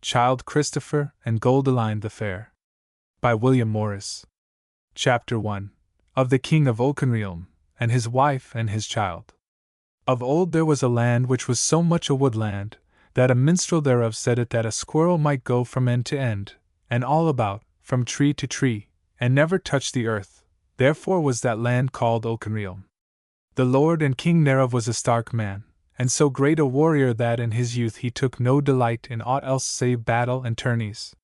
Childe Christopher and Goldilind the Fair. By William Morris. Chapter 1. Of the King of Oakenrealm, and his wife and his child. Of old there was a land which was so much a woodland, that a minstrel thereof said it that a squirrel might go from end to end, and all about, from tree to tree, and never touch the earth. Therefore was that land called Oakenrealm. The lord and king thereof was a stark man, and so great a warrior that in his youth he took no delight in aught else save battle and tourneys.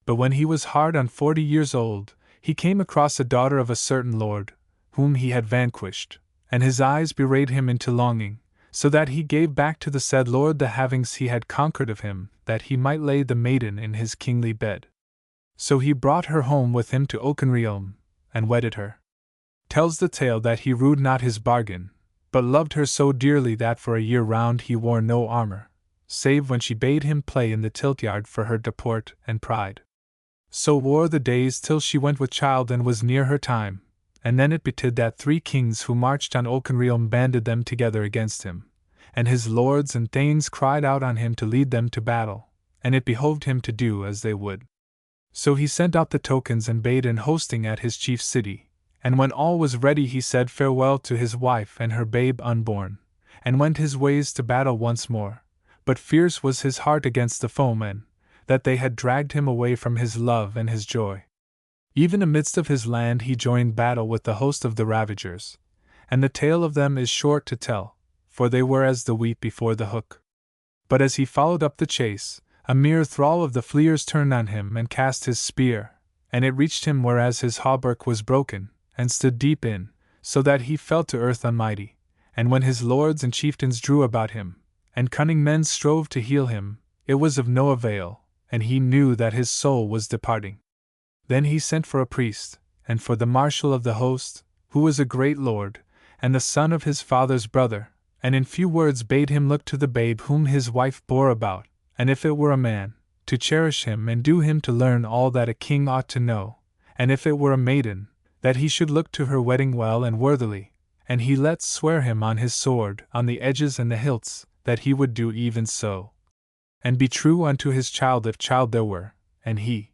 But when he was hard on 40 years old, he came across a daughter of a certain lord, whom he had vanquished, and his eyes bewrayed him into longing, so that he gave back to the said lord the havings he had conquered of him, that he might lay the maiden in his kingly bed. So he brought her home with him to Oakenrealm, and wedded her. Tells the tale that he rued not his bargain, but loved her so dearly that for a year round he wore no armor, save when she bade him play in the tilt-yard for her deport and pride. So wore the days till she went with child and was near her time, and then it betid that 3 kings who marched on Oakenrealm banded them together against him, and his lords and thanes cried out on him to lead them to battle, and it behoved him to do as they would. So he sent out the tokens and bade an hosting at his chief city, and when all was ready he said farewell to his wife and her babe unborn, and went his ways to battle once more. But fierce was his heart against the foemen, that they had dragged him away from his love and his joy. Even amidst of his land he joined battle with the host of the Ravagers, and the tale of them is short to tell, for they were as the wheat before the hook. But as he followed up the chase, a mere thrall of the fleers turned on him and cast his spear, and it reached him whereas his hauberk was broken, and stood deep in, so that he fell to earth unmighty. And when his lords and chieftains drew about him, and cunning men strove to heal him, it was of no avail, and he knew that his soul was departing. Then he sent for a priest, and for the marshal of the host, who was a great lord, and the son of his father's brother, and in few words bade him look to the babe whom his wife bore about, and if it were a man, to cherish him and do him to learn all that a king ought to know, and if it were a maiden, that he should look to her wedding well and worthily, and he let swear him on his sword, on the edges and the hilts, that he would do even so, and be true unto his child if child there were, and he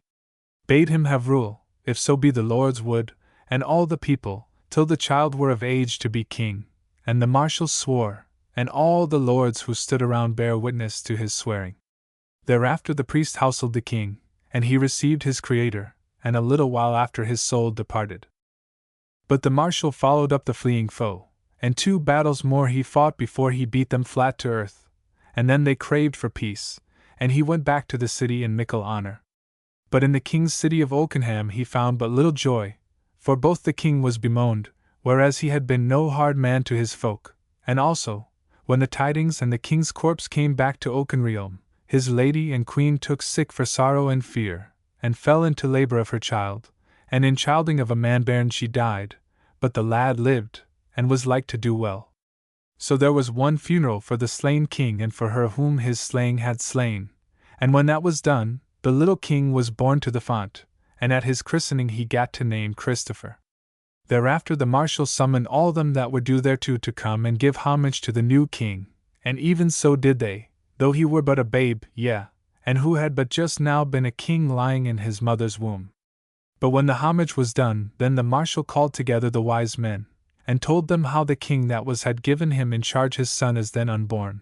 bade him have rule, if so be the lords would, and all the people, till the child were of age to be king, and the marshal swore, and all the lords who stood around bare witness to his swearing. Thereafter the priest houseled the king, and he received his creator, and a little while after his soul departed. But the marshal followed up the fleeing foe, and 2 battles more he fought before he beat them flat to earth, and then they craved for peace, and he went back to the city in mickle honor. But in the king's city of Oakenham he found but little joy, for both the king was bemoaned, whereas he had been no hard man to his folk, and also, when the tidings and the king's corpse came back to Oakenrealm, his lady and queen took sick for sorrow and fear, and fell into labor of her child, and in childing of a man-bairn she died, but the lad lived, and was like to do well. So there was one funeral for the slain king and for her whom his slaying had slain, and when that was done, the little king was born to the font, and at his christening he gat to name Christopher. Thereafter the marshal summoned all them that were due thereto to come and give homage to the new king, and even so did they, though he were but a babe, and who had but just now been a king lying in his mother's womb. But when the homage was done, then the marshal called together the wise men, and told them how the king that was had given him in charge his son as then unborn,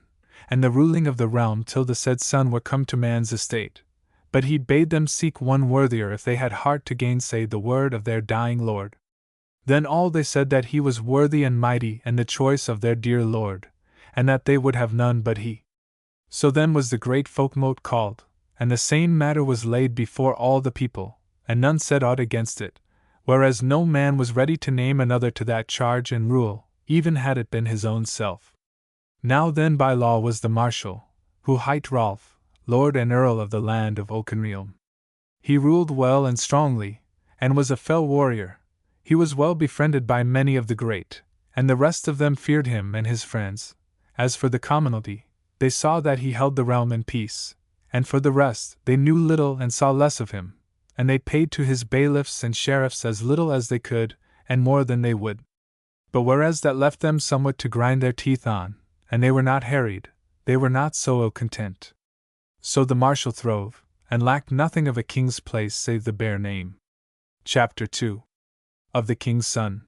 and the ruling of the realm till the said son were come to man's estate. But he bade them seek one worthier if they had heart to gainsay the word of their dying lord. Then all they said that he was worthy and mighty and the choice of their dear lord, and that they would have none but he. So then was the great folkmote called, and the same matter was laid before all the people, and none said aught against it, whereas no man was ready to name another to that charge and rule, even had it been his own self. Now then by law was the marshal, who hight Rolf, lord and earl of the land of Oakenrealm. He ruled well and strongly, and was a fell warrior. He was well befriended by many of the great, and the rest of them feared him and his friends. As for the commonalty, they saw that he held the realm in peace, and for the rest, they knew little and saw less of him, and they paid to his bailiffs and sheriffs as little as they could, and more than they would. But whereas that left them somewhat to grind their teeth on, and they were not harried, they were not so ill content. So the marshal throve, and lacked nothing of a king's place save the bare name. Chapter 2. Of the King's Son.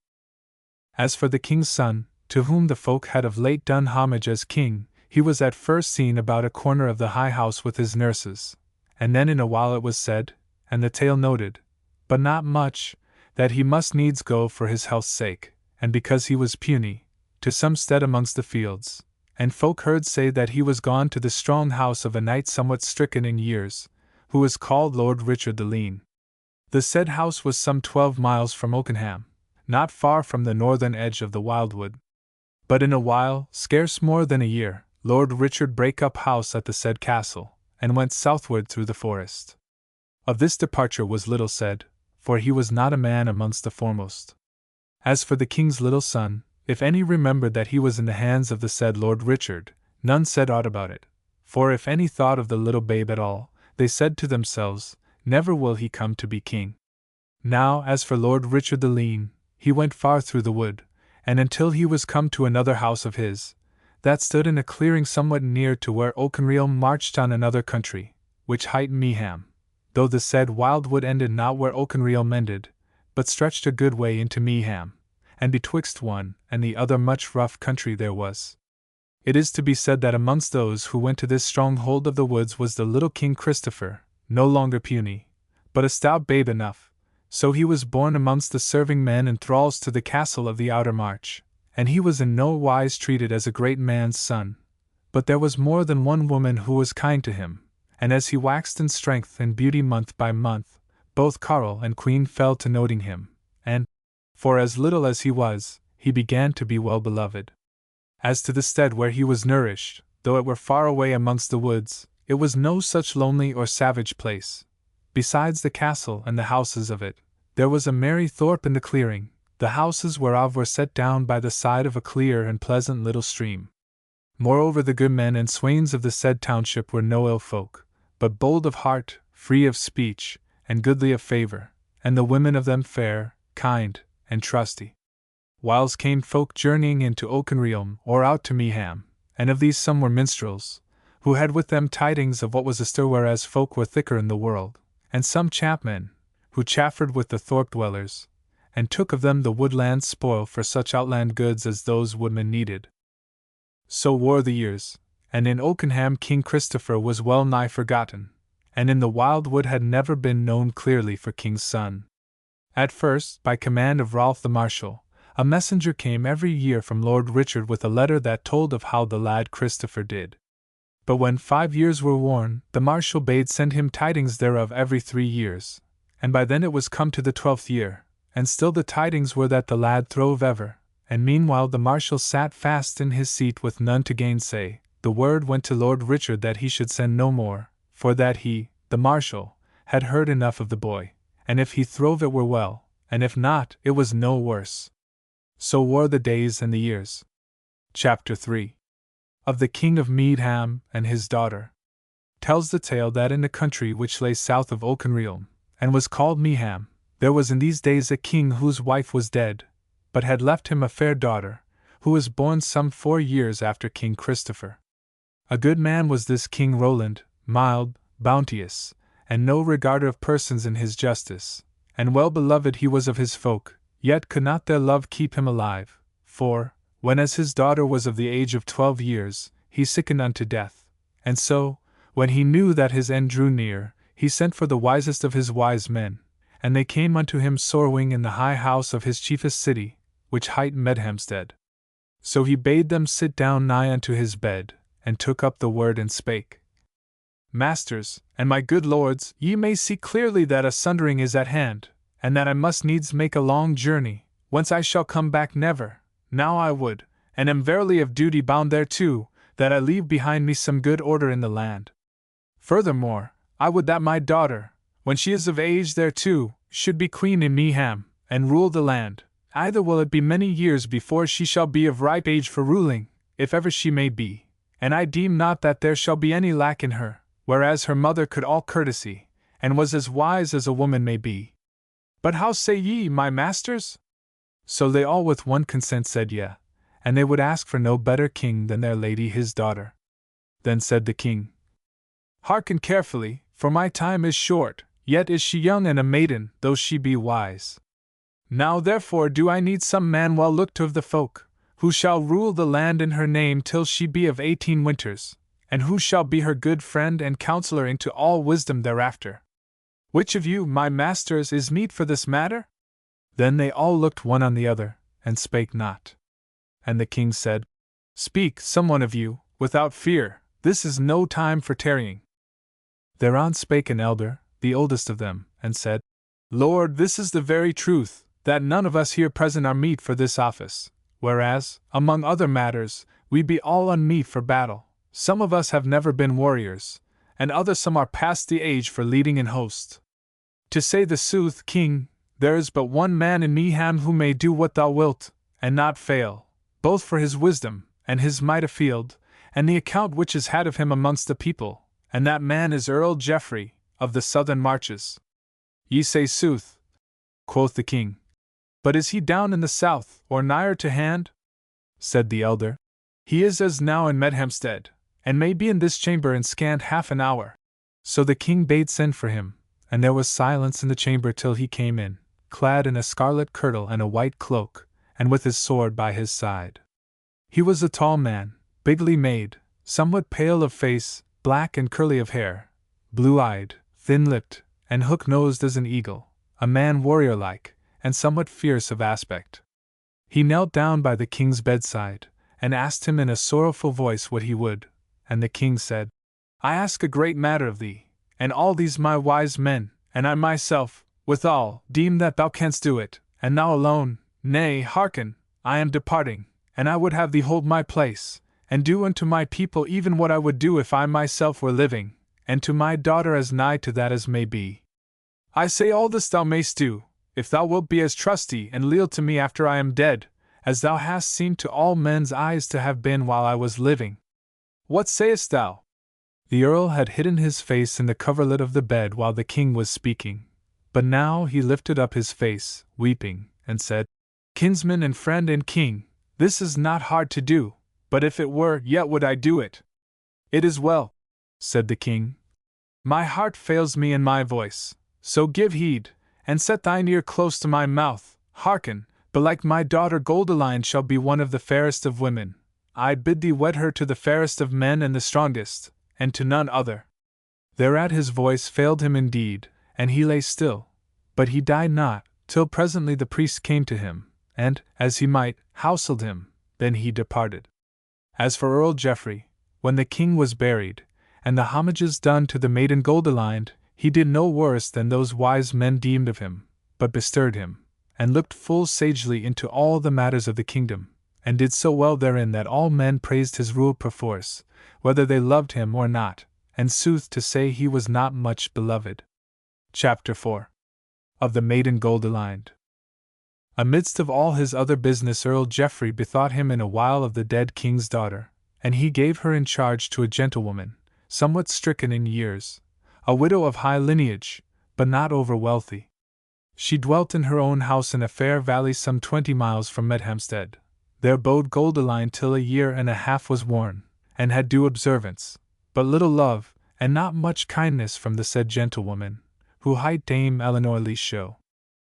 As for the king's son, to whom the folk had of late done homage as king, he was at first seen about a corner of the high house with his nurses, and then in a while it was said, and the tale noted, but not much, that he must needs go for his health's sake, and because he was puny, to some stead amongst the fields, and folk heard say that he was gone to the strong house of a knight somewhat stricken in years, who was called Lord Richard the Lean. The said house was some 12 miles from Oakenham, not far from the northern edge of the wildwood. But in a while, scarce more than a year, Lord Richard brake up house at the said castle, and went southward through the forest. Of this departure was little said, for he was not a man amongst the foremost. As for the king's little son, if any remembered that he was in the hands of the said Lord Richard, none said aught about it, for if any thought of the little babe at all, they said to themselves, never will he come to be king. Now, as for Lord Richard the Lean, he went far through the wood, and until he was come to another house of his, that stood in a clearing somewhat near to where Oakenreelm marched on another country, which hight Meeham, though the said wildwood ended not where Oakenreelm ended, but stretched a good way into Meeham, and betwixt one and the other much rough country there was. It is to be said that amongst those who went to this stronghold of the woods was the little King Christopher, no longer puny, but a stout babe enough. So he was born amongst the serving men and thralls to the castle of the outer march, and he was in no wise treated as a great man's son. But there was more than one woman who was kind to him, and as he waxed in strength and beauty month by month, both Carl and Queen fell to noting him, and, for as little as he was, he began to be well beloved. As to the stead where he was nourished, though it were far away amongst the woods, it was no such lonely or savage place. Besides the castle and the houses of it, there was a merry thorp in the clearing, the houses whereof were set down by the side of a clear and pleasant little stream. Moreover, the good men and swains of the said township were no ill folk, but bold of heart, free of speech, and goodly of favour, and the women of them fair, kind, and trusty. Whiles came folk journeying into Oakenreelm or out to Meeham, and of these some were minstrels, who had with them tidings of what was astir, whereas folk were thicker in the world, and some chapmen, who chaffered with the thorp dwellers, and took of them the woodland spoil for such outland goods as those woodmen needed. So wore the years, and in Oakenham King Christopher was well nigh forgotten, and in the wildwood had never been known clearly for king's son. At first, by command of Rolf the Marshal, a messenger came every year from Lord Richard with a letter that told of how the lad Christopher did. But when 5 years were worn, the Marshal bade send him tidings thereof every 3 years, and by then it was come to the 12th year, and still the tidings were that the lad throve ever, and meanwhile the Marshal sat fast in his seat with none to gainsay. The word went to Lord Richard that he should send no more, for that he, the Marshal, had heard enough of the boy, and if he throve it were well, and if not, it was no worse. So wore the days and the years. Chapter 3. Of the King of Meadham and his daughter. Tells the tale that in the country which lay south of Oakenreelm, and was called Meeham, there was in these days a king whose wife was dead, but had left him a fair daughter, who was born some 4 years after King Christopher. A good man was this King Roland, mild, bounteous, and no regarder of persons in his justice, and well beloved he was of his folk, yet could not their love keep him alive, for, when as his daughter was of the age of 12 years, he sickened unto death, and so, when he knew that his end drew near, he sent for the wisest of his wise men, and they came unto him sorrowing in the high house of his chiefest city, which hight Medhamstead. So he bade them sit down nigh unto his bed, and took up the word and spake. Masters, and my good lords, ye may see clearly that a sundering is at hand, and that I must needs make a long journey, whence I shall come back never. Now I would, and am verily of duty bound thereto, that I leave behind me some good order in the land. Furthermore, I would that my daughter, when she is of age thereto, should be queen in Meeham, and rule the land. Either will it be many years before she shall be of ripe age for ruling, if ever she may be, and I deem not that there shall be any lack in her, whereas her mother could all courtesy, and was as wise as a woman may be. But how say ye, my masters? So they all with one consent said yea, and they would ask for no better king than their lady his daughter. Then said the king, hearken carefully, for my time is short, yet is she young and a maiden, though she be wise. Now therefore do I need some man well looked of the folk, who shall rule the land in her name till she be of 18 winters, and who shall be her good friend and counselor into all wisdom thereafter. Which of you, my masters, is meet for this matter? Then they all looked one on the other, and spake not. And the king said, Speak, some one of you, without fear, this is no time for tarrying. Thereon spake an elder, the oldest of them, and said, Lord, this is the very truth, that none of us here present are meet for this office, whereas, among other matters, we be all unmeet for battle. Some of us have never been warriors, and others some are past the age for leading in host. To say the sooth, king, there is but one man in Neham who may do what thou wilt, and not fail, both for his wisdom, and his might afield, and the account which is had of him amongst the people, and that man is Earl Geoffrey, of the southern marches. Ye say sooth, quoth the king. But is he down in the south, or nigher to hand? Said the elder. He is as now in Medhamstead, and may be in this chamber in scant half an hour. So the king bade send for him, and there was silence in the chamber till he came in, clad in a scarlet kirtle and a white cloak, and with his sword by his side. He was a tall man, bigly made, somewhat pale of face, black and curly of hair, blue-eyed, thin-lipped, and hook-nosed as an eagle, a man warrior-like, and somewhat fierce of aspect. He knelt down by the king's bedside, and asked him in a sorrowful voice what he would, and the king said, I ask a great matter of thee, and all these my wise men, and I myself, withal, deem that thou canst do it, and thou alone. Nay, hearken, I am departing, and I would have thee hold my place, and do unto my people even what I would do if I myself were living, and to my daughter as nigh to that as may be. I say all this thou mayst do, if thou wilt be as trusty and leal to me after I am dead, as thou hast seemed to all men's eyes to have been while I was living. What sayest thou? The earl had hidden his face in the coverlet of the bed while the king was speaking, but now he lifted up his face, weeping, and said, Kinsman and friend and king, this is not hard to do, but if it were, yet would I do it. It is well, said the king. My heart fails me in my voice, so give heed, and set thine ear close to my mouth. Hearken, belike my daughter Goldilind shall be one of the fairest of women. I bid thee wed her to the fairest of men and the strongest, and to none other. Thereat his voice failed him indeed, and he lay still, but he died not, till presently the priest came to him, and, as he might, houseled him, then he departed. As for Earl Geoffrey, when the king was buried, and the homages done to the maiden Goldilind, he did no worse than those wise men deemed of him, but bestirred him, and looked full sagely into all the matters of the kingdom, and did so well therein that all men praised his rule perforce, whether they loved him or not, and sooth to say he was not much beloved. Chapter 4. Of the maiden Goldilind. Amidst of all his other business Earl Geoffrey bethought him in a while of the dead king's daughter, and he gave her in charge to a gentlewoman, somewhat stricken in years, a widow of high lineage, but not over wealthy. She dwelt in her own house in a fair valley some 20 miles from Medhamstead. There abode Goldilind till a year and a half was worn, and had due observance, but little love, and not much kindness from the said gentlewoman, who hight Dame Eleanor Lee Show.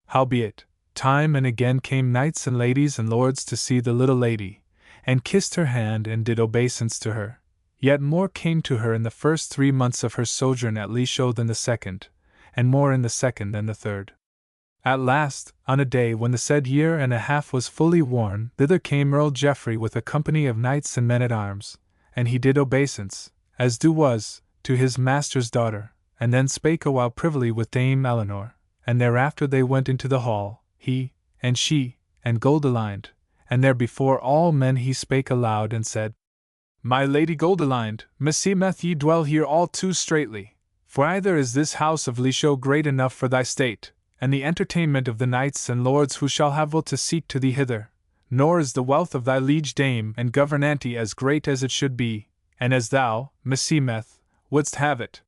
Howbeit, time and again came knights and ladies and lords to see the little lady, and kissed her hand and did obeisance to her. Yet more came to her in the first 3 months of her sojourn at Lee Show than the second, and more in the second than the third. At last, on a day when the said year and a half was fully worn, thither came Earl Geoffrey with a company of knights and men-at-arms, and he did obeisance, as due was, to his master's daughter, and then spake a while privily with Dame Eleanor, and thereafter they went into the hall, he, and she, and Goldilind, and there before all men he spake aloud and said, My lady Goldilind, meseemeth ye dwell here all too straitly, for either is this house of Lee Show great enough for thy state, and the entertainment of the knights and lords who shall have will to seek to thee hither, nor is the wealth of thy liege dame and governante as great as it should be, and as thou, meseemeth, wouldst have it.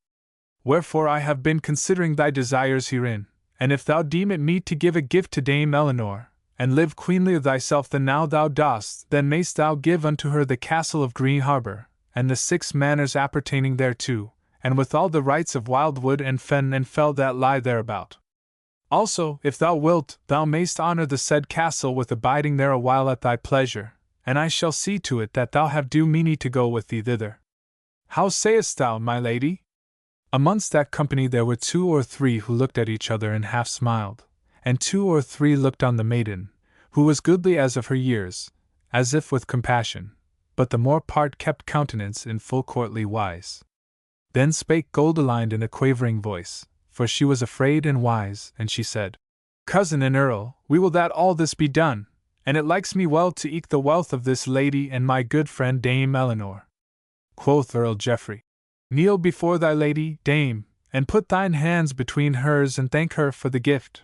Wherefore I have been considering thy desires herein, and if thou deem it meet to give a gift to Dame Eleanor, and live queenly of thyself than now thou dost, then mayst thou give unto her the castle of Green Harbour, and the 6 manors appertaining thereto, and with all the rights of wild wood and fen and fell that lie thereabout. Also, if thou wilt, thou mayst honor the said castle with abiding there a while at thy pleasure, and I shall see to it that thou have due meany to go with thee thither. How sayest thou, my lady? Amongst that company there were 2 or 3 who looked at each other and half smiled, and 2 or 3 looked on the maiden, who was goodly as of her years, as if with compassion, but the more part kept countenance in full courtly wise. Then spake Goldilind in a quavering voice, for she was afraid and wise, and she said, Cousin and Earl, we will that all this be done, and it likes me well to eke the wealth of this lady and my good friend Dame Eleanor. Quoth Earl Geoffrey, Kneel before thy lady, dame, and put thine hands between hers and thank her for the gift.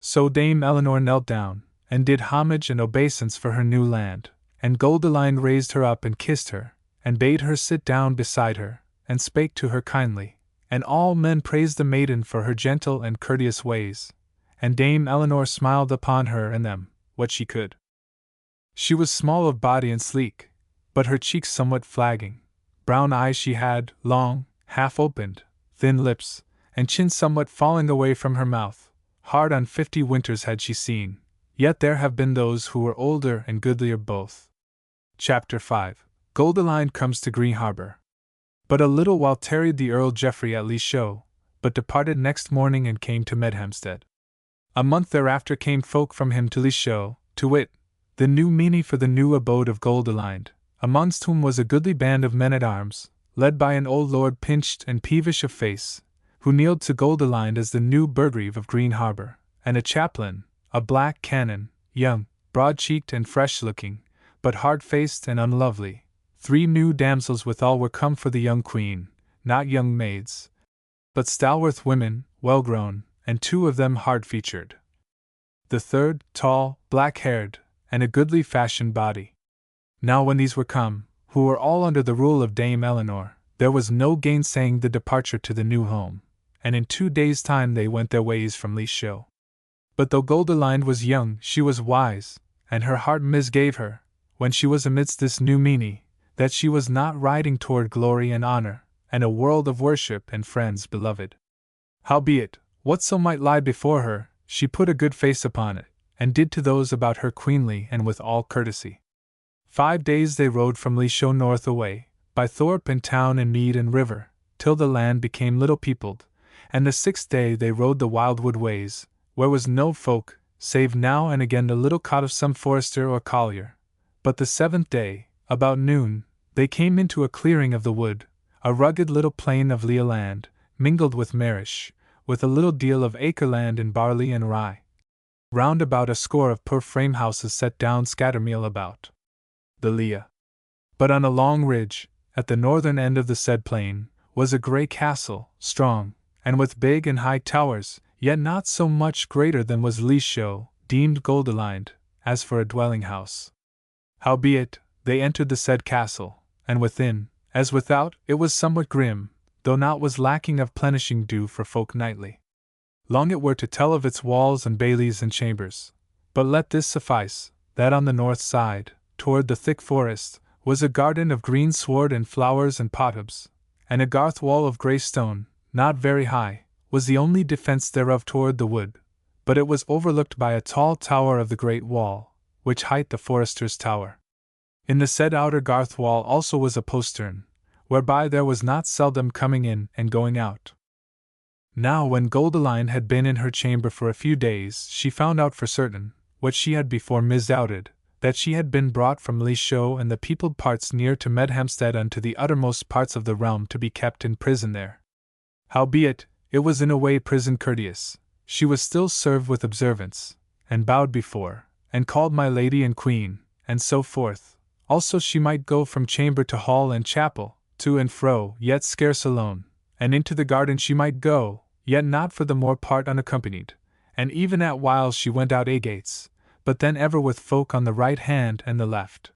So Dame Eleanor knelt down, and did homage and obeisance for her new land, and Goldilind raised her up and kissed her, and bade her sit down beside her, and spake to her kindly. And all men praised the maiden for her gentle and courteous ways, and Dame Eleanor smiled upon her and them, what she could. She was small of body and sleek, but her cheeks somewhat flagging. Brown eyes she had, long, half-opened, thin lips, and chin somewhat falling away from her mouth. Hard on 50 winters had she seen, yet there have been those who were older and goodlier both. Chapter 5. Goldilind comes to Green Harbor. But a little while tarried the Earl Geoffrey at Leashow, but departed next morning and came to Medhamstead. A month thereafter came folk from him to Leashow, to wit, the new meany for the new abode of Goldilind, amongst whom was a goodly band of men-at-arms, led by an old lord pinched and peevish of face, who kneeled to Goldilind as the new burgrave of Green Harbor, and a chaplain, a black canon, young, broad-cheeked and fresh-looking, but hard-faced and unlovely. 3 new damsels withal were come for the young queen, not young maids, but stalworth women, well-grown, and 2 of them hard-featured. The third, tall, black-haired, and a goodly fashioned body. Now when these were come, who were all under the rule of Dame Eleanor, there was no gainsaying the departure to the new home, and in 2 days' time they went their ways from Leashow. But though Goldilind was young, she was wise, and her heart misgave her, when she was amidst this new meany, that she was not riding toward glory and honor, and a world of worship and friends beloved. Howbeit, whatso might lie before her, she put a good face upon it, and did to those about her queenly and with all courtesy. 5 days they rode from Leashow north away, by thorp and town and mead and river, till the land became little peopled, and the 6th day they rode the wildwood ways, where was no folk, save now and again the little cot of some forester or collier. But the 7th day, about noon, they came into a clearing of the wood, a rugged little plain of lea land, mingled with marish, with a little deal of acre land in barley and rye. Round about a score of poor frame houses set down scattermeal about the lea. But on a long ridge, at the northern end of the said plain, was a grey castle, strong, and with big and high towers, yet not so much greater than was Leashow, deemed Goldilind, as for a dwelling house. Howbeit, they entered the said castle, and within, as without, it was somewhat grim, though not was lacking of plenishing due for folk nightly. Long it were to tell of its walls and baileys and chambers, but let this suffice, that on the north side, toward the thick forest, was a garden of green sward and flowers and pothops, and a garth wall of grey stone, not very high, was the only defence thereof toward the wood, but it was overlooked by a tall tower of the great wall, which hight the Forester's Tower. In the said outer garth wall also was a postern, whereby there was not seldom coming in and going out. Now when Goldilind had been in her chamber for a few days, she found out for certain, what she had before misdoubted, that she had been brought from Leashow and the peopled parts near to Medhamstead unto the uttermost parts of the realm to be kept in prison there. Howbeit, it was in a way prison courteous, she was still served with observance, and bowed before, and called my lady and queen, and so forth. Also she might go from chamber to hall and chapel, to and fro, yet scarce alone, and into the garden she might go, yet not for the more part unaccompanied, and even at whiles she went out agates, but then ever with folk on the right hand and the left.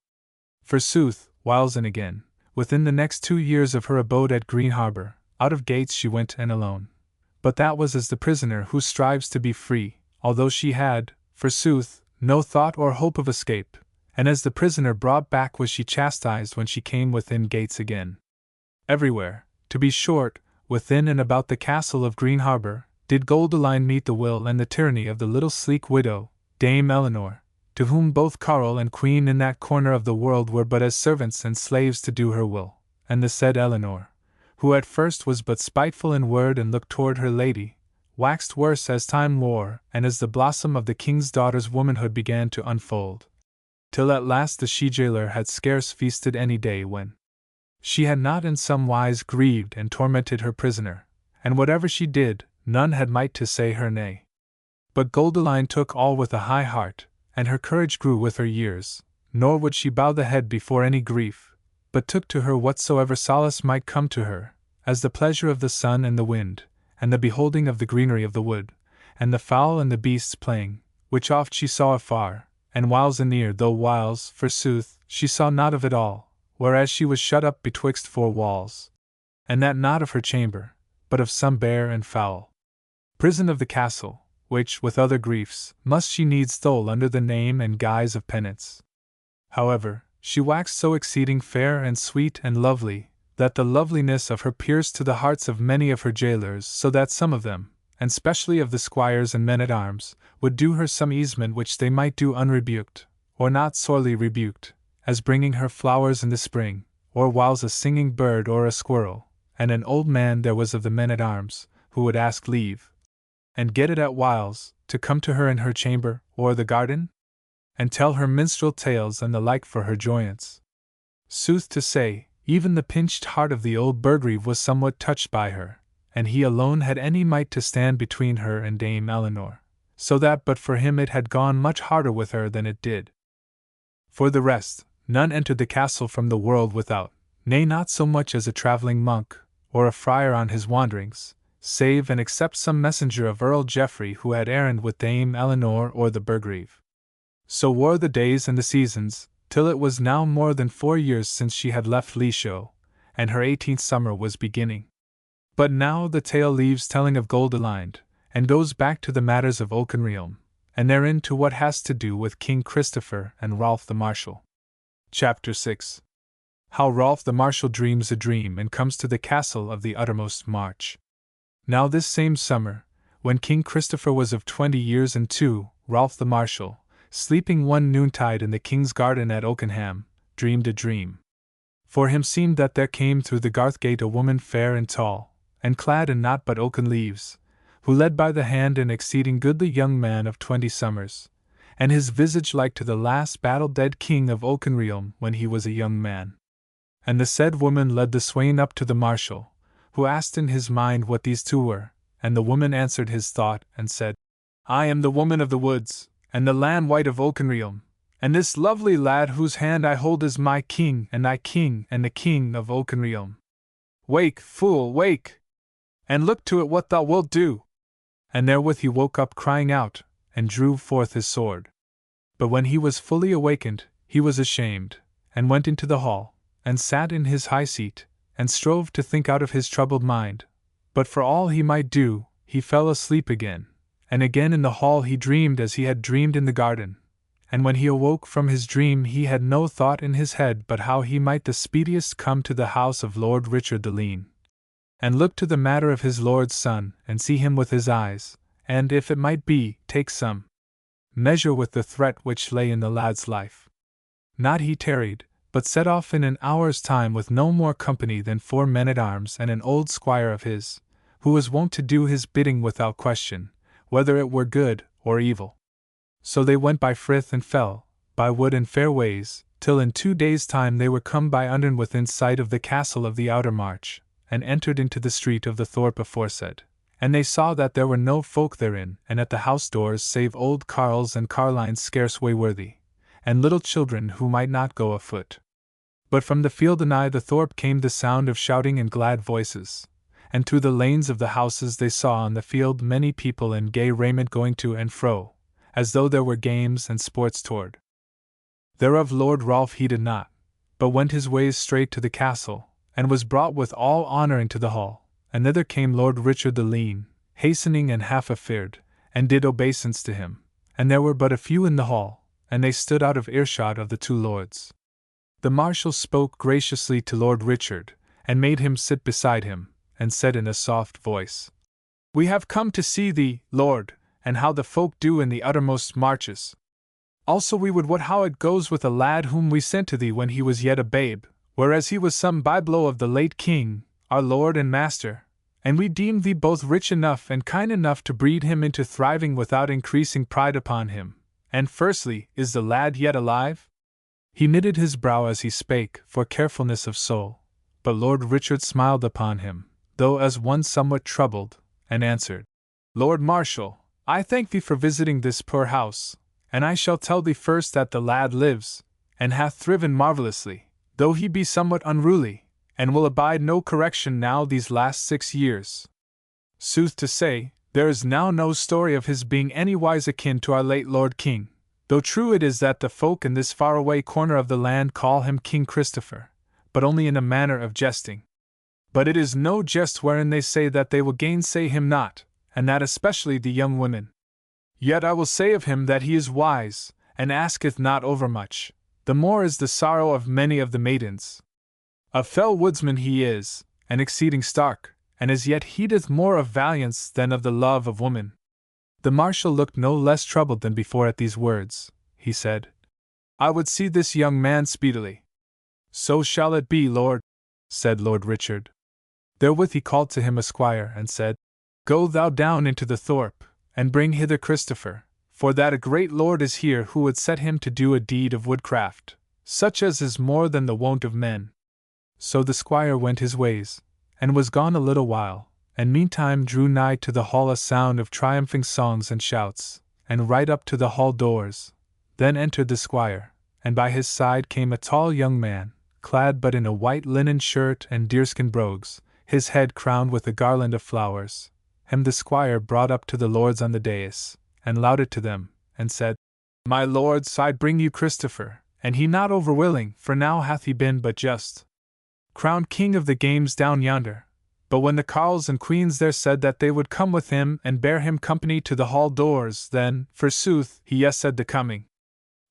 Forsooth, whiles and again, within the next 2 years of her abode at Green Harbor, out of gates she went and alone. But that was as the prisoner who strives to be free, although she had, forsooth, no thought or hope of escape, and as the prisoner brought back was she chastised when she came within gates again. Everywhere, to be short, within and about the castle of Green Harbour, did Goldilind meet the will and the tyranny of the little sleek widow, Dame Eleanor, to whom both Carl and Queen in that corner of the world were but as servants and slaves to do her will, and the said Eleanor, who at first was but spiteful in word and look toward her lady, waxed worse as time wore and as the blossom of the king's daughter's womanhood began to unfold, till at last the she-jailer had scarce feasted any day when she had not in some wise grieved and tormented her prisoner, and whatever she did, none had might to say her nay. But Goldilind took all with a high heart, and her courage grew with her years, nor would she bow the head before any grief, but took to her whatsoever solace might come to her, as the pleasure of the sun and the wind, and the beholding of the greenery of the wood, and the fowl and the beasts playing, which oft she saw afar, and whiles anear, though whiles, forsooth, she saw not of it all, whereas she was shut up betwixt four walls, and that not of her chamber, but of some bare and foul prison of the castle, which, with other griefs, must she needs stole under the name and guise of penance. However, she waxed so exceeding fair and sweet and lovely, that the loveliness of her pierced to the hearts of many of her jailers, so that some of them, and specially of the squires and men-at-arms, would do her some easement which they might do unrebuked, or not sorely rebuked, as bringing her flowers in the spring, or whiles a singing bird or a squirrel, and an old man there was of the men-at-arms, who would ask leave, and get it at whiles, to come to her in her chamber, or the garden, and tell her minstrel tales and the like for her joyance. Sooth to say, even the pinched heart of the old burgrave was somewhat touched by her, and he alone had any might to stand between her and Dame Eleanor, so that but for him it had gone much harder with her than it did. For the rest, none entered the castle from the world without, nay, not so much as a travelling monk, or a friar on his wanderings, save and except some messenger of Earl Geoffrey who had errand with Dame Eleanor or the burgrave. So wore the days and the seasons, till it was now more than 4 years since she had left Leashow, and her 18th summer was beginning. But now the tale leaves telling of Goldilind, and goes back to the matters of Auchenrealm, and therein to what has to do with King Christopher and Rolf the Marshal. Chapter 6. How Rolf the Marshal dreams a dream and comes to the castle of the uttermost march. Now this same summer, when King Christopher was of 20 years and 2, Rolf the Marshal, sleeping one noontide in the king's garden at Oakenham, dreamed a dream. For him seemed that there came through the garth gate a woman fair and tall, and clad in naught but oaken leaves, who led by the hand an exceeding goodly young man of 20 summers, and his visage like to the last battle-dead king of Auchenrealm when he was a young man. And the said woman led the swain up to the marshal, who asked in his mind what these two were, and the woman answered his thought, and said, I am the woman of the woods, and the land white of Auchenrealm, and this lovely lad whose hand I hold is my king and thy king and the king of Auchenrealm. Wake, fool, wake! And look to it what thou wilt do! And therewith he woke up crying out, and drew forth his sword. But when he was fully awakened, he was ashamed, and went into the hall, and sat in his high seat, and strove to think out of his troubled mind, but for all he might do, he fell asleep again, and again in the hall he dreamed as he had dreamed in the garden, and when he awoke from his dream he had no thought in his head but how he might the speediest come to the house of Lord Richard the Lean, and look to the matter of his lord's son, and see him with his eyes, and, if it might be, take some measure with the threat which lay in the lad's life. Not he tarried, but set off in an hour's time with no more company than 4 men-at-arms and an old squire of his, who was wont to do his bidding without question, whether it were good or evil. So they went by frith and fell, by wood and fair ways, till in 2 days' time they were come by Undern within sight of the castle of the outer march, and entered into the street of the thorp aforesaid, and they saw that there were no folk therein and at the house doors save old carles and carlines scarce wayworthy, and little children who might not go afoot. But from the field anigh the thorp came the sound of shouting and glad voices, and through the lanes of the houses they saw on the field many people in gay raiment going to and fro, as though there were games and sports toward. Thereof Lord Rolf heeded not, but went his ways straight to the castle, and was brought with all honour into the hall, and thither came Lord Richard the Lean, hastening and half afeard, and did obeisance to him, and there were but a few in the hall, and they stood out of earshot of the 2 lords. The marshal spoke graciously to Lord Richard, and made him sit beside him, and said in a soft voice, "We have come to see thee, Lord, and how the folk do in the uttermost marches. Also we would wot how it goes with a lad whom we sent to thee when he was yet a babe, whereas he was some byblow of the late king, our lord and master, and we deemed thee both rich enough and kind enough to breed him into thriving without increasing pride upon him. And firstly, is the lad yet alive?" He knitted his brow as he spake, for carefulness of soul, but Lord Richard smiled upon him, though as one somewhat troubled, and answered, "Lord Marshal, I thank thee for visiting this poor house, and I shall tell thee first that the lad lives, and hath thriven marvellously, though he be somewhat unruly, and will abide no correction now these last 6 years. Sooth to say, there is now no story of his being anywise akin to our late Lord King, though true it is that the folk in this faraway corner of the land call him King Christopher, but only in a manner of jesting. But it is no jest wherein they say that they will gainsay him not, and that especially the young women. Yet I will say of him that he is wise, and asketh not overmuch, the more is the sorrow of many of the maidens. A fell woodsman he is, and exceeding stark, and as yet heedeth more of valiance than of the love of woman." The Marshal looked no less troubled than before at these words. He said, "I would see this young man speedily." "So shall it be, Lord," said Lord Richard. Therewith he called to him a squire, and said, "Go thou down into the thorpe, and bring hither Christopher, for that a great lord is here who would set him to do a deed of woodcraft, such as is more than the wont of men." So the squire went his ways, and was gone a little while, and meantime drew nigh to the hall a sound of triumphing songs and shouts, and right up to the hall doors. Then entered the squire, and by his side came a tall young man, clad but in a white linen shirt and deerskin brogues, his head crowned with a garland of flowers. Him the squire brought up to the lords on the dais, and lauded to them, and said, "My lords, I bring you Christopher, and he not overwilling, for now hath he been but just crowned king of the games down yonder. But when the carles and queens there said that they would come with him and bear him company to the hall doors, then, forsooth, he yes said the coming.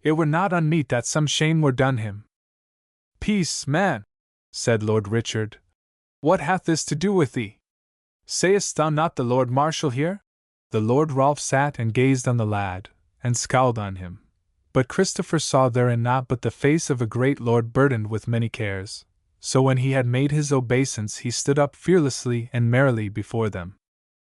It were not unmeet that some shame were done him." "Peace, man," said Lord Richard. "What hath this to do with thee? Sayest thou not the Lord Marshal here?" The Lord Rolf sat and gazed on the lad, and scowled on him. But Christopher saw therein naught but the face of a great lord burdened with many cares. So when he had made his obeisance he stood up fearlessly and merrily before them.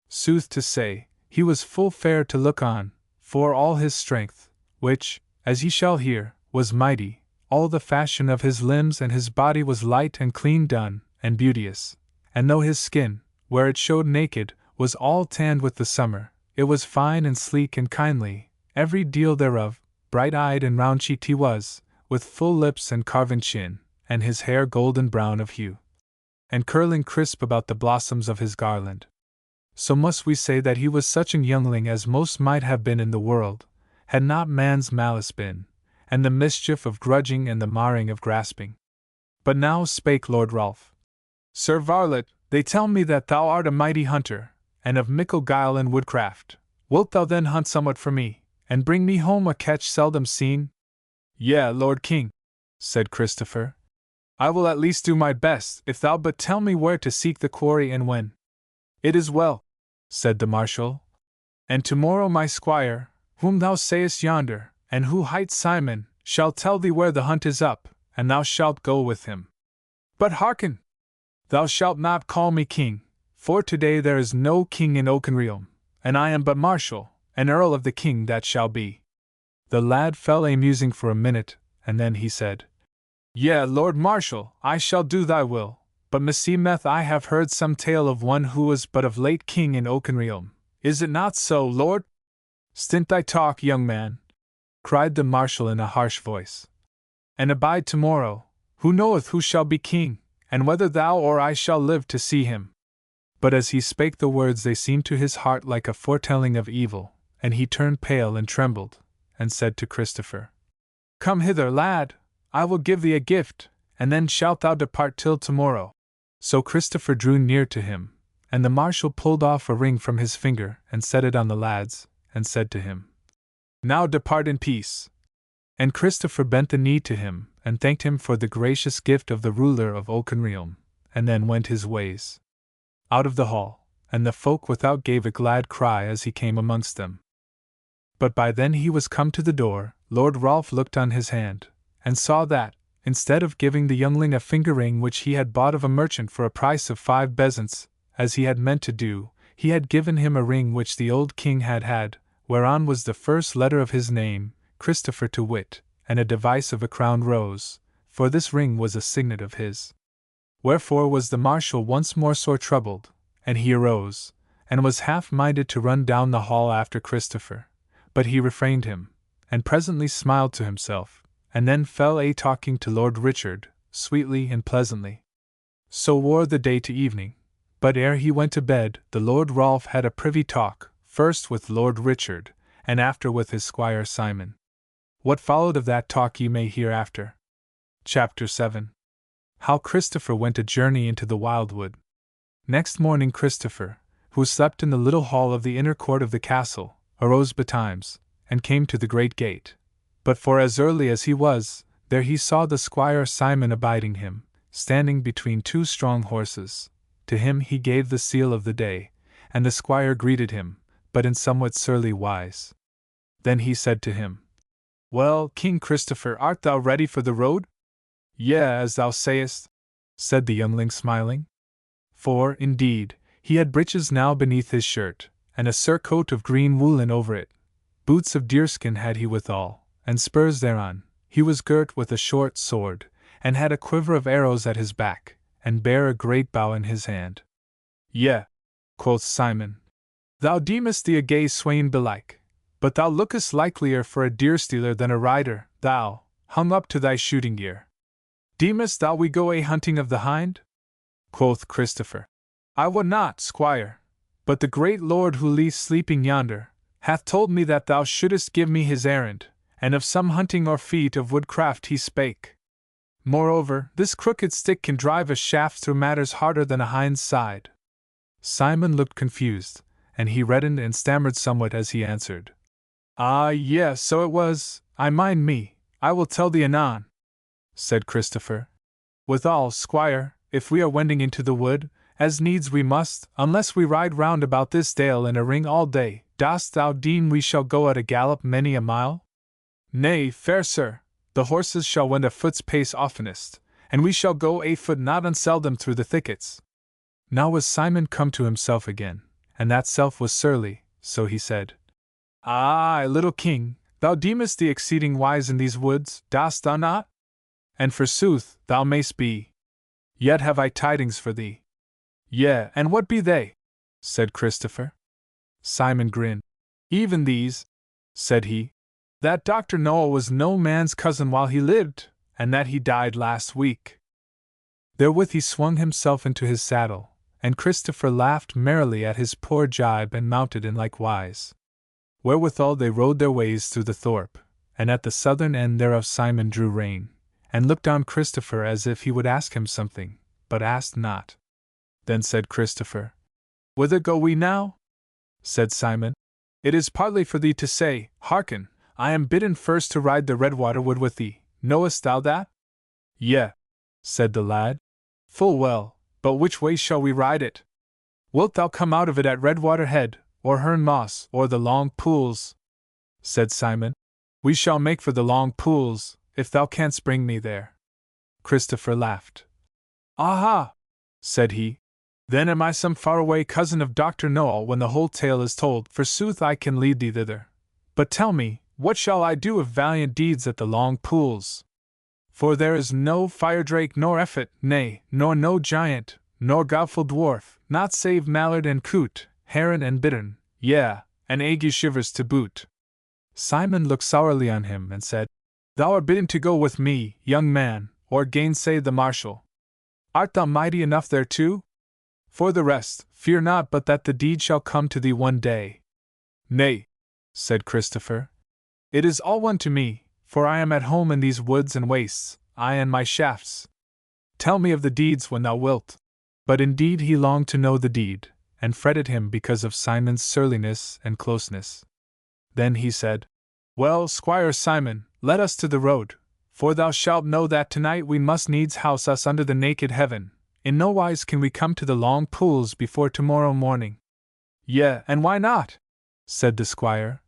Sooth to say, he was full fair to look on, for all his strength, which, as ye shall hear, was mighty, all the fashion of his limbs and his body was light and clean done, and beauteous, and though his skin, where it showed naked, was all tanned with the summer, it was fine and sleek and kindly, every deal thereof, bright-eyed and round-cheeked he was, with full lips and carven chin, and his hair golden brown of hue, and curling crisp about the blossoms of his garland. So must we say that he was such a youngling as most might have been in the world, had not man's malice been, and the mischief of grudging and the marring of grasping. But now spake Lord Rolf. "Sir Varlet, they tell me that thou art a mighty hunter, and of mickle guile in woodcraft. Wilt thou then hunt somewhat for me, and bring me home a catch seldom seen?" "Yea, Lord King," said Christopher. "I will at least do my best, if thou but tell me where to seek the quarry and when." "It is well," said the Marshal. "And tomorrow my squire, whom thou sayest yonder, and who hight Simon, shall tell thee where the hunt is up, and thou shalt go with him. But hearken! Thou shalt not call me king, for today there is no king in Oakenrealm, and I am but Marshal, and Earl of the king that shall be." The lad fell a musing for a minute, and then he said, "Yea, Lord Marshal, I shall do thy will, but meseemeth I have heard some tale of one who was but of late king in Oakenrealm. Is it not so, Lord?" "Stint thy talk, young man," cried the Marshal in a harsh voice, "and abide tomorrow. Who knoweth who shall be king, and whether thou or I shall live to see him?" But as he spake the words they seemed to his heart like a foretelling of evil, and he turned pale and trembled, and said to Christopher, "Come hither, lad, I will give thee a gift, and then shalt thou depart till tomorrow." So Christopher drew near to him, and the Marshal pulled off a ring from his finger and set it on the lad's, and said to him, "Now depart in peace." And Christopher bent the knee to him, and thanked him for the gracious gift of the ruler of Oakenrealm, and then went his ways. out of the hall, and the folk without gave a glad cry as he came amongst them. But by then he was come to the door. Lord Rolf looked on his hand, and saw that, instead of giving the youngling a finger ring which he had bought of a merchant for a price of 5 bezants, as he had meant to do, he had given him a ring which the old king had had, whereon was the first letter of his name, Christopher to wit, and a device of a crowned rose, for this ring was a signet of his. Wherefore was the marshal once more sore troubled, and he arose, and was half-minded to run down the hall after Christopher, but he refrained him, and presently smiled to himself, and then fell a-talking to Lord Richard, sweetly and pleasantly. So wore the day to evening, but ere he went to bed, the Lord Rolf had a privy talk, first with Lord Richard, and after with his squire Simon. What followed of that talk ye may hear after. Chapter 7. How Christopher went a journey into the wildwood. Next morning Christopher, who slept in the little hall of the inner court of the castle, arose betimes, and came to the great gate. But for as early as he was, there he saw the squire Simon abiding him, standing between 2 strong horses. To him he gave the seal of the day, and the squire greeted him, but in somewhat surly wise. Then he said to him, Well, King Christopher, art thou ready for the road? Yea, as thou sayest, said the youngling smiling. For, indeed, he had breeches now beneath his shirt, and a surcoat of green woolen over it. Boots of deerskin had he withal, and spurs thereon. He was girt with a short sword, and had a quiver of arrows at his back, and bare a great bow in his hand. Yea, quoth Simon, thou deemest thee a gay swain belike, but thou lookest likelier for a deer-stealer than a rider, thou, hung up to thy shooting gear. Deemest thou we go a-hunting of the hind? Quoth Christopher, I would not, squire, but the great lord who lies sleeping yonder, hath told me that thou shouldest give me his errand, and of some hunting or feat of woodcraft he spake. Moreover, this crooked stick can drive a shaft through matters harder than a hind's side. Simon looked confused, and he reddened and stammered somewhat as he answered. Ah, yes, so it was, I mind me, I will tell thee anon, said Christopher. Withal, squire, if we are wending into the wood, as needs we must, unless we ride round about this dale in a ring all day, dost thou deem we shall go at a gallop many a mile? Nay, fair sir, the horses shall wend a foot's pace oftenest, and we shall go a-foot not unseldom through the thickets. Now was Simon come to himself again, and that self was surly, so he said, Ay, little king, thou deemest thee exceeding wise in these woods, dost thou not? And forsooth, thou mayst be. Yet have I tidings for thee. Yea, and what be they? Said Christopher. Simon grinned. Even these, said he, that Dr. Noel was no man's cousin while he lived, and that he died last week. Therewith he swung himself into his saddle, and Christopher laughed merrily at his poor jibe and mounted in like wise. Wherewithal they rode their ways through the thorp, and at the southern end thereof Simon drew rein, and looked on Christopher as if he would ask him something, but asked not. Then said Christopher, Whither go we now? Said Simon, It is partly for thee to say, Hearken, I am bidden first to ride the Redwater wood with thee, knowest thou that? Yea, said the lad. Full well, but which way shall we ride it? Wilt thou come out of it at Redwater Head, or Herne Moss, or the Long Pools? Said Simon, We shall make for the Long Pools, if thou canst bring me there. Christopher laughed. Aha! said he. Then am I some faraway cousin of Dr. Noel when the whole tale is told, forsooth I can lead thee thither. But tell me, what shall I do of valiant deeds at the Long Pools? For there is no firedrake nor effet, nay, nor no giant, nor gowful dwarf, not save mallard and coot, heron and bittern, yea, and ague shivers to boot. Simon looked sourly on him and said, Thou art bidden to go with me, young man, or gainsay the marshal. Art thou mighty enough thereto? For the rest, fear not but that the deed shall come to thee one day. Nay, said Christopher, it is all one to me, for I am at home in these woods and wastes, I and my shafts. Tell me of the deeds when thou wilt. But indeed he longed to know the deed, and fretted him because of Simon's surliness and closeness. Then he said, Well, Squire Simon, let us to the road, for thou shalt know that tonight we must needs house us under the naked heaven, In no wise can we come to the long pools before tomorrow morning. Yea, and why not? Said the squire.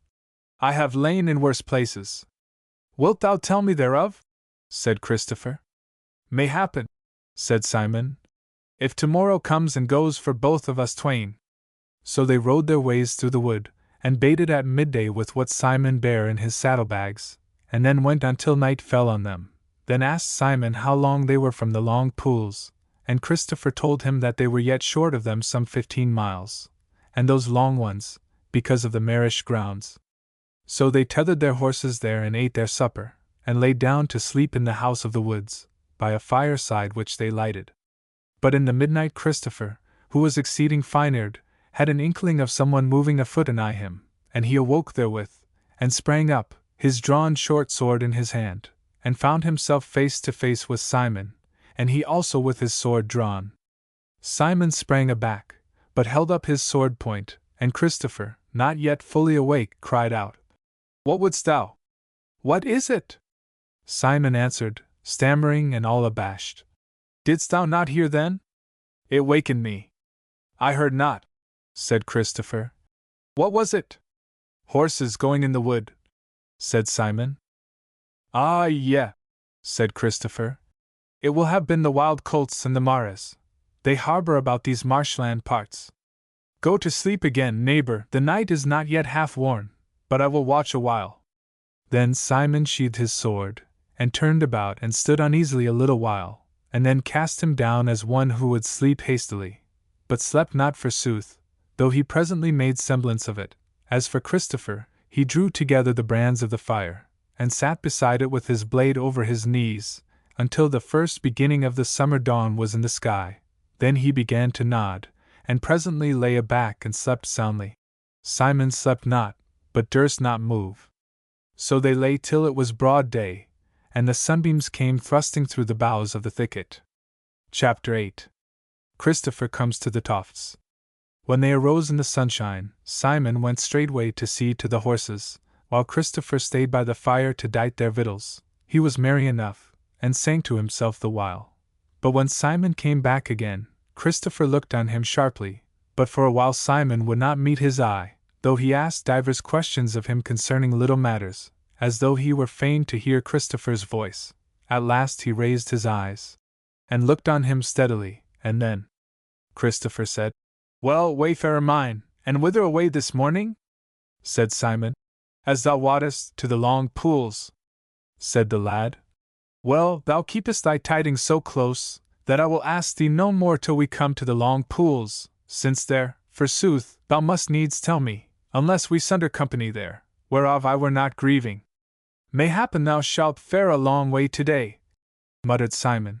I have lain in worse places. Wilt thou tell me thereof? Said Christopher. Mayhappen, said Simon, if tomorrow comes and goes for both of us twain. So they rode their ways through the wood, and baited at midday with what Simon bare in his saddlebags, and then went on till night fell on them. Then asked Simon how long they were from the long pools, and Christopher told him that they were yet short of them some 15 miles, and those long ones, because of the marish grounds. So they tethered their horses there and ate their supper, and lay down to sleep in the house of the woods, by a fireside which they lighted. But in the midnight Christopher, who was exceeding fine-eared, had an inkling of someone moving afoot anigh him, and he awoke therewith, and sprang up, his drawn short sword in his hand, and found himself face to face with Simon, and he also with his sword drawn. Simon sprang aback, but held up his sword point, and Christopher, not yet fully awake, cried out, What wouldst thou? What is it? Simon answered, stammering and all abashed, Didst thou not hear then? It wakened me. I heard not, said Christopher. What was it? Horses going in the wood, said Simon. Ah, yeah, said Christopher. It will have been the wild colts and the mares. They harbor about these marshland parts. Go to sleep again, neighbor, the night is not yet half worn, but I will watch a while. Then Simon sheathed his sword, and turned about and stood uneasily a little while, and then cast him down as one who would sleep hastily, but slept not forsooth, though he presently made semblance of it. As for Christopher, he drew together the brands of the fire, and sat beside it with his blade over his knees, until the first beginning of the summer dawn was in the sky. Then he began to nod, and presently lay aback and slept soundly. Simon slept not, but durst not move. So they lay till it was broad day, and the sunbeams came thrusting through the boughs of the thicket. Chapter 8. Christopher comes to the Tofts. When they arose in the sunshine, Simon went straightway to see to the horses, while Christopher stayed by the fire to dight their victuals. He was merry enough, and sang to himself the while. But when Simon came back again, Christopher looked on him sharply, but for a while Simon would not meet his eye, though he asked divers questions of him concerning little matters, as though he were fain to hear Christopher's voice. At last he raised his eyes, and looked on him steadily, and then Christopher said, Well, wayfarer mine, and whither away this morning? Said Simon. As thou wottest, to the long pools, said the lad. Well, thou keepest thy tidings so close, that I will ask thee no more till we come to the long pools, since there, forsooth, thou must needs tell me, unless we sunder company there, whereof I were not grieving. Mayhappen thou shalt fare a long way today, muttered Simon.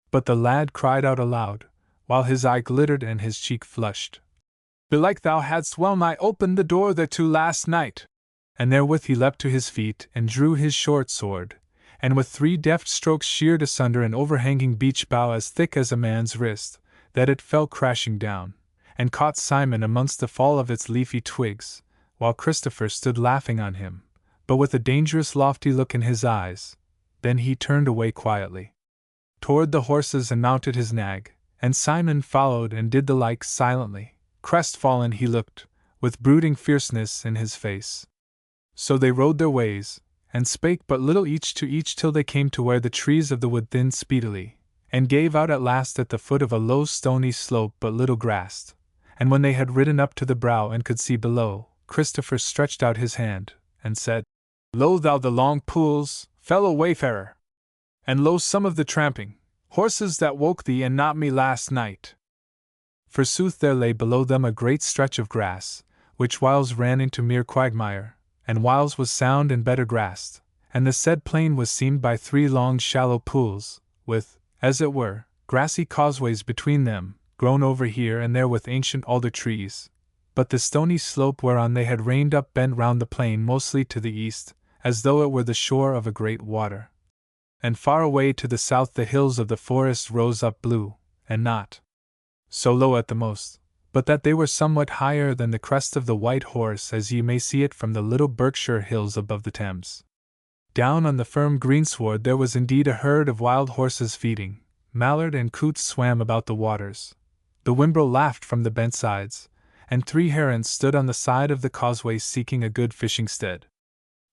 But the lad cried out aloud, while his eye glittered and his cheek flushed, Belike thou hadst well nigh opened the door thereto last night. And therewith he leapt to his feet and drew his short sword, and with 3 deft strokes sheared asunder an overhanging beech bough as thick as a man's wrist, that it fell crashing down, and caught Simon amongst the fall of its leafy twigs, while Christopher stood laughing on him, but with a dangerous lofty look in his eyes. Then he turned away quietly toward the horses and mounted his nag, and Simon followed and did the like silently. Crestfallen he looked, with brooding fierceness in his face. So they rode their ways, and spake but little each to each till they came to where the trees of the wood thinned speedily, and gave out at last at the foot of a low stony slope but little grassed. And when they had ridden up to the brow and could see below, Christopher stretched out his hand, and said, Lo thou the long pools, fellow wayfarer! And lo some of the tramping horses that woke thee and not me last night. Forsooth there lay below them a great stretch of grass, which whiles ran into mere quagmire, and whiles was sound and better grassed, and the said plain was seamed by 3 long shallow pools, with, as it were, grassy causeways between them, grown over here and there with ancient alder trees. But the stony slope whereon they had reined up bent round the plain mostly to the east, as though it were the shore of a great water. And far away to the south the hills of the forest rose up blue, and not so low at the most, but that they were somewhat higher than the crest of the White Horse as ye may see it from the little Berkshire hills above the Thames. Down on the firm greensward there was indeed a herd of wild horses feeding, mallard and coot swam about the waters. The wimbrel laughed from the bent sides, and 3 herons stood on the side of the causeway seeking a good fishing stead.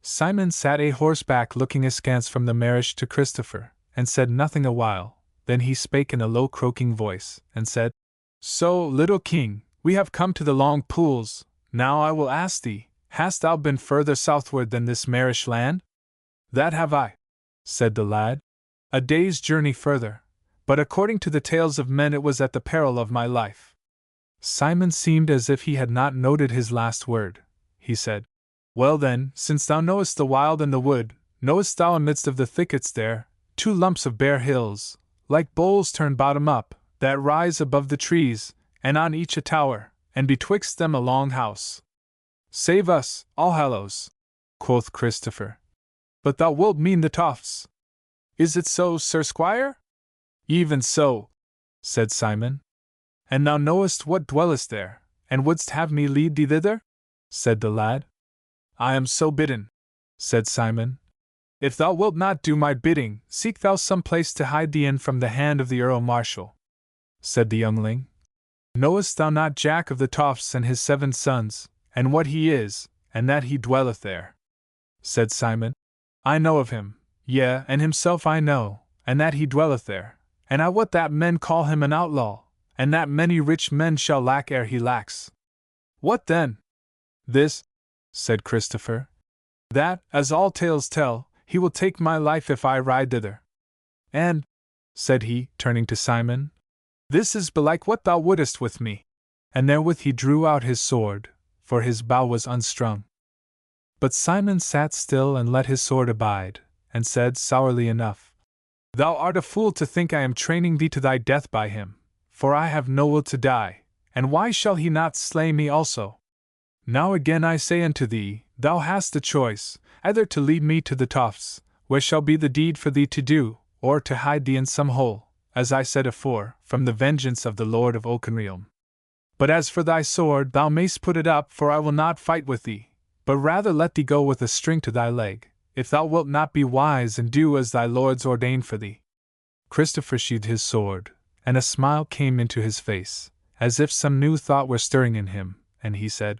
Simon sat a horseback looking askance from the marish to Christopher, and said nothing a while. Then he spake in a low croaking voice, and said, So, little king, we have come to the long pools. Now I will ask thee, hast thou been further southward than this marish land? That have I, said the lad. A day's journey further, but according to the tales of men it was at the peril of my life. Simon seemed as if he had not noted his last word. He said, Well then, since thou knowest the wild and the wood, knowest thou amidst of the thickets there, 2 lumps of bare hills, like bowls turned bottom up, that rise above the trees, and on each a tower, and betwixt them a long house. Save us, Allhallows, quoth Christopher. But thou wilt mean the Tofts. Is it so, Sir Squire? Even so, said Simon. And thou knowest what dwellest there, and wouldst have me lead thee thither? Said the lad. I am so bidden, said Simon. If thou wilt not do my bidding, seek thou some place to hide thee in from the hand of the Earl Marshal, said the youngling. Knowest thou not Jack of the Tofts and his 7 sons, and what he is, and that he dwelleth there? Said Simon. I know of him, yea, and himself I know, and that he dwelleth there, and I wot that men call him an outlaw, and that many rich men shall lack ere he lacks. What then? This, said Christopher, that, as all tales tell, he will take my life if I ride thither. And, said he, turning to Simon, this is belike what thou wouldest with me. And therewith he drew out his sword, for his bow was unstrung. But Simon sat still and let his sword abide, and said sourly enough, Thou art a fool to think I am training thee to thy death by him, for I have no will to die, and why shall he not slay me also? Now again I say unto thee, thou hast the choice, either to lead me to the Tofts, where shall be the deed for thee to do, or to hide thee in some hole, as I said afore, from the vengeance of the Lord of Oakenrealm. But as for thy sword, thou mayst put it up, for I will not fight with thee, but rather let thee go with a string to thy leg, if thou wilt not be wise and do as thy lords ordain for thee. Christopher sheathed his sword, and a smile came into his face, as if some new thought were stirring in him, and he said,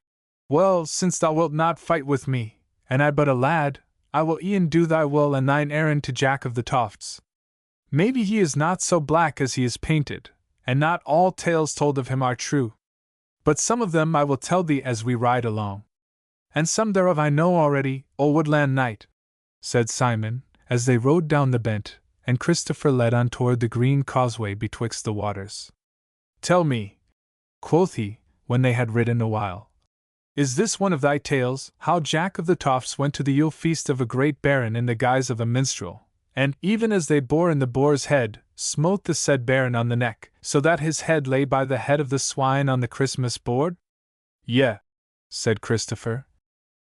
Well, since thou wilt not fight with me, and I but a lad, I will e'en do thy will and thine errand to Jack of the Tofts. Maybe he is not so black as he is painted, and not all tales told of him are true. But some of them I will tell thee as we ride along. And some thereof I know already, O woodland knight, said Simon, as they rode down the bent, and Christopher led on toward the green causeway betwixt the waters. Tell me, quoth he, when they had ridden a while, is this one of thy tales, how Jack of the Tofts went to the Yule feast of a great baron in the guise of a minstrel, and, even as they bore in the boar's head, smote the said baron on the neck, so that his head lay by the head of the swine on the Christmas board? Yea, said Christopher.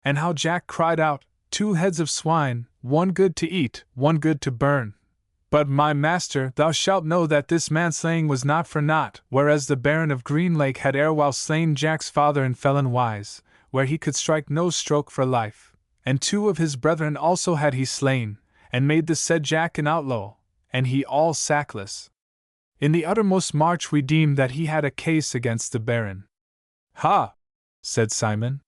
And how Jack cried out, 2 heads of swine, one good to eat, one good to burn. But my master, thou shalt know that this manslaying was not for naught, whereas the Baron of Greenlake had erewhile slain Jack's father in felon wise, where he could strike no stroke for life, and 2 of his brethren also had he slain, and made the said Jack an outlaw, and he all sackless. In the uttermost march we deemed that he had a case against the Baron. Ha! said Simon.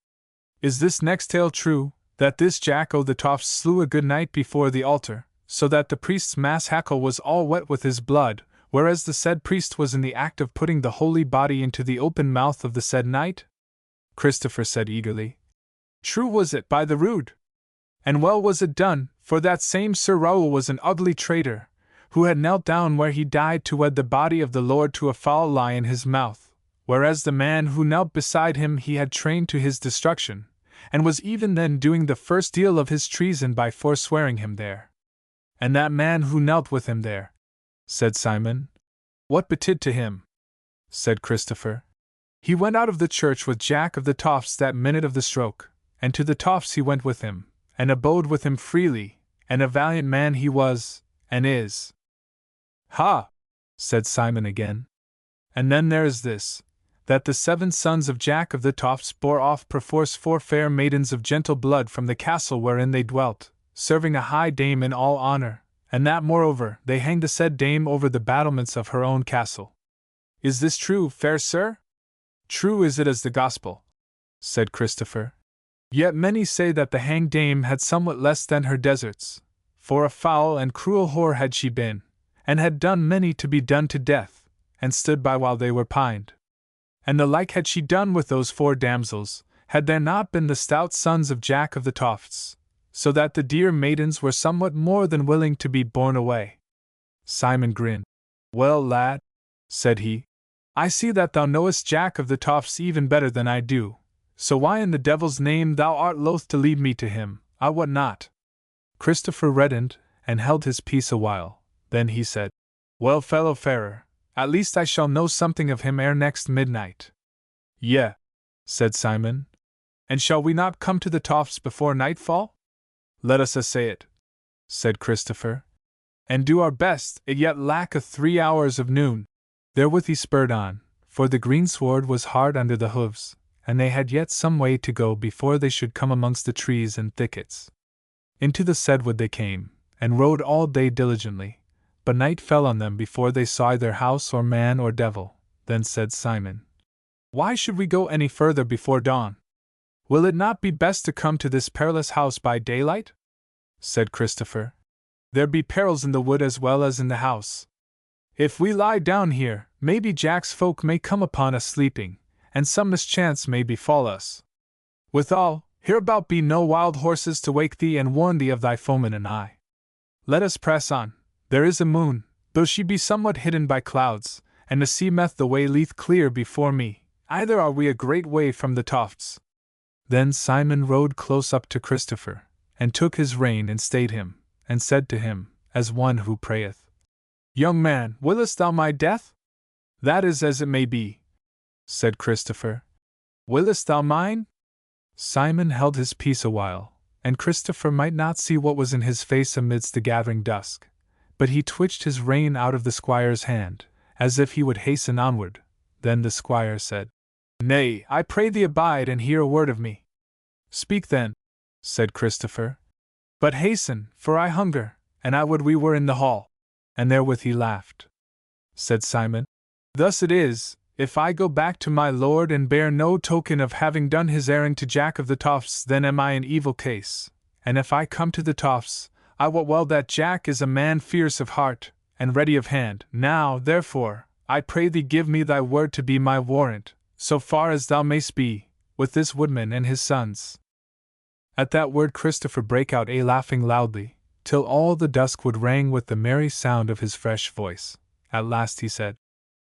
Is this next tale true, that this Jack o' the Tofts slew a good knight before the altar, so that the priest's mass hackle was all wet with his blood, whereas the said priest was in the act of putting the holy body into the open mouth of the said knight? Christopher said eagerly. True was it, by the rood! And well was it done, for that same Sir Raoul was an ugly traitor, who had knelt down where he died to wed the body of the Lord to a foul lie in his mouth, whereas the man who knelt beside him he had trained to his destruction, and was even then doing the first deal of his treason by forswearing him there. And that man who knelt with him there, said Simon. What betid to him? Said Christopher. He went out of the church with Jack of the Tofts that minute of the stroke, and to the Tofts he went with him, and abode with him freely, and a valiant man he was, and is. Ha! said Simon again. And then there is this, that the 7 sons of Jack of the Tofts bore off perforce 4 fair maidens of gentle blood from the castle wherein they dwelt, serving a high dame in all honor, and that moreover they hanged the said dame over the battlements of her own castle. Is this true, fair sir? True is it as the gospel, said Christopher. Yet many say that the hanged dame had somewhat less than her deserts, for a foul and cruel whore had she been, and had done many to be done to death, and stood by while they were pined. And the like had she done with those 4 damsels, had there not been the stout sons of Jack of the Tofts, so that the dear maidens were somewhat more than willing to be borne away. Simon grinned. Well, lad, said he, I see that thou knowest Jack of the Tofts even better than I do, so why in the devil's name thou art loath to lead me to him, I wot not. Christopher reddened, and held his peace a while, then he said, Well, fellow farer, at least I shall know something of him ere next midnight. Yea, said Simon. And shall we not come to the Tofts before nightfall? Let us essay it, said Christopher, and do our best. It yet lacketh 3 hours of noon. Therewith he spurred on, for the greensward was hard under the hoofs, and they had yet some way to go before they should come amongst the trees and thickets. Into the said wood they came, and rode all day diligently, but night fell on them before they saw either house or man or devil. Then said Simon, Why should we go any further before dawn? Will it not be best to come to this perilous house by daylight? Said Christopher. There be perils in the wood as well as in the house. If we lie down here, maybe Jack's folk may come upon us sleeping, and some mischance may befall us. Withal, hereabout be no wild horses to wake thee and warn thee of thy foeman and I. Let us press on. There is a moon, though she be somewhat hidden by clouds, and the sea meth the way lieth clear before me. Either are we a great way from the Tofts. Then Simon rode close up to Christopher, and took his rein and stayed him, and said to him, as one who prayeth, Young man, willest thou my death? That is as it may be, said Christopher. Willest thou mine? Simon held his peace a while, and Christopher might not see what was in his face amidst the gathering dusk, but he twitched his rein out of the squire's hand, as if he would hasten onward. Then the squire said, Nay, I pray thee abide and hear a word of me. Speak then, said Christopher. But hasten, for I hunger, and I would we were in the hall. And therewith he laughed. Said Simon, Thus it is, if I go back to my lord and bear no token of having done his errand to Jack of the Tofts, then am I in evil case, and if I come to the Tofts, I wot well that Jack is a man fierce of heart, and ready of hand. Now, therefore, I pray thee give me thy word to be my warrant, so far as thou mayst be, with this woodman and his sons. At that word Christopher brake out laughing loudly, till all the duskwood rang with the merry sound of his fresh voice. At last he said,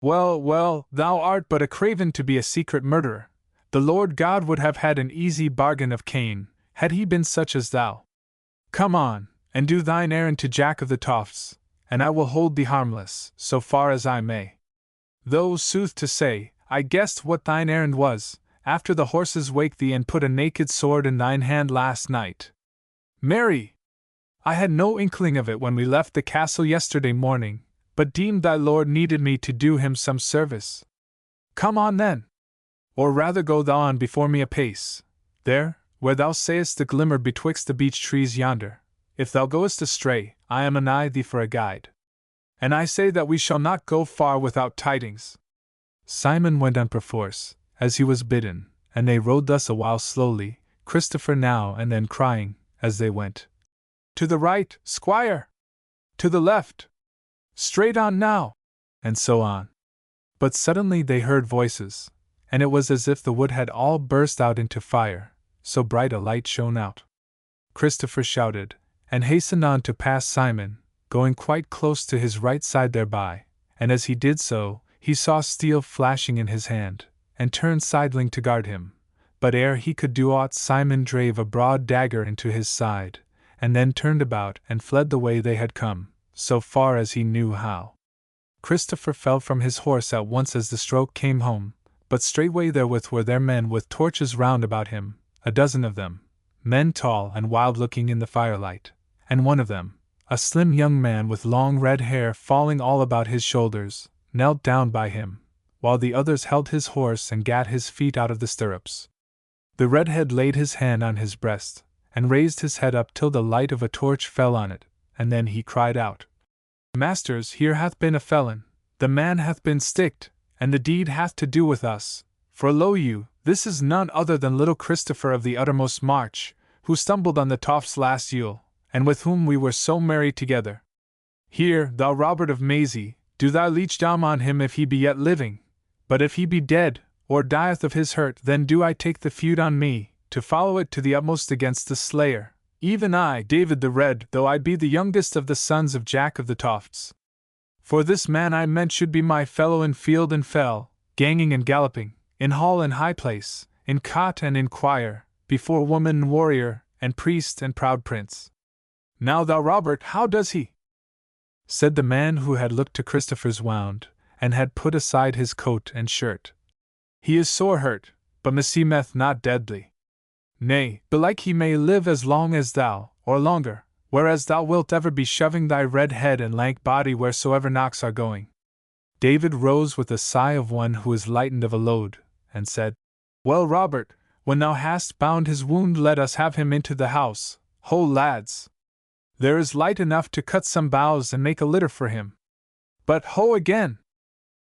Well, well, thou art but a craven to be a secret murderer. The Lord God would have had an easy bargain of Cain, had he been such as thou. Come on, and do thine errand to Jack of the Tofts, and I will hold thee harmless, so far as I may. Though, sooth to say, I guessed what thine errand was, after the horses waked thee and put a naked sword in thine hand last night. Marry! I had no inkling of it when we left the castle yesterday morning, but deemed thy lord needed me to do him some service. Come on then! Or rather go thou on before me a pace, there, where thou sayest the glimmer betwixt the beech trees yonder. If thou goest astray, I am anigh thee for a guide. And I say that we shall not go far without tidings. Simon went on perforce, as he was bidden, and they rode thus a while slowly, Christopher now and then crying, as they went, To the right, squire! To the left! Straight on now! And so on. But suddenly they heard voices, and it was as if the wood had all burst out into fire, so bright a light shone out. Christopher shouted, and hastened on to pass Simon, going quite close to his right side thereby, and as he did so, he saw steel flashing in his hand, and turned sidling to guard him. But ere he could do aught, Simon drave a broad dagger into his side, and then turned about and fled the way they had come, so far as he knew how. Christopher fell from his horse at once as the stroke came home, but straightway therewith were there men with torches round about him, 12 of them, men tall and wild-looking in the firelight, and one of them, a slim young man with long red hair falling all about his shoulders, knelt down by him, while the others held his horse and gat his feet out of the stirrups. The redhead laid his hand on his breast, and raised his head up till the light of a torch fell on it, and then he cried out, Masters, here hath been a felon, the man hath been sticked, and the deed hath to do with us. For lo you, this is none other than little Christopher of the uttermost march, who stumbled on the tofts last Yule, and with whom we were so merry together. Here, thou Robert of Maisie, do thou leech down on him if he be yet living, but if he be dead, or dieth of his hurt, then do I take the feud on me, to follow it to the utmost against the slayer, even I, David the Red, though I be the youngest of the sons of Jack of the Tofts. For this man I meant should be my fellow in field and fell, ganging and galloping, in hall and high place, in cot and in choir, before woman and warrior, and priest and proud prince. Now thou Robert, how does he? Said the man who had looked to Christopher's wound, and had put aside his coat and shirt. He is sore hurt, but meseemeth not deadly. Nay, belike he may live as long as thou, or longer, whereas thou wilt ever be shoving thy red head and lank body wheresoever knocks are going. David rose with a sigh of one who is lightened of a load, and said, Well, Robert, when thou hast bound his wound, let us have him into the house. Ho, lads! There is light enough to cut some boughs and make a litter for him. But ho again!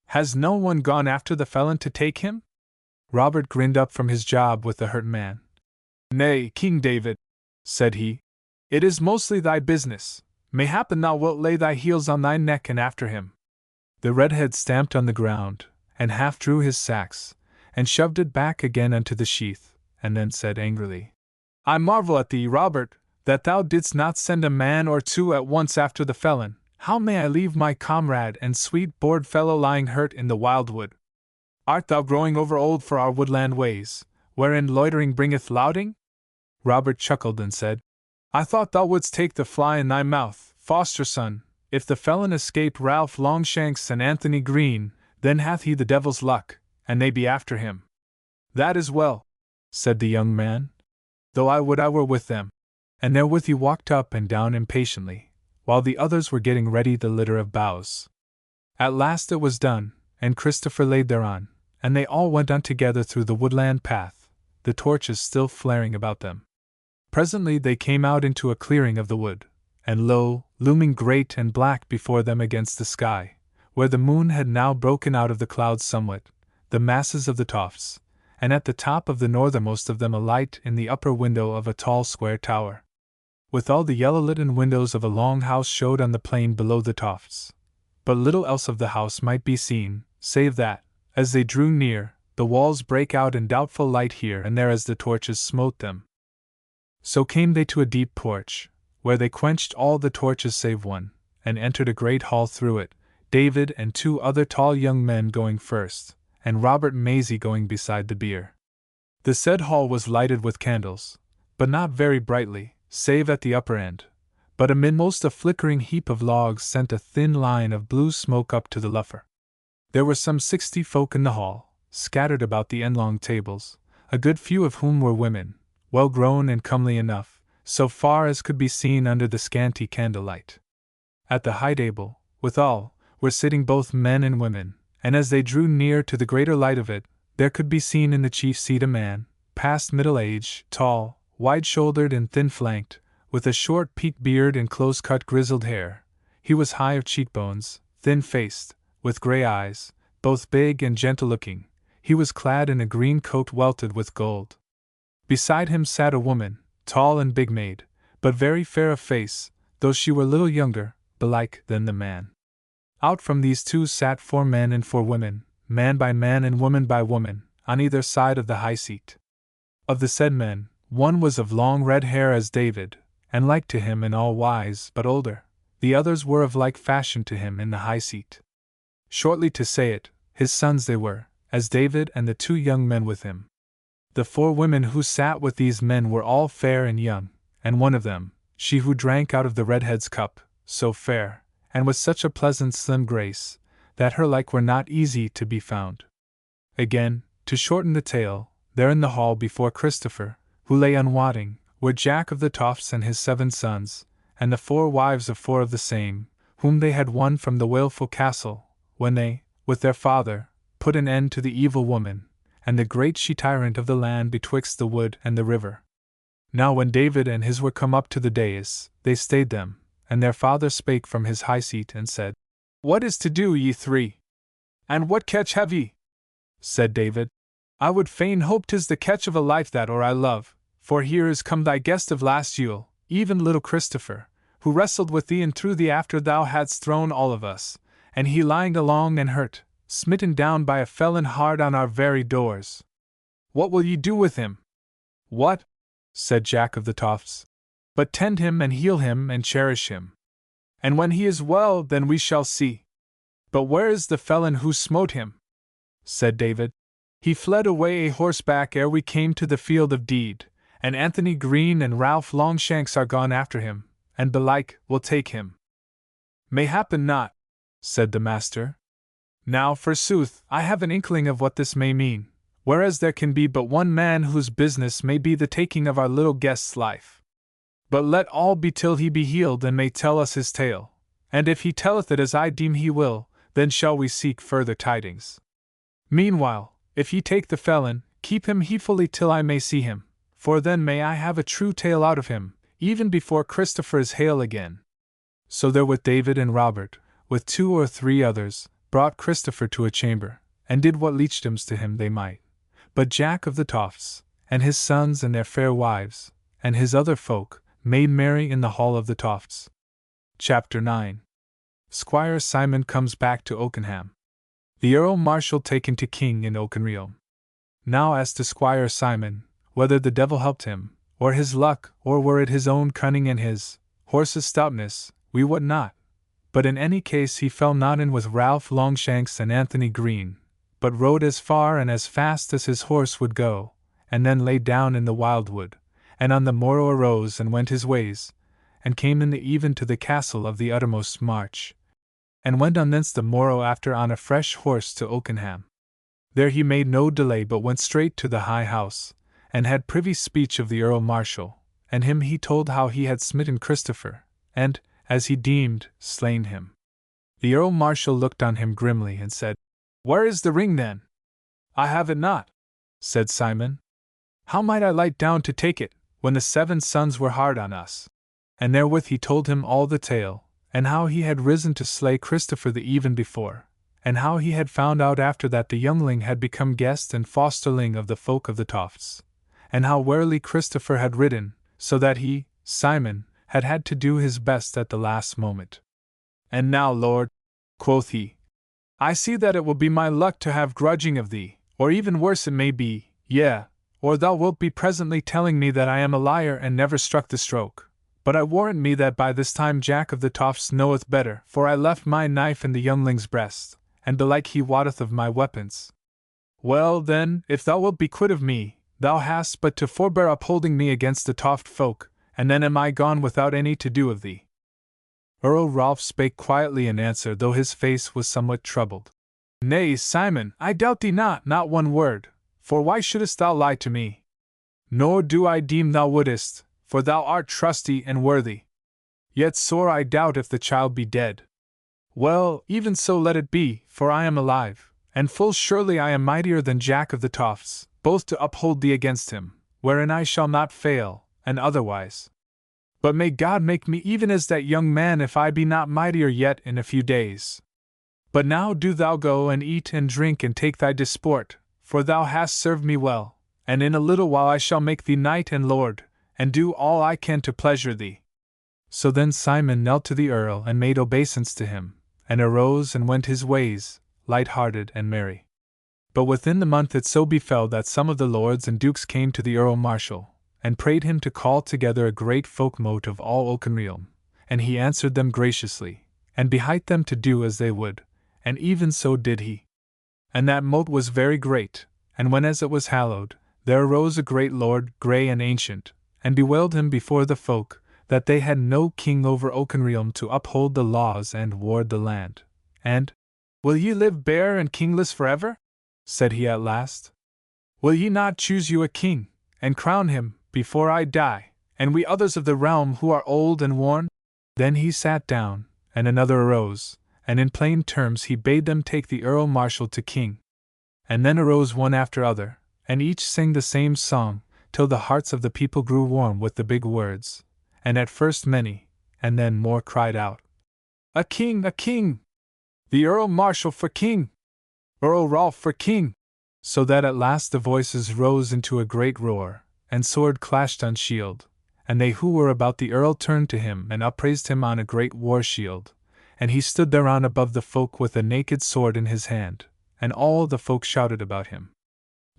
Has no one gone after the felon to take him? Robert grinned up from his job with the hurt man. Nay, King David, said he, it is mostly thy business. Mayhappen thou wilt lay thy heels on thy neck and after him. The redhead stamped on the ground, and half drew his sax, and shoved it back again unto the sheath, and then said angrily, I marvel at thee, Robert, that thou didst not send a man or two at once after the felon. How may I leave my comrade and sweet bored fellow lying hurt in the wildwood? Art thou growing over old for our woodland ways, wherein loitering bringeth lauding? Robert chuckled and said, I thought thou wouldst take the fly in thy mouth, foster son. If the felon escape Ralph Longshanks and Anthony Green, then hath he the devil's luck, and they be after him. That is well, said the young man, though I would I were with them. And therewith he walked up and down impatiently, while the others were getting ready the litter of boughs. At last it was done, and Christopher laid thereon, and they all went on together through the woodland path, the torches still flaring about them. Presently they came out into a clearing of the wood, and lo, looming great and black before them against the sky, where the moon had now broken out of the clouds somewhat, the masses of the tofts, and at the top of the northernmost of them a light in the upper window of a tall square tower. Withal the yellow-litten windows of a long house showed on the plain below the tofts, but little else of the house might be seen, save that, as they drew near, the walls brake out in doubtful light here and there as the torches smote them. So came they to a deep porch, where they quenched all the torches save one, and entered a great hall through it, David and two other tall young men going first, and Robert Maisie going beside the bier. The said hall was lighted with candles, but not very brightly, save at the upper end, but amidmost a flickering heap of logs sent a thin line of blue smoke up to the luffer. There were some 60 folk in the hall, scattered about the endlong tables, a good few of whom were women, well grown and comely enough, so far as could be seen under the scanty candlelight. At the high table, withal, were sitting both men and women, and as they drew near to the greater light of it, there could be seen in the chief seat a man, past middle age, tall, wide-shouldered and thin-flanked, with a short peaked beard and close-cut grizzled hair. He was high of cheekbones, thin-faced, with grey eyes, both big and gentle-looking. He was clad in a green coat welted with gold. Beside him sat a woman, tall and big-made, but very fair of face, though she were little younger, belike, than the man. Out from these two sat 4 men and 4 women, man by man and woman by woman, on either side of the high seat. Of the said men, one was of long red hair as David, and like to him in all wise, but older. The others were of like fashion to him in the high seat. Shortly to say it, his sons they were, as David and the 2 young men with him. The 4 women who sat with these men were all fair and young, and one of them, she who drank out of the redhead's cup, so fair, and with such a pleasant slim grace, that her like were not easy to be found. Again, to shorten the tale, there in the hall before Christopher, who lay unwotting, were Jack of the Tofts and his 7 sons, and the 4 wives of 4 of the same, whom they had won from the Wailful Castle, when they, with their father, put an end to the evil woman, and the great she-tyrant of the land betwixt the wood and the river. Now when David and his were come up to the dais, they stayed them, and their father spake from his high seat and said, What is to do, ye three? And what catch have ye? Said David, I would fain hope 'tis the catch of a life that or I love, for here is come thy guest of last Yule, even little Christopher, who wrestled with thee and threw thee after thou hadst thrown all of us, and he lying along and hurt, smitten down by a felon hard on our very doors. What will ye do with him? What? Said Jack of the Tofts. But tend him and heal him and cherish him. And when he is well, then we shall see. But where is the felon who smote him? Said David. He fled away a horseback ere we came to the field of Deed, and Anthony Green and Ralph Longshanks are gone after him, and belike will take him. Mayhappen not, said the master. Now, forsooth, I have an inkling of what this may mean, whereas there can be but one man whose business may be the taking of our little guest's life. But let all be till he be healed and may tell us his tale, and if he telleth it as I deem he will, then shall we seek further tidings. Meanwhile, if ye take the felon, keep him heedfully till I may see him, for then may I have a true tale out of him, even before Christopher is hale again. So therewith David and Robert, with 2 or 3 others, brought Christopher to a chamber, and did what leechdoms to him they might. But Jack of the Tofts, and his sons and their fair wives, and his other folk, made merry in the hall of the Tofts. Chapter 9. Squire Simon comes back to Oakenham. The Earl Marshal taken to King in Oakenrealm. Now as to Squire Simon, whether the devil helped him, or his luck, or were it his own cunning and his horse's stoutness, we wot not. But in any case he fell not in with Ralph Longshanks and Anthony Green, but rode as far and as fast as his horse would go, and then lay down in the wildwood, and on the morrow arose and went his ways, and came in the even to the castle of the uttermost march, and went on thence the morrow after on a fresh horse to Oakenham. There he made no delay but went straight to the high house, and had privy speech of the Earl Marshal, and him he told how he had smitten Christopher, and, as he deemed, slain him. The Earl Marshal looked on him grimly and said, Where is the ring then? I have it not, said Simon. How might I light down to take it, when the 7 sons were hard on us? And therewith he told him all the tale, and how he had risen to slay Christopher the even before, and how he had found out after that the youngling had become guest and fosterling of the folk of the Tofts, and how warily Christopher had ridden, so that he, Simon, had had to do his best at the last moment. And now, Lord, quoth he, I see that it will be my luck to have grudging of thee, or even worse it may be, yea, or thou wilt be presently telling me that I am a liar and never struck the stroke. But I warrant me that by this time Jack of the Tofts knoweth better, for I left my knife in the youngling's breast, and belike he wotteth of my weapons. Well, then, if thou wilt be quit of me, thou hast but to forbear upholding me against the Toft folk, and then am I gone without any to do of thee. Earl Rolf spake quietly in answer, though his face was somewhat troubled. Nay, Simon, I doubt thee not one word, for why shouldest thou lie to me? Nor do I deem thou wouldest, for thou art trusty and worthy. Yet sore I doubt if the child be dead. Well, even so let it be, for I am alive, and full surely I am mightier than Jack of the Tofts, both to uphold thee against him, wherein I shall not fail, and otherwise. But may God make me even as that young man if I be not mightier yet in a few days. But now do thou go and eat and drink and take thy disport, for thou hast served me well, and in a little while I shall make thee knight and lord, and do all I can to pleasure thee. So then Simon knelt to the Earl and made obeisance to him, and arose and went his ways, light-hearted and merry. But within the month it so befell that some of the lords and dukes came to the Earl Marshal, and prayed him to call together a great folk mote of all Oakenrealm, and he answered them graciously, and behight them to do as they would, and even so did he. And that mote was very great, and when as it was hallowed, there arose a great lord, grey and ancient, and bewailed him before the folk, that they had no king over Oakenrealm to uphold the laws and ward the land. And, Will ye live bare and kingless forever? Said he at last. Will ye not choose you a king, and crown him, before I die, and we others of the realm who are old and worn? Then he sat down, and another arose, and in plain terms he bade them take the Earl Marshal to king. And then arose one after other, and each sang the same song, till the hearts of the people grew warm with the big words, and at first many, and then more cried out, "A king! A king! The Earl Marshal for king! Earl Rolf for king!" So that at last the voices rose into a great roar, and sword clashed on shield, and they who were about the Earl turned to him and upraised him on a great war shield, and he stood thereon above the folk with a naked sword in his hand, and all the folk shouted about him.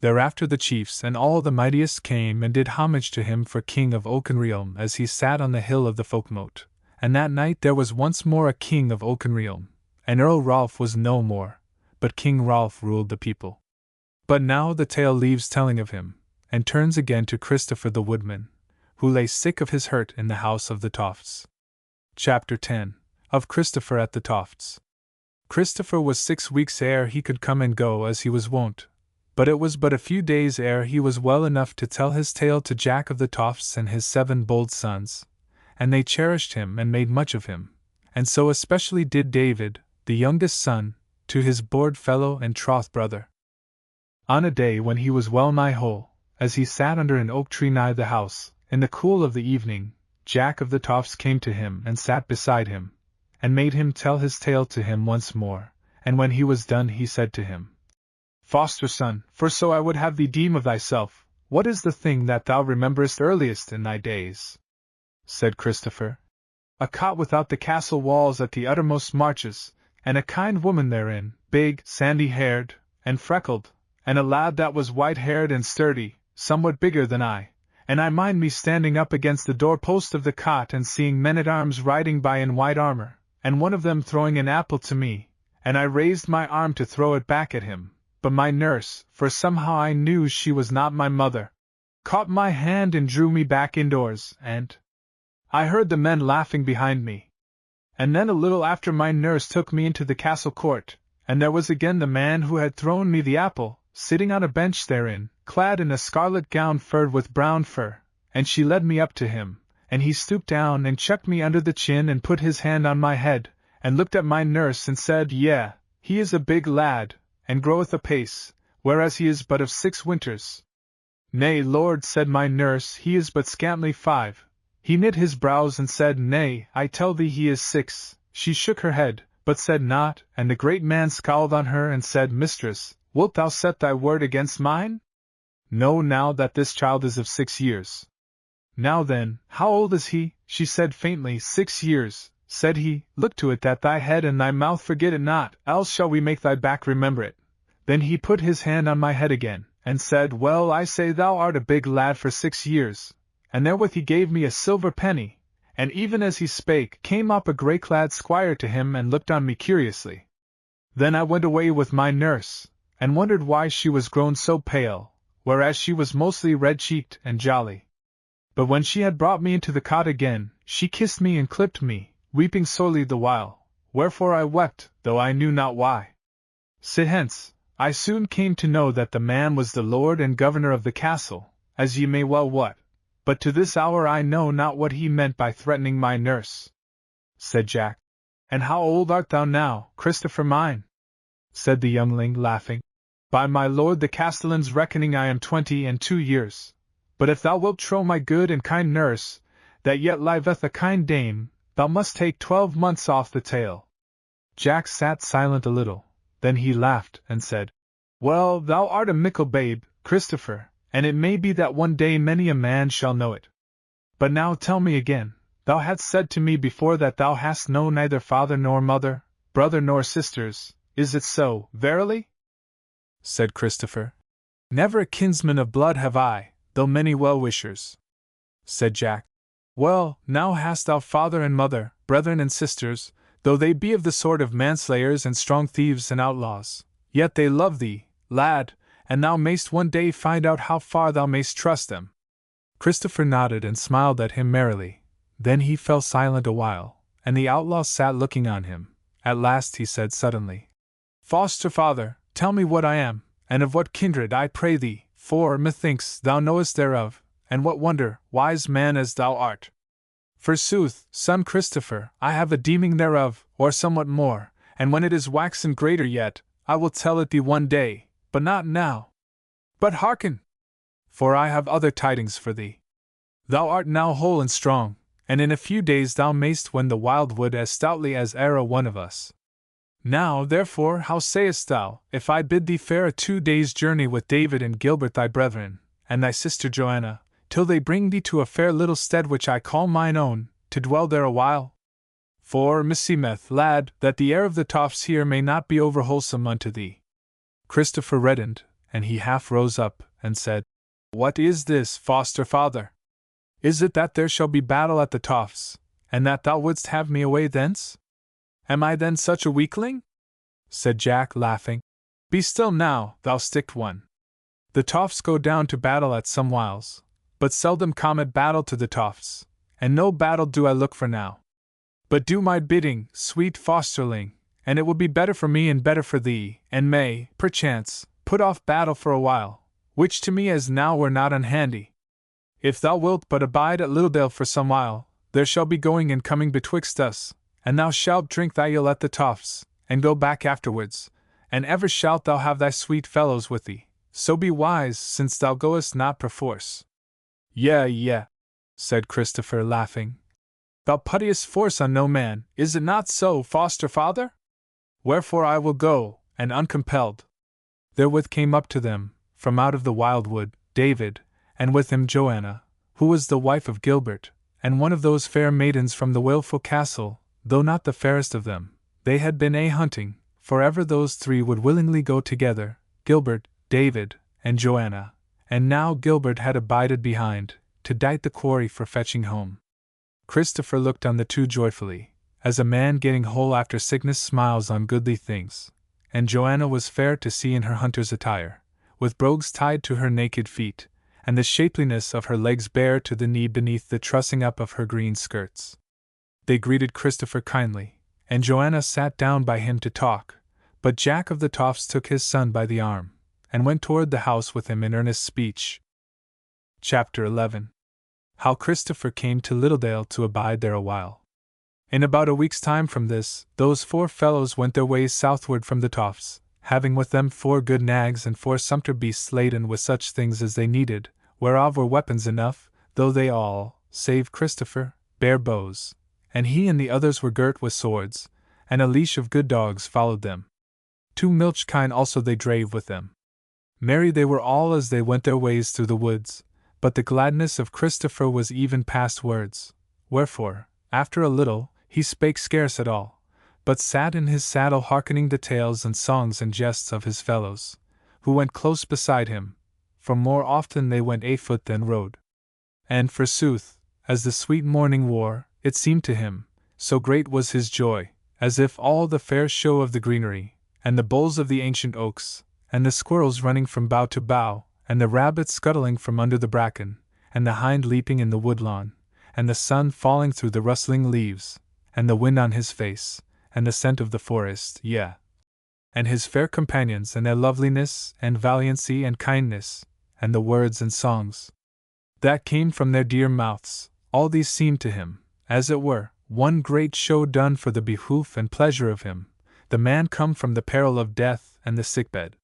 Thereafter the chiefs and all the mightiest came and did homage to him for king of Oakenrealm as he sat on the hill of the Folkmote, and that night there was once more a king of Oakenrealm, and Earl Rolf was no more, but King Rolf ruled the people. But now the tale leaves telling of him, and turns again to Christopher the Woodman, who lay sick of his hurt in the house of the Tofts. Chapter 10 of Christopher at the Tofts. Christopher was 6 weeks ere he could come and go as he was wont, but it was but a few days ere he was well enough to tell his tale to Jack of the Tofts and his 7 bold sons, and they cherished him and made much of him, and so especially did David, the youngest son, to his board fellow and troth brother. On a day when he was well nigh whole, as he sat under an oak tree nigh the house, in the cool of the evening, Jack of the Tofts came to him and sat beside him, and made him tell his tale to him once more, and when he was done he said to him, "Foster son, for so I would have thee deem of thyself, what is the thing that thou rememberest earliest in thy days?" Said Christopher. "A cot without the castle walls at the uttermost marches, and a kind woman therein, big, sandy-haired, and freckled, and a lad that was white-haired and sturdy, somewhat bigger than I, and I mind me standing up against the door-post of the cot and seeing men-at-arms riding by in white armor, and one of them throwing an apple to me, and I raised my arm to throw it back at him, but my nurse, for somehow I knew she was not my mother, caught my hand and drew me back indoors, and I heard the men laughing behind me. And then a little after my nurse took me into the castle court, and there was again the man who had thrown me the apple, sitting on a bench therein, clad in a scarlet gown furred with brown fur, and she led me up to him, and he stooped down and chucked me under the chin and put his hand on my head, and looked at my nurse and said, Yea, he is a big lad, and groweth apace, whereas he is but of 6 winters. Nay, Lord, said my nurse, he is but scantly 5. He knit his brows and said, Nay, I tell thee he is 6. She shook her head, but said not, and the great man scowled on her and said, Mistress, wilt thou set thy word against mine? Know now that this child is of 6 years. Now then, how old is he? She said faintly, 6 years. Said he, Look to it that thy head and thy mouth forget it not, else shall we make thy back remember it. Then he put his hand on my head again, and said, Well, I say thou art a big lad for 6 years. And therewith he gave me a silver penny, and even as he spake came up a grey-clad squire to him and looked on me curiously. Then I went away with my nurse, and wondered why she was grown so pale, whereas she was mostly red-cheeked and jolly. But when she had brought me into the cot again, she kissed me and clipped me, weeping sorely the while, wherefore I wept, though I knew not why. Sit hence. I soon came to know that the man was the lord and governor of the castle, as ye may well wot, but to this hour I know not what he meant by threatening my nurse. Said Jack. And how old art thou now, Christopher mine? Said the youngling, laughing. By my lord the castellan's reckoning I am 22 years. But if thou wilt trow my good and kind nurse, that yet liveth a kind dame, thou must take 12 months off the tale. Jack sat silent a little, then he laughed, and said, Well, thou art a mickle babe, Christopher, and it may be that one day many a man shall know it. But now tell me again, thou hadst said to me before that thou hast known neither father nor mother, brother nor sisters, is it so, verily? Said Christopher. Never a kinsman of blood have I, though many well-wishers. Said Jack. Well, now hast thou father and mother, brethren and sisters, though they be of the sort of manslayers and strong thieves and outlaws, yet they love thee, lad, and thou mayst one day find out how far thou mayst trust them. Christopher nodded and smiled at him merrily. Then he fell silent a while, and the outlaw sat looking on him. At last he said suddenly, Foster father, tell me what I am, and of what kindred I pray thee, for, methinks, thou knowest thereof, and what wonder, wise man as thou art. Forsooth, son Christopher, I have a deeming thereof, or somewhat more, and when it is waxen greater yet, I will tell it thee one day, but not now. But hearken! For I have other tidings for thee. Thou art now whole and strong, and in a few days thou mayst win the wild wood as stoutly as e'er a one of us. Now, therefore, how sayest thou, if I bid thee fare a 2 days' journey with David and Gilbert thy brethren, and thy sister Joanna, till they bring thee to a fair little stead which I call mine own, to dwell there a while? For, meseemeth, lad, that the air of the tofts here may not be over wholesome unto thee. Christopher reddened, and he half rose up, and said, What is this, foster father? Is it that there shall be battle at the tofts, and that thou wouldst have me away thence? Am I then such a weakling? Said Jack, laughing. Be still now, thou sticked one. The tofts go down to battle at some whiles, but seldom come at battle to the tofts, and no battle do I look for now. But do my bidding, sweet fosterling, and it will be better for me and better for thee, and may, perchance, put off battle for a while, which to me as now were not unhandy. If thou wilt but abide at Littledale for some while, there shall be going and coming betwixt us, and thou shalt drink thy ale at the tofts, and go back afterwards, and ever shalt thou have thy sweet fellows with thee, so be wise, since thou goest not perforce. Yea, said Christopher, laughing. Thou puttiest force on no man, is it not so, foster father? Wherefore I will go, and uncompelled. Therewith came up to them, from out of the wild wood, David, and with him Joanna, who was the wife of Gilbert, and one of those fair maidens from the Wailful Castle, though not the fairest of them. They had been hunting, for ever those three would willingly go together, Gilbert, David, and Joanna, and now Gilbert had abided behind, to dight the quarry for fetching home. Christopher looked on the two joyfully, as a man getting whole after sickness smiles on goodly things, and Joanna was fair to see in her hunter's attire, with brogues tied to her naked feet, and the shapeliness of her legs bare to the knee beneath the trussing up of her green skirts. They greeted Christopher kindly, and Joanna sat down by him to talk, but Jack of the Tofts took his son by the arm, and went toward the house with him in earnest speech. Chapter 11. How Christopher came to Littledale to abide there a while. In about a week's time from this, those 4 fellows went their ways southward from the Tofts, having with them 4 good nags and 4 sumpter beasts laden with such things as they needed, whereof were weapons enough, though they all, save Christopher, bare bows, and he and the others were girt with swords, and a leash of good dogs followed them. 2 milch kine also they drave with them. Merry they were all as they went their ways through the woods, but the gladness of Christopher was even past words, wherefore, after a little, he spake scarce at all, but sat in his saddle hearkening the tales and songs and jests of his fellows, who went close beside him, for more often they went afoot than rode. And forsooth, as the sweet morning wore, it seemed to him, so great was his joy, as if all the fair show of the greenery, and the boles of the ancient oaks, and the squirrels running from bough to bough, and the rabbits scuttling from under the bracken, and the hind leaping in the woodlawn, and the sun falling through the rustling leaves, and the wind on his face, and the scent of the forest, and his fair companions and their loveliness, and valiancy and kindness, and the words and songs that came from their dear mouths, all these seemed to him, as it were, one great show done for the behoof and pleasure of him, the man come from the peril of death and the sickbed.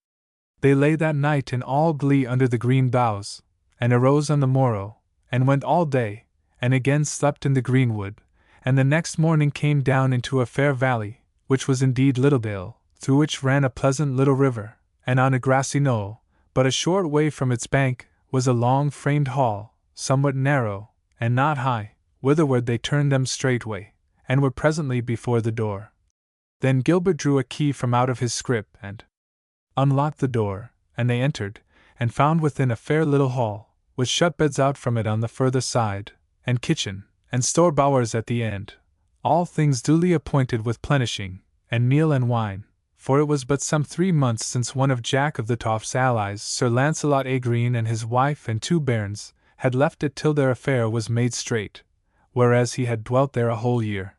They lay that night in all glee under the green boughs, and arose on the morrow, and went all day, and again slept in the greenwood, and the next morning came down into a fair valley, which was indeed Littledale, through which ran a pleasant little river, and on a grassy knoll, but a short way from its bank, was a long framed hall, somewhat narrow, and not high, whitherward they turned them straightway, and were presently before the door. Then Gilbert drew a key from out of his scrip, and unlocked the door, and they entered, and found within a fair little hall, with shut beds out from it on the further side, and kitchen, and store bowers at the end, all things duly appointed with plenishing, and meal and wine, for it was but some 3 months since one of Jack of the Tofts' allies, Sir Lancelot Agreen, and his wife and 2 bairns, had left it till their affair was made straight, whereas he had dwelt there a whole year.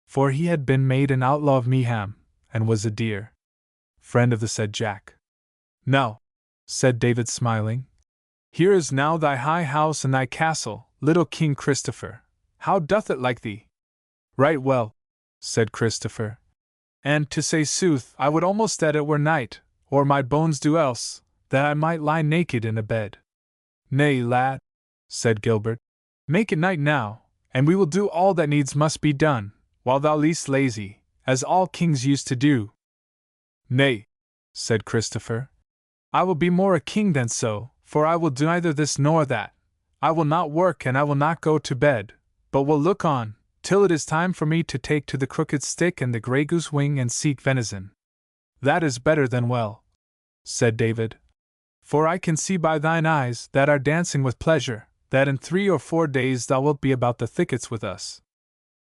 For he had been made an outlaw of Meham, and was a dear friend of the said Jack. Now, said David smiling, here is now thy high house and thy castle, little King Christopher. How doth it like thee? Right well, said Christopher. And, to say sooth, I would almost that it were night, or my bones do else, that I might lie naked in a bed. Nay, lad, said Gilbert, make it night now, and we will do all that needs must be done, while thou least lazy, as all kings used to do. Nay, said Christopher, I will be more a king than so, for I will do neither this nor that. I will not work and I will not go to bed, but will look on, till it is time for me to take to the crooked stick and the grey goose wing and seek venison. That is better than well, said David. For I can see by thine eyes, that are dancing with pleasure, that in 3 or 4 days thou wilt be about the thickets with us.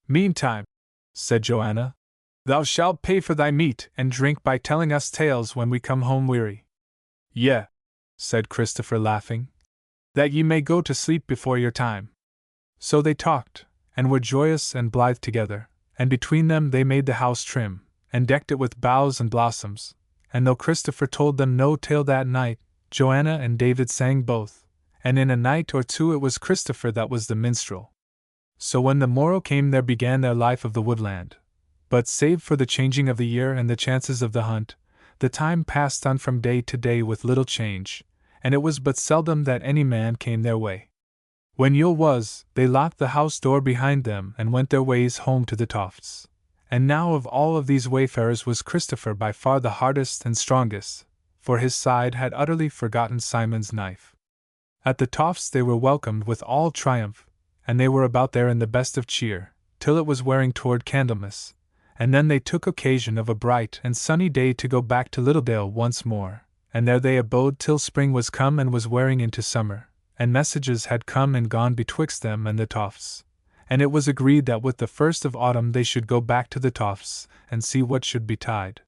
Meantime, said Joanna, thou shalt pay for thy meat and drink by telling us tales when we come home weary. Yea, said Christopher laughing, that ye may go to sleep before your time. So they talked, and were joyous and blithe together, and between them they made the house trim, and decked it with boughs and blossoms, and though Christopher told them no tale that night, Joanna and David sang both, and in a night or 2 it was Christopher that was the minstrel. So when the morrow came there began their life of the woodland. But save for the changing of the year and the chances of the hunt, the time passed on from day to day with little change, and it was but seldom that any man came their way. When Yule was, they locked the house door behind them and went their ways home to the Tofts. And now of all of these wayfarers was Christopher by far the hardest and strongest, for his side had utterly forgotten Simon's knife. At the Tofts they were welcomed with all triumph, and they were about there in the best of cheer, till it was wearing toward Candlemas, and then they took occasion of a bright and sunny day to go back to Littledale once more, and there they abode till spring was come and was wearing into summer, and messages had come and gone betwixt them and the Tofts, and it was agreed that with the first of autumn they should go back to the Tofts, and see what should betide.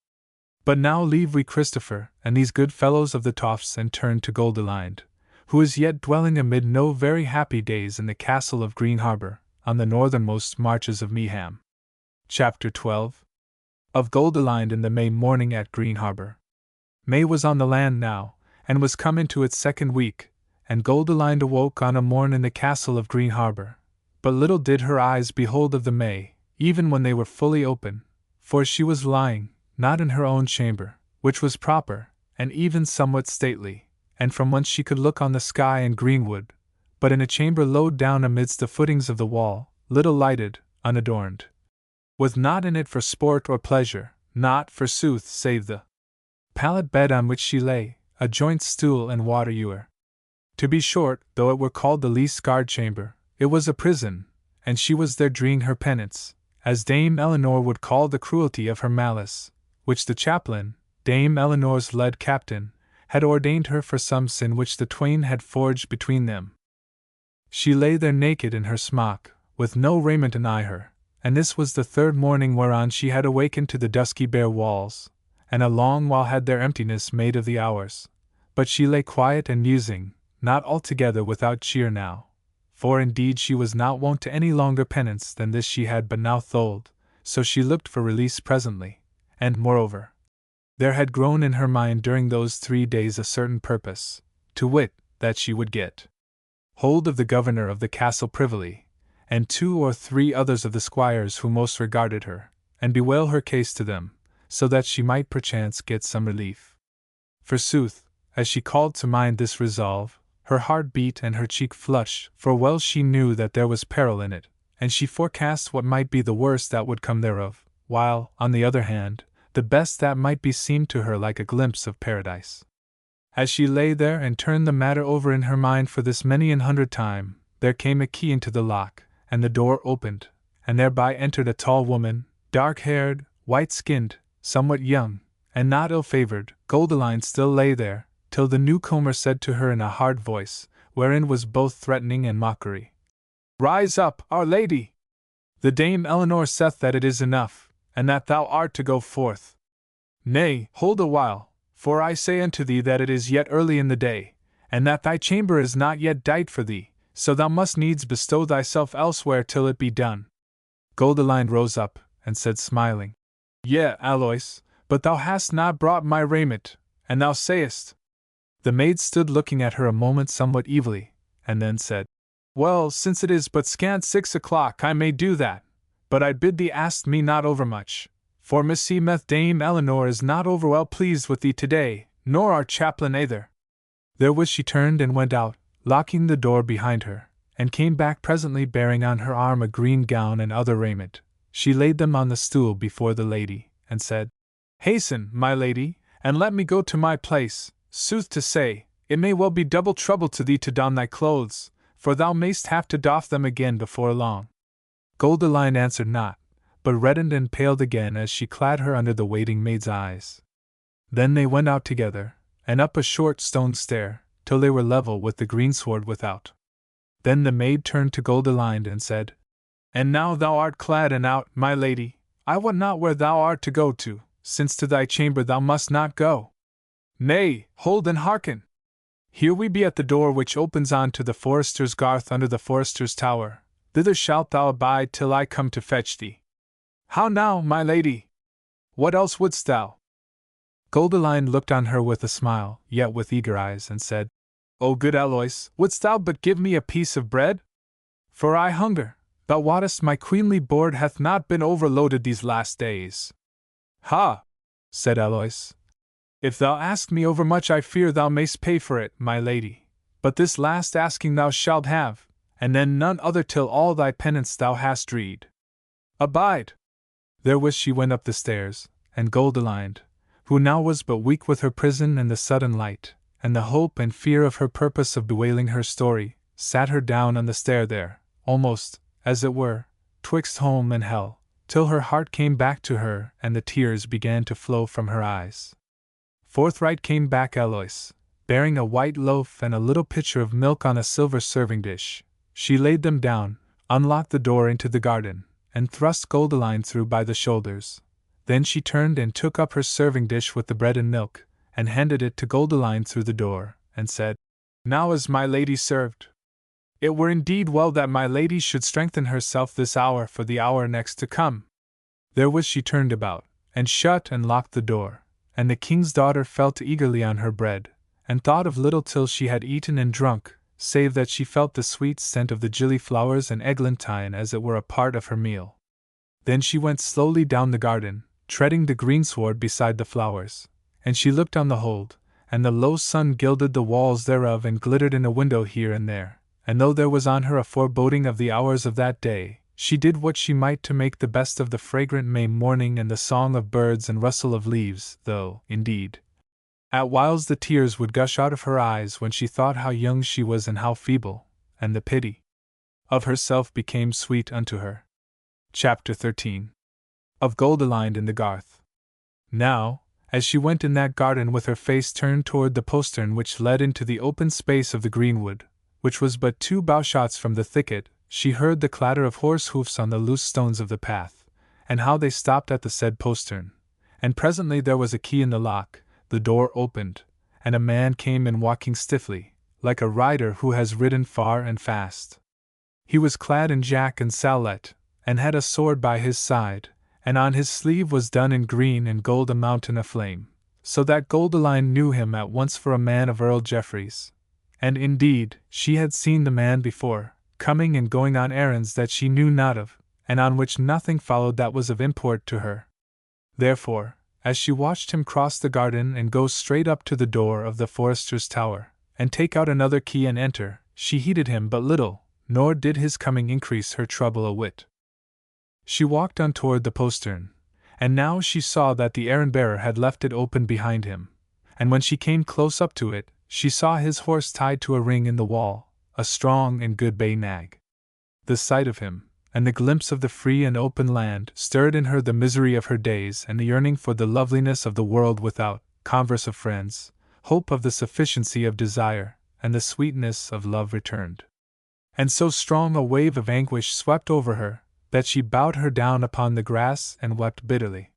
But now leave we Christopher and these good fellows of the Tofts and turn to Goldilind, who is yet dwelling amid no very happy days in the castle of Green Harbour, on the northernmost marches of Meaham. Chapter 12. Of Goldilind in the May morning at Green Harbour. May was on the land now, and was come into its 2nd week, and Goldilind awoke on a morn in the castle of Green Harbour. But little did her eyes behold of the May, even when they were fully open, for she was lying, not in her own chamber, which was proper, and even somewhat stately, and from whence she could look on the sky and greenwood, but in a chamber low down amidst the footings of the wall, little lighted, unadorned, with naught in it for sport or pleasure, naught, forsooth, save the pallet bed on which she lay, a joint stool and water ewer. To be short, though it were called the least guard chamber, it was a prison, and she was there dreeing her penance, as Dame Eleanor would call the cruelty of her malice, which the chaplain, Dame Eleanor's lead captain, had ordained her for some sin which the twain had forged between them. She lay there naked in her smock, with no raiment anigh her, and this was the 3rd morning whereon she had awakened to the dusky bare walls, and a long while had their emptiness made of the hours. But she lay quiet and musing, not altogether without cheer now, for indeed she was not wont to any longer penance than this she had but now told, so she looked for release presently, and moreover, there had grown in her mind during those 3 days a certain purpose, to wit, that she would get hold of the governor of the castle privily, and 2 or 3 others of the squires who most regarded her, and bewail her case to them, so that she might perchance get some relief. Forsooth, as she called to mind this resolve, her heart beat and her cheek flushed, for well she knew that there was peril in it, and she forecast what might be the worst that would come thereof, while, on the other hand, the best that might be seemed to her like a glimpse of paradise. As she lay there and turned the matter over in her mind for this many an 100th time, there came a key into the lock, and the door opened, and thereby entered a tall woman, dark-haired, white-skinned, somewhat young, and not ill-favored. Goldilind still lay there, till the newcomer said to her in a hard voice, wherein was both threatening and mockery, "Rise up, Our Lady! The Dame Eleanor saith that it is enough, and that thou art to go forth. Nay, hold a while, for I say unto thee that it is yet early in the day, and that thy chamber is not yet dight for thee, so thou must needs bestow thyself elsewhere till it be done." Goldilind rose up, and said smiling, "Yea, Alois, but thou hast not brought my raiment, and thou sayest—" The maid stood looking at her a moment somewhat evilly, and then said, "Well, since it is but scant 6 o'clock I may do that, but I bid thee ask me not overmuch, for meseemeth Dame Eleanor is not over well pleased with thee today, nor our chaplain either." Therewith she turned and went out, locking the door behind her, and came back presently bearing on her arm a green gown and other raiment. She laid them on the stool before the lady, and said, "Hasten, my lady, and let me go to my place. Sooth to say, it may well be double trouble to thee to don thy clothes, for thou mayst have to doff them again before long." Goldilind answered not, but reddened and paled again as she clad her under the waiting maid's eyes. Then they went out together, and up a short stone stair, till they were level with the greensward without. Then the maid turned to Goldilind and said, "And now thou art clad and out, my lady, I wot not where thou art to go to, since to thy chamber thou must not go. Nay, hold and hearken! Here we be at the door which opens on to the forester's garth under the forester's tower. Thither shalt thou abide till I come to fetch thee. How now, my lady? What else wouldst thou?" Goldilind looked on her with a smile, yet with eager eyes, and said, "O good Alois, wouldst thou but give me a piece of bread? For I hunger. Thou wottest my queenly board hath not been overloaded these last days." "Ha!" said Alois. "If thou ask me overmuch, I fear thou mayst pay for it, my lady. But this last asking thou shalt have, and then none other till all thy penance thou hast dreed. Abide!" Therewith she went up the stairs, and Goldilind, who now was but weak with her prison and the sudden light, and the hope and fear of her purpose of bewailing her story, sat her down on the stair there, almost, as it were, twixt home and hell, till her heart came back to her and the tears began to flow from her eyes. Forthright came back Alois, bearing a white loaf and a little pitcher of milk on a silver serving dish. She laid them down, unlocked the door into the garden, and thrust Goldilind through by the shoulders. Then she turned and took up her serving dish with the bread and milk, and handed it to Goldilind through the door, and said, "Now is my lady served. It were indeed well that my lady should strengthen herself this hour for the hour next to come." Therewith she turned about, and shut and locked the door, and the king's daughter felt eagerly on her bread, and thought of little till she had eaten and drunk, save that she felt the sweet scent of the gillyflowers and eglantine as it were a part of her meal. Then she went slowly down the garden, treading the greensward beside the flowers, and she looked on the hold, and the low sun gilded the walls thereof and glittered in a window here and there, and though there was on her a foreboding of the hours of that day, she did what she might to make the best of the fragrant May morning and the song of birds and rustle of leaves, though, indeed, at whiles the tears would gush out of her eyes when she thought how young she was and how feeble, and the pity of herself became sweet unto her. Chapter 13. Of Goldilind in the Garth. Now, as she went in that garden with her face turned toward the postern which led into the open space of the greenwood, which was but 2 bowshots from the thicket, she heard the clatter of horse hoofs on the loose stones of the path, and how they stopped at the said postern. And presently there was a key in the lock, the door opened, and a man came in walking stiffly, like a rider who has ridden far and fast. He was clad in jack and sallet, and had a sword by his side, and on his sleeve was done in green and gold a mountain aflame, so that Goldilind knew him at once for a man of Earl Geoffrey's. And indeed, she had seen the man before, coming and going on errands that she knew not of, and on which nothing followed that was of import to her. Therefore, as she watched him cross the garden and go straight up to the door of the forester's tower, and take out another key and enter, she heeded him but little, nor did his coming increase her trouble a whit. She walked on toward the postern, and now she saw that the errand-bearer had left it open behind him, and when she came close up to it, she saw his horse tied to a ring in the wall, a strong and good bay nag. The sight of him, and the glimpse of the free and open land, stirred in her the misery of her days and the yearning for the loveliness of the world without, converse of friends, hope of the sufficiency of desire, and the sweetness of love returned. And so strong a wave of anguish swept over her, that she bowed her down upon the grass and wept bitterly.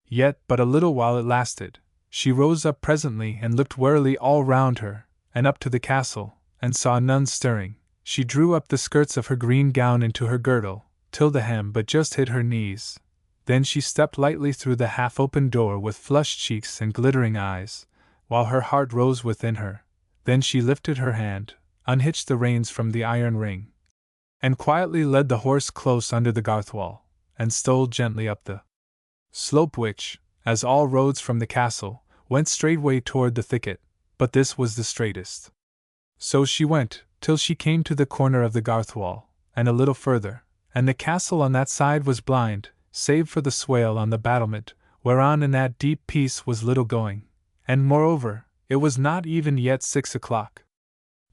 Yet but a little while it lasted. She rose up presently and looked warily all round her, and up to the castle, and saw none stirring. She drew up the skirts of her green gown into her girdle, till the hem but just hid her knees. Then she stepped lightly through the half-open door with flushed cheeks and glittering eyes, while her heart rose within her. Then she lifted her hand, unhitched the reins from the iron ring, and quietly led the horse close under the garth wall, and stole gently up the slope which, as all roads from the castle, went straightway toward the thicket, but this was the straightest. So she went, till she came to the corner of the garth wall, and a little further, and the castle on that side was blind, save for the swale on the battlement, whereon in that deep peace was little going, and moreover, it was not even yet 6 o'clock.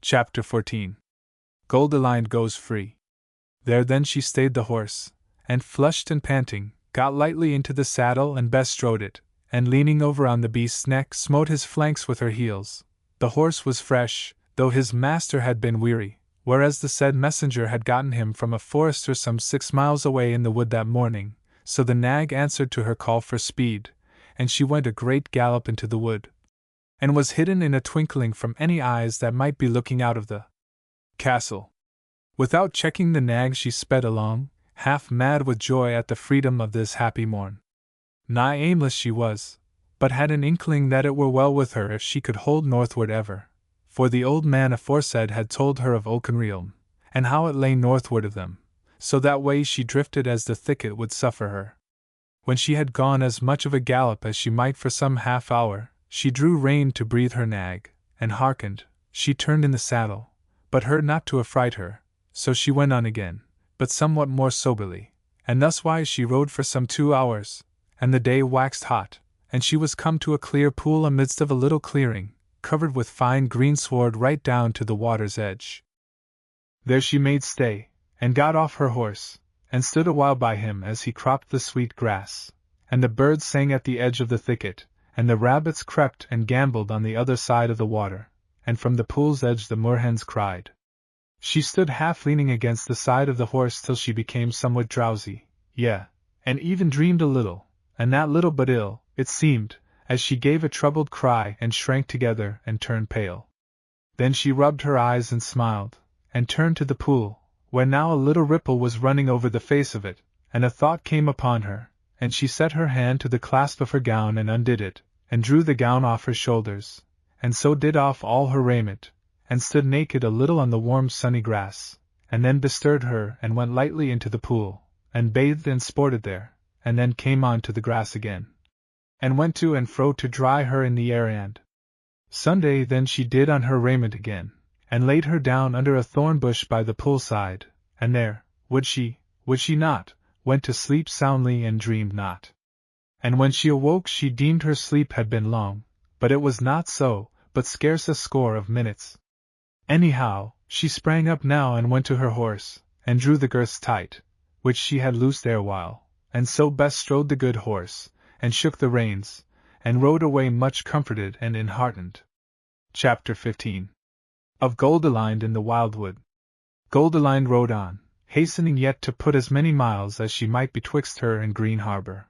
Chapter 14. Goldilind goes free. There then she stayed the horse, and flushed and panting, got lightly into the saddle and bestrode it, and leaning over on the beast's neck smote his flanks with her heels. The horse was fresh, though his master had been weary, whereas the said messenger had gotten him from a forester some 6 miles away in the wood that morning, so the nag answered to her call for speed, and she went a great gallop into the wood, and was hidden in a twinkling from any eyes that might be looking out of the castle. Without checking the nag she sped along, half mad with joy at the freedom of this happy morn. Nigh aimless she was, but had an inkling that it were well with her if she could hold northward ever, for the old man aforesaid had told her of Auchenrealm, and how it lay northward of them, so that way she drifted as the thicket would suffer her. When she had gone as much of a gallop as she might for some half hour, she drew rein to breathe her nag, and hearkened. She turned in the saddle, but heard not to affright her, so she went on again, but somewhat more soberly, and thuswise she rode for some 2 hours, and the day waxed hot, and she was come to a clear pool amidst of a little clearing, covered with fine greensward right down to the water's edge. There she made stay, and got off her horse, and stood a while by him as he cropped the sweet grass, and the birds sang at the edge of the thicket, and the rabbits crept and gamboled on the other side of the water, and from the pool's edge the moorhens cried. She stood half leaning against the side of the horse till she became somewhat drowsy, and even dreamed a little, and that little but ill, it seemed, as she gave a troubled cry and shrank together and turned pale. Then she rubbed her eyes and smiled, and turned to the pool, where now a little ripple was running over the face of it, and a thought came upon her, and she set her hand to the clasp of her gown and undid it, and drew the gown off her shoulders, and so did off all her raiment, and stood naked a little on the warm sunny grass, and then bestirred her and went lightly into the pool, and bathed and sported there, and then came on to the grass again, and went to and fro to dry her in the air and Sunday. Then she did on her raiment again, and laid her down under a thorn bush by the pool side, and there, would she not, went to sleep soundly and dreamed not. And when she awoke she deemed her sleep had been long, but it was not so, but scarce a score of minutes. Anyhow, she sprang up now and went to her horse, and drew the girths tight, which she had loosed erewhile, and so bestrode the good horse, and shook the reins, and rode away much comforted and enheartened. Chapter 15. Of Goldilind in the Wildwood. Goldilind rode on, hastening yet to put as many miles as she might betwixt her and Green Harbour.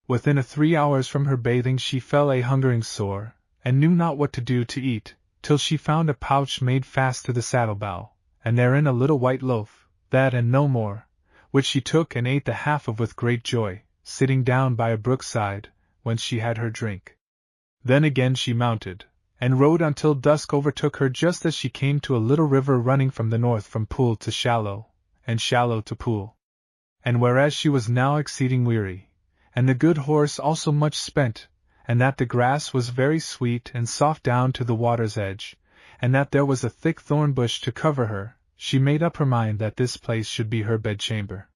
Within a 3 hours from her bathing she fell a hungering sore, and knew not what to do to eat, till she found a pouch made fast to the saddle-bow, and therein a little white loaf, that and no more, which she took and ate the half of with great joy, sitting down by a brook-side, whence she had her drink. Then again she mounted, and rode until dusk overtook her just as she came to a little river running from the north from pool to shallow, and shallow to pool. And whereas she was now exceeding weary, and the good horse also much spent, and that the grass was very sweet and soft down to the water's edge, and that there was a thick thorn bush to cover her, she made up her mind that this place should be her bedchamber.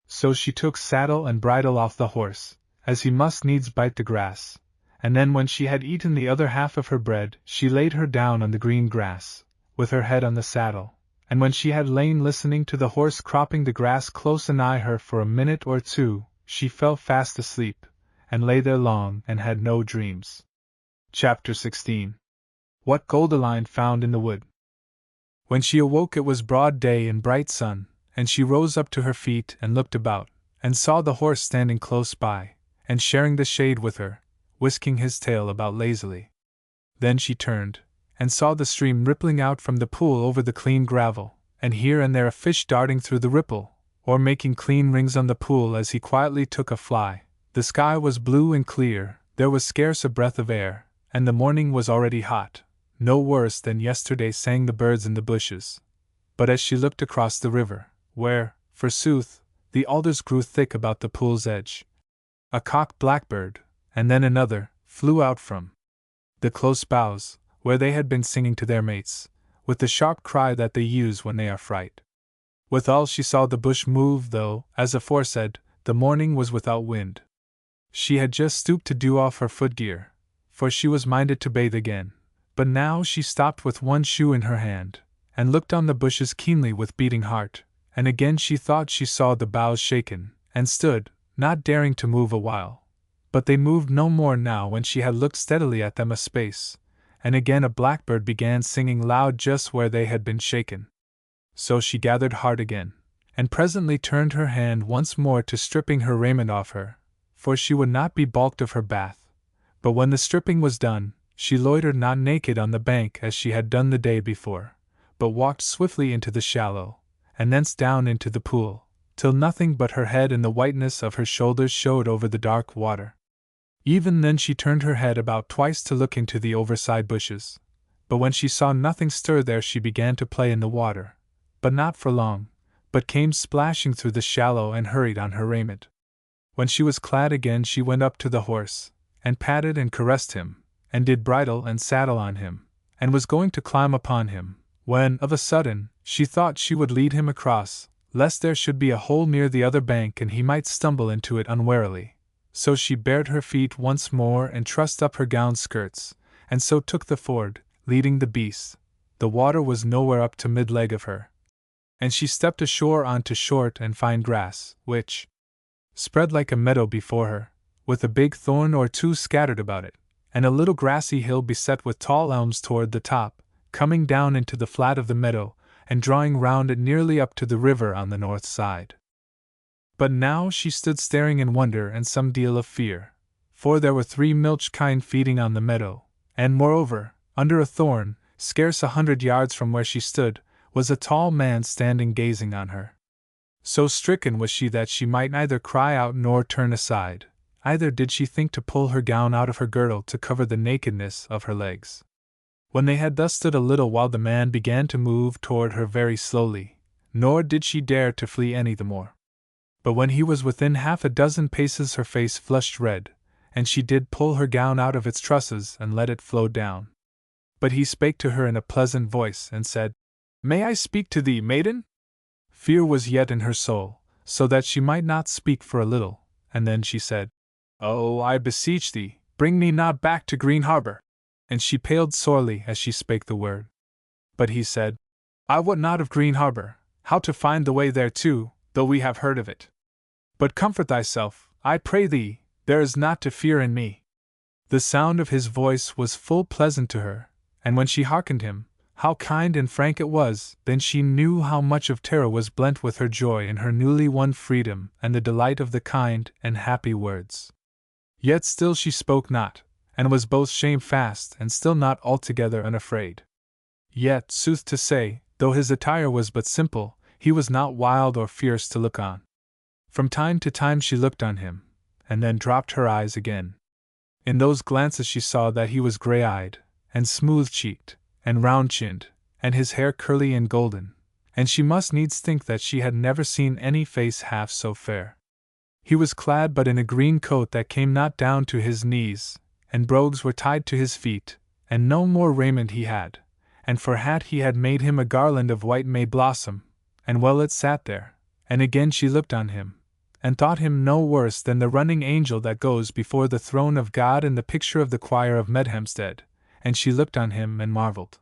So she took saddle and bridle off the horse, as he must needs bite the grass, and then when she had eaten the other half of her bread she laid her down on the green grass, with her head on the saddle, and when she had lain listening to the horse cropping the grass close anigh her for a minute or two, she fell fast asleep, and lay there long and had no dreams. Chapter 16. What Goldilind found in the wood. When she awoke it was broad day and bright sun, and she rose up to her feet and looked about, and saw the horse standing close by, and sharing the shade with her, whisking his tail about lazily. Then she turned, and saw the stream rippling out from the pool over the clean gravel, and here and there a fish darting through the ripple, or making clean rings on the pool as he quietly took a fly. The sky was blue and clear, there was scarce a breath of air, and the morning was already hot. No worse than yesterday sang the birds in the bushes. But as she looked across the river, where, forsooth, the alders grew thick about the pool's edge, a cock blackbird, and then another, flew out from the close boughs, where they had been singing to their mates, with the sharp cry that they use when they are frightened. Withal she saw the bush move, though, as aforesaid, the morning was without wind. She had just stooped to do off her footgear, for she was minded to bathe again, but now she stopped with one shoe in her hand, and looked on the bushes keenly with beating heart, and again she thought she saw the boughs shaken, and stood, not daring to move a while. But they moved no more now when she had looked steadily at them a space, and again a blackbird began singing loud just where they had been shaken. So she gathered heart again, and presently turned her hand once more to stripping her raiment off her, for she would not be balked of her bath. But when the stripping was done, she loitered not naked on the bank as she had done the day before, but walked swiftly into the shallow, and thence down into the pool, till nothing but her head and the whiteness of her shoulders showed over the dark water. Even then she turned her head about twice to look into the overside bushes, but when she saw nothing stir there she began to play in the water, but not for long, but came splashing through the shallow and hurried on her raiment. When she was clad again she went up to the horse, and patted and caressed him, and did bridle and saddle on him, and was going to climb upon him, when, of a sudden, she thought she would lead him across, lest there should be a hole near the other bank and he might stumble into it unwarily. So she bared her feet once more and trussed up her gown skirts, and so took the ford, leading the beast. The water was nowhere up to mid-leg of her, and she stepped ashore onto short and fine grass, which spread like a meadow before her, with a big thorn or two scattered about it, and a little grassy hill beset with tall elms toward the top, coming down into the flat of the meadow, and drawing round it nearly up to the river on the north side. But now she stood staring in wonder and some deal of fear, for there were 3 milch kine feeding on the meadow, and moreover, under a thorn, scarce 100 yards from where she stood, was a tall man standing gazing on her. So stricken was she that she might neither cry out nor turn aside, either did she think to pull her gown out of her girdle to cover the nakedness of her legs. When they had thus stood a little while the man began to move toward her very slowly, nor did she dare to flee any the more. But when he was within 6 paces her face flushed red, and she did pull her gown out of its trusses and let it flow down. But he spake to her in a pleasant voice and said, "May I speak to thee, maiden?" Fear was yet in her soul, so that she might not speak for a little, and then she said, "Oh, I beseech thee, bring me not back to Green Harbor." And she paled sorely as she spake the word. But he said, "I wot not of Green Harbor, how to find the way thereto, though we have heard of it. But comfort thyself, I pray thee, there is naught to fear in me." The sound of his voice was full pleasant to her, and when she hearkened him, how kind and frank it was, then she knew how much of terror was blent with her joy in her newly won freedom and the delight of the kind and happy words. Yet still she spoke not, and was both shamefast and still not altogether unafraid. Yet, sooth to say, though his attire was but simple, he was not wild or fierce to look on. From time to time she looked on him, and then dropped her eyes again. In those glances she saw that he was gray-eyed, and smooth-cheeked, and round-chinned, and his hair curly and golden, and she must needs think that she had never seen any face half so fair. He was clad but in a green coat that came not down to his knees, and brogues were tied to his feet, and no more raiment he had, and for hat he had made him a garland of white May blossom, and well it sat there, and again she looked on him, and thought him no worse than the running angel that goes before the throne of God in the picture of the choir of Medhamstead, and she looked on him and marveled.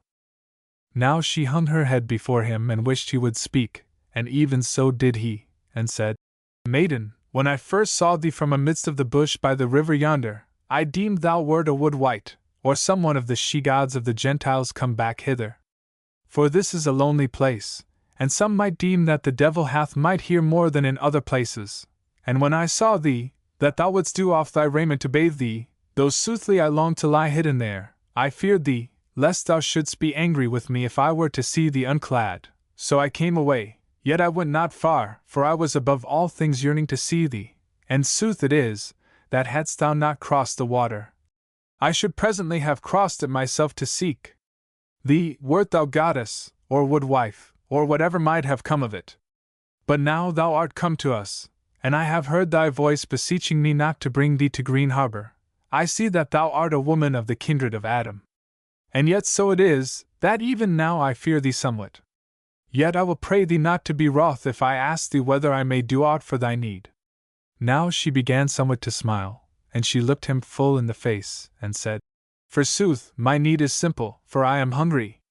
Now she hung her head before him and wished he would speak, and even so did he, and said, "Maiden, when I first saw thee from amidst of the bush by the river yonder, I deemed thou wert a wood wight, or some one of the she-gods of the Gentiles come back hither. For this is a lonely place, and some might deem that the devil hath might here more than in other places. And when I saw thee, that thou wouldst do off thy raiment to bathe thee, though soothly I longed to lie hidden there, I feared thee, lest thou shouldst be angry with me if I were to see thee unclad, so I came away, yet I went not far, for I was above all things yearning to see thee, and sooth it is, that hadst thou not crossed the water, I should presently have crossed it myself to seek thee, wert thou goddess, or wood wife, or whatever might have come of it. But now thou art come to us, and I have heard thy voice beseeching me not to bring thee to Green Harbor. I see that thou art a woman of the kindred of Adam. And yet so it is, that even now I fear thee somewhat. Yet I will pray thee not to be wroth if I ask thee whether I may do aught for thy need. Now she began somewhat to smile, and she looked him full in the face, and said, Forsooth, my need is simple, for I am hungry.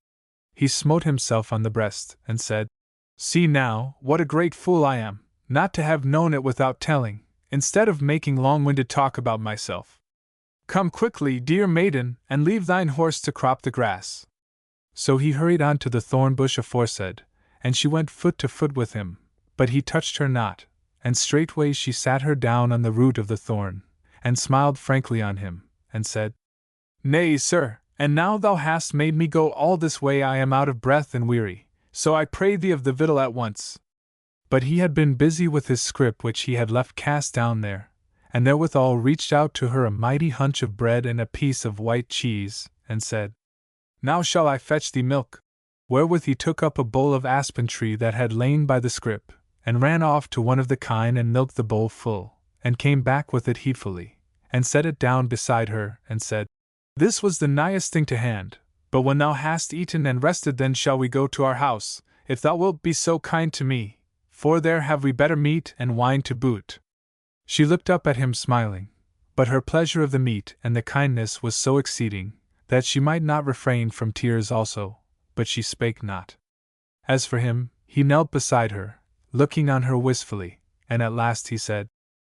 He smote himself on the breast, and said, See now, what a great fool I am, not to have known it without telling, instead of making long-winded talk about myself. Come quickly, dear maiden, and leave thine horse to crop the grass. So he hurried on to the thorn bush aforesaid, and she went foot to foot with him, but he touched her not, and straightway she sat her down on the root of the thorn, and smiled frankly on him, and said, Nay, sir, and now thou hast made me go all this way I am out of breath and weary, so I pray thee of the victual at once. But he had been busy with his scrip which he had left cast down there, and therewithal reached out to her a mighty hunch of bread and a piece of white cheese, and said, Now shall I fetch thee milk. Wherewith he took up a bowl of aspen tree that had lain by the scrip, and ran off to one of the kine and milked the bowl full, and came back with it heedfully, and set it down beside her, and said, This was the nighest thing to hand, but when thou hast eaten and rested then shall we go to our house, if thou wilt be so kind to me, for there have we better meat and wine to boot. She looked up at him smiling, but her pleasure of the meat and the kindness was so exceeding, that she might not refrain from tears also, but she spake not. As for him, he knelt beside her, looking on her wistfully, and at last he said,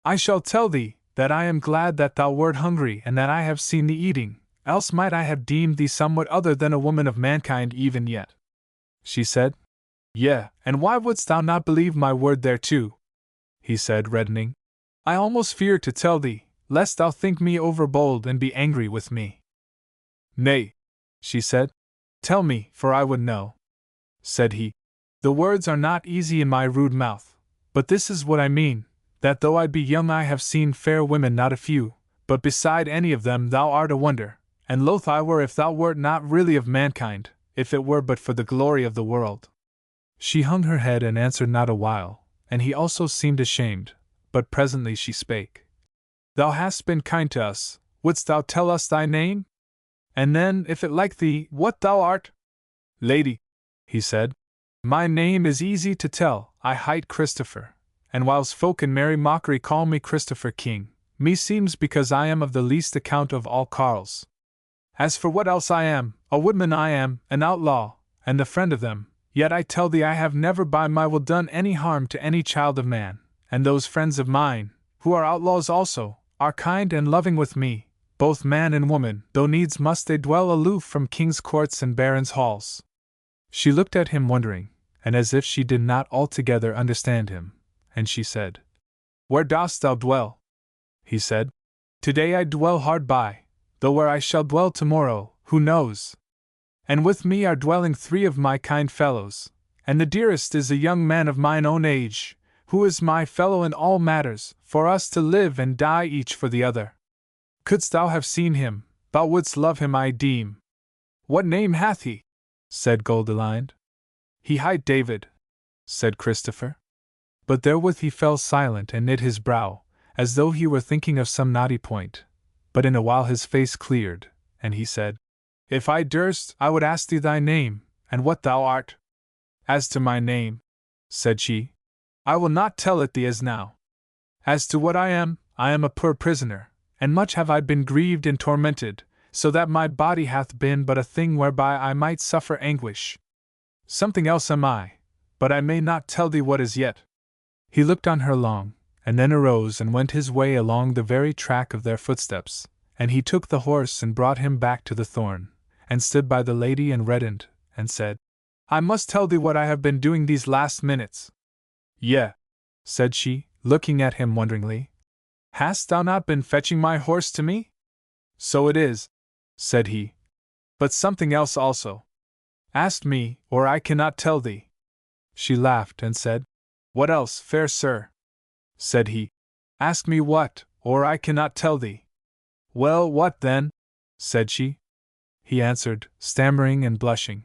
I shall tell thee, that I am glad that thou wert hungry and that I have seen thee eating, else might I have deemed thee somewhat other than a woman of mankind even yet. She said, Yea, and why wouldst thou not believe my word thereto? He said, reddening, I almost fear to tell thee, lest thou think me overbold and be angry with me. Nay, she said, tell me, for I would know. Said he, The words are not easy in my rude mouth, but this is what I mean, that though I be young I have seen fair women not a few, but beside any of them thou art a wonder, and loath I were if thou wert not really of mankind, if it were but for the glory of the world. She hung her head and answered not a while, and he also seemed ashamed, but presently she spake. Thou hast been kind to us, wouldst thou tell us thy name? And then, if it like thee, what thou art? Lady, he said, my name is easy to tell, I hight Christopher, and whiles folk in merry mockery call me Christopher King, meseems because I am of the least account of all carles. As for what else I am, a woodman I am, an outlaw, and the friend of them, yet I tell thee I have never by my will done any harm to any child of man, and those friends of mine, who are outlaws also, are kind and loving with me, both man and woman, though needs must they dwell aloof from king's courts and barons' halls. She looked at him wondering, and as if she did not altogether understand him, and she said, Where dost thou dwell? He said, Today I dwell hard by, though where I shall dwell tomorrow, who knows? And with me are dwelling 3 of my kind fellows, and the dearest is a young man of mine own age, who is my fellow in all matters, for us to live and die each for the other. Couldst thou have seen him, thou wouldst love him I deem. What name hath he? Said Goldilind. He hight David, said Christopher. But therewith he fell silent and knit his brow, as though he were thinking of some knotty point, but in a while his face cleared, and he said, If I durst, I would ask thee thy name, and what thou art. As to my name, said she, I will not tell it thee as now. As to what I am a poor prisoner, and much have I been grieved and tormented, so that my body hath been but a thing whereby I might suffer anguish. Something else am I, but I may not tell thee what as yet. He looked on her long, and then arose and went his way along the very track of their footsteps, and he took the horse and brought him back to the thorn, and stood by the lady and reddened, and said, I must tell thee what I have been doing these last minutes. Yea, said she, looking at him wonderingly. Hast thou not been fetching my horse to me? So it is, said he. But something else also. Ask me, or I cannot tell thee. She laughed and said, What else, fair sir? Said he. Ask me what, or I cannot tell thee. Well, what then? Said she. He answered, stammering and blushing.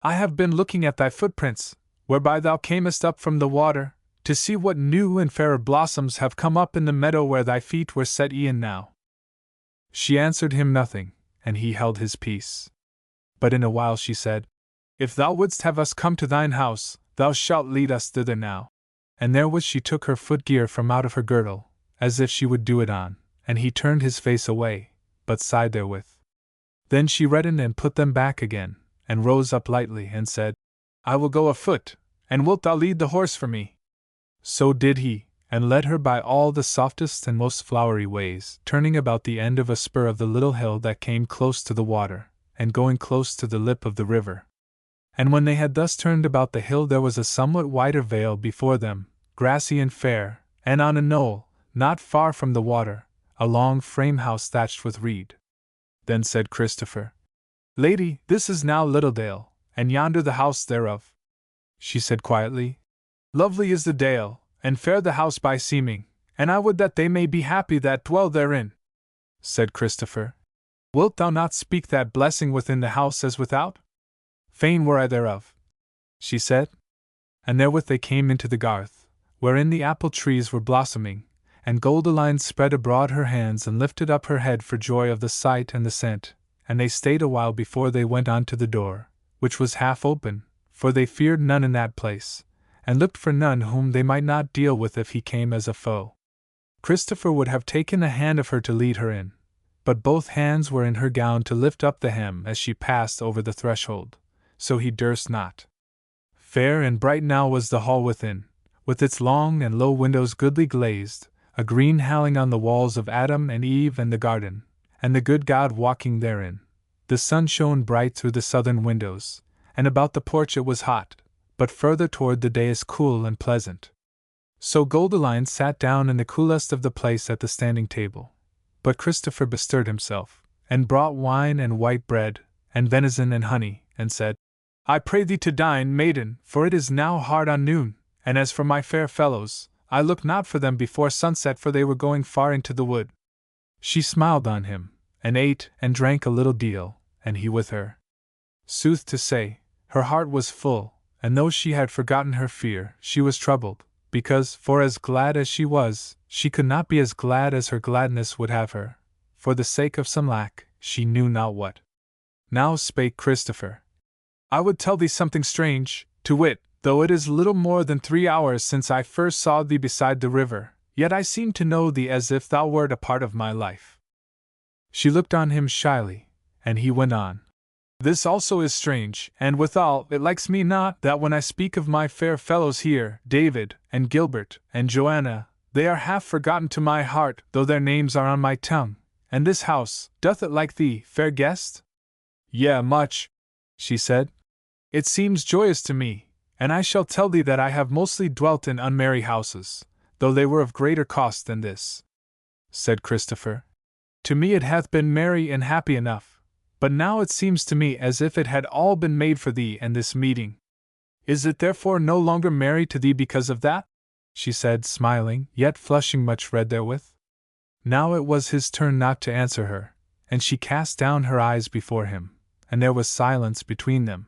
I have been looking at thy footprints, whereby thou camest up from the water, to see what new and fairer blossoms have come up in the meadow where thy feet were set e'en now. She answered him nothing, and he held his peace. But in a while she said, If thou wouldst have us come to thine house, thou shalt lead us thither now. And therewith she took her footgear from out of her girdle, as if she would do it on, and he turned his face away, but sighed therewith. Then she reddened and put them back again, and rose up lightly, and said, I will go afoot, and wilt thou lead the horse for me? So did he, and led her by all the softest and most flowery ways, turning about the end of a spur of the little hill that came close to the water, and going close to the lip of the river. And when they had thus turned about the hill, there was a somewhat wider vale before them, grassy and fair, and on a knoll, not far from the water, a long frame house thatched with reed. Then said Christopher, Lady, this is now Littledale, and yonder the house thereof. She said quietly, Lovely is the dale, and fair the house by seeming, and I would that they may be happy that dwell therein. Said Christopher, Wilt thou not speak that blessing within the house as without? Fain were I thereof, she said. And therewith they came into the garth, wherein the apple trees were blossoming, and Goldilind spread abroad her hands and lifted up her head for joy of the sight and the scent, and they stayed a while before they went on to the door, which was half open, for they feared none in that place, and looked for none whom they might not deal with if he came as a foe. Christopher would have taken a hand of her to lead her in, but both hands were in her gown to lift up the hem as she passed over the threshold, so he durst not. Fair and bright now was the hall within, with its long and low windows goodly glazed, a green howling on the walls of Adam and Eve and the garden, and the good God walking therein. The sun shone bright through the southern windows, and about the porch it was hot, but further toward the dais cool and pleasant. So Goldilind sat down in the coolest of the place at the standing table. But Christopher bestirred himself, and brought wine and white bread, and venison and honey, and said, I pray thee to dine, maiden, for it is now hard on noon, and as for my fair fellows, I look not for them before sunset, for they were going far into the wood. She smiled on him, and ate and drank a little deal, and he with her. Sooth to say, her heart was full, and though she had forgotten her fear, she was troubled, because, for as glad as she was, she could not be as glad as her gladness would have her, for the sake of some lack, she knew not what. Now spake Christopher, I would tell thee something strange, to wit, though it is little more than 3 hours since I first saw thee beside the river, yet I seem to know thee as if thou wert a part of my life. She looked on him shyly, and he went on. This also is strange, and withal it likes me not that when I speak of my fair fellows here, David, and Gilbert, and Joanna, they are half forgotten to my heart, though their names are on my tongue. And this house, doth it like thee, fair guest? Yea, much, she said. It seems joyous to me, and I shall tell thee that I have mostly dwelt in unmerry houses, though they were of greater cost than this. Said Christopher, To me it hath been merry and happy enough, but now it seems to me as if it had all been made for thee and this meeting. Is it therefore no longer merry to thee because of that? She said, smiling, yet flushing much red therewith. Now it was his turn not to answer her, and she cast down her eyes before him, and there was silence between them.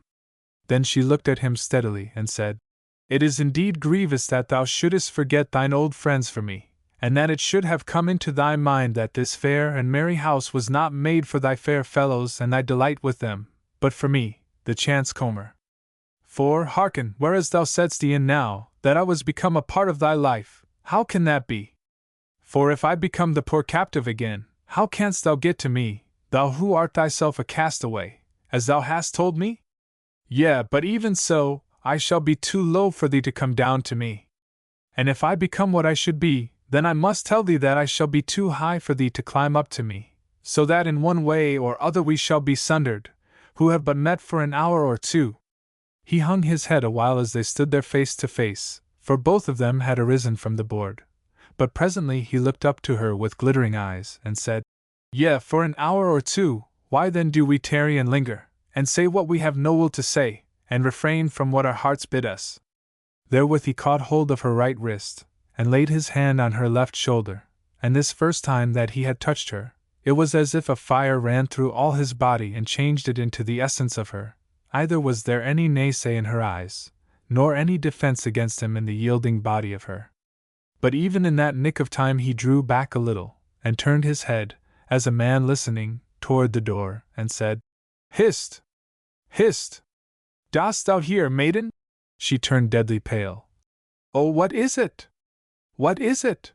Then she looked at him steadily and said, It is indeed grievous that thou shouldest forget thine old friends for me, and that it should have come into thy mind that this fair and merry house was not made for thy fair fellows and thy delight with them, but for me, the chance comer. For, hearken, whereas thou saidst e'en now, that I was become a part of thy life, how can that be? For if I become the poor captive again, how canst thou get to me, thou who art thyself a castaway, as thou hast told me? Yea, but even so, I shall be too low for thee to come down to me. And if I become what I should be, then I must tell thee that I shall be too high for thee to climb up to me, so that in one way or other we shall be sundered, who have but met for an hour or two. He hung his head a while as they stood there face to face, for both of them had arisen from the board. But presently he looked up to her with glittering eyes, and said, Yea, for an hour or two, why then do we tarry and linger, and say what we have no will to say, and refrain from what our hearts bid us? Therewith he caught hold of her right wrist, and laid his hand on her left shoulder, and this first time that he had touched her, it was as if a fire ran through all his body and changed it into the essence of her. Either was there any naysay in her eyes, nor any defense against him in the yielding body of her. But even in that nick of time he drew back a little, and turned his head, as a man listening, toward the door, and said, Hist! Hist! Dost thou hear, maiden? She turned deadly pale. Oh, what is it? What is it?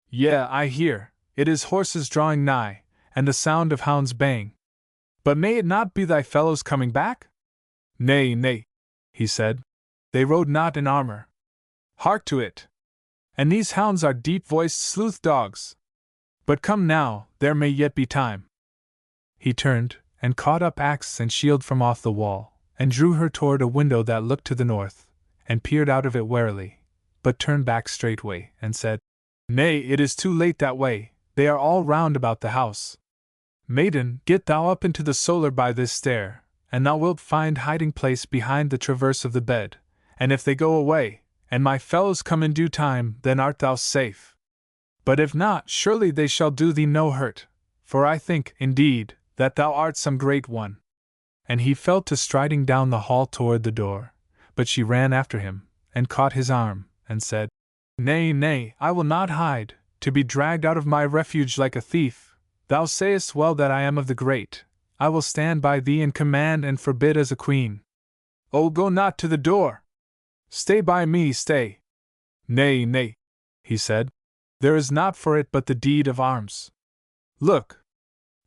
Yea, I hear, it is horses drawing nigh, and the sound of hounds baying. But may it not be thy fellows coming back? Nay, nay, he said. They rode not in armor. Hark to it! And these hounds are deep-voiced sleuth dogs. But come now, there may yet be time. He turned, and caught up axe and shield from off the wall, and drew her toward a window that looked to the north, and peered out of it warily, but turned back straightway, and said, Nay, it is too late that way, they are all round about the house. Maiden, get thou up into the solar by this stair, and thou wilt find hiding place behind the traverse of the bed, and if they go away, and my fellows come in due time, then art thou safe. But if not, surely they shall do thee no hurt, for I think, indeed, that thou art some great one. And he fell to striding down the hall toward the door, but she ran after him, and caught his arm, and said, Nay, nay, I will not hide, to be dragged out of my refuge like a thief. Thou sayest well that I am of the great. I will stand by thee and command and forbid as a queen. Oh, go not to the door! Stay by me, stay! Nay, nay, he said, there is naught for it but the deed of arms. Look!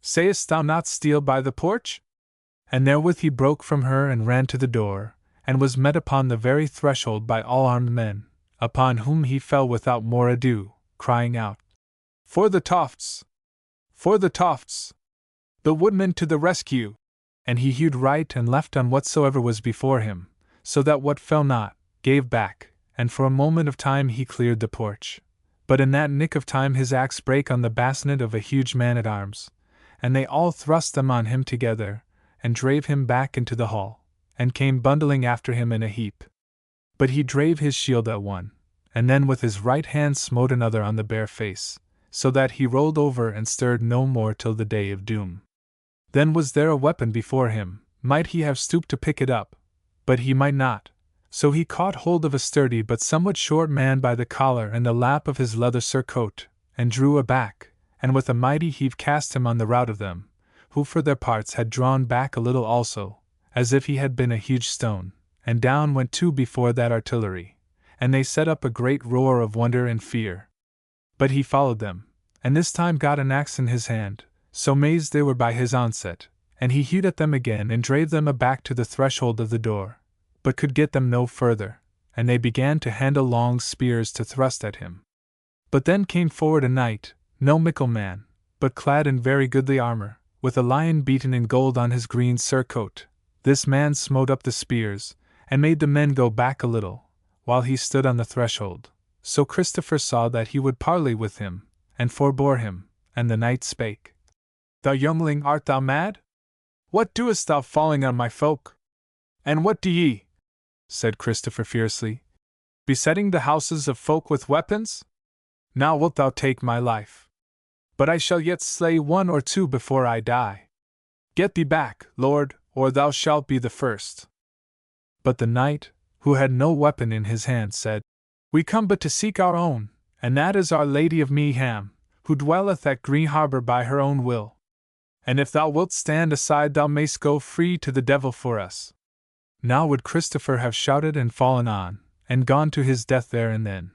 Sayest thou not steal by the porch? And therewith he broke from her and ran to the door, and was met upon the very threshold by all armed men, upon whom he fell without more ado, crying out, For the Tofts! For the Tofts! The woodman to the rescue! And he hewed right and left on whatsoever was before him, so that what fell not, gave back, and for a moment of time he cleared the porch. But in that nick of time his axe brake on the basnet of a huge man-at-arms, and they all thrust them on him together, and drave him back into the hall, and came bundling after him in a heap. But he drave his shield at one, and then with his right hand smote another on the bare face, so that he rolled over and stirred no more till the day of doom. Then was there a weapon before him, might he have stooped to pick it up, but he might not, so he caught hold of a sturdy but somewhat short man by the collar and the lap of his leather surcoat, and drew aback, and with a mighty heave cast him on the rout of them, who for their parts had drawn back a little also, as if he had been a huge stone, and down went two before that artillery, and they set up a great roar of wonder and fear. But he followed them, and this time got an axe in his hand, so mazed they were by his onset, and he hewed at them again and drave them aback to the threshold of the door, but could get them no further, and they began to handle long spears to thrust at him. But then came forward a knight, no mickle man, but clad in very goodly armor, with a lion beaten in gold on his green surcoat. This man smote up the spears, and made the men go back a little, while he stood on the threshold. So Christopher saw that he would parley with him, and forbore him, and the knight spake. Thou youngling, art thou mad? What doest thou falling on my folk? And what do ye? Said Christopher fiercely. Besetting the houses of folk with weapons? Now wilt thou take my life. But I shall yet slay one or two before I die. Get thee back, Lord, or thou shalt be the first. But the knight, who had no weapon in his hand, said, We come but to seek our own, and that is Our Lady of Meeham, who dwelleth at Green Harbour by her own will. And if thou wilt stand aside, thou mayst go free to the devil for us. Now would Christopher have shouted and fallen on, and gone to his death there and then.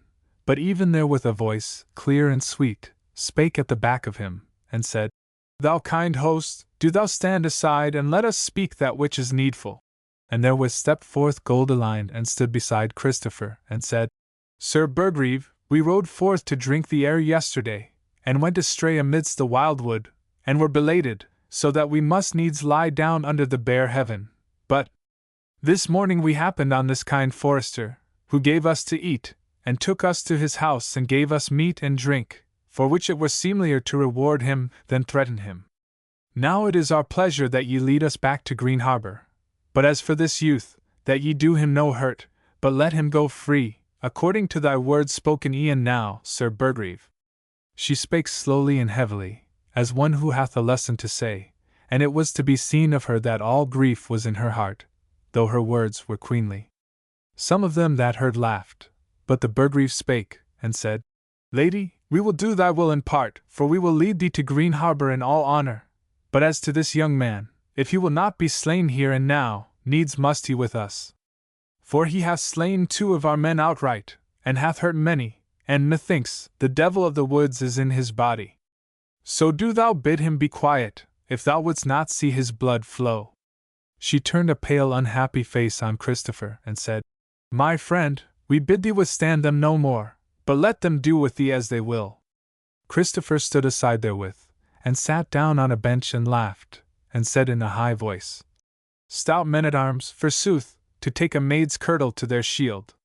But even there with a voice, clear and sweet, spake at the back of him, and said, Thou kind host, do thou stand aside and let us speak that which is needful. And therewith stepped forth Goldilind and stood beside Christopher, and said, Sir Burgreave, we rode forth to drink the air yesterday, and went astray amidst the wildwood, and were belated, so that we must needs lie down under the bare heaven. But this morning we happened on this kind forester, who gave us to eat, and took us to his house and gave us meat and drink, for which it were seemlier to reward him than threaten him. Now it is our pleasure that ye lead us back to Green Harbour. But as for this youth, that ye do him no hurt, but let him go free, according to thy words spoken e'en now, Sir Burgreave. She spake slowly and heavily, as one who hath a lesson to say, and it was to be seen of her that all grief was in her heart, though her words were queenly. Some of them that heard laughed, but the Burgreave spake, and said, Lady, we will do thy will in part, for we will lead thee to Green Harbour in all honour. But as to this young man, if he will not be slain here and now, needs must he with us. For he hath slain 2 of our men outright, and hath hurt many, and methinks the devil of the woods is in his body. So do thou bid him be quiet, if thou wouldst not see his blood flow. She turned a pale, unhappy face on Christopher, and said, My friend, we bid thee withstand them no more, but let them do with thee as they will. Christopher stood aside therewith, and sat down on a bench and laughed, and said in a high voice, Stout men-at-arms, forsooth, to take a maid's kirtle to their shield.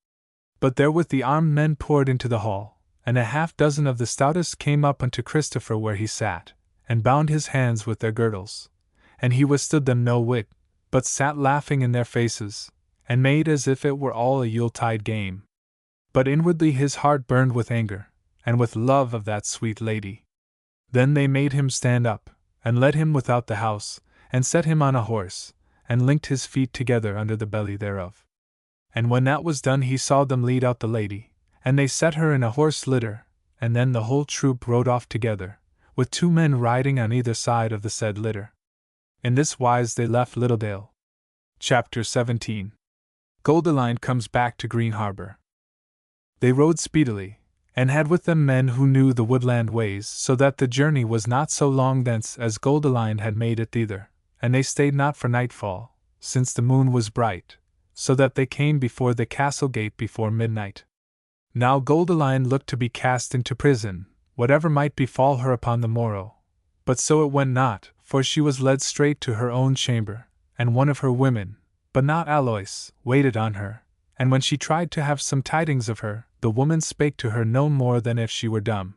But therewith the armed men poured into the hall, and a half-dozen of the stoutest came up unto Christopher where he sat, and bound his hands with their girdles, and he withstood them no whit, but sat laughing in their faces, and made as if it were all a Yuletide game. But inwardly his heart burned with anger, and with love of that sweet lady. Then they made him stand up, and led him without the house, and set him on a horse, and linked his feet together under the belly thereof. And when that was done he saw them lead out the lady, and they set her in a horse litter, and then the whole troop rode off together, with 2 men riding on either side of the said litter. In this wise they left Littledale. Chapter 17. Goldilind comes back to Green Harbor. They rode speedily, and had with them men who knew the woodland ways, so that the journey was not so long thence as Goldilind had made it thither, and they stayed not for nightfall, since the moon was bright, so that they came before the castle gate before midnight. Now Goldilind looked to be cast into prison, whatever might befall her upon the morrow, but so it went not, for she was led straight to her own chamber, and one of her women, but not Alois, waited on her, and when she tried to have some tidings of her, the woman spake to her no more than if she were dumb.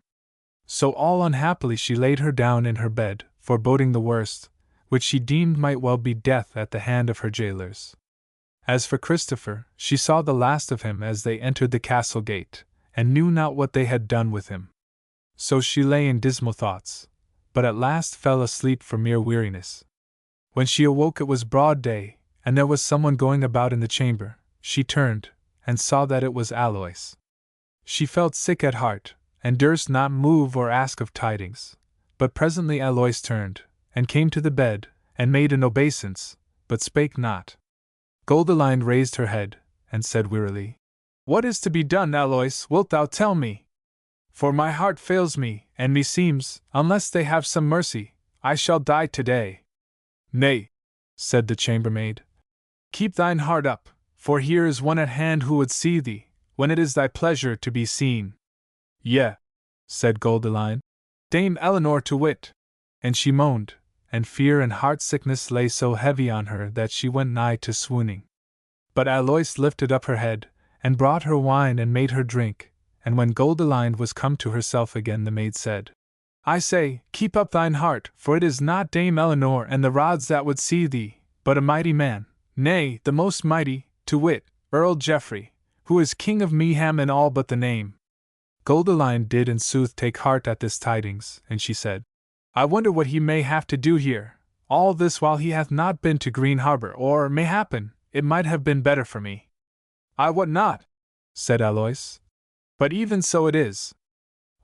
So all unhappily she laid her down in her bed, foreboding the worst, which she deemed might well be death at the hand of her jailers. As for Christopher, she saw the last of him as they entered the castle gate, and knew not what they had done with him. So she lay in dismal thoughts, but at last fell asleep for mere weariness. When she awoke it was broad day, and there was someone going about in the chamber. She turned, and saw that it was Alois. She felt sick at heart, and durst not move or ask of tidings. But presently Alois turned, and came to the bed, and made an obeisance, but spake not. Goldilind raised her head, and said wearily, What is to be done, Alois, wilt thou tell me? For my heart fails me, and meseems, unless they have some mercy, I shall die today. Nay, said the chambermaid, keep thine heart up, for here is one at hand who would see thee, when it is thy pleasure to be seen. Yea, said Goldilind, Dame Eleanor to wit. And she moaned, and fear and heart-sickness lay so heavy on her that she went nigh to swooning. But Alois lifted up her head, and brought her wine and made her drink, and when Goldilind was come to herself again the maid said, I say, keep up thine heart, for it is not Dame Eleanor and the rods that would see thee, but a mighty man, nay, the most mighty, to wit, Earl Geoffrey, who is king of Meaham in all but the name. Goldilind did in sooth take heart at this tidings, and she said, I wonder what he may have to do here, all this while he hath not been to Green Harbor, or, mayhappen, it might have been better for me. I wot not, said Alois. But even so it is.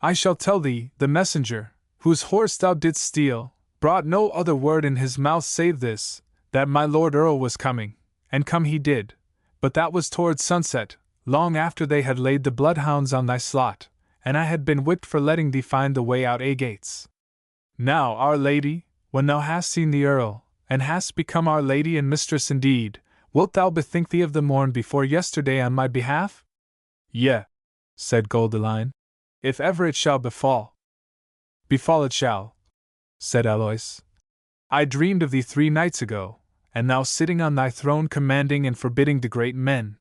I shall tell thee, the messenger, whose horse thou didst steal, brought no other word in his mouth save this, that my lord Earl was coming, and come he did, but that was towards sunset, long after they had laid the bloodhounds on thy slot, and I had been whipped for letting thee find the way out gates. Now, Our Lady, when thou hast seen the Earl, and hast become our lady and mistress indeed, wilt thou bethink thee of the morn before yesterday on my behalf? Yea, said Goldilind, if ever it shall befall. Befall it shall, said Alois. I dreamed of thee 3 nights ago, and thou sitting on thy throne commanding and forbidding the great men.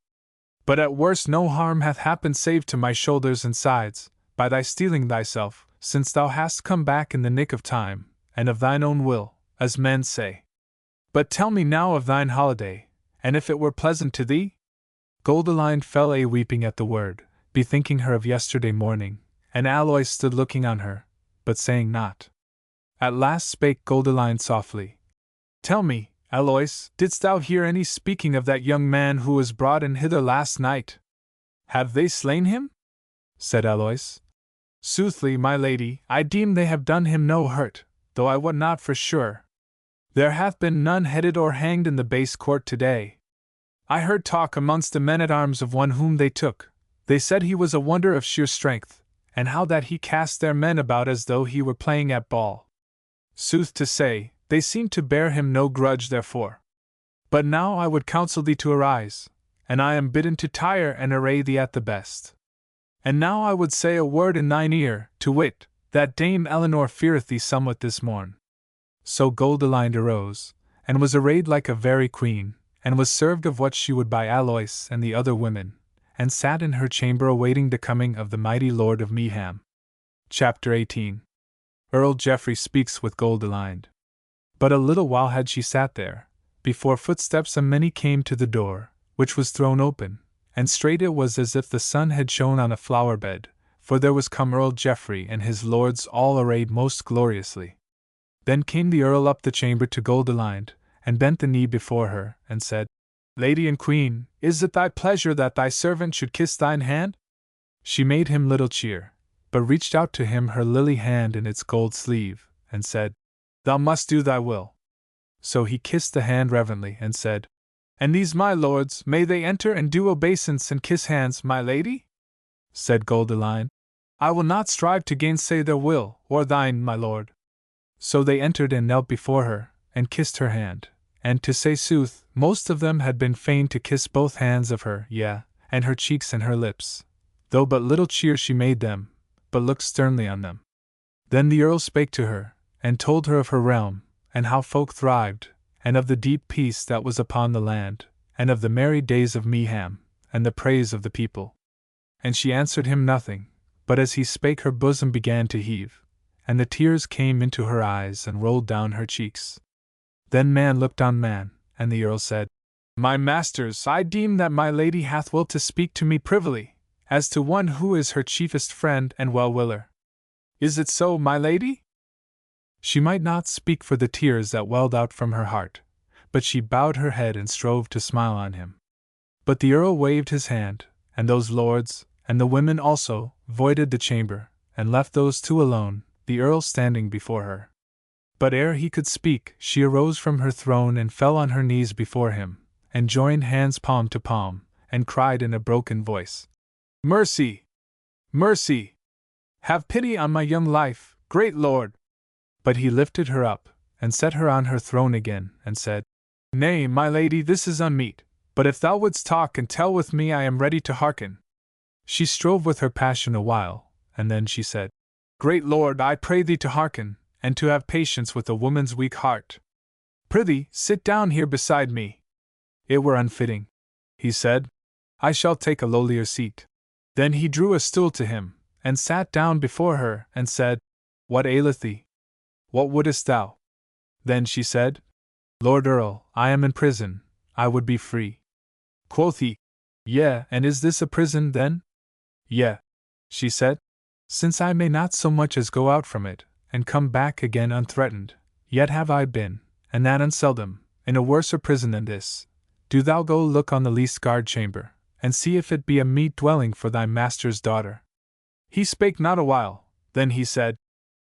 But at worst no harm hath happened save to my shoulders and sides, by thy stealing thyself, since thou hast come back in the nick of time, and of thine own will, as men say. But tell me now of thine holiday, and if it were pleasant to thee? Goldilind fell a weeping at the word, bethinking her of yesterday morning, and Alois stood looking on her, but saying not. At last spake Goldilind softly. Tell me, Alois, didst thou hear any speaking of that young man who was brought in hither last night? Have they slain him? Said Alois. Soothly, my lady, I deem they have done him no hurt, though I wot not for sure. There hath been none headed or hanged in the base court today. I heard talk amongst the men-at-arms of one whom they took. They said he was a wonder of sheer strength, and how that he cast their men about as though he were playing at ball. Sooth to say, they seemed to bear him no grudge therefore. But now I would counsel thee to arise, and I am bidden to tire and array thee at the best. And now I would say a word in thine ear, to wit, that Dame Eleanor feareth thee somewhat this morn. So Goldilind arose, and was arrayed like a very queen, and was served of what she would by Alois and the other women, and sat in her chamber awaiting the coming of the mighty Lord of Meaham. Chapter 18. Earl Geoffrey speaks with Goldilind. But a little while had she sat there, before footsteps a many came to the door, which was thrown open, and straight it was as if the sun had shone on a flower bed, for there was come Earl Geoffrey and his lords all arrayed most gloriously. Then came the Earl up the chamber to Goldilind, and bent the knee before her, and said, Lady and Queen, is it thy pleasure that thy servant should kiss thine hand? She made him little cheer, but reached out to him her lily hand in its gold sleeve, and said, Thou must do thy will. So he kissed the hand reverently, and said, And these my lords, may they enter and do obeisance and kiss hands, my lady? Said Goldilind, I will not strive to gainsay their will, or thine, my lord. So they entered and knelt before her, and kissed her hand, and to say sooth, most of them had been fain to kiss both hands of her, yea, and her cheeks and her lips, though but little cheer she made them, but looked sternly on them. Then the Earl spake to her, and told her of her realm, and how folk thrived, and of the deep peace that was upon the land, and of the merry days of Meaham, and the praise of the people. And she answered him nothing, but as he spake her bosom began to heave, and the tears came into her eyes and rolled down her cheeks. Then man looked on man, and the Earl said, My masters, I deem that my lady hath will to speak to me privily, as to one who is her chiefest friend and well-willer. Is it so, my lady? She might not speak for the tears that welled out from her heart, but she bowed her head and strove to smile on him. But the Earl waved his hand, and those lords, and the women also, voided the chamber, and left those two alone, the Earl standing before her. But ere he could speak, she arose from her throne and fell on her knees before him, and joined hands palm to palm, and cried in a broken voice, Mercy! Mercy! Have pity on my young life, great lord! But he lifted her up, and set her on her throne again, and said, Nay, my lady, this is unmeet, but if thou wouldst talk and tell with me, I am ready to hearken. She strove with her passion a while, and then she said, Great lord, I pray thee to hearken, and to have patience with a woman's weak heart. Prithee, sit down here beside me. It were unfitting, he said. I shall take a lowlier seat. Then he drew a stool to him, and sat down before her, and said, What aileth thee? What wouldest thou? Then she said, Lord Earl, I am in prison, I would be free. Quoth he, Yea, and is this a prison then? Yea, she said, since I may not so much as go out from it, and come back again unthreatened, yet have I been, and that unseldom, in a worser prison than this. Do thou go look on the least guard chamber, and see if it be a meet dwelling for thy master's daughter. He spake not a while, then he said,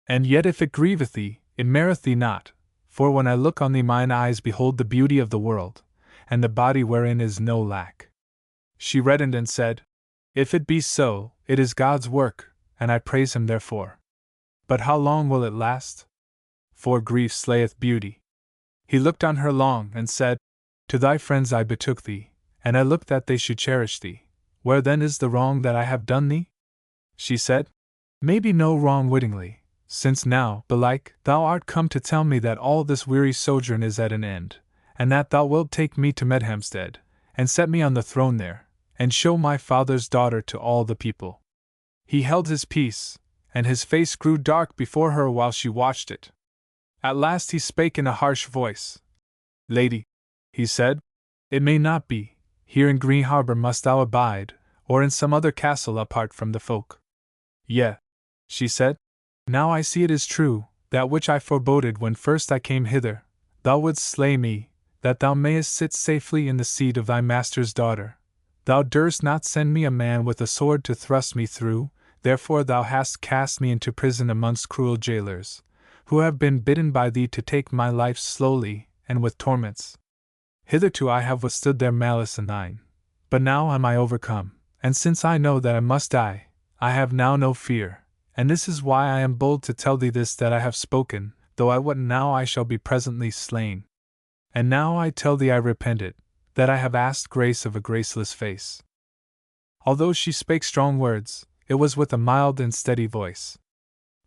And yet if it grieveth thee, it meriteth thee not, for when I look on thee mine eyes behold the beauty of the world, and the body wherein is no lack. She reddened and said, If it be so, it is God's work, and I praise him therefore. But how long will it last? For grief slayeth beauty. He looked on her long, and said, To thy friends I betook thee, and I looked that they should cherish thee. Where then is the wrong that I have done thee? She said, Maybe no wrong wittingly, since now, belike, thou art come to tell me that all this weary sojourn is at an end, and that thou wilt take me to Medhamstead, and set me on the throne there, and show my father's daughter to all the people. He held his peace, and his face grew dark before her while she watched it. At last he spake in a harsh voice. Lady, he said, it may not be, here in Green Harbor must thou abide, or in some other castle apart from the folk. Yea, she said, now I see it is true, that which I foreboded when first I came hither, thou wouldst slay me, that thou mayest sit safely in the seat of thy master's daughter. Thou durst not send me a man with a sword to thrust me through, therefore thou hast cast me into prison amongst cruel jailers, who have been bidden by thee to take my life slowly and with torments. Hitherto I have withstood their malice and thine, but now am I overcome, and since I know that I must die, I have now no fear, and this is why I am bold to tell thee this that I have spoken, though I wot now I shall be presently slain. And now I tell thee I repent it, that I have asked grace of a graceless face. Although she spake strong words, it was with a mild and steady voice.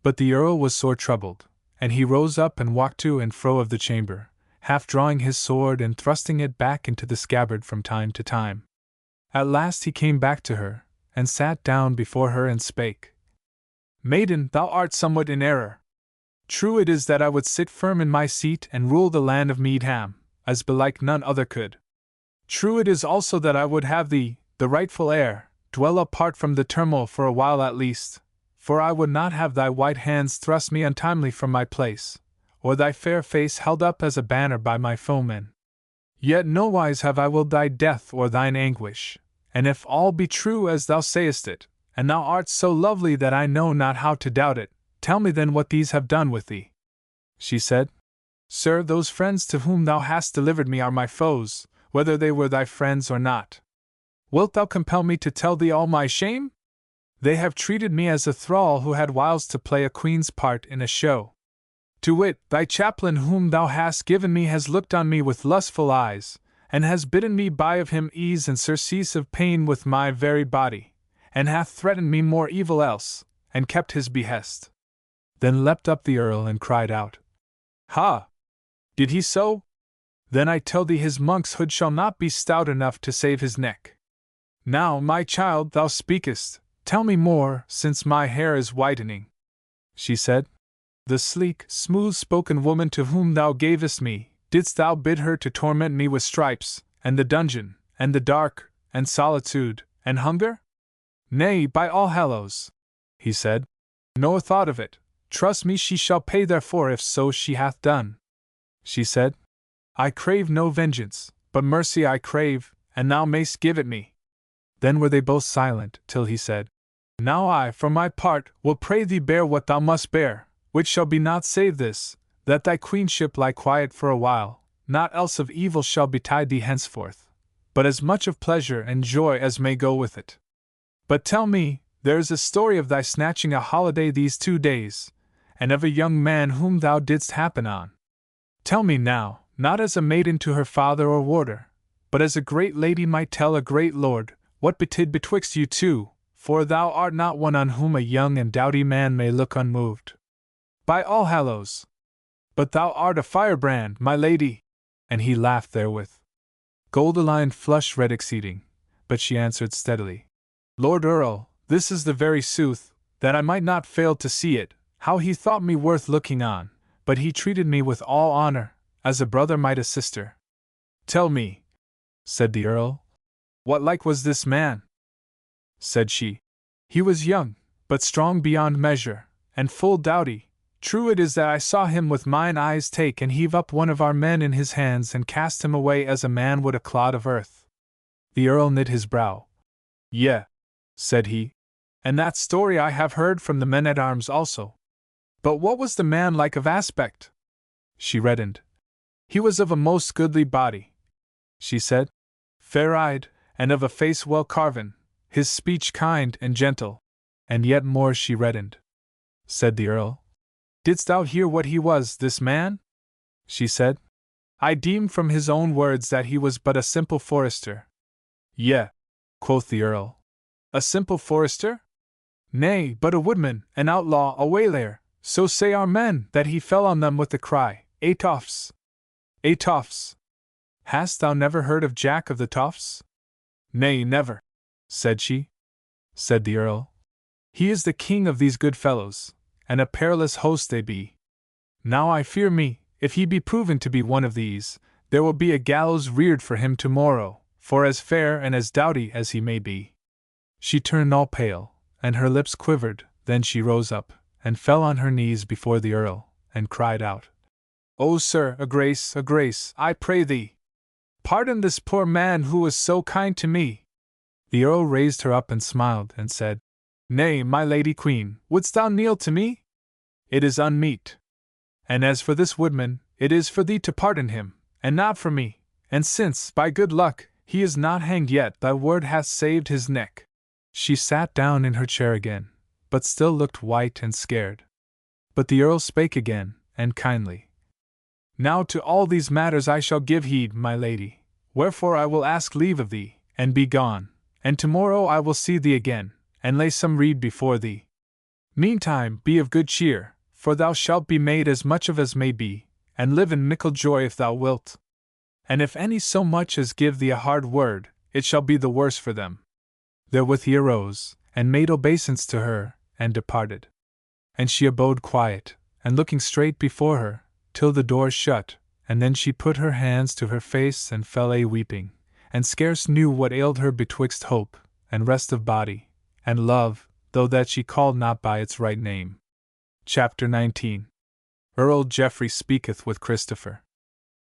But the Earl was sore troubled, and he rose up and walked to and fro of the chamber, half drawing his sword and thrusting it back into the scabbard from time to time. At last he came back to her, and sat down before her and spake. Maiden, thou art somewhat in error. True it is that I would sit firm in my seat and rule the land of Meadham, as belike none other could. True it is also that I would have thee, the rightful heir, dwell apart from the turmoil for a while at least, for I would not have thy white hands thrust me untimely from my place, or thy fair face held up as a banner by my foemen. Yet nowise have I willed thy death or thine anguish, and if all be true as thou sayest it, and thou art so lovely that I know not how to doubt it, tell me then what these have done with thee. She said, Sir, those friends to whom thou hast delivered me are my foes, whether they were thy friends or not. Wilt thou compel me to tell thee all my shame? They have treated me as a thrall who had wiles to play a queen's part in a show. To wit, thy chaplain whom thou hast given me has looked on me with lustful eyes, and has bidden me buy of him ease and surcease of pain with my very body, and hath threatened me more evil else, and kept his behest. Then leapt up the Earl and cried out, Ha! Did he so? Then I tell thee his monk's hood shall not be stout enough to save his neck. Now, my child, thou speakest, tell me more, since my hair is whitening. She said, The sleek, smooth-spoken woman to whom thou gavest me, didst thou bid her to torment me with stripes, and the dungeon, and the dark, and solitude, and hunger? Nay, by all hallows, he said, nor thought of it. Trust me, she shall pay therefor if so she hath done. She said, I crave no vengeance, but mercy I crave, and thou mayst give it me. Then were they both silent, till he said, Now I, for my part, will pray thee bear what thou must bear, which shall be naught save this, that thy queenship lie quiet for a while, naught else of evil shall betide thee henceforth, but as much of pleasure and joy as may go with it. But tell me, there is a story of thy snatching a holiday these 2 days, and of a young man whom thou didst happen on. Tell me now, not as a maiden to her father or warder, but as a great lady might tell a great lord, what betid betwixt you two, for thou art not one on whom a young and doughty man may look unmoved. By all hallows! But thou art a firebrand, my lady! And he laughed therewith. Goldilind flushed red exceeding, but she answered steadily, Lord Earl, this is the very sooth, that I might not fail to see it, how he thought me worth looking on, but he treated me with all honor, as a brother might a sister. Tell me, said the Earl, what like was this man? Said she, He was young, but strong beyond measure, and full doughty. True it is that I saw him with mine eyes take and heave up one of our men in his hands and cast him away as a man would a clod of earth. The Earl knit his brow. Yea, said he, and that story I have heard from the men-at-arms also. But what was the man like of aspect? She reddened. He was of a most goodly body, she said, fair-eyed, and of a face well carven, his speech kind and gentle, and yet more she reddened. Said the Earl, Didst thou hear what he was, this man? She said, I deemed from his own words that he was but a simple forester. Yea, quoth the Earl. A simple forester? Nay, but a woodman, an outlaw, a waylayer, so say our men, that he fell on them with the cry, Atoffs! Atoffs! Hast thou never heard of Jack of the Toffs? Nay, never, said she. Said the Earl, He is the king of these good fellows, and a perilous host they be. Now I fear me, if he be proven to be one of these, there will be a gallows reared for him tomorrow, for as fair and as doughty as he may be. She turned all pale, and her lips quivered, then she rose up, and fell on her knees before the Earl, and cried out, O sir, a grace, I pray thee! Pardon this poor man who was so kind to me. The Earl raised her up and smiled, and said, Nay, my lady queen, wouldst thou kneel to me? It is unmeet. And as for this woodman, it is for thee to pardon him, and not for me, and since, by good luck, he is not hanged yet, thy word hath saved his neck. She sat down in her chair again, but still looked white and scared. But the Earl spake again, and kindly. Now to all these matters I shall give heed, my lady, wherefore I will ask leave of thee, and be gone, and tomorrow I will see thee again, and lay some rede before thee. Meantime be of good cheer, for thou shalt be made as much of as may be, and live in mickle joy if thou wilt. And if any so much as give thee a hard word, it shall be the worse for them. Therewith he arose, and made obeisance to her, and departed. And she abode quiet, and looking straight before her, till the door shut, and then she put her hands to her face and fell a weeping, and scarce knew what ailed her betwixt hope, and rest of body, and love, though that she called not by its right name. Chapter 19. Earl Geoffrey speaketh with Christopher.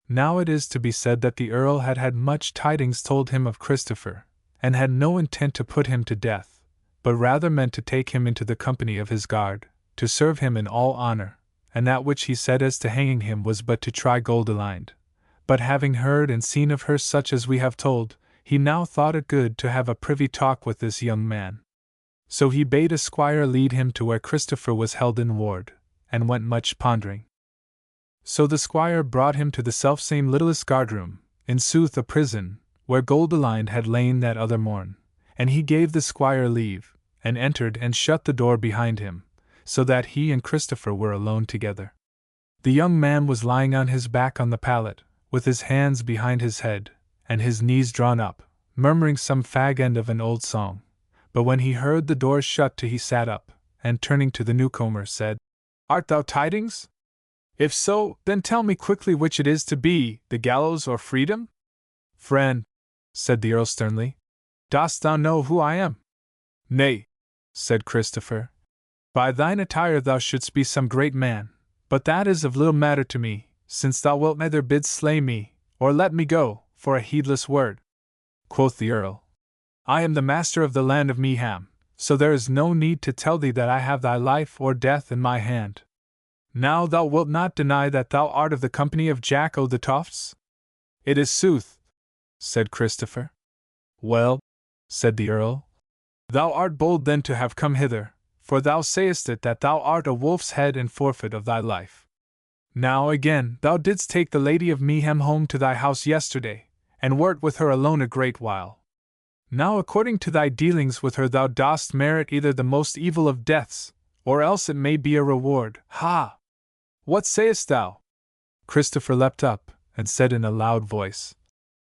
Now it is to be said that the Earl had had much tidings told him of Christopher, and had no intent to put him to death, but rather meant to take him into the company of his guard, to serve him in all honor, and that which he said as to hanging him was but to try Goldilind. But having heard and seen of her such as we have told, he now thought it good to have a privy talk with this young man. So he bade a squire lead him to where Christopher was held in ward, and went much pondering. So the squire brought him to the selfsame littlest guardroom, in sooth a prison, where Goldilind had lain that other morn, and he gave the squire leave, and entered and shut the door behind him, so that he and Christopher were alone together. The young man was lying on his back on the pallet, with his hands behind his head, and his knees drawn up, murmuring some fag end of an old song. But when he heard the door shut he sat up, and turning to the newcomer said, Art thou tidings? If so, then tell me quickly which it is to be, the gallows or freedom? Friend, said the Earl sternly, dost thou know who I am? Nay, said Christopher. By thine attire thou shouldst be some great man, but that is of little matter to me, since thou wilt neither bid slay me, or let me go, for a heedless word. Quoth the Earl, I am the master of the land of Meaham, so there is no need to tell thee that I have thy life or death in my hand. Now thou wilt not deny that thou art of the company of Jack o' the Tofts? It is sooth, said Christopher. Well, said the Earl, thou art bold then to have come hither, for thou sayest it that thou art a wolf's head and forfeit of thy life. Now again, thou didst take the Lady of Meaham home to thy house yesterday, and wert with her alone a great while. Now according to thy dealings with her thou dost merit either the most evil of deaths, or else it may be a reward. Ha! What sayest thou? Christopher leapt up, and said in a loud voice,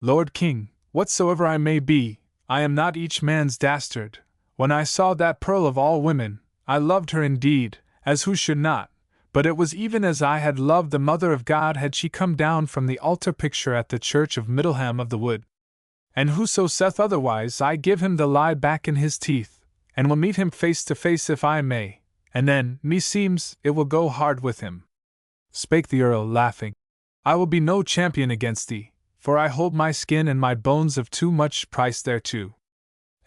Lord King, whatsoever I may be, I am not each man's dastard. When I saw that pearl of all women, I loved her indeed, as who should not, but it was even as I had loved the Mother of God had she come down from the altar picture at the church of Middleham of the Wood. And whoso saith otherwise, I give him the lie back in his teeth, and will meet him face to face if I may, and then, meseems, it will go hard with him. Spake the Earl, laughing, I will be no champion against thee, for I hold my skin and my bones of too much price thereto.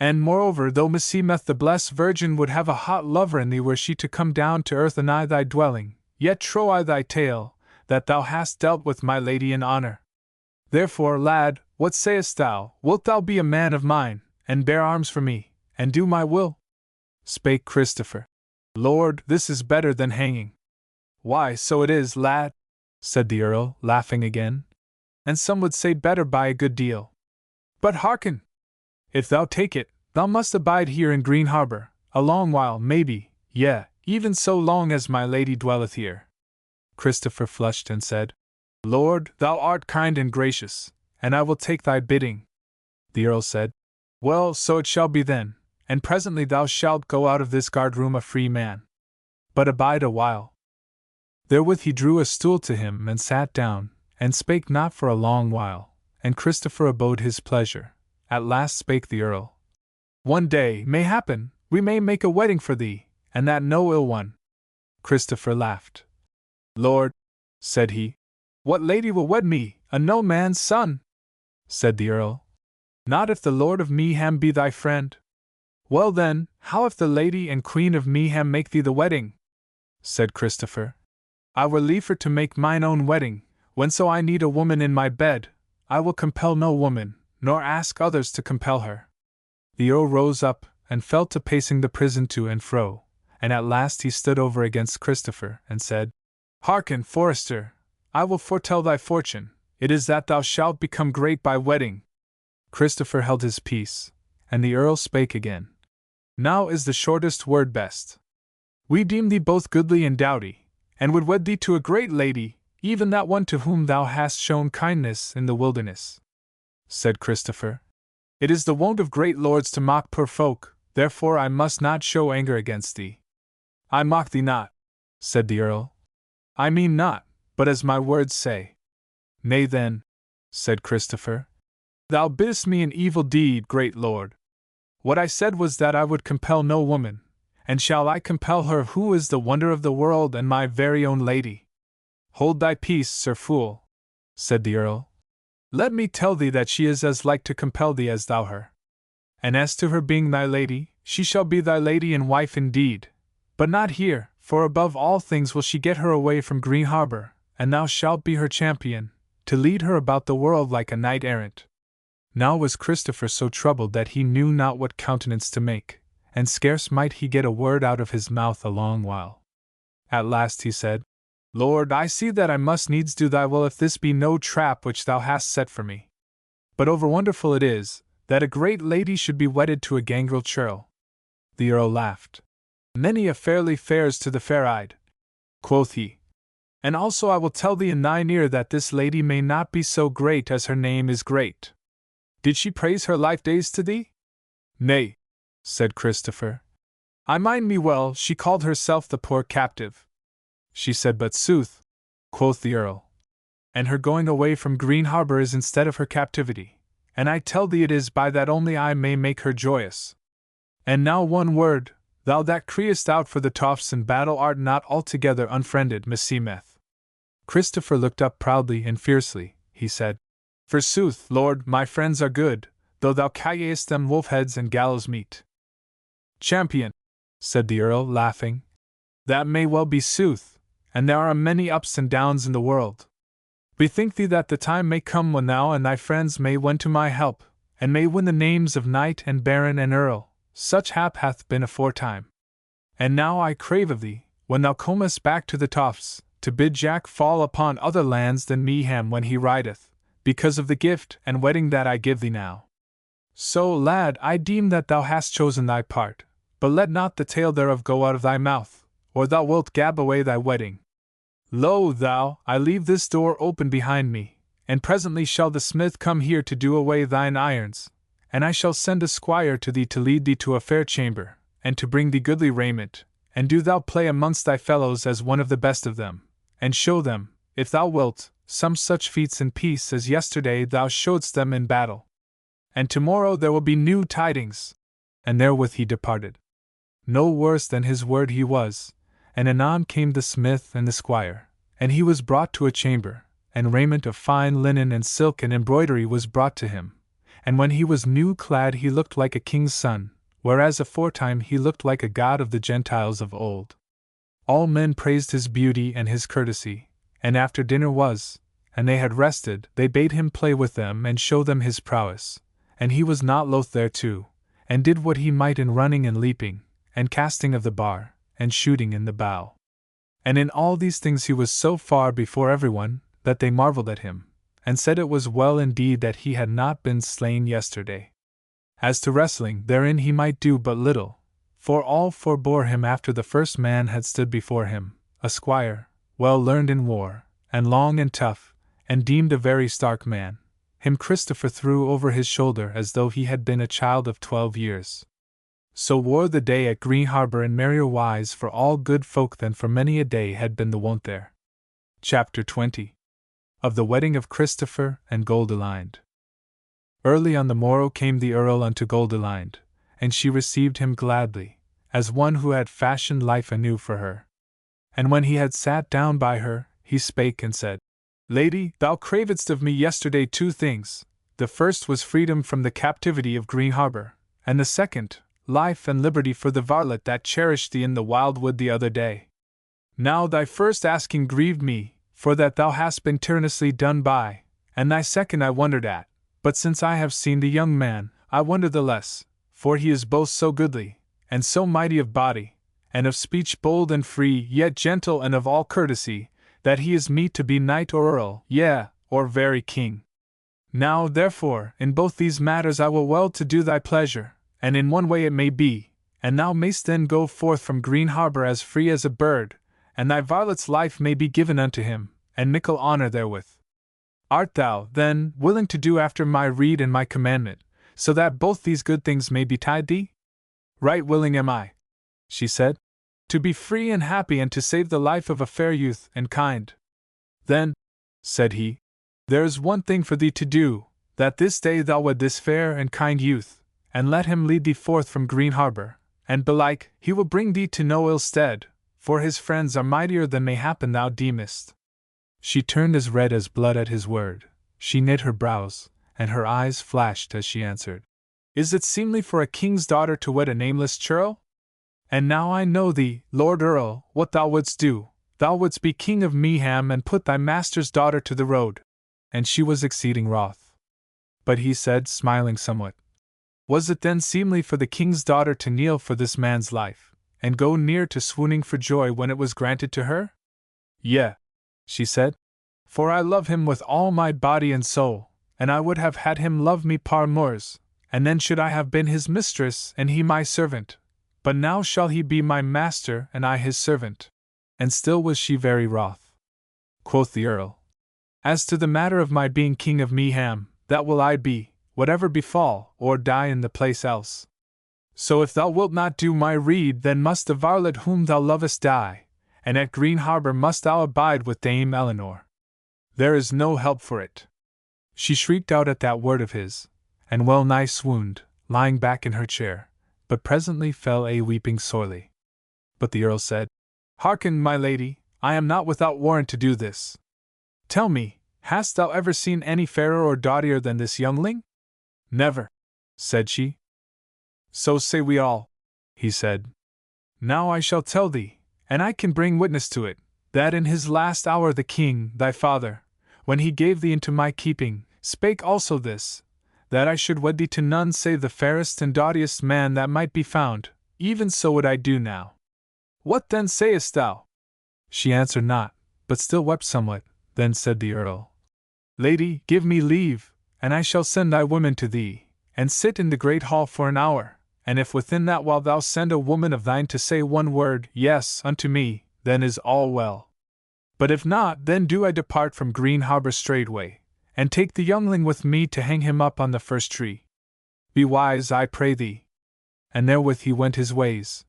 And moreover, though meseemeth the blessed Virgin would have a hot lover in thee were she to come down to earth anigh thy dwelling, yet trow I thy tale, that thou hast dealt with my lady in honor. Therefore, lad, what sayest thou? Wilt thou be a man of mine, and bear arms for me, and do my will? Spake Christopher. Lord, this is better than hanging. Why, so it is, lad, said the Earl, laughing again. And some would say better by a good deal. But hearken! If thou take it, thou must abide here in Green Harbor, a long while, maybe, yea, even so long as my lady dwelleth here. Christopher flushed and said, Lord, thou art kind and gracious, and I will take thy bidding. The Earl said, Well, so it shall be then, and presently thou shalt go out of this guard-room a free man. But abide a while. Therewith he drew a stool to him and sat down, and spake not for a long while, and Christopher abode his pleasure. At last spake the Earl. One day, mayhappen, we may make a wedding for thee, and that no ill one. Christopher laughed. Lord, said he, what lady will wed me, a no man's son? Said the Earl. Not if the Lord of Meaham be thy friend. Well then, how if the Lady and Queen of Meaham make thee the wedding? Said Christopher. I were liefer to make mine own wedding, when so I need a woman in my bed. I will compel no woman, nor ask others to compel her. The Earl rose up, and fell to pacing the prison to and fro, and at last he stood over against Christopher, and said, Hearken, Forester, I will foretell thy fortune, it is that thou shalt become great by wedding. Christopher held his peace, and the Earl spake again. Now is the shortest word best. We deem thee both goodly and doughty, and would wed thee to a great lady, even that one to whom thou hast shown kindness in the wilderness. Said Christopher, It is the wont of great lords to mock poor folk, therefore I must not show anger against thee. I mock thee not, said the Earl. I mean not, but as my words say. Nay then, said Christopher, thou biddest me an evil deed, great lord. What I said was that I would compel no woman, and shall I compel her who is the wonder of the world and my very own lady? Hold thy peace, sir fool, said the Earl. Let me tell thee that she is as like to compel thee as thou her. And as to her being thy lady, she shall be thy lady and wife indeed, but not here, for above all things will she get her away from Green Harbor, and thou shalt be her champion, to lead her about the world like a knight errant. Now was Christopher so troubled that he knew not what countenance to make, and scarce might he get a word out of his mouth a long while. At last he said, Lord, I see that I must needs do thy will if this be no trap which thou hast set for me. But overwonderful it is, that a great lady should be wedded to a gangrel churl. The Earl laughed. Many a fairly fares to the fair-eyed, quoth he. And also I will tell thee in thine ear that this lady may not be so great as her name is great. Did she praise her life days to thee? Nay, said Christopher. I mind me well, she called herself the poor captive. She said but sooth, quoth the Earl. And her going away from Green Harbor is instead of her captivity, and I tell thee it is by that only I may make her joyous. And now one word, thou that criest out for the toffs in battle art not altogether unfriended, meseemeth. Christopher looked up proudly and fiercely, he said, Forsooth, Lord, my friends are good, though thou callest them wolf-heads and gallows meat. Champion, said the Earl, laughing, that may well be sooth, and there are many ups and downs in the world. Bethink thee that the time may come when thou and thy friends may wend to my help, and may win the names of knight and baron and earl, such hap hath been aforetime. And now I crave of thee, when thou comest back to the toffs, to bid Jack fall upon other lands than Meeham when he rideth, because of the gift and wedding that I give thee now. So, lad, I deem that thou hast chosen thy part, but let not the tale thereof go out of thy mouth, or thou wilt gab away thy wedding. Lo, thou, I leave this door open behind me, and presently shall the smith come here to do away thine irons, and I shall send a squire to thee to lead thee to a fair chamber, and to bring thee goodly raiment, and do thou play amongst thy fellows as one of the best of them, and show them, if thou wilt, some such feats in peace as yesterday thou showedst them in battle. And tomorrow there will be new tidings. And therewith he departed. No worse than his word he was, and anon came the smith and the squire, and he was brought to a chamber, and raiment of fine linen and silk and embroidery was brought to him, and when he was new clad he looked like a king's son, whereas aforetime he looked like a god of the Gentiles of old. All men praised his beauty and his courtesy, and after dinner was, and they had rested, they bade him play with them and show them his prowess, and he was not loath thereto, and did what he might in running and leaping, and casting of the bar, and shooting in the bow. And in all these things he was so far before everyone, that they marveled at him, and said it was well indeed that he had not been slain yesterday. As to wrestling, therein he might do but little, for all forbore him after the first man had stood before him, a squire, well learned in war, and long and tough, and deemed a very stark man. Him Christopher threw over his shoulder as though he had been a child of 12 years. So wore the day at Green Harbor in merrier wise for all good folk than for many a day had been the wont there. Chapter 20. Of the wedding of Christopher and Goldilind. Early on the morrow came the Earl unto Goldilind, and she received him gladly, as one who had fashioned life anew for her. And when he had sat down by her, he spake and said, Lady, thou cravedst of me yesterday 2 things. The first was freedom from the captivity of Green Harbor, and the second, life and liberty for the varlet that cherished thee in the wild wood the other day. Now thy first asking grieved me, for that thou hast been tyrannously done by, and thy second I wondered at, but since I have seen the young man, I wonder the less, for he is both so goodly, and so mighty of body, and of speech bold and free, yet gentle and of all courtesy, that he is meet to be knight or earl, yea, or very king. Now, therefore, in both these matters I will well to do thy pleasure, and in one way it may be, and thou mayst then go forth from Green Harbour as free as a bird, and thy varlet's life may be given unto him, and mickle honour therewith. Art thou, then, willing to do after my rede and my commandment, so that both these good things may betide thee? Right willing am I, she said, to be free and happy and to save the life of a fair youth and kind. Then, said he, there is one thing for thee to do, that this day thou wed this fair and kind youth, and let him lead thee forth from Green Harbour, and belike he will bring thee to no ill stead, for his friends are mightier than mayhappen thou deemest. She turned as red as blood at his word, she knit her brows, and her eyes flashed as she answered, Is it seemly for a king's daughter to wed a nameless churl? And now I know thee, Lord Earl, what thou wouldst do, thou wouldst be king of Meaham and put thy master's daughter to the road. And she was exceeding wroth. But he said, smiling somewhat, Was it then seemly for the king's daughter to kneel for this man's life, and go near to swooning for joy when it was granted to her? Yea, she said, for I love him with all my body and soul, and I would have had him love me par moeurs, and then should I have been his mistress and he my servant, but now shall he be my master and I his servant. And still was she very wroth. Quoth the Earl, As to the matter of my being king of Meaham, that will I be, whatever befall, or die in the place else. So if thou wilt not do my rede, then must the varlet whom thou lovest die, and at Green Harbour must thou abide with Dame Eleanor. There is no help for it. She shrieked out at that word of his, and well nigh swooned, lying back in her chair, but presently fell a weeping sorely. But the Earl said, Hearken, my lady, I am not without warrant to do this. Tell me, hast thou ever seen any fairer or doughtier than this youngling? Never, said she. So say we all, he said. Now I shall tell thee, and I can bring witness to it, that in his last hour the king, thy father, when he gave thee into my keeping, spake also this, that I should wed thee to none save the fairest and doughtiest man that might be found, even so would I do now. What then sayest thou? She answered not, but still wept somewhat. Then said the Earl, Lady, give me leave, and I shall send thy women to thee, and sit in the great hall for an hour, and if within that while thou send a woman of thine to say one word, yes, unto me, then is all well. But if not, then do I depart from Green Harbour straightway, and take the youngling with me to hang him up on the first tree. Be wise, I pray thee. And therewith he went his ways.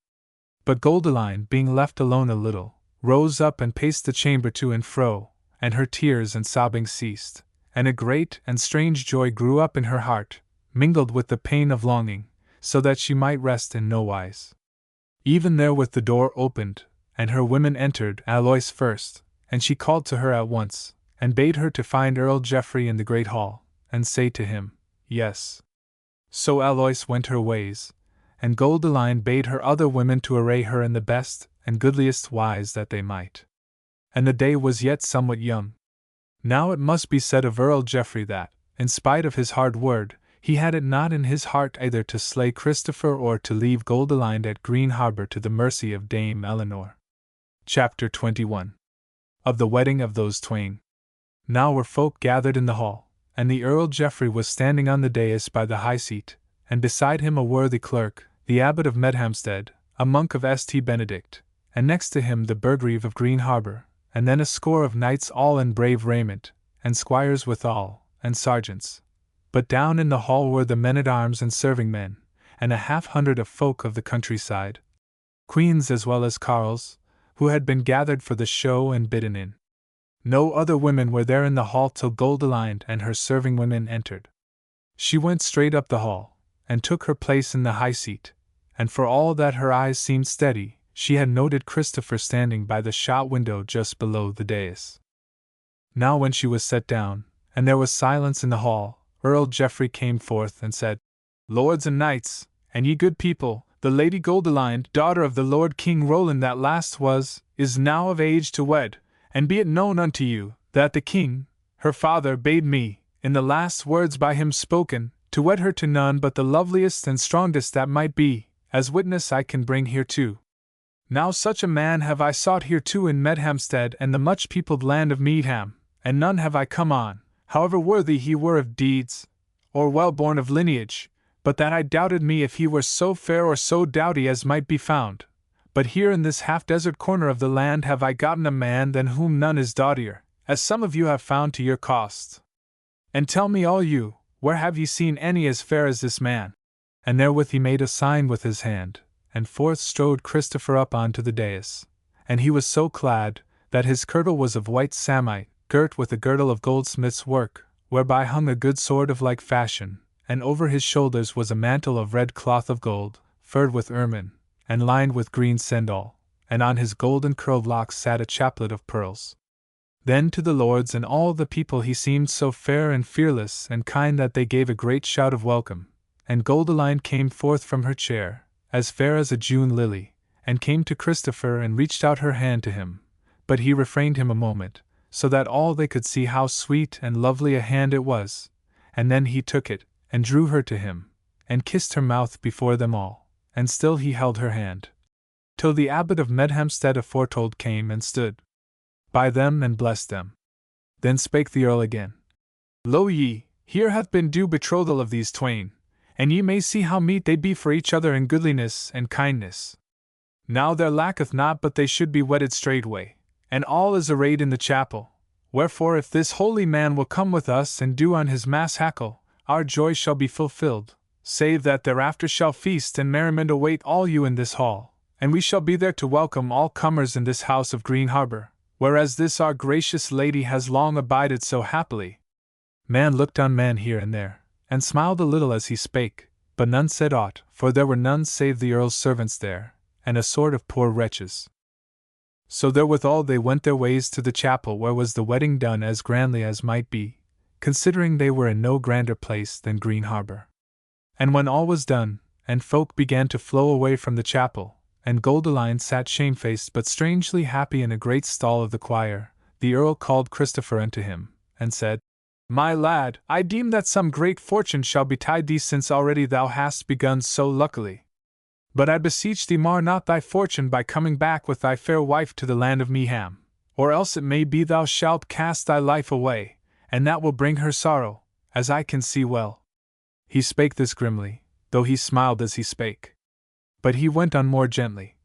But Goldilind, being left alone a little, rose up and paced the chamber to and fro, and her tears and sobbing ceased, and a great and strange joy grew up in her heart, mingled with the pain of longing, so that she might rest in no wise. Even therewith the door opened, and her women entered, Alois first, and she called to her at once, and bade her to find Earl Geoffrey in the great hall, and say to him, Yes. So Alois went her ways, and Goldilind bade her other women to array her in the best and goodliest wise that they might. And the day was yet somewhat young. Now it must be said of Earl Geoffrey that, in spite of his hard word, he had it not in his heart either to slay Christopher or to leave Goldilind at Green Harbour to the mercy of Dame Eleanor. Chapter 21. Of the wedding of those twain. Now were folk gathered in the hall, and the Earl Geoffrey was standing on the dais by the high seat, and beside him a worthy clerk, the Abbot of Medhamstead, a monk of St. Benedict, and next to him the Burgreave of Green Harbour, and then a score of knights all in brave raiment, and squires withal, and sergeants. But down in the hall were the men-at-arms and serving-men, and 100 of folk of the countryside, queens as well as carles, who had been gathered for the show and bidden in. No other women were there in the hall till Goldilind and her serving-women entered. She went straight up the hall, and took her place in the high seat, and for all that her eyes seemed steady, she had noted Christopher standing by the shot window just below the dais. Now when she was set down, and there was silence in the hall, Earl Geoffrey came forth and said, Lords and knights, and ye good people, the Lady Goldilind, daughter of the Lord King Roland that last was, is now of age to wed, and be it known unto you, that the king, her father, bade me, in the last words by him spoken, to wed her to none but the loveliest and strongest that might be, as witness I can bring here too. Now such a man have I sought here too in Medhamstead and the much peopled land of Meadham, and none have I come on, however worthy he were of deeds, or well born of lineage, but that I doubted me if he were so fair or so doughty as might be found. But here in this half-desert corner of the land have I gotten a man than whom none is doughtier, as some of you have found to your cost. And tell me all you, where have ye seen any as fair as this man? And therewith he made a sign with his hand, and forth strode Christopher up onto the dais. And he was so clad, that his kirtle was of white samite, girt with a girdle of goldsmith's work, whereby hung a good sword of like fashion, and over his shoulders was a mantle of red cloth of gold, furred with ermine, and lined with green sendal, and on his golden curled locks sat a chaplet of pearls. Then to the lords and all the people he seemed so fair and fearless and kind that they gave a great shout of welcome, and Goldilind came forth from her chair, as fair as a June lily, and came to Christopher and reached out her hand to him, but he refrained him a moment, so that all they could see how sweet and lovely a hand it was, and then he took it, and drew her to him, and kissed her mouth before them all, and still he held her hand, till the abbot of Medhamstead aforetold came and stood by them and blessed them. Then spake the earl again. Lo ye, here hath been due betrothal of these twain, and ye may see how meet they be for each other in goodliness and kindness. Now there lacketh not but they should be wedded straightway, and all is arrayed in the chapel, wherefore if this holy man will come with us and do on his mass hackle, our joy shall be fulfilled, save that thereafter shall feast and merriment await all you in this hall, and we shall be there to welcome all comers in this house of Green Harbor, whereas this our gracious lady has long abided so happily. Man looked on man here and there, and smiled a little as he spake, but none said aught, for there were none save the earl's servants there, and a sort of poor wretches. So therewithal they went their ways to the chapel where was the wedding done as grandly as might be, considering they were in no grander place than Green Harbor. And when all was done, and folk began to flow away from the chapel, and Goldilind sat shamefaced but strangely happy in a great stall of the choir, the earl called Christopher unto him, and said, My lad, I deem that some great fortune shall betide thee since already thou hast begun so luckily. But I beseech thee mar not thy fortune by coming back with thy fair wife to the land of Meadham, or else it may be thou shalt cast thy life away, and that will bring her sorrow, as I can see well. He spake this grimly, though he smiled as he spake. But he went on more gently.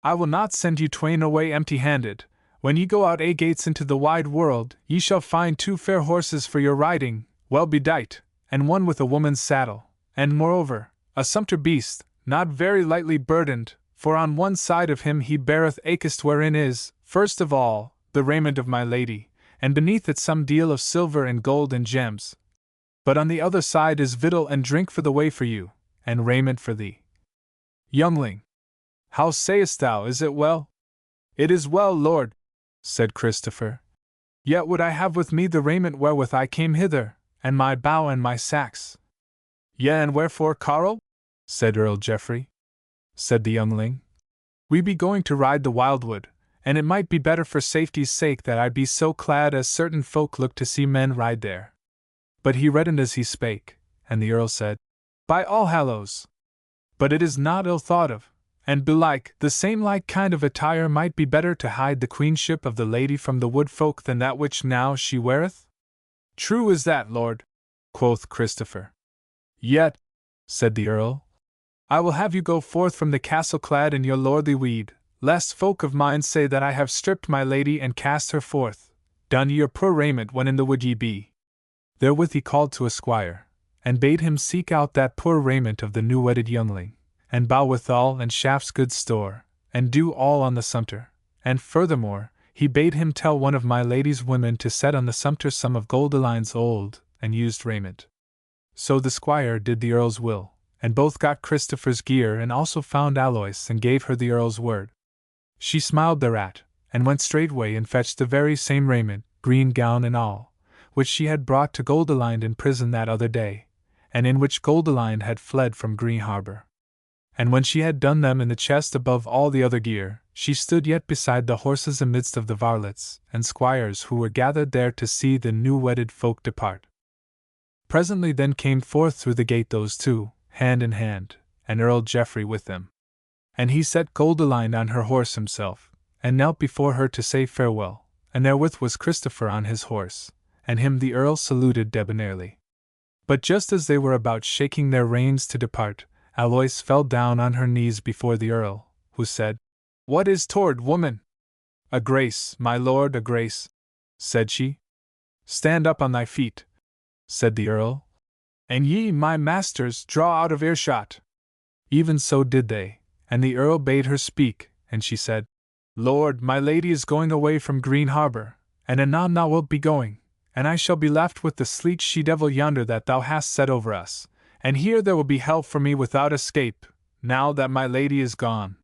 I will not send you twain away empty-handed. When ye go out gates into the wide world, ye shall find 2 fair horses for your riding, well bedight, and one with a woman's saddle, and moreover, a sumpter beast, not very lightly burdened, for on one side of him he beareth a chest wherein is, first of all, the raiment of my lady, and beneath it some deal of silver and gold and gems. But on the other side is victual and drink for the way for you, and raiment for thee. Youngling, how sayest thou, is it well? It is well, lord, said Christopher. Yet would I have with me the raiment wherewith I came hither, and my bow and my sacks. Yea, and wherefore, carle? Said Earl Geoffrey. Said the youngling. We be going to ride the wildwood, and it might be better for safety's sake that I be so clad as certain folk look to see men ride there. But he reddened as he spake, and the earl said, By all hallows! But it is not ill thought of, and belike the same like kind of attire might be better to hide the queenship of the lady from the wood folk than that which now she weareth? True is that, lord, quoth Christopher. Yet, said the earl, I will have you go forth from the castle clad in your lordly weed, lest folk of mine say that I have stripped my lady and cast her forth, done ye your poor raiment when in the wood ye be. Therewith he called to a squire, and bade him seek out that poor raiment of the new-wedded youngling, and bow withal and shafts good store, and do all on the sumpter, and furthermore, he bade him tell one of my lady's women to set on the sumpter some of Goldilind's old and used raiment. So the squire did the earl's will, and both got Christopher's gear and also found Alois and gave her the earl's word. She smiled thereat, and went straightway and fetched the very same raiment, green gown and all, which she had brought to Goldilind in prison that other day, and in which Goldilind had fled from Green Harbor. And when she had done them in the chest above all the other gear, she stood yet beside the horses amidst of the varlets and squires who were gathered there to see the new wedded folk depart. Presently then came forth through the gate those two, hand in hand, and Earl Geoffrey with them. And he set Goldilind on her horse himself, and knelt before her to say farewell, and therewith was Christopher on his horse, and him the Earl saluted debonairly. But just as they were about shaking their reins to depart, Alois fell down on her knees before the Earl, who said, "What is toward, woman?" "A grace, my lord, a grace," said she. "Stand up on thy feet," said the Earl. "And ye, my masters, draw out of earshot." Even so did they, and the Earl bade her speak, and she said, "Lord, my lady is going away from Green Harbor, and anon thou wilt be going, and I shall be left with the sleek she-devil yonder that thou hast set over us, and here there will be help for me without escape, now that my lady is gone.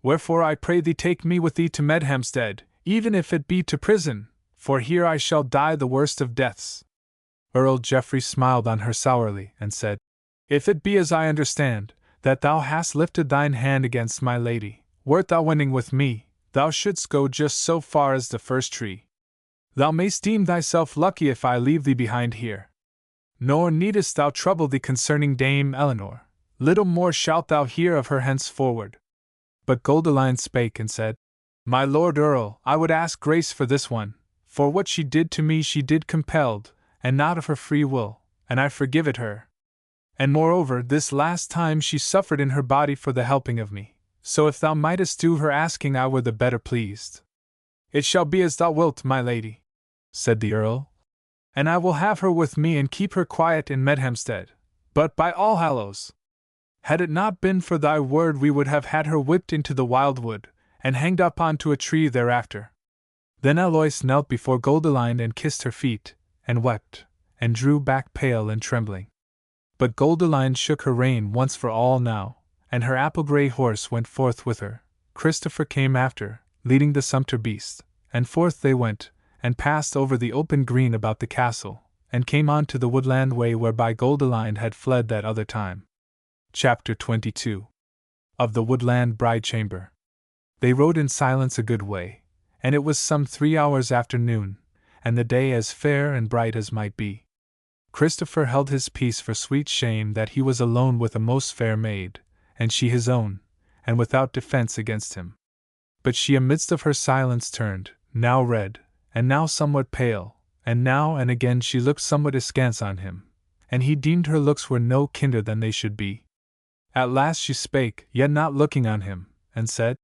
Wherefore I pray thee take me with thee to Medhamstead, even if it be to prison, for here I shall die the worst of deaths." Earl Geoffrey smiled on her sourly, and said, "If it be as I understand, that thou hast lifted thine hand against my lady, wert thou winning with me, thou shouldst go just so far as the first tree. Thou mayst deem thyself lucky if I leave thee behind here. Nor needest thou trouble thee concerning Dame Eleanor, little more shalt thou hear of her henceforward." But Goldilind spake and said, "My lord Earl, I would ask grace for this one, for what she did to me she did compelled, and not of her free will, and I forgive it her. And moreover, this last time she suffered in her body for the helping of me, so if thou mightest do her asking I were the better pleased." "It shall be as thou wilt, my lady," said the Earl. "And I will have her with me and keep her quiet in Medhamstead, but by All Hallows! Had it not been for thy word we would have had her whipped into the wildwood, and hanged up onto a tree thereafter." Then Alois knelt before Goldilind and kissed her feet, and wept, and drew back pale and trembling. But Goldilind shook her rein once for all now, and her apple-grey horse went forth with her. Christopher came after, leading the sumpter beast, and forth they went, and passed over the open green about the castle, and came on to the woodland way whereby Goldilind had fled that other time. Chapter 22. Of the Woodland Bride Chamber. They rode in silence a good way, and it was some 3 hours after noon, and the day as fair and bright as might be. Christopher held his peace for sweet shame that he was alone with a most fair maid, and she his own, and without defence against him. But she amidst of her silence turned, now red, and now somewhat pale, and now and again she looked somewhat askance on him, and he deemed her looks were no kinder than they should be. At last she spake, yet not looking on him, and said,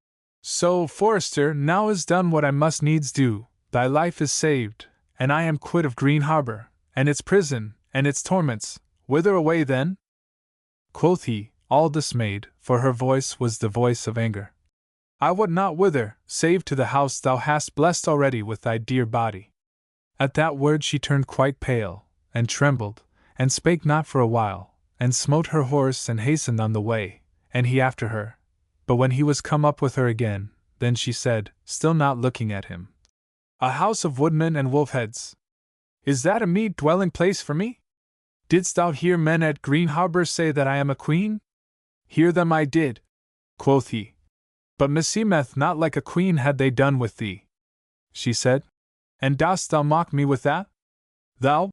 "So, Forester, now is done what I must needs do, thy life is saved, and I am quit of Green Harbor, and its prison, and its torments. Whither away then?" Quoth he, all dismayed, for her voice was the voice of anger. "I wot not whither, save to the house thou hast blessed already with thy dear body." At that word she turned quite pale, and trembled, and spake not for a while, and smote her horse and hastened on the way, and he after her. But when he was come up with her again, then she said, still not looking at him, "A house of woodmen and wolf-heads! Is that a meet dwelling place for me? Didst thou hear men at Green Harbor say that I am a queen?" "Hear them I did," quoth he. "But meseemeth not like a queen had they done with thee," she said. "And dost thou mock me with that? Thou?"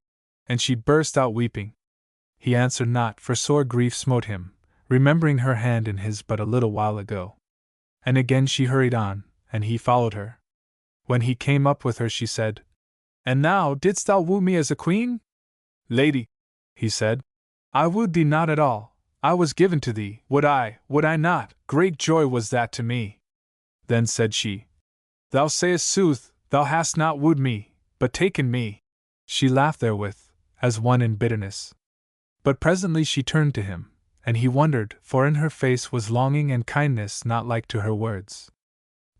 And she burst out weeping. He answered not, for sore grief smote him, remembering her hand in his but a little while ago. And again she hurried on, and he followed her. When he came up with her she said, "And now didst thou woo me as a queen?" "Lady," he said, "I wooed thee not at all. I was given to thee, would I not? Great joy was that to me." Then said she, "Thou sayest sooth, thou hast not wooed me, but taken me." She laughed therewith, as one in bitterness. But presently she turned to him, and he wondered, for in her face was longing and kindness not like to her words.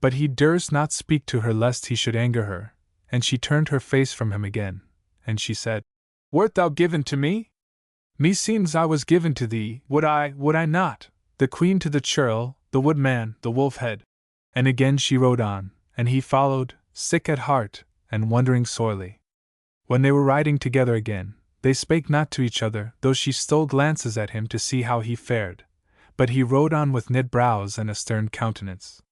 But he durst not speak to her lest he should anger her, and she turned her face from him again, and she said, "Wert thou given to me? Meseems I was given to thee, would I not, the queen to the churl, the woodman, the wolf-head." And again she rode on, and he followed, sick at heart, and wondering sorely. When they were riding together again, they spake not to each other, though she stole glances at him to see how he fared. but he rode on with knit brows and a stern countenance.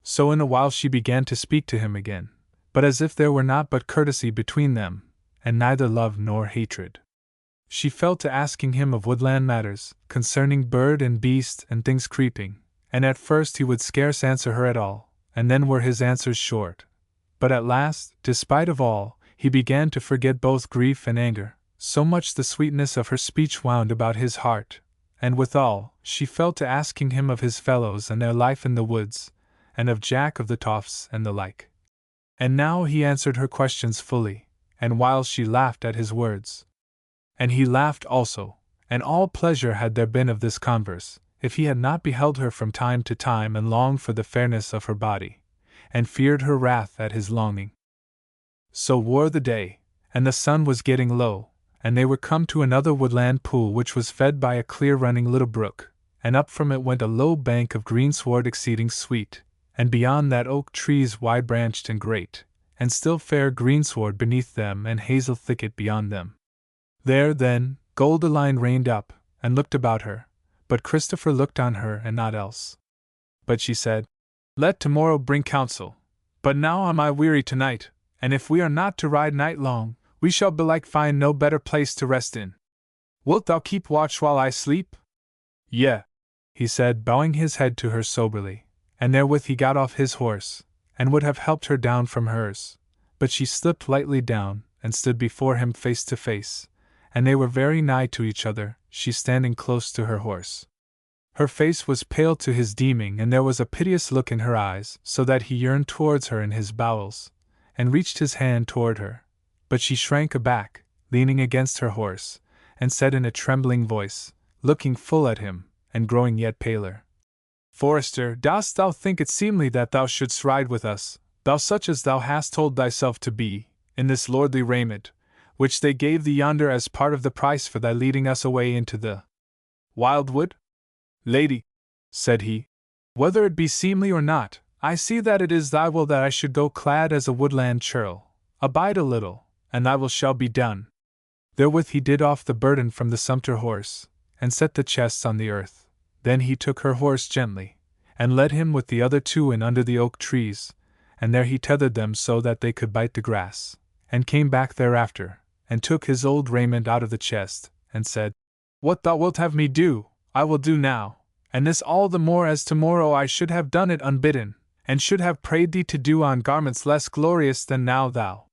So in a while she began to speak to him again, but as if there were naught but courtesy between them, and neither love nor hatred. She fell to asking him of woodland matters, concerning bird and beast and things creeping, and at first he would scarce answer her at all, and then were his answers short. But at last, despite of all, he began to forget both grief and anger, so much the sweetness of her speech wound about his heart, and withal, she fell to asking him of his fellows and their life in the woods, and of Jack of the Toffs and the like. And now he answered her questions fully, and while she laughed at his words, and he laughed also, and all pleasure had there been of this converse, if he had not beheld her from time to time and longed for the fairness of her body, and feared her wrath at his longing. So wore the day, and the sun was getting low, and they were come to another woodland pool which was fed by a clear running little brook, and up from it went a low bank of greensward exceeding sweet, and beyond that oak trees wide branched and great, and still fair greensward beneath them and hazel thicket beyond them. There, then, Goldilind reined up, and looked about her, but Christopher looked on her and not else. But she said, "Let tomorrow bring counsel, but now am I weary tonight, and if we are not to ride night long, we shall belike find no better place to rest in. Wilt thou keep watch while I sleep?" "Yea," he said, bowing his head to her soberly, and therewith he got off his horse, and would have helped her down from hers, but she slipped lightly down, and stood before him face to face, and they were very nigh to each other, she standing close to her horse. Her face was pale to his deeming, and there was a piteous look in her eyes, so that he yearned towards her in his bowels, and reached his hand toward her, but she shrank aback, leaning against her horse, and said in a trembling voice, looking full at him, and growing yet paler, "Forester, dost thou think it seemly that thou shouldst ride with us, thou such as thou hast told thyself to be, in this lordly raiment, which they gave thee yonder as part of the price for thy leading us away into the wildwood?" "Lady," said he, "whether it be seemly or not, I see that it is thy will that I should go clad as a woodland churl. Abide a little, and thy will shall be done." Therewith he did off the burden from the sumpter horse, and set the chests on the earth. Then he took her horse gently, and led him with the other two in under the oak trees, and there he tethered them so that they could bite the grass, and came back thereafter, and took his old raiment out of the chest, and said, "What thou wilt have me do, I will do now, and this all the more as tomorrow I should have done it unbidden, and should have prayed thee to do on garments less glorious than now thou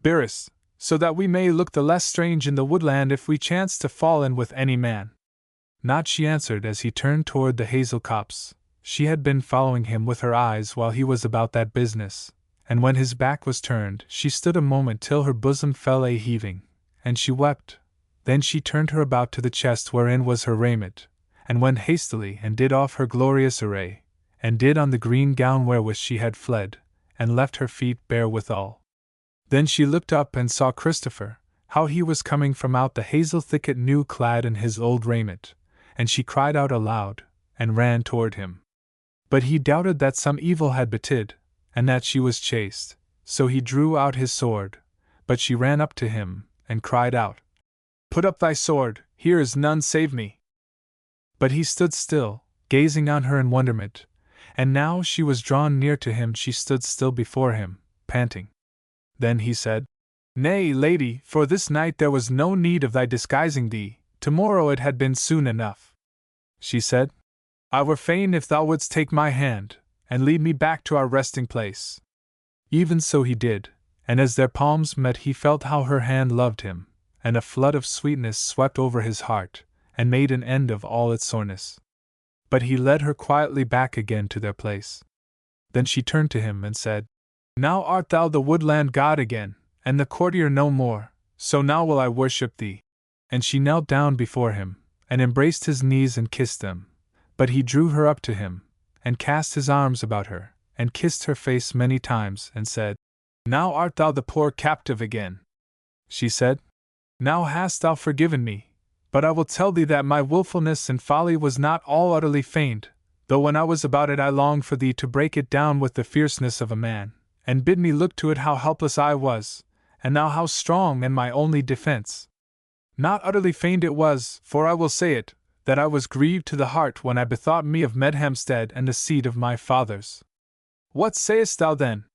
bearest, so that we may look the less strange in the woodland if we chance to fall in with any man." "Not," she answered as he turned toward the hazel copse. She had been following him with her eyes while he was about that business, and when his back was turned, she stood a moment till her bosom fell a-heaving, and she wept. Then she turned her about to the chest wherein was her raiment, and went hastily and did off her glorious array, and did on the green gown wherewith she had fled, and left her feet bare withal. Then she looked up and saw Christopher, how he was coming from out the hazel thicket new clad in his old raiment, and she cried out aloud, and ran toward him. But he doubted that some evil had betid, and that she was chaste, so he drew out his sword, but she ran up to him, and cried out, "Put up thy sword, here is none save me." But he stood still, gazing on her in wonderment, and now she was drawn near to him she stood still before him, panting. Then he said, "Nay, lady, for this night there was no need of thy disguising thee, tomorrow it had been soon enough." She said, "I were fain if thou wouldst take my hand, and lead me back to our resting place." Even so he did, and as their palms met he felt how her hand loved him, and a flood of sweetness swept over his heart, and made an end of all its soreness. But he led her quietly back again to their place. Then she turned to him and said, "Now art thou the woodland god again, and the courtier no more, so now will I worship thee." And she knelt down before him, and embraced his knees and kissed them. But he drew her up to him, and cast his arms about her, and kissed her face many times, and said, "Now art thou the poor captive again." She said, "Now hast thou forgiven me, but I will tell thee that my wilfulness and folly was not all utterly feigned, though when I was about it I longed for thee to break it down with the fierceness of a man, and bid me look to it how helpless I was, and thou how strong and my only defense. Not utterly feigned it was, for I will say it, that I was grieved to the heart when I bethought me of Medhamstead and the seed of my fathers. What sayest thou then?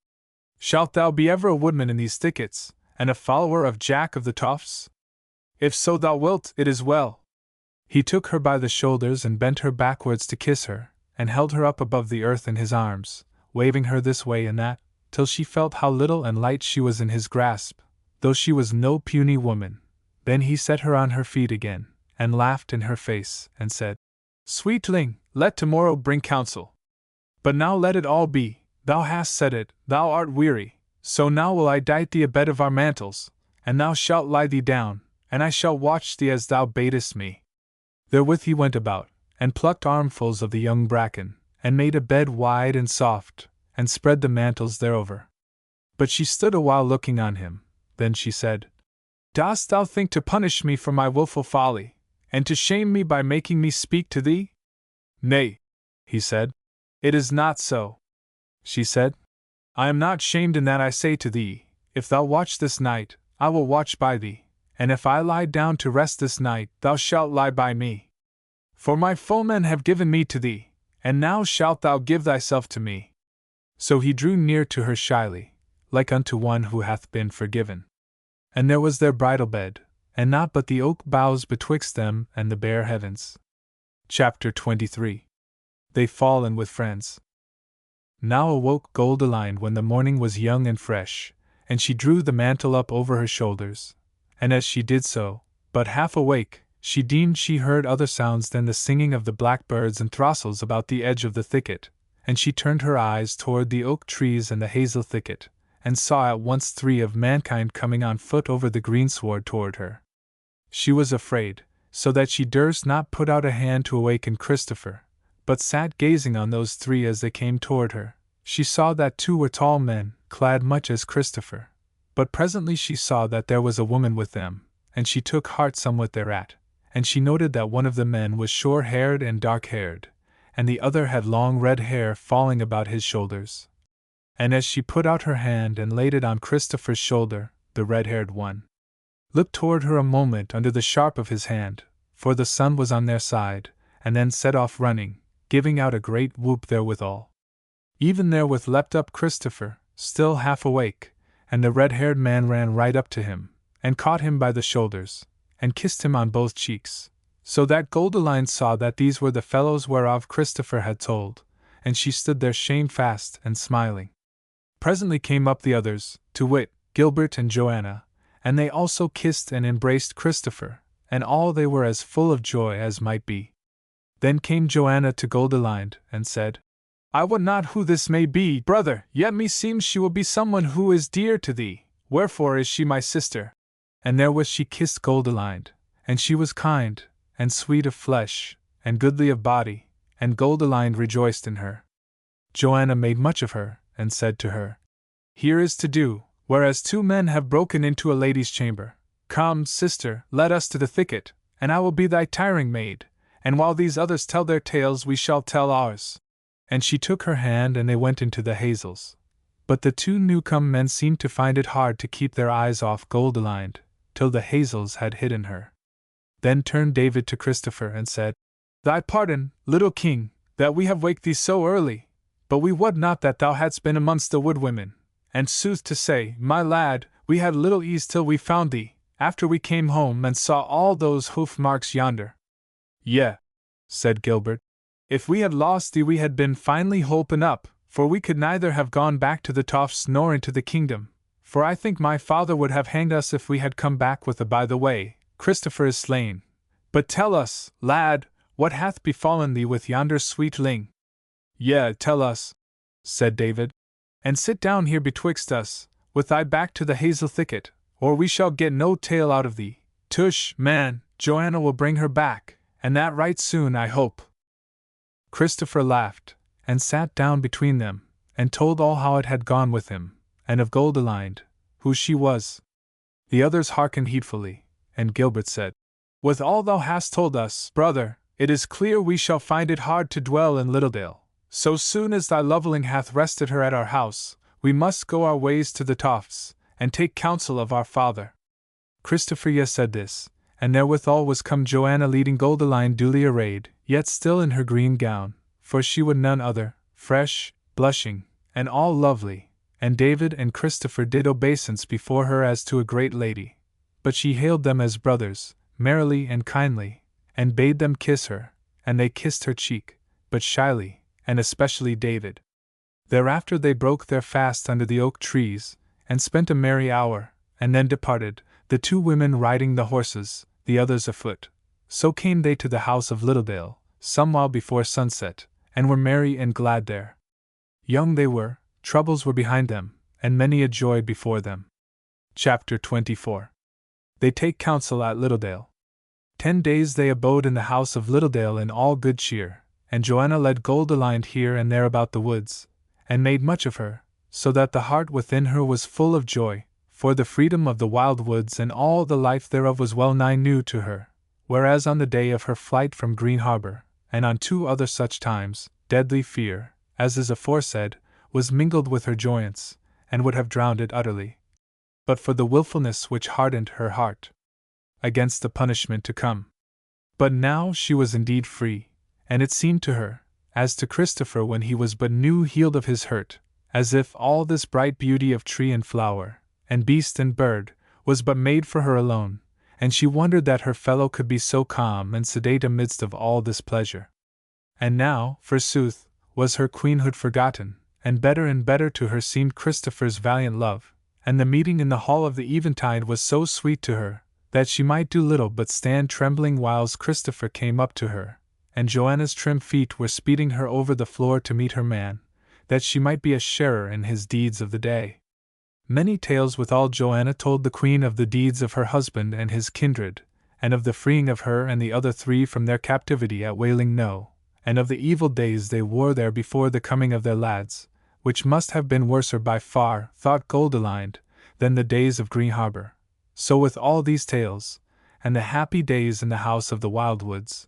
Shalt thou be ever a woodman in these thickets, and a follower of Jack of the Tofts? If so thou wilt, it is well. He took her by the shoulders and bent her backwards to kiss her, and held her up above the earth in his arms, waving her this way and that, till she felt how little and light she was in his grasp, though she was no puny woman. Then he set her on her feet again, and laughed in her face, and said, Sweetling, let tomorrow bring counsel. But now let it all be, thou hast said it, thou art weary, so now will I dight thee a bed of our mantles, and thou shalt lie thee down, and I shall watch thee as thou badest me. Therewith he went about, and plucked armfuls of the young bracken, and made a bed wide and soft, and spread the mantles thereover. But she stood a while looking on him, then she said, Dost thou think to punish me for my wilful folly, and to shame me by making me speak to thee? Nay, he said, it is not so. She said, I am not shamed in that I say to thee, if thou watch this night, I will watch by thee, and if I lie down to rest this night, thou shalt lie by me. For my foemen have given me to thee, and now shalt thou give thyself to me. So he drew near to her shyly, like unto one who hath been forgiven. And there was their bridal bed, and naught but the oak boughs betwixt them and the bare heavens. Chapter 23. They fall in with friends. Now awoke Goldilind when the morning was young and fresh, and she drew the mantle up over her shoulders, and as she did so, but half awake, she deemed she heard other sounds than the singing of the blackbirds and throstles about the edge of the thicket, and she turned her eyes toward the oak trees and the hazel thicket, and saw at once 3 of mankind coming on foot over the greensward toward her. She was afraid, so that she durst not put out a hand to awaken Christopher, but sat gazing on those 3 as they came toward her. She saw that 2 were tall men, clad much as Christopher, but presently she saw that there was a woman with them, and she took heart somewhat thereat, and she noted that one of the men was short-haired and dark-haired, and the other had long red hair falling about his shoulders. And as she put out her hand and laid it on Christopher's shoulder, the red-haired one looked toward her a moment under the sharp of his hand, for the sun was on their side, and then set off running, giving out a great whoop therewithal. Even therewith leapt up Christopher, still half awake, and the red-haired man ran right up to him, and caught him by the shoulders, and kissed him on both cheeks, so that Goldilind saw that these were the fellows whereof Christopher had told, and she stood there shamefast and smiling. Presently came up the others, to wit, Gilbert and Joanna, and they also kissed and embraced Christopher, and all they were as full of joy as might be. Then came Joanna to Goldilind, and said, I wot not who this may be, brother, yet meseems she will be someone who is dear to thee, wherefore is she my sister. And therewith she kissed Goldilind, and she was kind, and sweet of flesh, and goodly of body, and Goldilind rejoiced in her. Joanna made much of her, and said to her, Here is to do, whereas 2 men have broken into a lady's chamber. Come, sister, let us to the thicket, and I will be thy tiring maid, and while these others tell their tales we shall tell ours. And she took her hand and they went into the hazels. But the 2 newcome men seemed to find it hard to keep their eyes off Goldilind, till the hazels had hidden her. Then turned David to Christopher and said, Thy pardon, little king, that we have waked thee so early, but we wot not that thou hadst been amongst the woodwomen, and sooth to say, my lad, we had little ease till we found thee, after we came home and saw all those hoof marks yonder. Yea, said Gilbert, if we had lost thee we had been finely holpen up, for we could neither have gone back to the Tofts nor into the kingdom, for I think my father would have hanged us if we had come back with a by the way, Christopher is slain. But tell us, lad, what hath befallen thee with yonder sweetling? Yea, tell us, said David, and sit down here betwixt us, with thy back to the hazel thicket, or we shall get no tale out of thee. Tush, man, Joanna will bring her back, and that right soon, I hope. Christopher laughed, and sat down between them, and told all how it had gone with him, and of Goldilind, who she was. The others hearkened heedfully, and Gilbert said, With all thou hast told us, brother, it is clear we shall find it hard to dwell in Littledale. So soon as thy loveling hath rested her at our house, we must go our ways to the Tofts, and take counsel of our father. Christopher said this, and therewithal was come Joanna leading Goldilind duly arrayed, yet still in her green gown, for she would none other, fresh, blushing, and all lovely, and David and Christopher did obeisance before her as to a great lady, but she hailed them as brothers, merrily and kindly, and bade them kiss her, and they kissed her cheek, but shyly, and especially David. Thereafter they broke their fast under the oak trees, and spent a merry hour, and then departed, the 2 women riding the horses, the others afoot. So came they to the house of Littledale, some while before sunset, and were merry and glad there. Young they were, troubles were behind them, and many a joy before them. Chapter 24. They take counsel at Littledale. 10 days they abode in the house of Littledale in all good cheer, and Joanna led Goldilind here and there about the woods, and made much of her, so that the heart within her was full of joy, for the freedom of the wild woods and all the life thereof was well nigh new to her, whereas on the day of her flight from Green Harbor, and on 2 other such times, deadly fear, as is aforesaid, was mingled with her joyance, and would have drowned it utterly, but for the wilfulness which hardened her heart against the punishment to come. But now she was indeed free, and it seemed to her, as to Christopher when he was but new healed of his hurt, as if all this bright beauty of tree and flower, and beast and bird, was but made for her alone, and she wondered that her fellow could be so calm and sedate amidst of all this pleasure. And now, forsooth, was her queenhood forgotten, and better to her seemed Christopher's valiant love, and the meeting in the hall of the eventide was so sweet to her, that she might do little but stand trembling whiles Christopher came up to her, and Joanna's trim feet were speeding her over the floor to meet her man, that she might be a sharer in his deeds of the day. Many tales withal Joanna told the queen of the deeds of her husband and his kindred, and of the freeing of her and the other 3 from their captivity at Wailing No, and of the evil days they wore there before the coming of their lads, which must have been worser by far, thought Goldilind, than the days of Green Harbor. So with all these tales, and the happy days in the house of the Wildwoods,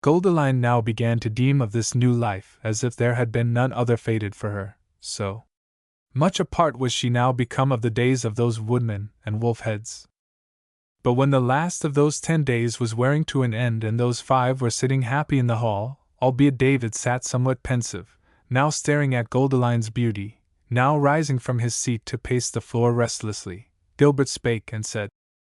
Goldilind now began to deem of this new life as if there had been none other fated for her, so much apart was she now become of the days of those woodmen and wolf-heads. But when the last of those 10 days was wearing to an end and those 5 were sitting happy in the hall, albeit David sat somewhat pensive, now staring at Goldilind's beauty, now rising from his seat to pace the floor restlessly, Gilbert spake and said,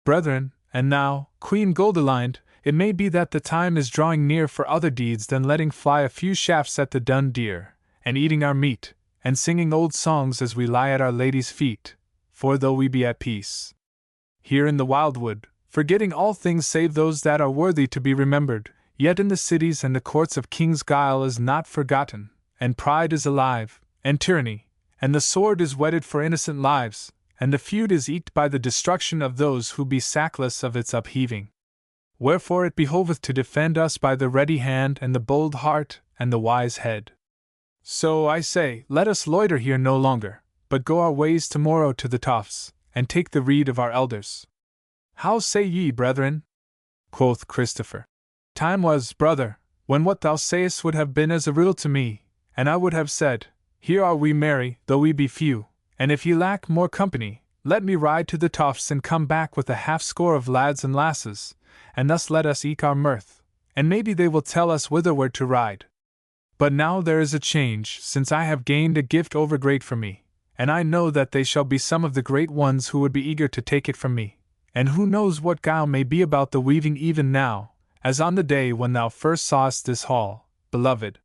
Brethren, and now, Queen Goldilind, it may be that the time is drawing near for other deeds than letting fly a few shafts at the dun deer, and eating our meat, and singing old songs as we lie at our lady's feet, for though we be at peace here in the wildwood, forgetting all things save those that are worthy to be remembered, yet in the cities and the courts of King's guile is not forgotten, and pride is alive, and tyranny, and the sword is whetted for innocent lives, and the feud is eked by the destruction of those who be sackless of its upheaving. Wherefore it behoveth to defend us by the ready hand and the bold heart and the wise head. So I say, let us loiter here no longer, but go our ways tomorrow to the Tofts, and take the rede of our elders. How say ye, brethren? Quoth Christopher. Time was, brother, when what thou sayest would have been as a riddle to me, and I would have said, Here are we merry, though we be few, and if ye lack more company, let me ride to the Tofts and come back with a half-score of lads and lasses, and thus let us eke our mirth, and maybe they will tell us whitherward to ride. But now there is a change, since I have gained a gift overgreat for me, and I know that they shall be some of the great ones who would be eager to take it from me, and who knows what guile may be about the weaving even now, as on the day when thou first sawest this hall, beloved.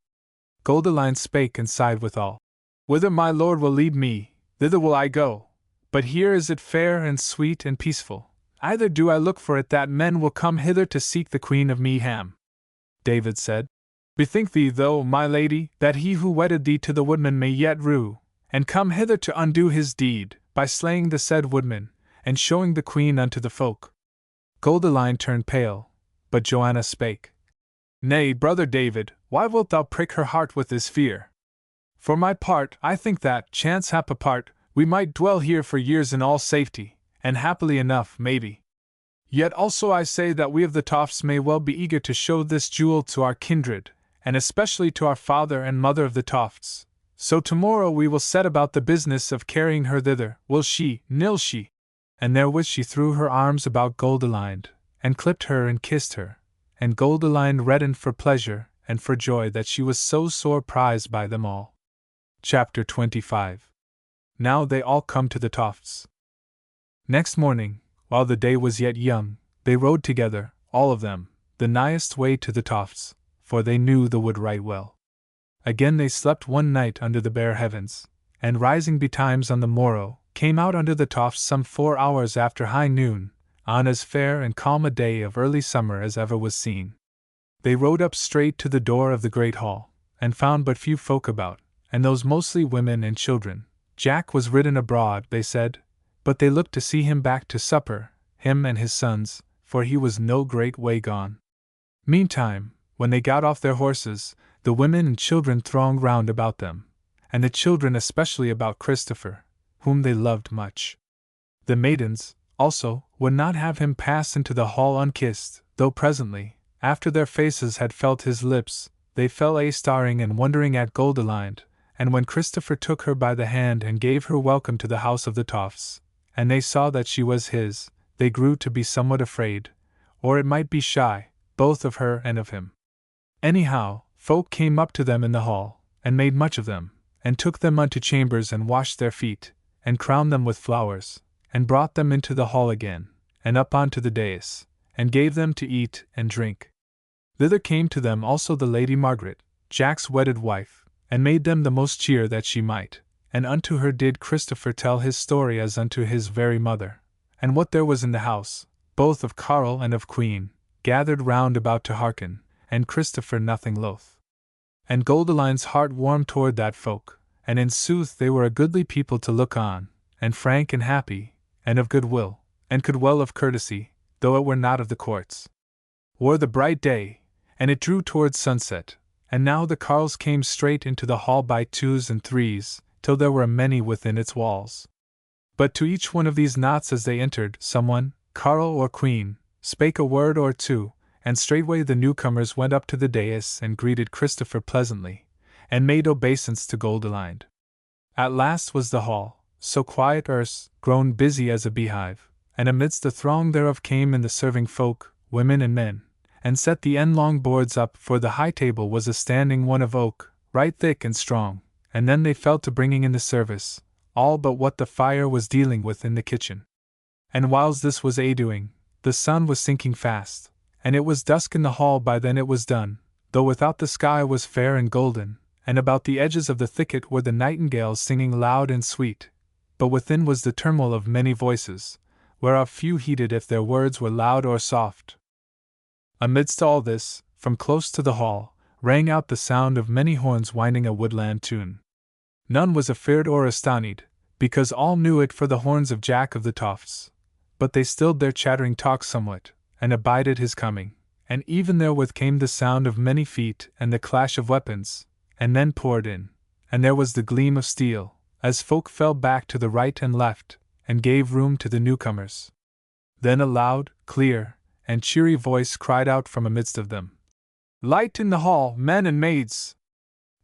Goldilind spake and sighed withal. Whither my lord will lead me, thither will I go, but here is it fair and sweet and peaceful, either do I look for it that men will come hither to seek the Queen of Meaham. David said, Bethink thee, though, my lady, that he who wedded thee to the woodman may yet rue, and come hither to undo his deed, by slaying the said woodman, and showing the queen unto the folk. Goldilind turned pale, but Joanna spake. Nay, brother David, why wilt thou prick her heart with this fear? For my part, I think that, chance hap apart, we might dwell here for years in all safety, and happily enough, maybe. Yet also I say that we of the Tofts may well be eager to show this jewel to our kindred, and especially to our father and mother of the Tofts. So tomorrow we will set about the business of carrying her thither, will she, nill she. And therewith she threw her arms about Goldilind, and clipped her and kissed her, and Goldilind reddened for pleasure and for joy that she was so sore prized by them all. Chapter 25. Now they all come to the Tofts. Next morning, while the day was yet young, they rode together, all of them, the nighest way to the Tofts, for they knew the wood right well. Again they slept one night under the bare heavens, and rising betimes on the morrow, came out under the Tofts some 4 hours after high noon, on as fair and calm a day of early summer as ever was seen. They rode up straight to the door of the great hall, and found but few folk about, and those mostly women and children. Jack was ridden abroad, they said, but they looked to see him back to supper, him and his sons, for he was no great way gone. Meantime, when they got off their horses, the women and children thronged round about them, and the children especially about Christopher, whom they loved much. The maidens, also, would not have him pass into the hall unkissed, though presently, after their faces had felt his lips, they fell a-staring and wondering at Goldilind, and when Christopher took her by the hand and gave her welcome to the house of the Tofts, and they saw that she was his, they grew to be somewhat afraid, or it might be shy, both of her and of him. Anyhow, folk came up to them in the hall, and made much of them, and took them unto chambers and washed their feet, and crowned them with flowers, and brought them into the hall again, and up onto the dais, and gave them to eat and drink. Thither came to them also the Lady Margaret, Jack's wedded wife, and made them the most cheer that she might, and unto her did Christopher tell his story as unto his very mother, and what there was in the house, both of Carl and of Queen, gathered round about to hearken, and Christopher nothing loath. And Goldilind's heart warmed toward that folk, and in sooth they were a goodly people to look on, and frank and happy, and of good will, and could well of courtesy, though it were not of the courts. Wore the bright day, and it drew towards sunset, and now the carles came straight into the hall by twos and threes, till there were many within its walls. But to each one of these knots as they entered, someone, carle or queen, spake a word or two, and straightway the newcomers went up to the dais and greeted Christopher pleasantly, and made obeisance to Goldilind. At last was the hall, so quiet erst, grown busy as a beehive, and amidst the throng thereof came in the serving folk, women and men, and set the endlong boards up, for the high table was a standing one of oak, right thick and strong, and then they fell to bringing in the service, all but what the fire was dealing with in the kitchen. And whiles this was a-doing, the sun was sinking fast, and it was dusk in the hall by then it was done, though without the sky was fair and golden, and about the edges of the thicket were the nightingales singing loud and sweet, but within was the turmoil of many voices, whereof few heeded if their words were loud or soft. Amidst all this, from close to the hall, rang out the sound of many horns winding a woodland tune. None was afeard or astonied, because all knew it for the horns of Jack of the Tofts, but they stilled their chattering talk somewhat, and abided his coming, and even therewith came the sound of many feet and the clash of weapons, and men poured in, and there was the gleam of steel, as folk fell back to the right and left, and gave room to the newcomers. Then a loud, clear, and cheery voice cried out from amidst of them, "Light in the hall, men and maids!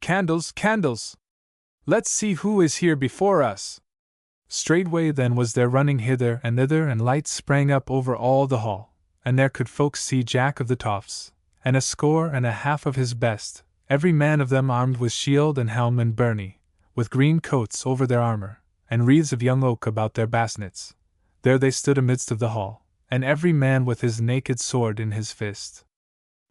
Candles, candles! Let's see who is here before us!" Straightway then was there running hither and thither, and lights sprang up over all the hall, and there could folks see Jack of the Tofts, and 1.5 of his best, every man of them armed with shield and helm and byrnie, with green coats over their armor, and wreaths of young oak about their basnets. There they stood amidst of the hall, and every man with his naked sword in his fist.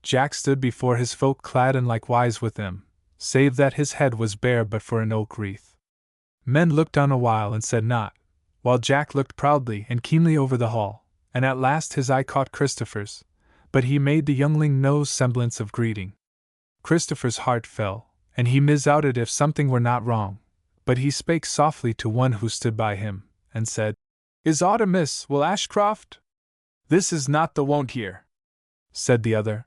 Jack stood before his folk clad in likewise with them, save that his head was bare but for an oak wreath. Men looked on a while and said naught, while Jack looked proudly and keenly over the hall, and at last his eye caught Christopher's, but he made the youngling no semblance of greeting. Christopher's heart fell, and he misdoubted if something were not wrong, but he spake softly to one who stood by him, and said, "Is aught amiss, Will Ashcroft?" "This is not the wont here," said the other.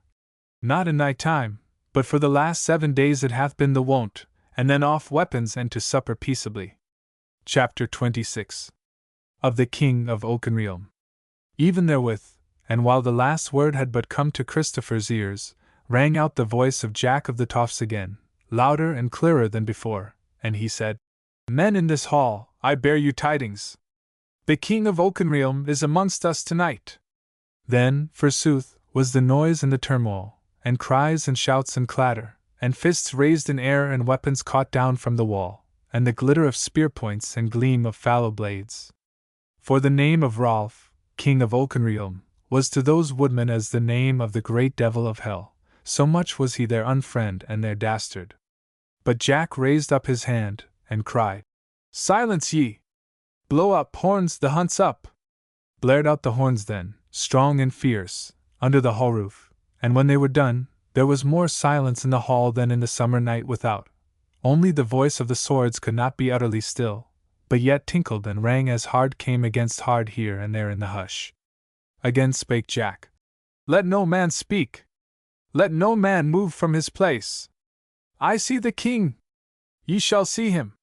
"Not in thy time, but for the last 7 days it hath been the wont, and then off weapons and to supper peaceably." Chapter 26. Of the King of Oakenrealm. Even therewith, and while the last word had but come to Christopher's ears, rang out the voice of Jack of the Tofts again, louder and clearer than before, and he said, "Men in this hall, I bear you tidings. The King of Oakenrealm is amongst us tonight. Then, forsooth, was the noise and the turmoil, and cries and shouts and clatter, and fists raised in air and weapons caught down from the wall, and the glitter of spear points and gleam of fallow blades. For the name of Rolf, king of Oakenrealm, was to those woodmen as the name of the great devil of hell, so much was he their unfriend and their dastard. But Jack raised up his hand, and cried, "Silence ye! Blow up horns, the hunt's up!" Blared out the horns then, strong and fierce, under the hall roof, and when they were done, there was more silence in the hall than in the summer night without. Only the voice of the swords could not be utterly still, but yet tinkled and rang as hard came against hard here and there in the hush. Again spake Jack. "Let no man speak! Let no man move from his place! I see the king! Ye shall see him!"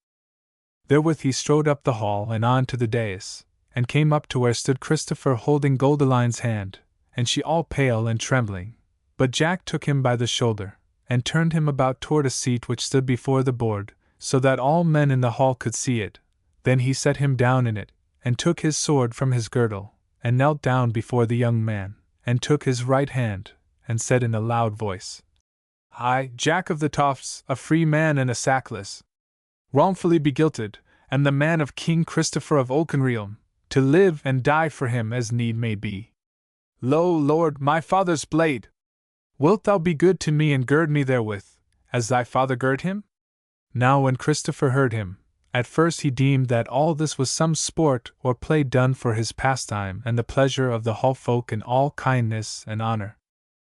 Therewith he strode up the hall and on to the dais, and came up to where stood Christopher holding Goldilind's hand, and she all pale and trembling. But Jack took him by the shoulder, and turned him about toward a seat which stood before the board, so that all men in the hall could see it. Then he set him down in it, and took his sword from his girdle, and knelt down before the young man, and took his right hand, and said in a loud voice, "I, Jack of the Tofts, a free man and a sackless, wrongfully begilted, am the man of King Christopher of Oakenrealm, to live and die for him as need may be. Lo, Lord, my father's blade! Wilt thou be good to me and gird me therewith, as thy father girt him?" Now when Christopher heard him, at first he deemed that all this was some sport or play done for his pastime and the pleasure of the hall folk in all kindness and honor.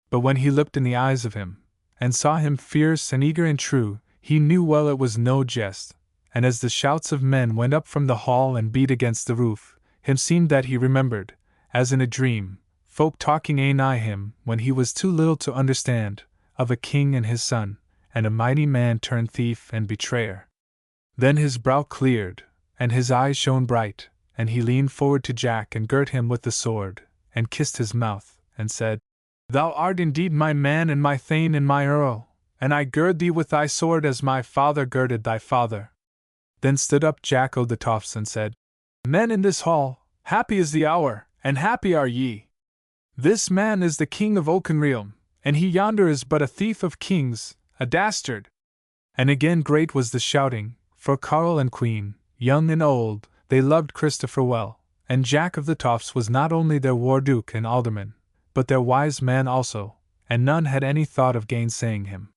But when he looked in the eyes of him, and saw him fierce and eager and true, he knew well it was no jest, and as the shouts of men went up from the hall and beat against the roof, him seemed that he remembered, as in a dream, folk talking anigh him when he was too little to understand, of a king and his son, and a mighty man turned thief and betrayer. Then his brow cleared, and his eyes shone bright, and he leaned forward to Jack and girt him with the sword, and kissed his mouth, and said, "Thou art indeed my man and my thane and my earl, and I gird thee with thy sword as my father girded thy father." Then stood up Jack o' the Tofts and said, "Men in this hall, happy is the hour, and happy are ye. This man is the king of Oakenrealm, and he yonder is but a thief of kings, a dastard." And again great was the shouting, for carle and queen, young and old, they loved Christopher well, and Jack of the Tofts was not only their warduke and alderman, but their wise man also, and none had any thought of gainsaying him.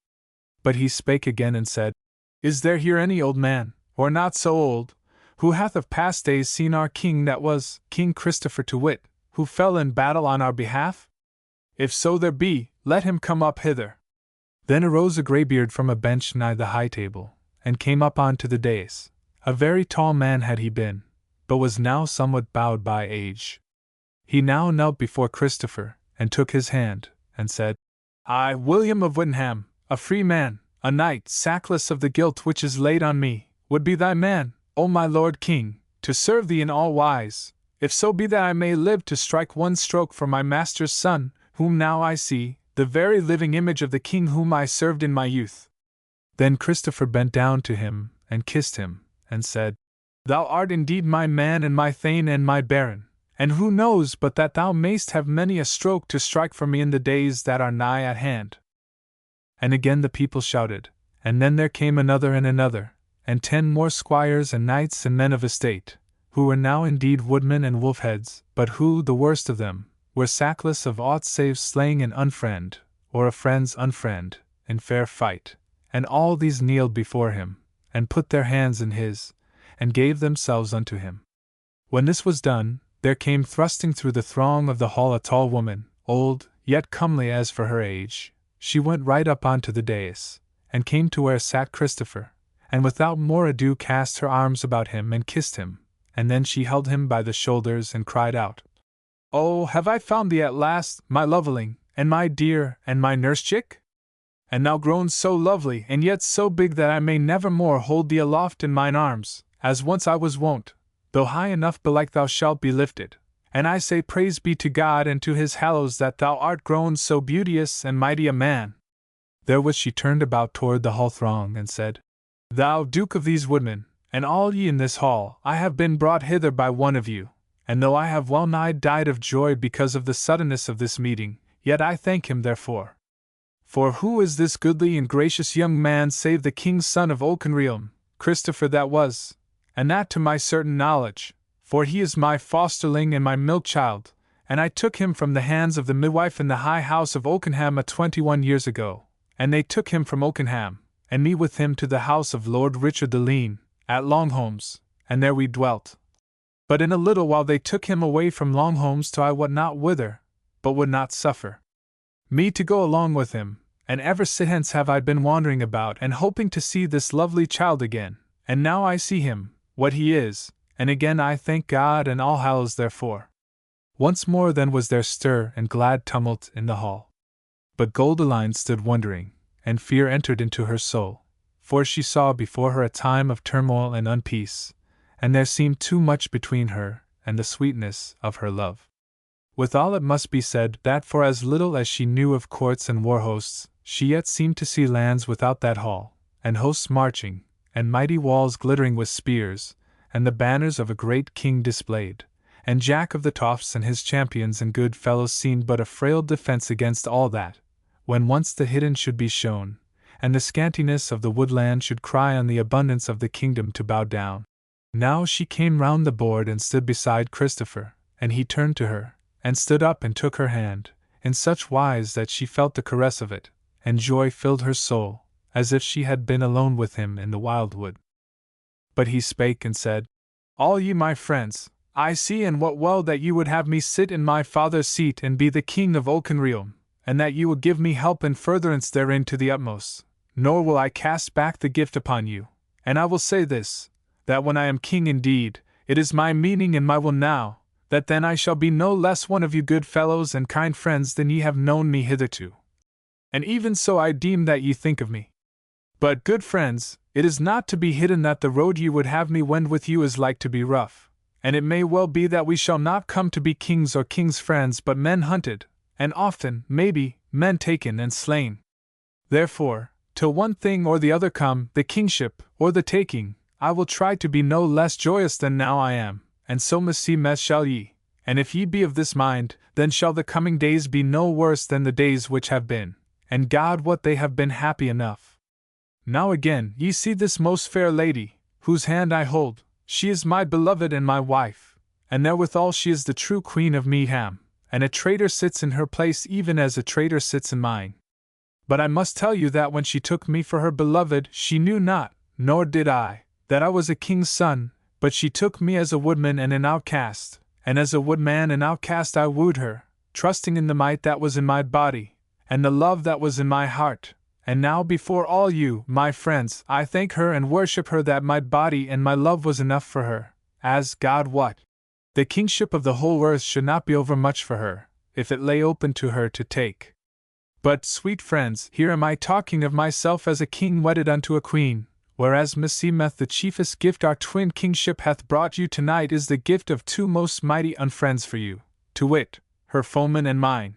But he spake again and said, "Is there here any old man, or not so old, who hath of past days seen our king, that was, King Christopher to wit, who fell in battle on our behalf? If so there be, let him come up hither." Then arose a greybeard from a bench nigh the high table, and came up on to the dais. A very tall man had he been, but was now somewhat bowed by age. He now knelt before Christopher, and took his hand, and said, "I, William of Wittenham, a free man, a knight, sackless of the guilt which is laid on me, would be thy man, O my lord king, to serve thee in all wise, if so be that I may live to strike one stroke for my master's son, whom now I see, the very living image of the king whom I served in my youth." Then Christopher bent down to him, and kissed him, and said, "Thou art indeed my man and my thane and my baron, and who knows but that thou mayst have many a stroke to strike for me in the days that are nigh at hand." And again the people shouted, and then there came another and another, and 10 more squires and knights and men of estate, who were now indeed woodmen and wolf-heads, but who, the worst of them, were sackless of aught save slaying an unfriend, or a friend's unfriend, in fair fight. And all these kneeled before him, and put their hands in his, and gave themselves unto him. When this was done, there came thrusting through the throng of the hall a tall woman, old, yet comely as for her age. She went right up onto the dais, and came to where sat Christopher, and without more ado cast her arms about him and kissed him, and then she held him by the shoulders and cried out, "Oh, have I found thee at last, my loveling, and my dear, and my nurse-chick? And thou grown so lovely and yet so big that I may never more hold thee aloft in mine arms, as once I was wont, though high enough belike thou shalt be lifted. And I say praise be to God and to his hallows that thou art grown so beauteous and mighty a man." Therewith she turned about toward the hall throng and said, "Thou Duke of these woodmen, and all ye in this hall, I have been brought hither by one of you, and though I have well nigh died of joy because of the suddenness of this meeting, yet I thank him therefore. For who is this goodly and gracious young man save the king's son of Oakenrealm, Christopher that was, and that to my certain knowledge, for he is my fosterling and my milk child, and I took him from the hands of the midwife in the high house of Oakenham 21 years ago, and they took him from Oakenham, and me with him to the house of Lord Richard the Lean, at Longholmes, and there we dwelt. But in a little while they took him away from Longholmes to I wot not whither, but would not suffer me to go along with him, and ever since have I been wandering about and hoping to see this lovely child again, and now I see him, what he is, and again I thank God and all hallows therefore. Once more then was there stir and glad tumult in the hall. But Goldilind stood wondering, and fear entered into her soul, for she saw before her a time of turmoil and unpeace, and there seemed too much between her and the sweetness of her love. Withal it must be said that for as little as she knew of courts and war hosts, she yet seemed to see lands without that hall, and hosts marching, and mighty walls glittering with spears, and the banners of a great king displayed, and Jack of the Tofts and his champions and good fellows seemed but a frail defence against all that, when once the hidden should be shown, and the scantiness of the woodland should cry on the abundance of the kingdom to bow down. Now she came round the board and stood beside Christopher, and he turned to her, and stood up and took her hand, in such wise that she felt the caress of it, and joy filled her soul, as if she had been alone with him in the wildwood. But he spake and said, All ye my friends, I see and wot well that you would have me sit in my father's seat and be the king of Oakenrealm, and that you will give me help and furtherance therein to the utmost, nor will I cast back the gift upon you, and I will say this, that when I am king indeed, it is my meaning and my will now, that then I shall be no less one of you good fellows and kind friends than ye have known me hitherto. And even so I deem that ye think of me. But, good friends, it is not to be hidden that the road ye would have me wend with you is like to be rough, and it may well be that we shall not come to be kings or kings' friends but men hunted, and often, maybe, men taken and slain. Therefore, till one thing or the other come, the kingship, or the taking, I will try to be no less joyous than now I am, and so mess shall ye, and if ye be of this mind, then shall the coming days be no worse than the days which have been, and God what they have been happy enough. Now again ye see this most fair lady, whose hand I hold, she is my beloved and my wife, and therewithal she is the true queen of Meatham, and a traitor sits in her place even as a traitor sits in mine. But I must tell you that when she took me for her beloved she knew not, nor did I, that I was a king's son, but she took me as a woodman and an outcast, and as a woodman and outcast I wooed her, trusting in the might that was in my body, and the love that was in my heart, and now before all you, my friends, I thank her and worship her that my body and my love was enough for her, as, God wot, the kingship of the whole earth should not be overmuch for her, if it lay open to her to take. But, sweet friends, here am I talking of myself as a king wedded unto a queen, whereas meseemeth the chiefest gift our twin kingship hath brought you tonight is the gift of two most mighty unfriends for you, to wit, her foeman and mine.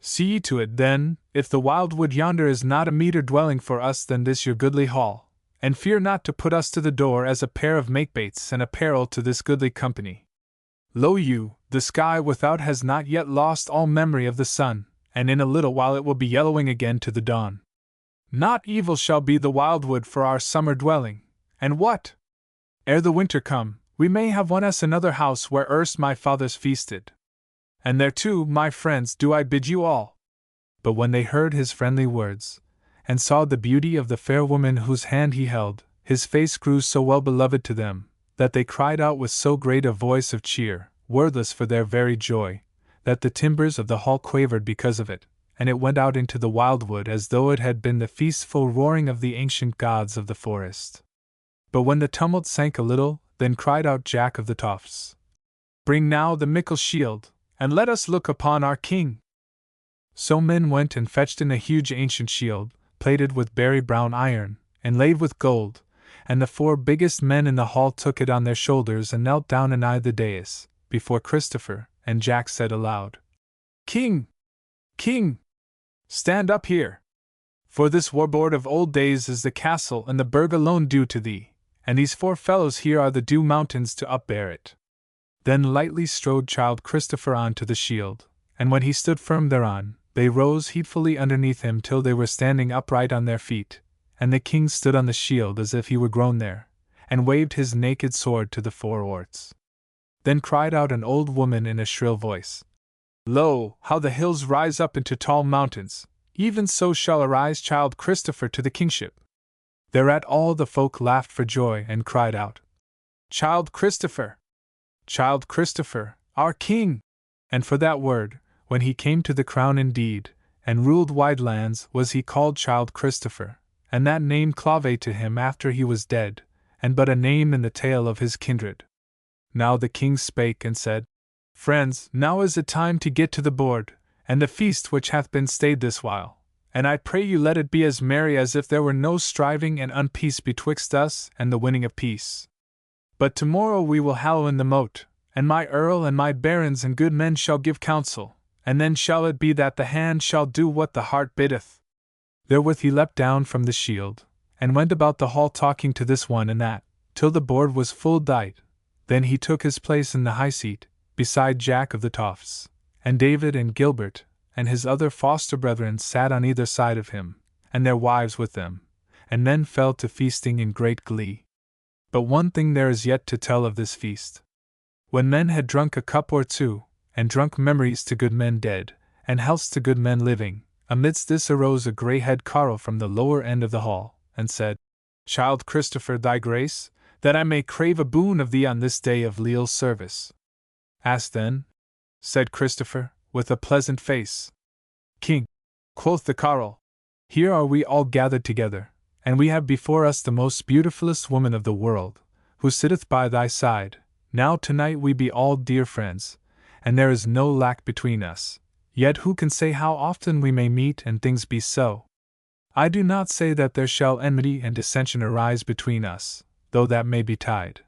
See ye to it, then, if the wildwood yonder is not a meeter dwelling for us than this your goodly hall, and fear not to put us to the door as a pair of makebaits and apparel to this goodly company. Lo you, the sky without has not yet lost all memory of the sun, and in a little while it will be yellowing again to the dawn. Not evil shall be the wildwood for our summer dwelling, and what? Ere the winter come, we may have one as another house where erst my fathers feasted. And thereto, my friends, do I bid you all. But when they heard his friendly words, and saw the beauty of the fair woman whose hand he held, his face grew so well beloved to them, that they cried out with so great a voice of cheer, wordless for their very joy, that the timbers of the hall quavered because of it, and it went out into the wildwood as though it had been the feastful roaring of the ancient gods of the forest. But when the tumult sank a little, then cried out Jack of the Tofts, Bring now the mickle shield, and let us look upon our king. So men went and fetched in a huge ancient shield, plated with berry brown iron, and laid with gold, and the four biggest men in the hall took it on their shoulders and knelt down and eyed the dais, before Christopher, and Jack said aloud, King! King! Stand up here! For this warboard of old days is the castle and the burg alone due to thee, and these four fellows here are the due mountains to upbear it. Then lightly strode Childe Christopher on to the shield, and when he stood firm thereon, they rose heedfully underneath him till they were standing upright on their feet, and the king stood on the shield as if he were grown there, and waved his naked sword to the four orts. Then cried out an old woman in a shrill voice, Lo, how the hills rise up into tall mountains, even so shall arise Childe Christopher to the kingship. Thereat all the folk laughed for joy and cried out, Childe Christopher! Childe Christopher, our king! And for that word, when he came to the crown indeed, and ruled wide lands, was he called Childe Christopher, and that name clave to him after he was dead, and but a name in the tale of his kindred. Now the king spake and said, Friends, now is it time to get to the board, and the feast which hath been stayed this while, and I pray you let it be as merry as if there were no striving and unpeace betwixt us and the winning of peace. But tomorrow we will hallow in the moat, and my earl and my barons and good men shall give counsel, and then shall it be that the hand shall do what the heart biddeth. Therewith he leapt down from the shield, and went about the hall talking to this one and that, till the board was full dight. Then he took his place in the high seat, beside Jack of the Tofts, and David and Gilbert, and his other foster brethren sat on either side of him, and their wives with them, and men fell to feasting in great glee. But one thing there is yet to tell of this feast. When men had drunk a cup or two, and drunk memories to good men dead, and healths to good men living, amidst this arose a grey-head carle from the lower end of the hall, and said, Childe Christopher, thy grace, that I may crave a boon of thee on this day of leal service. Ask then, said Christopher, with a pleasant face. King, quoth the carle, here are we all gathered together, and we have before us the most beautifulest woman of the world, who sitteth by thy side. Now tonight we be all dear friends, and there is no lack between us, yet who can say how often we may meet and things be so? I do not say that there shall enmity and dissension arise between us, though that may betide.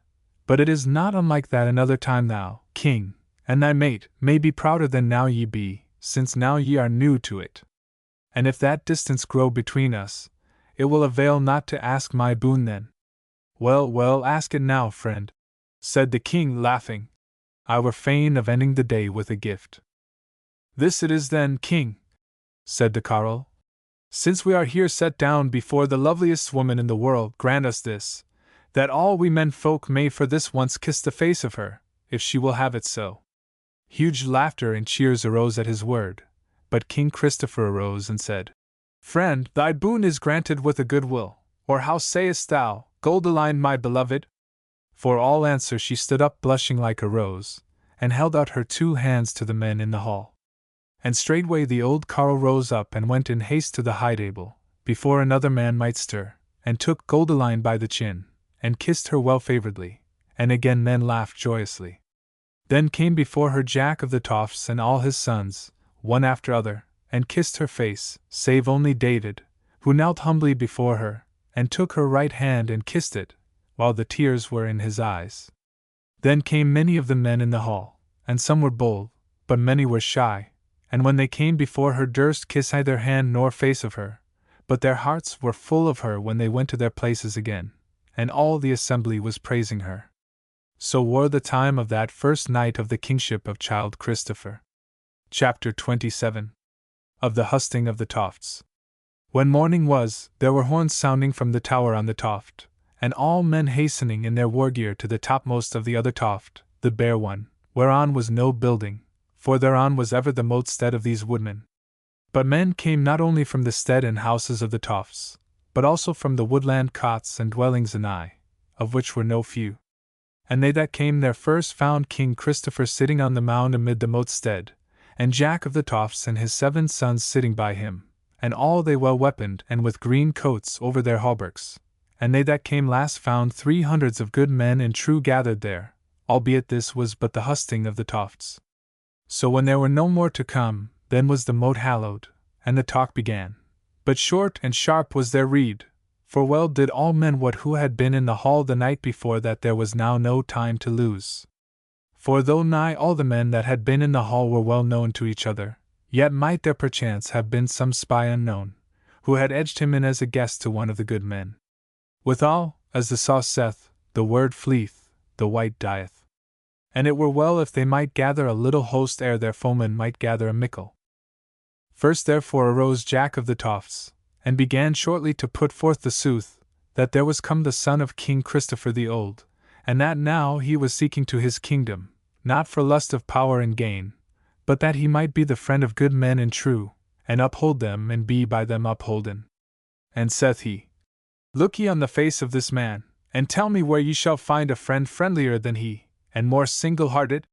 But it is not unlike that another time thou, king, and thy mate, may be prouder than now ye be, since now ye are new to it. And if that distance grow between us, it will avail not to ask my boon then. Well, well, ask it now, friend, said the king, laughing. I were fain of ending the day with a gift. This it is then, king, said the carle. Since we are here set down before the loveliest woman in the world, grant us this, that all we men folk may for this once kiss the face of her, if she will have it so. Huge laughter and cheers arose at his word, but King Christopher arose and said, Friend, thy boon is granted with a good will, or how sayest thou, Goldilind my beloved? For all answer she stood up blushing like a rose, and held out her two hands to the men in the hall. And straightway the old carle rose up and went in haste to the high table, before another man might stir, and took Goldilind by the chin, and kissed her well favoredly, and again then laughed joyously. Then came before her Jack of the Tofts and all his sons, one after other, and kissed her face, save only David, who knelt humbly before her, and took her right hand and kissed it, while the tears were in his eyes. Then came many of the men in the hall, and some were bold, but many were shy, and when they came before her durst kiss neither hand nor face of her, but their hearts were full of her when they went to their places again, and all the assembly was praising her. So wore the time of that first night of the kingship of Childe Christopher. Chapter 27. Of the Husting of the Tofts. When morning was, there were horns sounding from the tower on the Toft, and all men hastening in their war gear to the topmost of the other Toft, the bare one, whereon was no building, for thereon was ever the moat stead of these woodmen. But men came not only from the stead and houses of the Tofts, but also from the woodland cots and dwellings anigh, of which were no few. And they that came there first found King Christopher sitting on the mound amid the moat stead, and Jack of the Tofts and his 7 sons sitting by him, and all they well weaponed and with green coats over their hauberks. And they that came last found 300 of good men and true gathered there, albeit this was but the husting of the Tofts. So when there were no more to come, then was the moat hallowed, and the talk began. But short and sharp was their rede, for well did all men wot who had been in the hall the night before that there was now no time to lose. For though nigh all the men that had been in the hall were well known to each other, yet might there perchance have been some spy unknown, who had edged him in as a guest to one of the good men. Withal, as the saw saith, the word fleeth, the white dieth. and it were well if they might gather a little host ere their foemen might gather a mickle. First therefore arose Jack of the Tofts, and began shortly to put forth the sooth, that there was come the son of King Christopher the Old, and that now he was seeking to his kingdom, not for lust of power and gain, but that he might be the friend of good men and true, and uphold them and be by them upholden. And saith he, Look ye on the face of this man, and tell me where ye shall find a friend friendlier than he, and more single-hearted?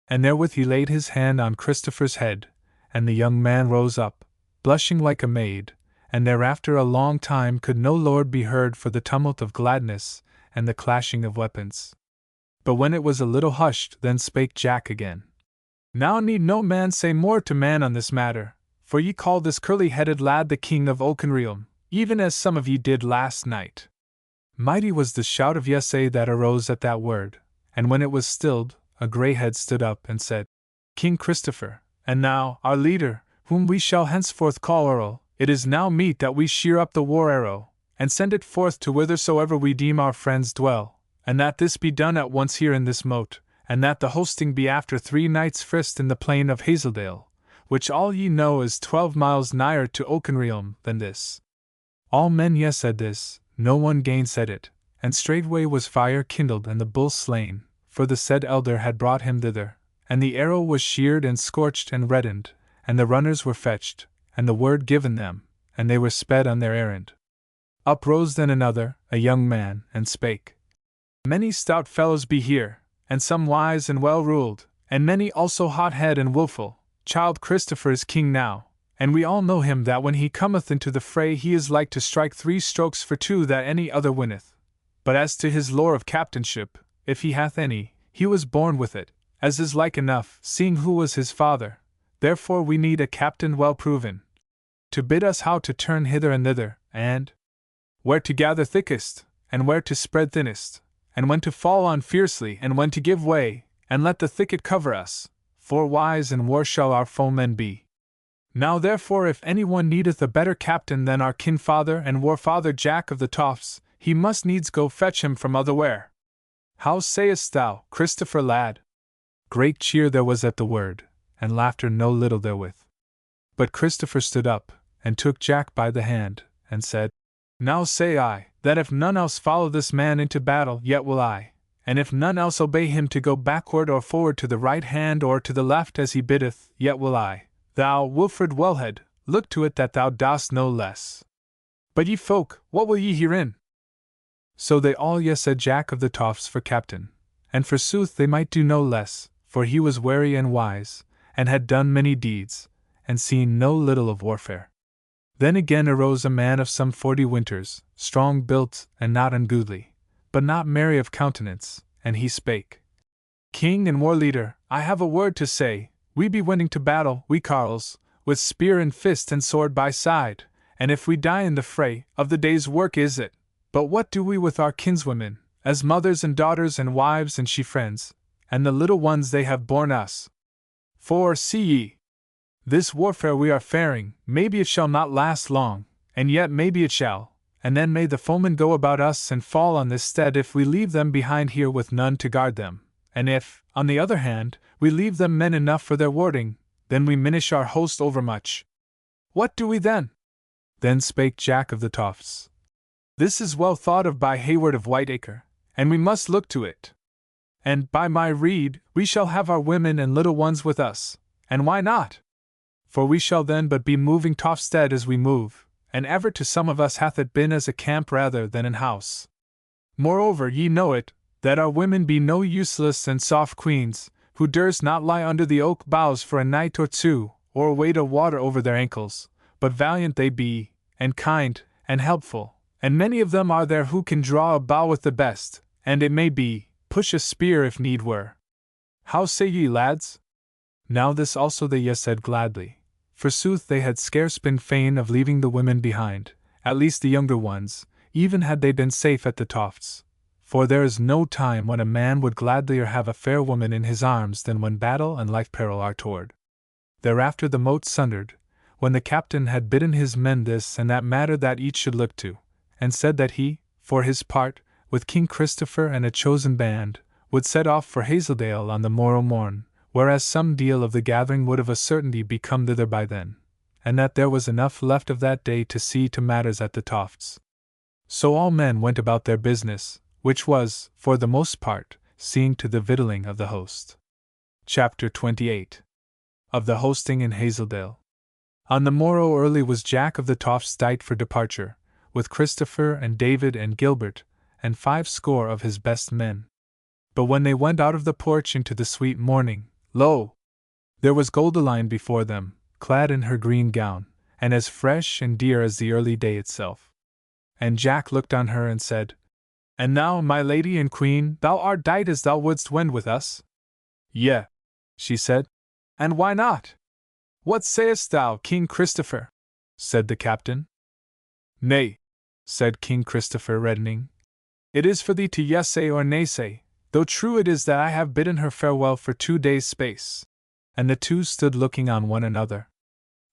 And therewith he laid his hand on Christopher's head, and the young man rose up, blushing like a maid, and thereafter a long time could no lord be heard for the tumult of gladness, and the clashing of weapons. But when it was a little hushed, then spake Jack again. Now need no man say more to man on this matter, for ye call this curly-headed lad the king of Oakenrealm, even as some of ye did last night. Mighty was the shout of yesay that arose at that word, and when it was stilled, a grey head stood up and said, King Christopher, and now, our leader, whom we shall henceforth call Earl, it is now meet that we shear up the war arrow, and send it forth to whithersoever we deem our friends dwell, and that this be done at once here in this moat, and that the hosting be after 3 nights' frist in the plain of Hazeldale, which all ye know is 12 miles nigher to Oakenrealm than this. All men yes-said this, no one gainsaid it, and straightway was fire kindled and the bull slain, for the said elder had brought him thither, and the arrow was sheared and scorched and reddened, and the runners were fetched, and the word given them, and they were sped on their errand. Up rose then another, a young man, and spake. Many stout fellows be here, and some wise and well-ruled, and many also hot-head and wilful. Child Christopher is king now, and we all know him that when he cometh into the fray he is like to strike 3 strokes for 2 that any other winneth. But as to his lore of captainship, if he hath any, he was born with it, as is like enough, seeing who was his father. Therefore we need a captain well proven, to bid us how to turn hither and thither, and where to gather thickest, and where to spread thinnest, and when to fall on fiercely, and when to give way, and let the thicket cover us, for wise and war shall our foemen be. Now therefore if any one needeth a better captain than our kin-father and war-father Jack of the Tofts, he must needs go fetch him from otherwhere. How sayest thou, Christopher lad? Great cheer there was at the word, and laughter no little therewith. But Christopher stood up, and took Jack by the hand, and said, Now say I, that if none else follow this man into battle, yet will I, and if none else obey him to go backward or forward to the right hand or to the left as he biddeth, yet will I. Thou, Wilfred Wellhead, look to it that thou dost no less. But ye folk, what will ye herein? So they all yes-said Jack of the Tofts for captain, and forsooth they might do no less, for he was wary and wise, and had done many deeds, and seen no little of warfare. Then again arose a man of some 40 winters, strong built and not ungoodly, but not merry of countenance, and he spake. King and war leader, I have a word to say. We be wending to battle, we carles, with spear and fist and sword by side, and if we die in the fray, of the day's work is it. But what do we with our kinswomen, as mothers and daughters and wives and she-friends, and the little ones they have borne us? For, see ye, this warfare we are faring, maybe it shall not last long, and yet maybe it shall, and then may the foemen go about us and fall on this stead if we leave them behind here with none to guard them, and if, on the other hand, we leave them men enough for their warding, then we minish our host overmuch. What do we then? Then spake Jack of the Tofts. This is well thought of by Hayward of Whiteacre, and we must look to it. And, by my rede, we shall have our women and little ones with us, and why not? For we shall then but be moving Tofstead as we move, and ever to some of us hath it been as a camp rather than an house. Moreover ye know it, that our women be no useless and soft queens, who durst not lie under the oak boughs for a night or 2, or wait a water over their ankles, but valiant they be, and kind, and helpful, and many of them are there who can draw a bow with the best, and it may be, push a spear if need were. How say ye, lads? Now this also they yes-said gladly. Forsooth they had scarce been fain of leaving the women behind, at least the younger ones, even had they been safe at the Tofts. For there is no time when a man would gladlier have a fair woman in his arms than when battle and life-peril are toward. Thereafter the moat sundered, when the captain had bidden his men this and that matter that each should look to, and said that he, for his part, with King Christopher and a chosen band, would set off for Hazeldale on the morrow morn, whereas some deal of the gathering would of a certainty be come thither by then, and that there was enough left of that day to see to matters at the Tofts. So all men went about their business, which was, for the most part, seeing to the victualling of the host. Chapter 28. Of the hosting in Hazeldale. On the morrow early was Jack of the Tofts dight for departure, with Christopher and David and Gilbert, and 50 of his best men. But when they went out of the porch into the sweet morning, lo! There was Goldilind before them, clad in her green gown, and as fresh and dear as the early day itself. And Jack looked on her and said, And now, my lady and queen, thou art dight as thou wouldst wend with us? Yea, she said. And why not? What sayest thou, King Christopher? Said the captain. Nay, said King Christopher, reddening. It is for thee to yes say or nay say, though true it is that I have bidden her farewell for 2 days' space. And the two stood looking on one another.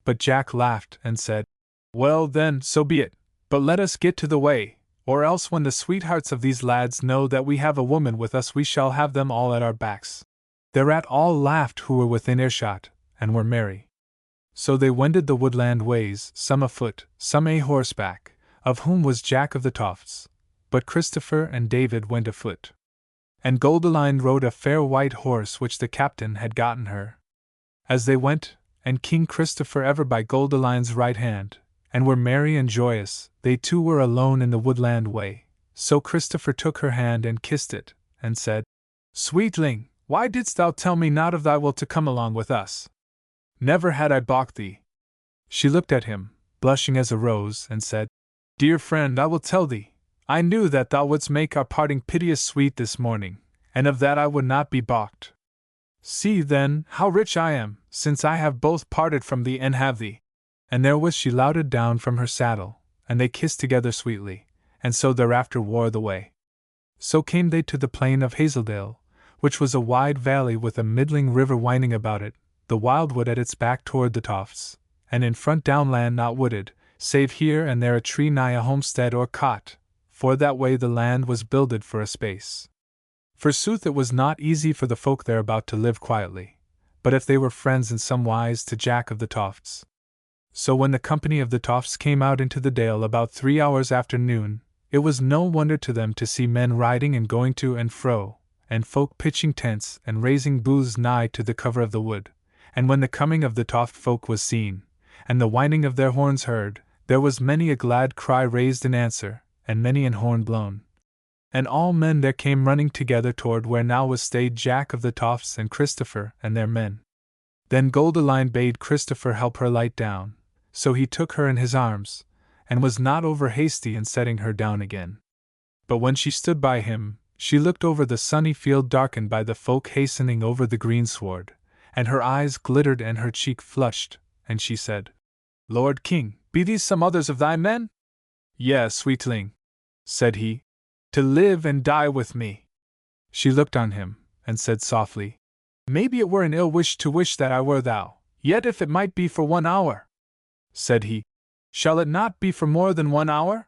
But Jack laughed and said, Well then, so be it, but let us get to the way, or else when the sweethearts of these lads know that we have a woman with us we shall have them all at our backs. Thereat all laughed who were within earshot, and were merry. So they wended the woodland ways, some afoot, some a horseback, of whom was Jack of the Tofts, but Christopher and David went afoot. And Goldilind rode a fair white horse which the captain had gotten her. As they went, and King Christopher ever by Goldilind's right hand, and were merry and joyous, they two were alone in the woodland way. So Christopher took her hand and kissed it, and said, Sweetling, why didst thou tell me not of thy will to come along with us? Never had I balked thee. She looked at him, blushing as a rose, and said, Dear friend, I will tell thee. I knew that thou wouldst make our parting piteous sweet this morning, and of that I would not be balked. See, then, how rich I am, since I have both parted from thee and have thee. And therewith she louted down from her saddle, and they kissed together sweetly, and so thereafter wore the way. So came they to the plain of Hazeldale, which was a wide valley with a middling river winding about it, the wildwood at its back toward the Tofts, and in front downland not wooded, save here and there a tree nigh a homestead or cot, for that way the land was builded for a space. Forsooth it was not easy for the folk thereabout to live quietly, but if they were friends in some wise to Jack of the Tofts. So when the company of the Tofts came out into the dale about 3 hours after noon, it was no wonder to them to see men riding and going to and fro, and folk pitching tents and raising booths nigh to the cover of the wood. And when the coming of the Toft folk was seen, and the winding of their horns heard, there was many a glad cry raised in answer, and many an horn blown. And all men there came running together toward where now was stayed Jack of the Tofts and Christopher and their men. Then Goldilind bade Christopher help her light down, so he took her in his arms, and was not over hasty in setting her down again. But when she stood by him, she looked over the sunny field darkened by the folk hastening over the greensward, and her eyes glittered and her cheek flushed, and she said, Lord King, be these some others of thy men? Yea, sweetling, said he, to live and die with me. She looked on him, and said softly, Maybe it were an ill wish to wish that I were thou, yet if it might be for 1 hour. Said he, Shall it not be for more than 1 hour?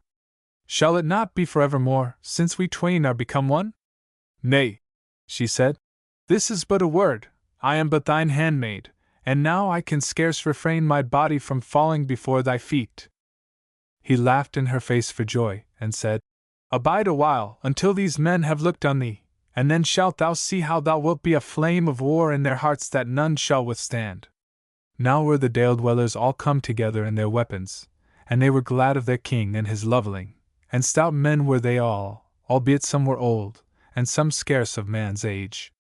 Shall it not be for evermore, since we twain are become one? Nay, she said, this is but a word, I am but thine handmaid, and now I can scarce refrain my body from falling before thy feet. He laughed in her face for joy, and said, Abide a while, until these men have looked on thee, and then shalt thou see how thou wilt be a flame of war in their hearts that none shall withstand. Now were the dale dwellers all come together in their weapons, and they were glad of their king and his loveling, and stout men were they all, albeit some were old, and some scarce of man's age.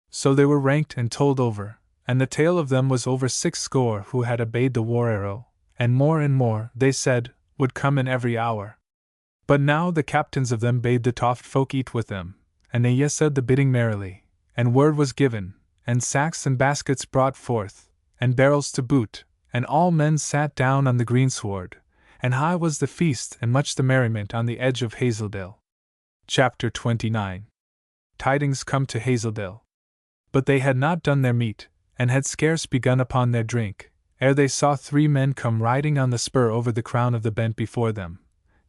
So they were ranked and told over, and the tale of them was over 60 who had obeyed the war arrow, and more, they said, would come in every hour. But now the captains of them bade the Toft folk eat with them, and they said the bidding merrily, and word was given, and sacks and baskets brought forth, and barrels to boot, and all men sat down on the greensward, and high was the feast and much the merriment on the edge of Hazeldale. Chapter 29. Tidings come to Hazeldale. But they had not done their meat, and had scarce begun upon their drink, ere they saw 3 men come riding on the spur over the crown of the bent before them.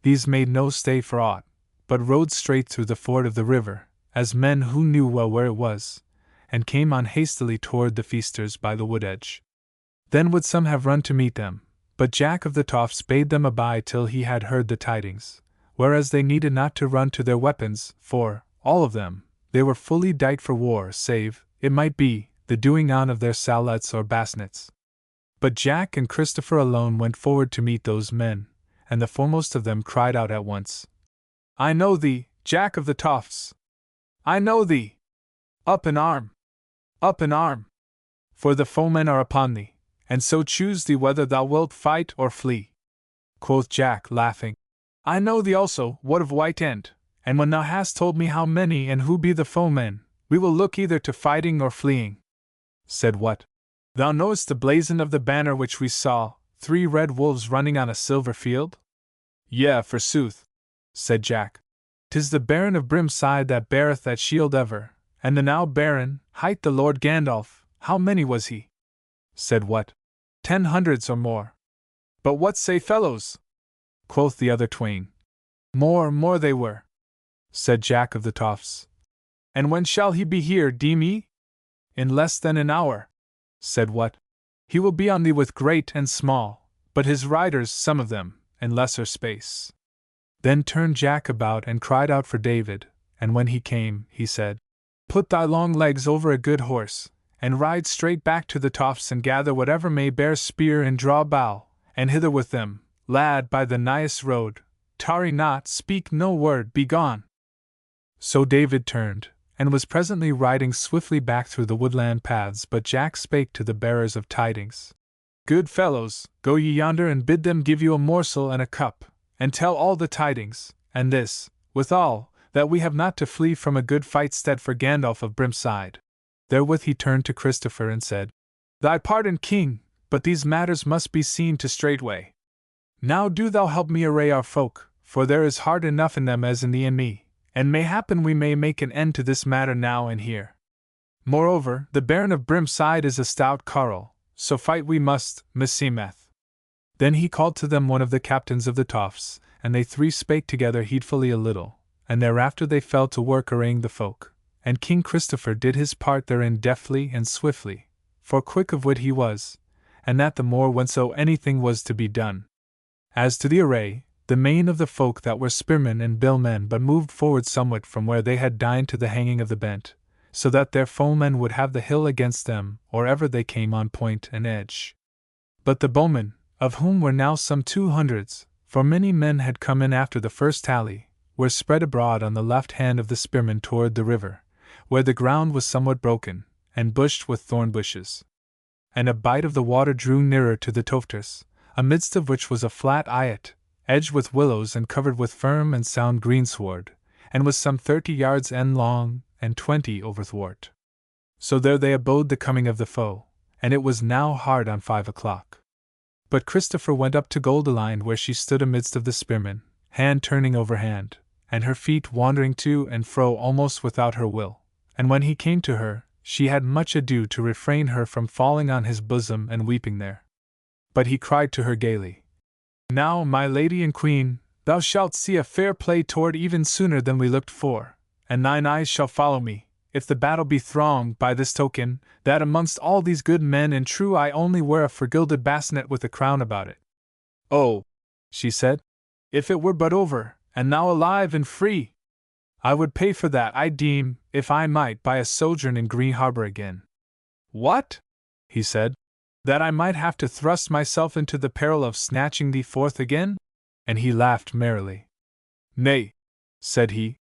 These made no stay for aught, but rode straight through the ford of the river, as men who knew well where it was, and came on hastily toward the feasters by the wood edge. Then would some have run to meet them, but Jack of the Tofts bade them abide till he had heard the tidings, whereas they needed not to run to their weapons, for, all of them, they were fully dight for war, save, it might be, the doing on of their salets or basnets. But Jack and Christopher alone went forward to meet those men, and the foremost of them cried out at once, "I know thee, Jack of the Tofts! I know thee! Up and arm! Up and arm! For the foemen are upon thee, and so choose thee whether thou wilt fight or flee." Quoth Jack, laughing, "I know thee also, what of White End, and when thou hast told me how many and who be the foemen, we will look either to fighting or fleeing." Said What? "Thou knowest the blazon of the banner which we saw, 3 red wolves running on a silver field?" "Yea, forsooth," said Jack. "'Tis the Baron of Brimside that beareth that shield ever, and the now Baron, hight the Lord Gandalf. How many was he?" Said What? 10 hundreds or more. "But what say fellows?" quoth the other twain. More they were," said Jack of the Tofts. "And when shall he be here, deem ye?" "In less than an hour." Said What? "He will be on thee with great and small, but his riders, some of them, in lesser space." Then turned Jack about and cried out for David, and when he came, he said, "Put thy long legs over a good horse, and ride straight back to the Tofts and gather whatever may bear spear and draw bow, and hither with them, lad, by the nighest road. Tarry not, speak no word, be gone." So David turned, and was presently riding swiftly back through the woodland paths, but Jack spake to the bearers of tidings, "Good fellows, go ye yonder and bid them give you a morsel and a cup, and tell all the tidings, and this, withal, that we have not to flee from a good fight stead for Gandalf of Brimside." Therewith he turned to Christopher and said, "Thy pardon, King, but these matters must be seen to straightway. Now do thou help me array our folk, for there is heart enough in them as in thee and me, and mayhappen we may make an end to this matter now and here. Moreover, the Baron of Brimside is a stout carle, so fight we must, meseemeth." Then he called to them one of the captains of the Tofts, and they 3 spake together heedfully a little, and thereafter they fell to work arraying the folk, and King Christopher did his part therein deftly and swiftly, for quick of wit he was, and that the more whenso anything was to be done. As to the array, the main of the folk that were spearmen and billmen but moved forward somewhat from where they had dined to the hanging of the bent, so that their foemen would have the hill against them or ever they came on point and edge. But the bowmen, of whom were now some 200s, for many men had come in after the first tally, were spread abroad on the left hand of the spearmen toward the river, where the ground was somewhat broken, and bushed with thorn bushes. And a bight of the water drew nearer to the Tofters, amidst of which was a flat eyot, edged with willows and covered with firm and sound greensward, and was some 30 yards end long, and 20 overthwart. So there they abode the coming of the foe, and it was now hard on 5 o'clock. But Christopher went up to Goldilind where she stood amidst of the spearmen, hand turning over hand, and her feet wandering to and fro almost without her will, and when he came to her, she had much ado to refrain her from falling on his bosom and weeping there. But he cried to her gaily, "Now, my lady and queen, thou shalt see a fair play toward even sooner than we looked for, and thine eyes shall follow me, if the battle be thronged, by this token, that amongst all these good men and true I only wear a vergilded basnet with a crown about it." "Oh," she said, "if it were but over, and thou alive and free! I would pay for that, I deem, if I might buy a sojourn in Green Harbor again." "What?" he said. "That I might have to thrust myself into the peril of snatching thee forth again?" And he laughed merrily. "Nay," said he,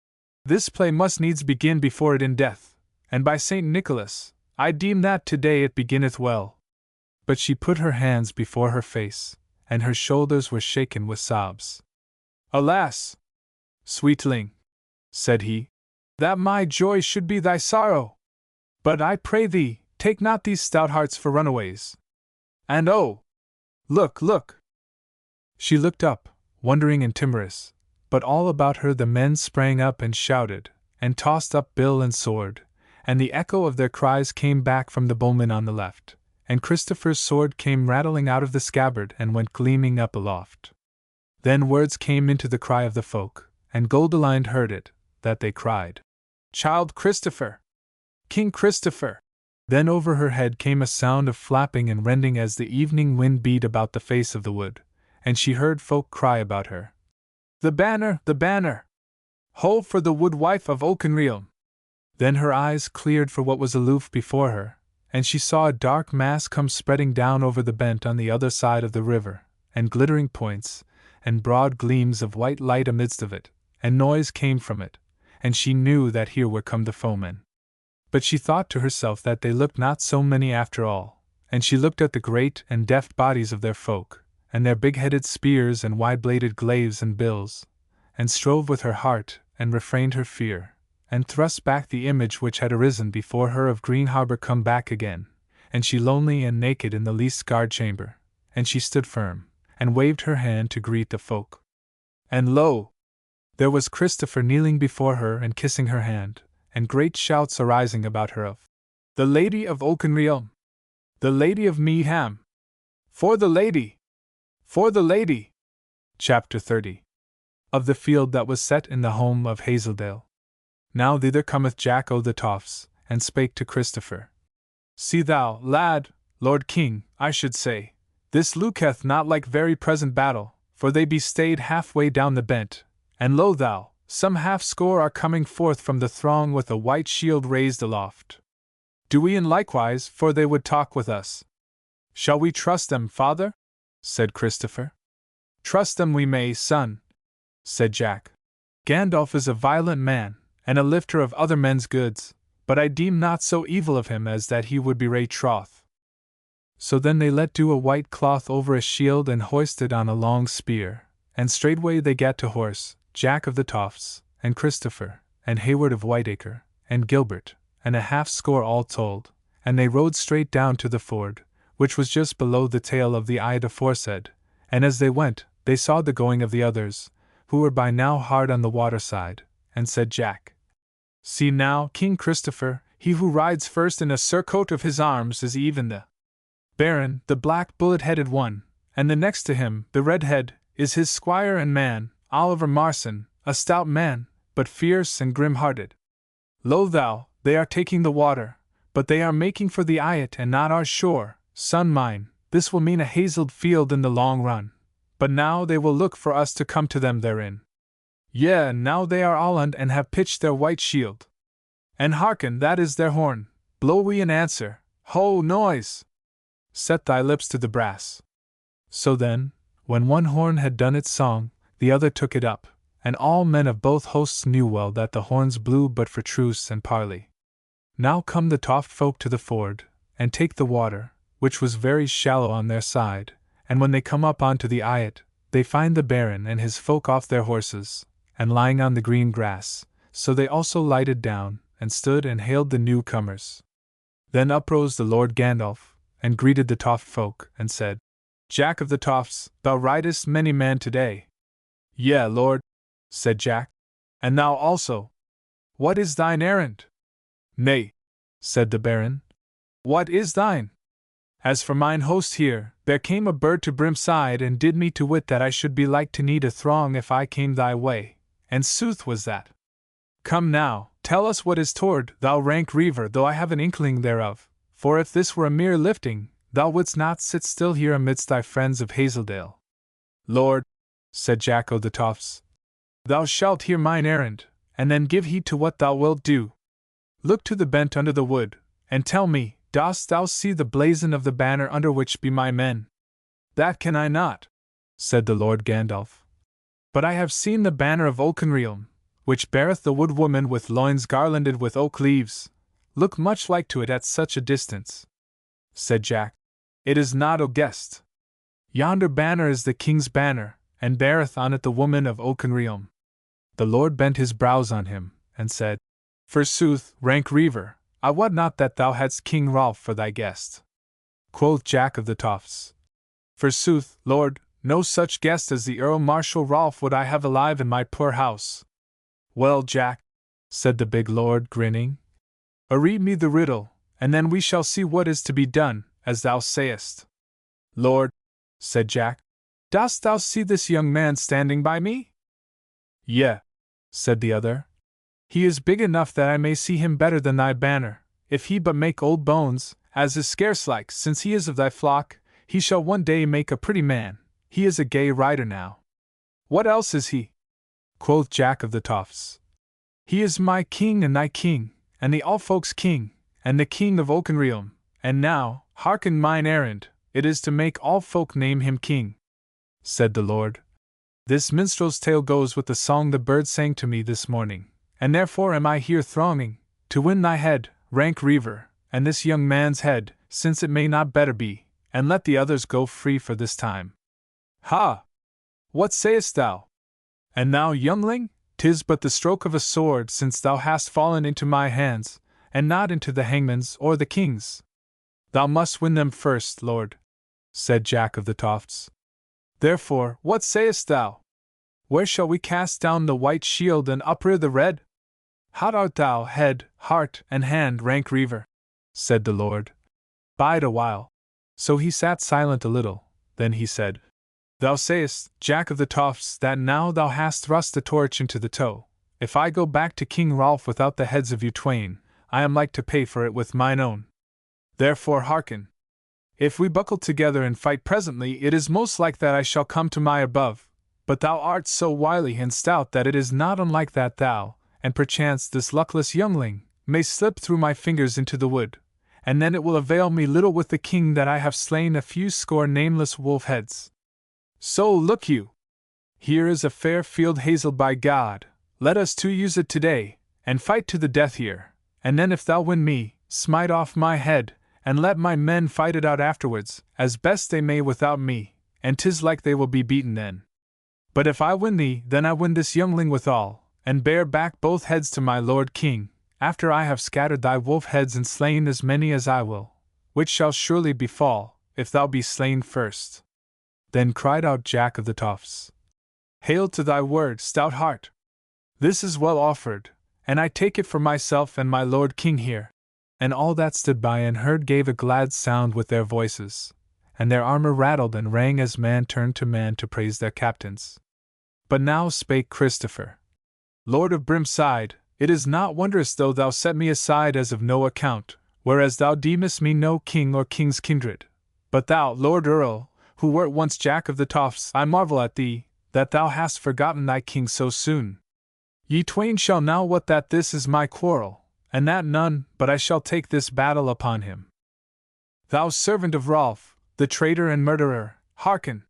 "this play must needs begin before it endeth, and by St. Nicholas, I deem that today it beginneth well." But she put her hands before her face, and her shoulders were shaken with sobs. "Alas, sweetling," said he, "that my joy should be thy sorrow! But I pray thee, take not these stout hearts for runaways. And oh! Look! She looked up, wondering and timorous, but all about her the men sprang up and shouted, and tossed up bill and sword, and the echo of their cries came back from the bowmen on the left, and Christopher's sword came rattling out of the scabbard and went gleaming up aloft. Then words came into the cry of the folk, and Goldilind heard it, that they cried, Child Christopher! King Christopher! Then over her head came a sound of flapping and rending as the evening wind beat about the face of the wood, and she heard folk cry about her. The banner! The banner! Ho for the woodwife of Auchenrealm! Then her eyes cleared for what was aloof before her, and she saw a dark mass come spreading down over the bent on the other side of the river, and glittering points, and broad gleams of white light amidst of it, and noise came from it, and she knew that here were come the foemen. But she thought to herself that they looked not so many after all, and she looked at the great and deft bodies of their folk, and their big-headed spears and wide-bladed glaives and bills, and strove with her heart, and refrained her fear, and thrust back the image which had arisen before her of Green Harbor come back again, and she lonely and naked in the least guard chamber, and she stood firm, and waved her hand to greet the folk. And lo! There was Christopher kneeling before her and kissing her hand, and great shouts arising about her of the Lady of Auchenrealm! The Lady of Meaham! For the Lady! For the Lady! Chapter 30. Of the field that was set in the home of Hazeldale. Now thither cometh Jack o' the Toffs, and spake to Christopher. See thou, lad, Lord King, I should say, this looketh not like very present battle, for they be stayed halfway down the bent, and lo thou, some half-score are coming forth from the throng with a white shield raised aloft. Do we in likewise, for they would talk with us. Shall we trust them, father? Said Christopher. Trust them we may, son, said Jack. Gandalf is a violent man, and a lifter of other men's goods, but I deem not so evil of him as that he would bewray troth. So then they let do a white cloth over a shield and hoisted on a long spear, and straightway they gat to horse, Jack of the Toffs, and Christopher, and Hayward of Whiteacre, and Gilbert, and a half-score all told, and they rode straight down to the ford, which was just below the tail of the Ide aforesaid, and as they went, they saw the going of the others, who were by now hard on the water side, and said Jack, See now, King Christopher, he who rides first in a surcoat of his arms is even the Baron, the black bullet-headed one, and the next to him, the red-head, is his squire and man, Oliver Marson, a stout man, but fierce and grim-hearted. Lo thou, they are taking the water, but they are making for the Eyot and not our shore, son mine, this will mean a hazelled field in the long run, but now they will look for us to come to them therein. Yea, now they are alland and have pitched their white shield. And hearken, that is their horn, blow we in answer, ho, noise! Set thy lips to the brass. So then, when one horn had done its song, the other took it up, and all men of both hosts knew well that the horns blew but for truce and parley. Now come the Toft folk to the ford, and take the water, which was very shallow on their side, and when they come up onto the Eyot, they find the Baron and his folk off their horses, and lying on the green grass, so they also lighted down, and stood and hailed the newcomers. Then uprose the Lord Gandalf, and greeted the Toft folk, and said, Jack of the Toffs, thou ridest many man today. Yea, Lord, said Jack, and thou also. What is thine errand? Nay, said the Baron. What is thine? As for mine host here, there came a bird to Brimside and did me to wit that I should be like to need a throng if I came thy way, and sooth was that. Come now, tell us what is toward, thou rank reaver, though I have an inkling thereof, for if this were a mere lifting, thou wouldst not sit still here amidst thy friends of Hazeldale. Lord, said Jack o' the Toffs, thou shalt hear mine errand, and then give heed to what thou wilt do. Look to the bent under the wood, and tell me, dost thou see the blazon of the banner under which be my men? That can I not, said the Lord Gandalf. But I have seen the banner of Auchenrealm, which beareth the wood woman with loins garlanded with oak leaves, look much like to it at such a distance. Said Jack, It is not, O guest. Yonder banner is the king's banner, and beareth on it the woman of Auchenrealm. The Lord bent his brows on him, and said, Forsooth, rank reaver, I wot not that thou hadst King Rolf for thy guest. Quoth Jack of the Toffs, Forsooth, Lord, no such guest as the Earl Marshal Rolf would I have alive in my poor house. Well, Jack, said the big lord, grinning, read me the riddle, and then we shall see what is to be done, as thou sayest. Lord, said Jack, dost thou see this young man standing by me? Yea, said the other. He is big enough that I may see him better than thy banner. If he but make old bones, as is scarce like, since he is of thy flock, he shall one day make a pretty man. He is a gay rider now. What else is he? Quoth Jack of the Tofts. He is my king and thy king, and the all folks' king, and the king of Oakenrealm. And now, hearken mine errand, it is to make all folk name him king, said the Lord. This minstrel's tale goes with the song the bird sang to me this morning, and therefore am I here thronging, to win thy head, rank Reaver, and this young man's head, since it may not better be, and let the others go free for this time. Ha! What sayest thou? And thou, youngling? 'Tis but the stroke of a sword, since thou hast fallen into my hands, and not into the hangman's or the king's. Thou must win them first, lord, said Jack of the Tofts. Therefore, what sayest thou? Where shall we cast down the white shield and uprear the red? How art thou, head, heart, and hand, rank Reaver? Said the Lord. Bide a while. So he sat silent a little, then he said, Thou sayest, Jack of the Tofts, that now thou hast thrust the torch into the toe. If I go back to King Rolf without the heads of you twain, I am like to pay for it with mine own. Therefore hearken. If we buckle together and fight presently, it is most like that I shall come to my above, but thou art so wily and stout that it is not unlike that thou, and perchance this luckless youngling, may slip through my fingers into the wood, and then it will avail me little with the king that I have slain a few score nameless wolf heads. So look you. Here is a fair field hazel by God, let us two use it today, and fight to the death here, and then if thou win me, smite off my head, and let my men fight it out afterwards, as best they may without me, and 'tis like they will be beaten then. But if I win thee, then I win this youngling withal, and bear back both heads to my lord king, after I have scattered thy wolf heads and slain as many as I will, which shall surely befall, if thou be slain first. Then cried out Jack of the Tofts, Hail to thy word, stout heart! This is well offered, and I take it for myself and my lord king here. And all that stood by and heard gave a glad sound with their voices, and their armor rattled and rang as man turned to man to praise their captains. But now spake Christopher, Lord of Brimside, it is not wondrous though thou set me aside as of no account, whereas thou deemest me no king or king's kindred. But thou, Lord Earl, who wert once Jack of the Tofts, I marvel at thee, that thou hast forgotten thy king so soon. Ye twain shall now wot that this is my quarrel, and that none but I shall take this battle upon him. Thou servant of Rolf, the traitor and murderer, hearken!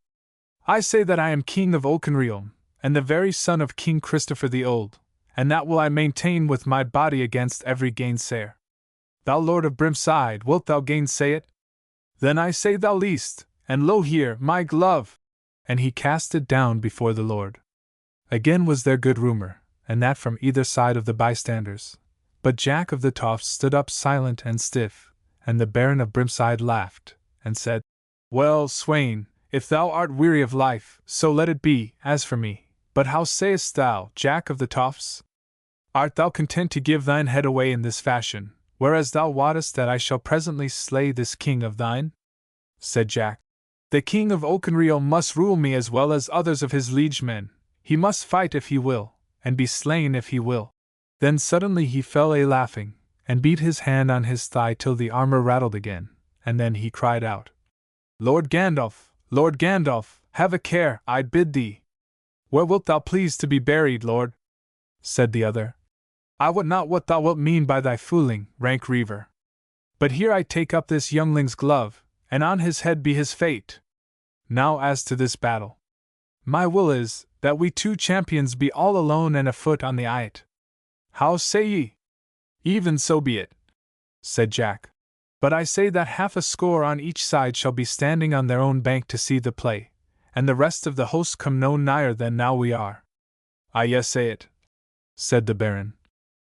I say that I am king of Oakenrealm, and the very son of King Christopher the Old, and that will I maintain with my body against every gainsayer. Thou Lord of Brimside, wilt thou gainsay it? Then I say thou least, and lo here, my glove! And he cast it down before the Lord. Again was there good rumor, and that from either side of the bystanders. But Jack of the Tofts stood up silent and stiff, and the Baron of Brimside laughed, and said, Well, swain, if thou art weary of life, so let it be, as for me. But how sayest thou, Jack of the Tofts? Art thou content to give thine head away in this fashion, whereas thou wottest that I shall presently slay this king of thine? Said Jack. The king of Oakenrealm must rule me as well as others of his liegemen. He must fight if he will, and be slain if he will. Then suddenly he fell a-laughing, and beat his hand on his thigh till the armor rattled again, and then he cried out, Lord Gandalf, have a care, I bid thee. Where wilt thou please to be buried, lord? Said the other. I wot not what thou wilt mean by thy fooling, rank Reaver. But here I take up this youngling's glove, and on his head be his fate. Now as to this battle. My will is, that we two champions be all alone and afoot on the eyot. How say ye? Even so be it, said Jack. But I say that half a score on each side shall be standing on their own bank to see the play, and the rest of the host come no nigher than now we are. I yes say it, said the Baron.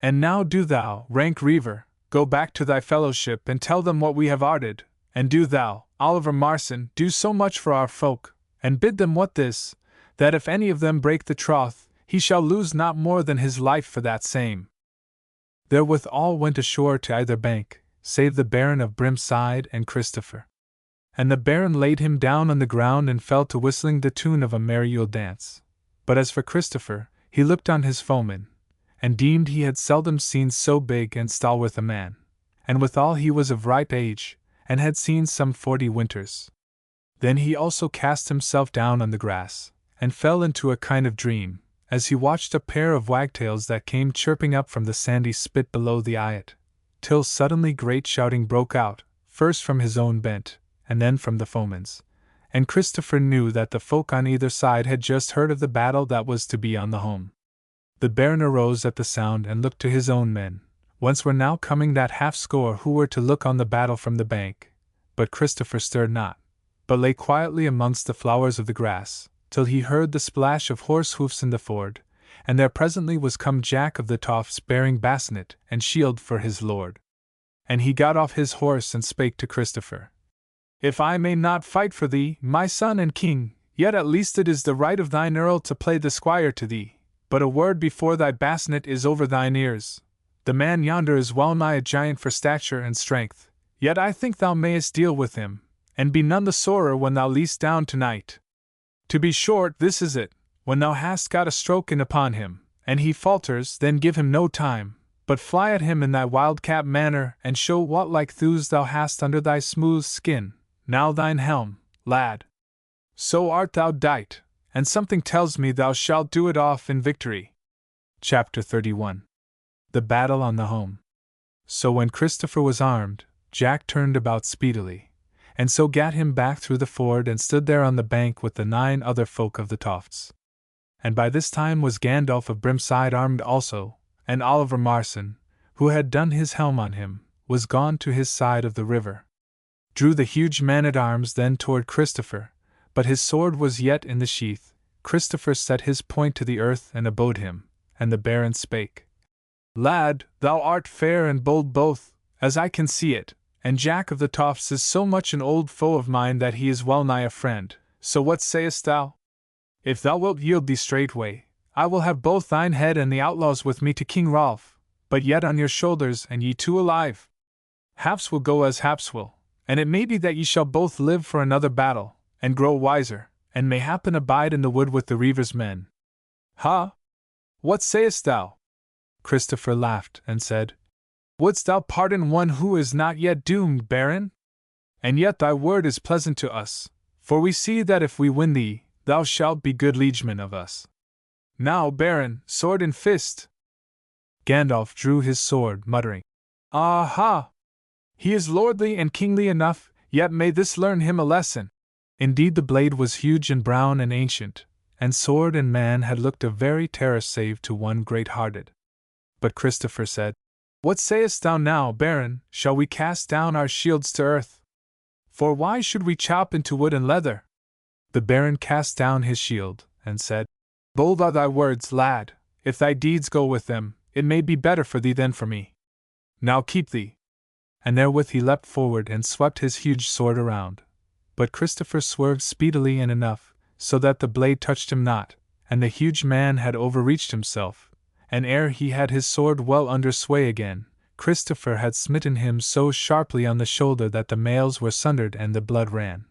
And now do thou, rank Reaver, go back to thy fellowship and tell them what we have arted, and do thou, Oliver Marson, do so much for our folk, and bid them what this, that if any of them break the troth, he shall lose not more than his life for that same. Therewith all went ashore to either bank, save the Baron of Brimside and Christopher. And the Baron laid him down on the ground and fell to whistling the tune of a merry Yule dance. But as for Christopher, he looked on his foeman, and deemed he had seldom seen so big and stalwart a man, and withal he was of ripe age, and had seen some 40 winters. Then he also cast himself down on the grass, and fell into a kind of dream, as he watched a pair of wagtails that came chirping up from the sandy spit below the eyot, till suddenly great shouting broke out, first from his own bent, and then from the foeman's, and Christopher knew that the folk on either side had just heard of the battle that was to be on the holm. The Baron arose at the sound and looked to his own men, whence were now coming that half-score who were to look on the battle from the bank, but Christopher stirred not, but lay quietly amongst the flowers of the grass, till he heard the splash of horse hoofs in the ford, and there presently was come Jack of the Tofts bearing basnet and shield for his lord. And he got off his horse and spake to Christopher. If I may not fight for thee, my son and king, yet at least it is the right of thine earl to play the squire to thee, but a word before thy basnet is over thine ears. The man yonder is well nigh a giant for stature and strength, yet I think thou mayest deal with him, and be none the sorer when thou liest down tonight. To be short, this is it, when thou hast got a stroke in upon him, and he falters, then give him no time, but fly at him in thy wildcat manner, and show what like thews thou hast under thy smooth skin. Now thine helm, lad. So art thou dight, and something tells me thou shalt do it off in victory. Chapter 31. The Battle on the Holm. So when Christopher was armed, Jack turned about speedily, and so gat him back through the ford and stood there on the bank with the 9 other folk of the Tofts. And by this time was Gandalf of Brimside armed also, and Oliver Marson, who had done his helm on him, was gone to his side of the river. Drew the huge man-at-arms then toward Christopher, but his sword was yet in the sheath. Christopher set his point to the earth and abode him, and the Baron spake. Lad, thou art fair and bold both, as I can see it, and Jack of the Tofts is so much an old foe of mine that he is well nigh a friend, so what sayest thou? If thou wilt yield thee straightway, I will have both thine head and the outlaws with me to King Rolf, but yet on your shoulders and ye two alive. Haps will go as haps will. And it may be that ye shall both live for another battle, and grow wiser, and mayhappen abide in the wood with the Reaver's men. Ha! What sayest thou? Christopher laughed, and said, Wouldst thou pardon one who is not yet doomed, Baron? And yet thy word is pleasant to us, for we see that if we win thee, thou shalt be good liegeman of us. Now, Baron, sword and fist! Gandalf drew his sword, muttering, Aha! He is lordly and kingly enough, yet may this learn him a lesson. Indeed the blade was huge and brown and ancient, and sword and man had looked a very terror save to one great-hearted. But Christopher said, What sayest thou now, Baron, shall we cast down our shields to earth? For why should we chop into wood and leather? The Baron cast down his shield, and said, Bold are thy words, lad, if thy deeds go with them, it may be better for thee than for me. Now keep thee. And therewith he leapt forward and swept his huge sword around. But Christopher swerved speedily and enough, so that the blade touched him not, and the huge man had overreached himself, and ere he had his sword well under sway again, Christopher had smitten him so sharply on the shoulder that the mails were sundered and the blood ran,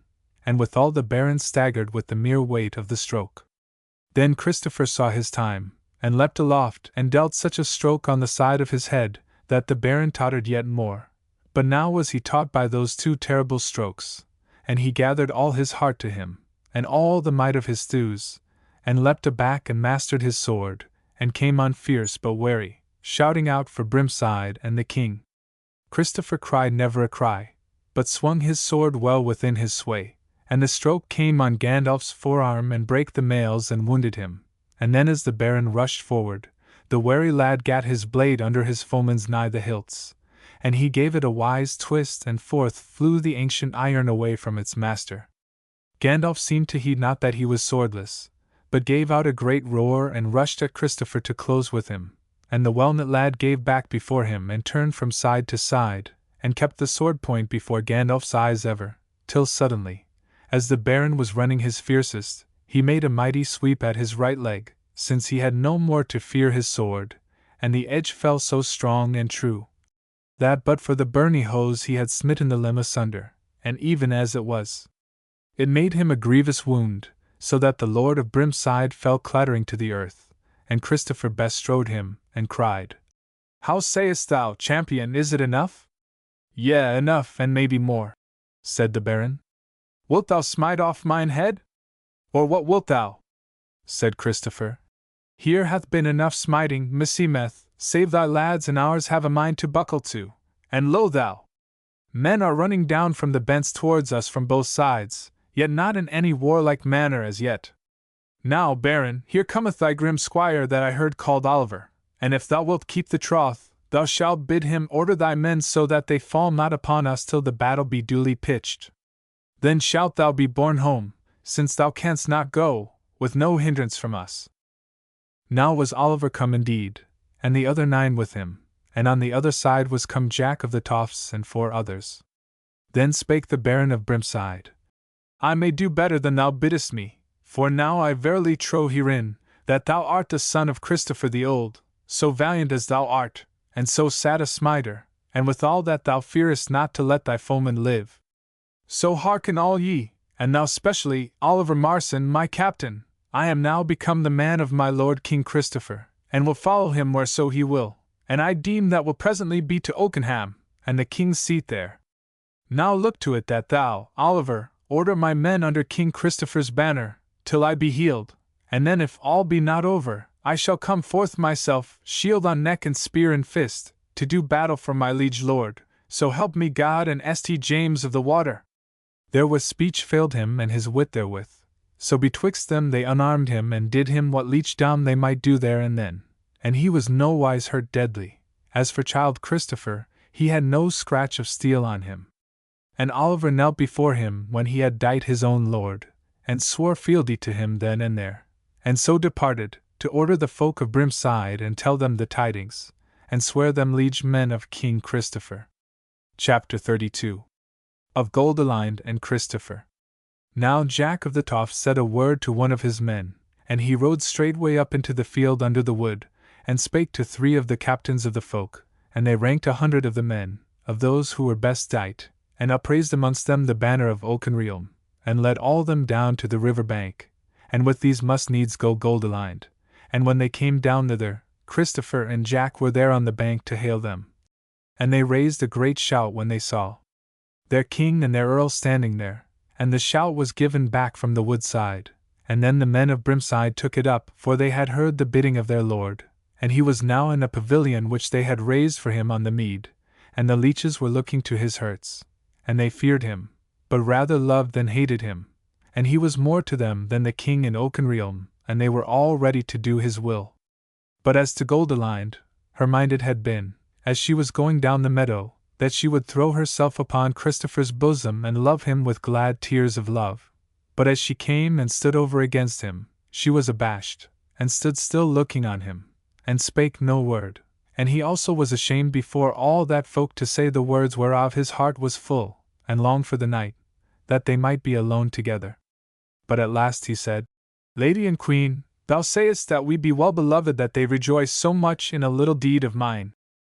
and withal the Baron staggered with the mere weight of the stroke. Then Christopher saw his time, and leapt aloft and dealt such a stroke on the side of his head, that the Baron tottered yet more. But now was he taught by those 2 terrible strokes, and he gathered all his heart to him, and all the might of his thews, and leapt aback and mastered his sword, and came on fierce but wary, shouting out for Brimside and the king. Christopher cried never a cry, but swung his sword well within his sway, and the stroke came on Gandalf's forearm and brake the mails and wounded him, and then as the Baron rushed forward, the wary lad gat his blade under his foeman's nigh the hilts, and he gave it a wise twist, and forth flew the ancient iron away from its master. Gandalf seemed to heed not that he was swordless, but gave out a great roar and rushed at Christopher to close with him, and the well-knit lad gave back before him and turned from side to side, and kept the sword point before Gandalf's eyes ever, till suddenly, as the Baron was running his fiercest, he made a mighty sweep at his right leg, since he had no more to fear his sword, and the edge fell so strong and true, that but for the byrnie hose he had smitten the limb asunder, and even as it was, it made him a grievous wound, so that the Lord of Brimside fell clattering to the earth, and Christopher bestrode him, and cried, "How sayest thou, champion, is it enough?" "Yea, enough, and maybe more," said the Baron. "Wilt thou smite off mine head? Or what wilt thou?" said Christopher. "Here hath been enough smiting, meseemeth, save thy lads and ours have a mind to buckle to, and lo thou! Men are running down from the bents towards us from both sides, yet not in any warlike manner as yet. Now, Baron, here cometh thy grim squire that I heard called Oliver, and if thou wilt keep the troth, thou shalt bid him order thy men so that they fall not upon us till the battle be duly pitched. Then shalt thou be borne home, since thou canst not go, with no hindrance from us." Now was Oliver come indeed, and the other 9 with him, and on the other side was come Jack of the Toffs and 4 others. Then spake the Baron of Brimside, "I may do better than thou biddest me, for now I verily trow herein, that thou art the son of Christopher the Old, so valiant as thou art, and so sad a smiter, and withal that thou fearest not to let thy foeman live. So hearken all ye, and thou specially, Oliver Marson, my captain. I am now become the man of my lord King Christopher, and will follow him whereso he will, and I deem that will presently be to Oakenham, and the king's seat there. Now look to it that thou, Oliver, order my men under King Christopher's banner, till I be healed, and then if all be not over, I shall come forth myself, shield on neck and spear in fist, to do battle for my liege lord, so help me God and St. James of the Water." Therewith speech failed him and his wit therewith. So betwixt them they unarmed him and did him what leech down they might do there and then, and he was nowise hurt deadly. As for child Christopher, he had no scratch of steel on him. And Oliver knelt before him when he had dight his own lord, and swore fealty to him then and there, and so departed, to order the folk of Brimside and tell them the tidings, and swear them liege men of King Christopher. Chapter 32. Of Goldilind and Christopher. Now Jack of the Toffs said a word to one of his men, and he rode straightway up into the field under the wood, and spake to 3 of the captains of the folk, and they ranked 100 of the men, of those who were best dight, and upraised amongst them the banner of Oakenrealm, and led all them down to the river bank, and with these must needs go Goldilind, and when they came down thither, Christopher and Jack were there on the bank to hail them. And they raised a great shout when they saw their king and their earl standing there, and the shout was given back from the wood side, and then the men of Brimside took it up, for they had heard the bidding of their lord, and he was now in a pavilion which they had raised for him on the mead, and the leeches were looking to his hurts, and they feared him, but rather loved than hated him, and he was more to them than the king in Oakenrealm, and they were all ready to do his will. But as to Goldilind, her mind it had been, as she was going down the meadow, that she would throw herself upon Christopher's bosom and love him with glad tears of love. But as she came and stood over against him, she was abashed, and stood still looking on him, and spake no word, and he also was ashamed before all that folk to say the words whereof his heart was full, and longed for the night, that they might be alone together. But at last he said, "Lady and Queen, thou sayest that we be well beloved that they rejoice so much in a little deed of mine."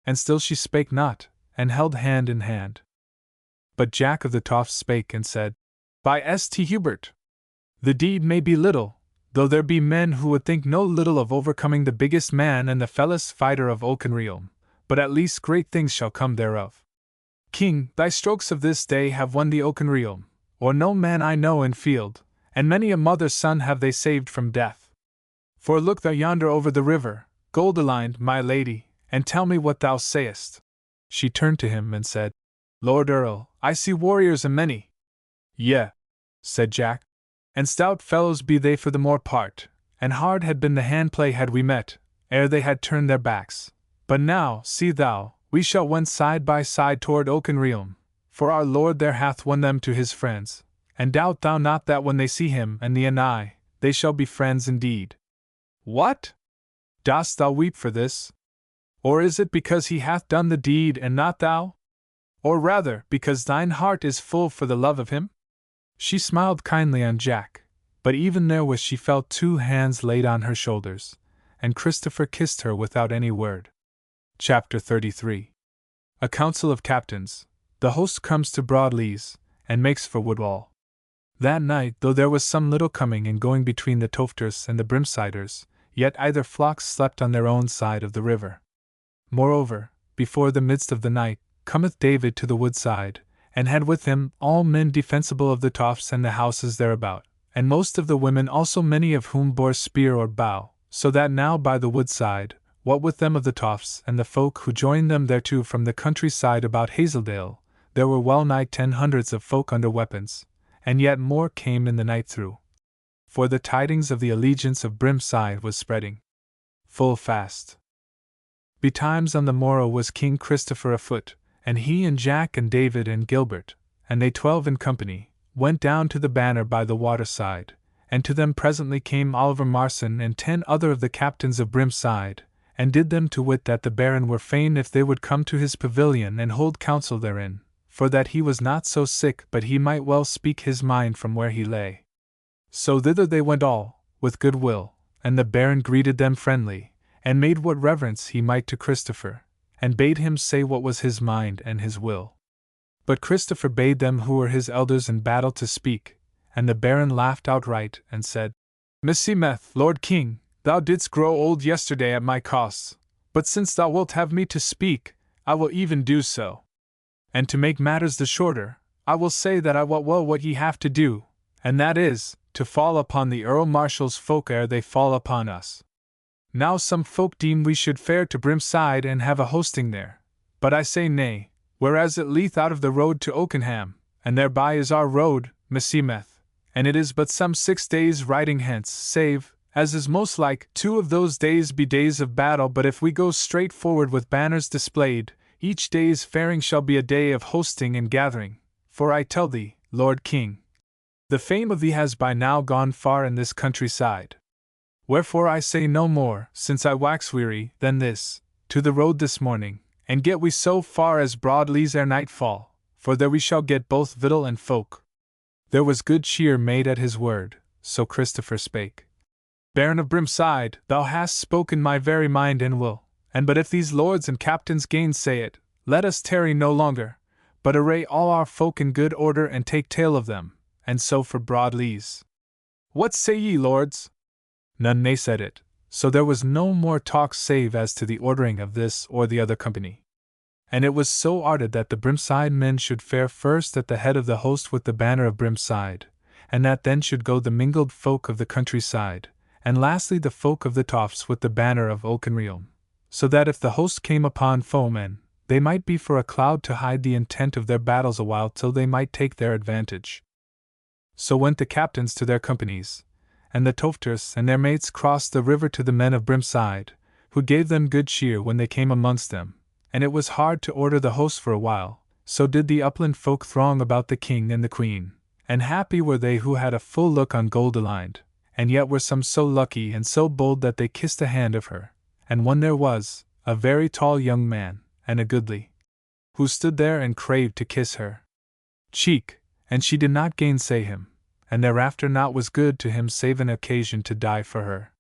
And still she spake not, and held hand in hand. But Jack of the Toffs spake and said, "By St. Hubert, the deed may be little, though there be men who would think no little of overcoming the biggest man and the fellest fighter of Oakenrealm, but at least great things shall come thereof. King, thy strokes of this day have won the Oakenrealm, or no man I know in field, and many a mother's son have they saved from death. For look thou yonder over the river, Goldilind, my lady, and tell me what thou sayest." She turned to him and said, "Lord Earl, I see warriors a many." "Yea," said Jack, "and stout fellows be they for the more part, and hard had been the handplay had we met, ere they had turned their backs. But now, see thou, we shall wend side by side toward Oakenrealm, for our Lord there hath won them to his friends, and doubt thou not that when they see him and thee and I, they shall be friends indeed." "What? Dost thou weep for this? Or is it because he hath done the deed and not thou? Or rather, because thine heart is full for the love of him?" She smiled kindly on Jack, but even therewith she felt 2 hands laid on her shoulders, and Christopher kissed her without any word. Chapter 33. A Council of Captains. The host comes to Broadleys, and makes for Woodwall. That night, though there was some little coming and going between the Tofters and the Brimsiders, yet either flocks slept on their own side of the river. Moreover, before the midst of the night, cometh David to the wood side, and had with him all men defensible of the tofts and the houses thereabout, and most of the women also, many of whom bore spear or bow, so that now by the wood side, what with them of the tofts and the folk who joined them thereto from the country side about Hazeldale, there were well nigh 10 hundreds of folk under weapons, and yet more came in the night through. For the tidings of the allegiance of Brimside was spreading full fast. Betimes on the morrow was King Christopher afoot, and he and Jack and David and Gilbert, and they 12 in company, went down to the banner by the water side, and to them presently came Oliver Marson and 10 other of the captains of Brimside, and did them to wit that the Baron were fain if they would come to his pavilion and hold counsel therein, for that he was not so sick but he might well speak his mind from where he lay. So thither they went all, with good will, and the Baron greeted them friendly, and made what reverence he might to Christopher, and bade him say what was his mind and his will. But Christopher bade them who were his elders in battle to speak, and the Baron laughed outright, and said, Meseemeth, Lord King, thou didst grow old yesterday at my costs, but since thou wilt have me to speak, I will even do so. And to make matters the shorter, I will say that I wot well what ye have to do, and that is, to fall upon the Earl Marshal's folk ere they fall upon us. Now some folk deem we should fare to Brimside and have a hosting there, but I say nay, whereas it leeth out of the road to Oakenham, and thereby is our road, Meseemeth, and it is but some 6 days' riding hence, save, as is most like, 2 of those days be days of battle, but if we go straight forward with banners displayed, each day's faring shall be a day of hosting and gathering, for I tell thee, Lord King, the fame of thee has by now gone far in this countryside. Wherefore I say no more, since I wax weary, than this, to the road this morning, and get we so far as Broadleys ere nightfall, for there we shall get both victual and folk. There was good cheer made at his word, so Christopher spake. Baron of Brimside, thou hast spoken my very mind and will, and but if these lords and captains gainsay it, let us tarry no longer, but array all our folk in good order and take tale of them, and so for Broadleys. What say ye, lords? None naysayed it, so there was no more talk save as to the ordering of this or the other company. And it was so ordered that the Brimside men should fare first at the head of the host with the banner of Brimside, and that then should go the mingled folk of the countryside, and lastly the folk of the tofts with the banner of Oakenreelm, so that if the host came upon foemen, they might be for a cloud to hide the intent of their battles awhile till they might take their advantage. So went the captains to their companies, and the tofters and their mates crossed the river to the men of Brimside, who gave them good cheer when they came amongst them, and it was hard to order the host for a while, so did the upland folk throng about the king and the queen, and happy were they who had a full look on Goldilind, and yet were some so lucky and so bold that they kissed a hand of her, and one there was, a very tall young man, and a goodly, who stood there and craved to kiss her cheek, and she did not gainsay him, and thereafter naught was good to him save an occasion to die for her.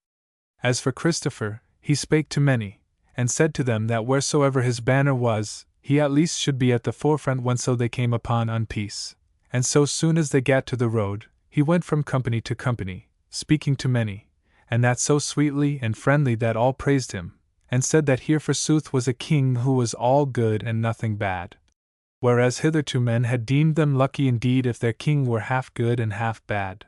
As for Christopher, he spake to many, and said to them that wheresoever his banner was, he at least should be at the forefront whenso they came upon unpeace. And so soon as they gat to the road, he went from company to company, speaking to many, and that so sweetly and friendly that all praised him, and said that here forsooth was a king who was all good and nothing bad. Whereas hitherto men had deemed them lucky indeed if their king were half good and half bad.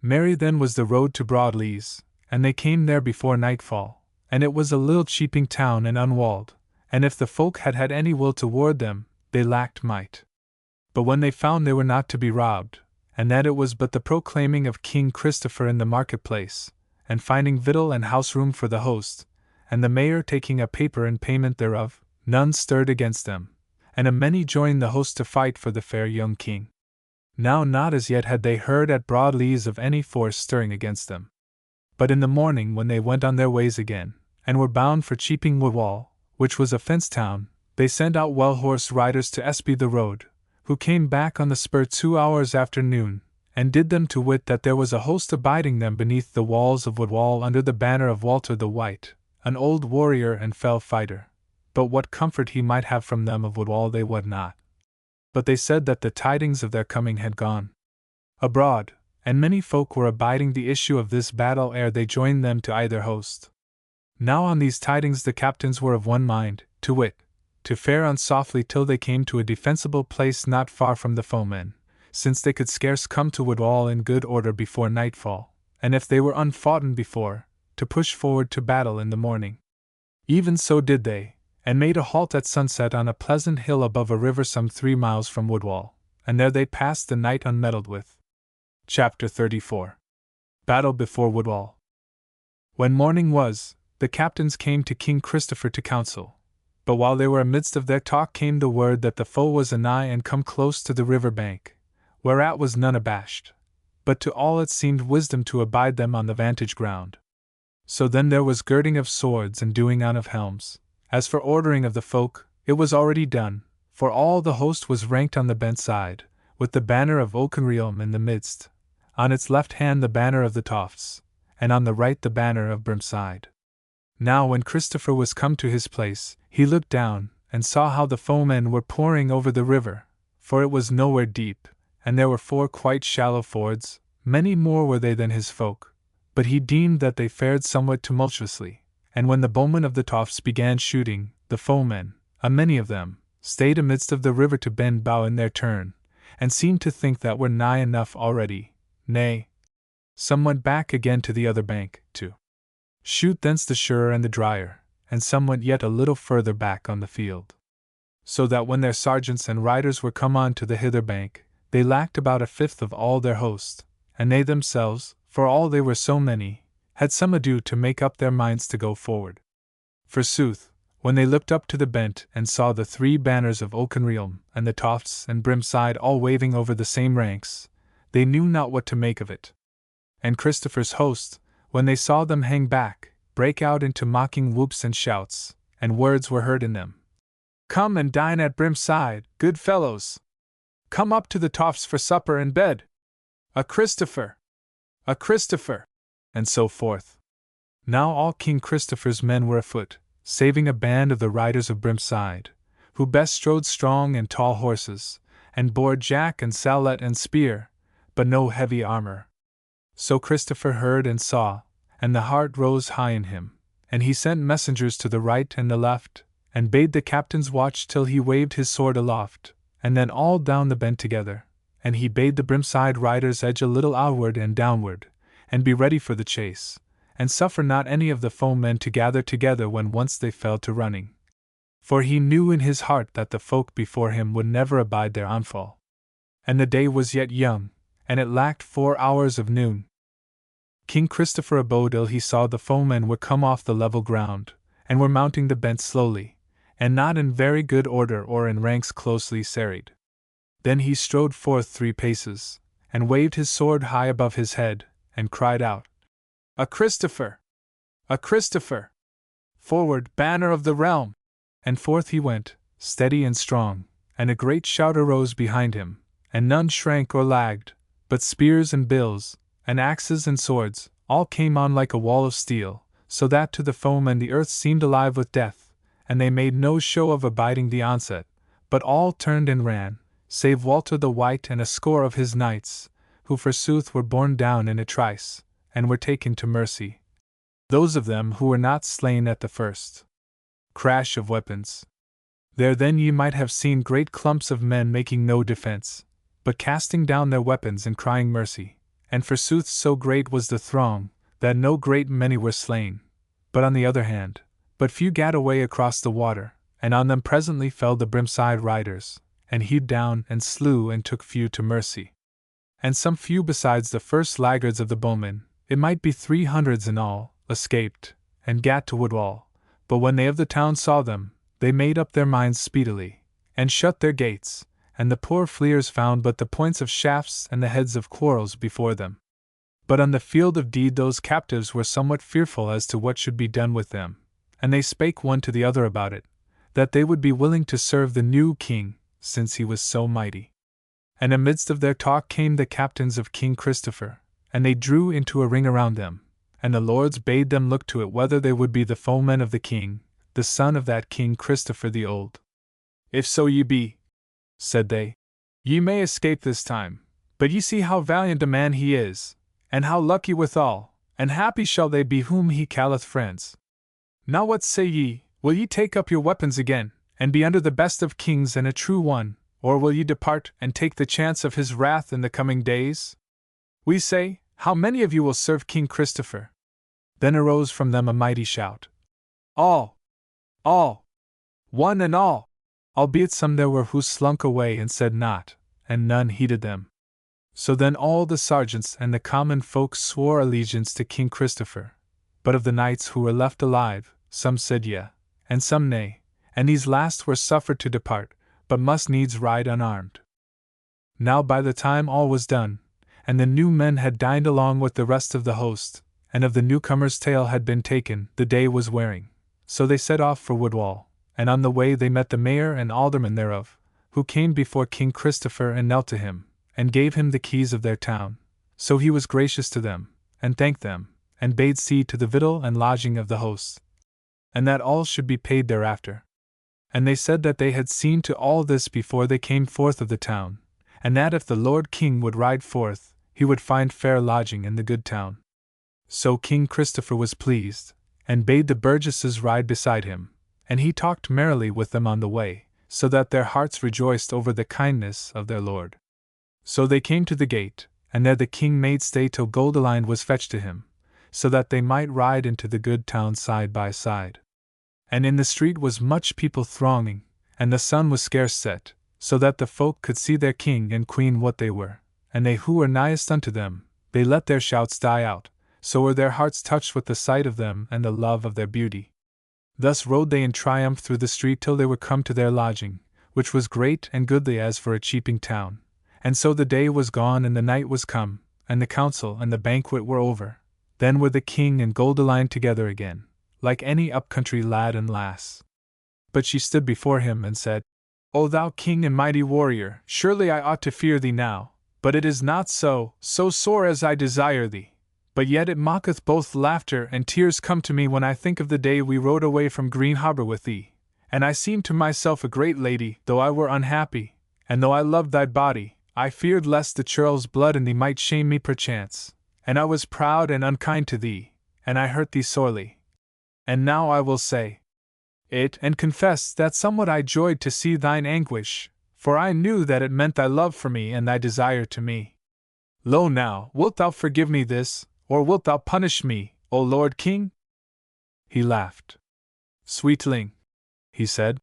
Merry then was the road to Broadleys, and they came there before nightfall, and it was a little cheaping town and unwalled, and if the folk had had any will toward them, they lacked might. But when they found they were not to be robbed, and that it was but the proclaiming of King Christopher in the marketplace, and finding victual and house room for the host, and the mayor taking a paper in payment thereof, none stirred against them, and a many joined the host to fight for the fair young king. Now not as yet had they heard at Broadleys of any force stirring against them. But in the morning when they went on their ways again, and were bound for Cheaping Woodwall, which was a fenced town, they sent out well-horsed riders to espy the road, who came back on the spur 2 hours after noon, and did them to wit that there was a host abiding them beneath the walls of Woodwall under the banner of Walter the White, an old warrior and fell fighter. But what comfort he might have from them of Woodwall they wot not. But they said that the tidings of their coming had gone abroad, and many folk were abiding the issue of this battle ere they joined them to either host. Now on these tidings the captains were of one mind, to wit, to fare on softly till they came to a defensible place not far from the foemen, since they could scarce come to Woodwall in good order before nightfall, and if they were unfoughten before, to push forward to battle in the morning. Even so did they, and made a halt at sunset on a pleasant hill above a river some 3 miles from Woodwall, and there they passed the night unmeddled with. Chapter 34. Battle before Woodwall. When morning was, the captains came to King Christopher to counsel, but while they were amidst of their talk came the word that the foe was anigh and come close to the river bank, whereat was none abashed, but to all it seemed wisdom to abide them on the vantage ground. So then there was girding of swords and doing on of helms. As for ordering of the folk, it was already done, for all the host was ranked on the bent side, with the banner of Auchenrealm in the midst, on its left hand the banner of the Tofts, and on the right the banner of Brimside. Now when Christopher was come to his place, he looked down, and saw how the foemen were pouring over the river, for it was nowhere deep, and there were 4 quite shallow fords, many more were they than his folk, but he deemed that they fared somewhat tumultuously, and when the bowmen of the Tofts began shooting, the foemen, a many of them, stayed amidst of the river to bend bow in their turn, and seemed to think that were nigh enough already, nay, some went back again to the other bank, to shoot thence the surer and the drier, and some went yet a little further back on the field. So that when their sergeants and riders were come on to the hither bank, they lacked about 1/5 of all their host, and they themselves, for all they were so many, had some ado to make up their minds to go forward. Forsooth, when they looked up to the bent and saw the 3 banners of Auchenrealm and the Tofts and Brimside all waving over the same ranks, they knew not what to make of it. And Christopher's host, when they saw them hang back, brake out into mocking whoops and shouts, and words were heard in them. "Come and dine at Brimside, good fellows! Come up to the Tofts for supper and bed! A Christopher! A Christopher!" and so forth. Now all King Christopher's men were afoot, saving a band of the riders of Brimside, who best strode strong and tall horses, and bore jack and salet and spear, but no heavy armor. So Christopher heard and saw, and the heart rose high in him, and he sent messengers to the right and the left, and bade the captains watch till he waved his sword aloft, and then all down the bent together, and he bade the Brimside riders edge a little outward and downward, and be ready for the chase, and suffer not any of the foemen to gather together when once they fell to running. For he knew in his heart that the folk before him would never abide their onfall. And the day was yet young, and it lacked 4 hours of noon. King Christopher abode till he saw the foemen were come off the level ground, and were mounting the bent slowly, and not in very good order or in ranks closely serried. Then he strode forth 3 paces, and waved his sword high above his head, and cried out, "A Christopher! A Christopher! Forward, banner of the realm!" And forth he went, steady and strong, and a great shout arose behind him, and none shrank or lagged, but spears and bills, and axes and swords, all came on like a wall of steel, so that to the foemen the earth seemed alive with death, and they made no show of abiding the onset, but all turned and ran, save Walter the White and a score of his knights, who forsooth were borne down in a trice, and were taken to mercy. Those of them who were not slain at the first crash of weapons. There then ye might have seen great clumps of men making no defense, but casting down their weapons and crying mercy. And forsooth so great was the throng, that no great many were slain, but on the other hand, but few gat away across the water, and on them presently fell the Brimside riders, and hewed down and slew and took few to mercy. And some few besides the first laggards of the bowmen, it might be 300 in all, escaped, and gat to Woodwall, but when they of the town saw them, they made up their minds speedily, and shut their gates, and the poor fleers found but the points of shafts and the heads of quarrels before them. But on the field of deed those captives were somewhat fearful as to what should be done with them, and they spake one to the other about it, that they would be willing to serve the new king, since he was so mighty. And amidst of their talk came the captains of King Christopher, and they drew into a ring around them, and the lords bade them look to it whether they would be the foemen of the king, the son of that King Christopher the Old. "If so ye be," said they, "ye may escape this time, But ye see how valiant a man he is, and how lucky withal, and happy shall they be whom he calleth friends. Now what say ye, will ye take up your weapons again, and be under the best of kings and a true one, or will ye depart and take the chance of his wrath in the coming days? We say, how many of you will serve King Christopher? Then arose from them a mighty shout. All! All! One and all! Albeit some there were who slunk away and said naught, and none heeded them. So then all the sergeants and the common folk swore allegiance to King Christopher. But of the knights who were left alive, some said yea, and some nay, and these last were suffered to depart, but must needs ride unarmed. Now by the time all was done, and the new men had dined along with the rest of the host, and of the newcomers' tale had been taken, the day was wearing. So they set off for Woodwall, and on the way they met the mayor and aldermen thereof, who came before King Christopher and knelt to him, and gave him the keys of their town. So he was gracious to them, and thanked them, and bade see to the victual and lodging of the hosts, and that all should be paid thereafter. And they said that they had seen to all this before they came forth of the town, and that if the Lord King would ride forth, he would find fair lodging in the good town. So King Christopher was pleased, and bade the burgesses ride beside him, and he talked merrily with them on the way, so that their hearts rejoiced over the kindness of their lord. So they came to the gate, and there the king made stay till Goldilind was fetched to him, so that they might ride into the good town side by side. And in the street was much people thronging, and the sun was scarce set, so that the folk could see their king and queen what they were, and they who were nighest unto them, they let their shouts die out, so were their hearts touched with the sight of them and the love of their beauty. Thus rode they in triumph through the street till they were come to their lodging, which was great and goodly as for a cheaping town. And so the day was gone and the night was come, and the council and the banquet were over. Then were the king and Goldilind together again, like any up-country lad and lass. But she stood before him and said, O thou king and mighty warrior, surely I ought to fear thee now, but it is not so sore as I desire thee. But yet it mocketh both laughter and tears come to me when I think of the day we rode away from Green Harbour with thee, and I seemed to myself a great lady, though I were unhappy, and though I loved thy body, I feared lest the churl's blood in thee might shame me perchance, and I was proud and unkind to thee, and I hurt thee sorely. And now I will say it, and confess that somewhat I joyed to see thine anguish, for I knew that it meant thy love for me and thy desire to me. Lo now, wilt thou forgive me this, or wilt thou punish me, O Lord King? He laughed. Sweetling, he said,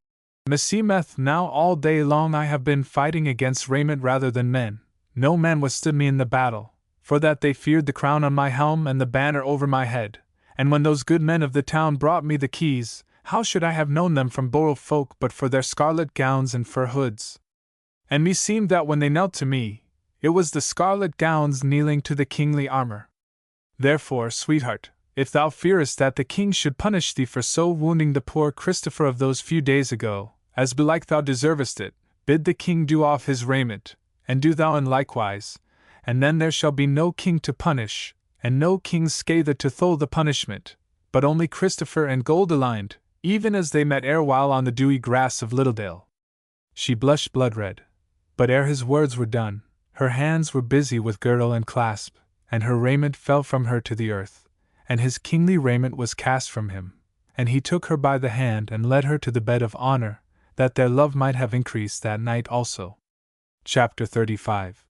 meseemeth now all day long I have been fighting against raiment rather than men. No man withstood me in the battle, for that they feared the crown on my helm and the banner over my head. And when those good men of the town brought me the keys, how should I have known them from borough folk but for their scarlet gowns and fur hoods? And meseemed that when they knelt to me, it was the scarlet gowns kneeling to the kingly armor. Therefore, sweetheart, if thou fearest that the king should punish thee for so wounding the poor Christopher of those few days ago, as belike thou deservest it, bid the king do off his raiment, and do thou in likewise, and then there shall be no king to punish, and no king's scather to thole the punishment, but only Christopher and Goldilind, even as they met erewhile on the dewy grass of Littledale. She blushed blood-red, but ere his words were done, her hands were busy with girdle and clasp, and her raiment fell from her to the earth, and his kingly raiment was cast from him, and he took her by the hand and led her to the bed of honor, that their love might have increased that night also. Chapter 35.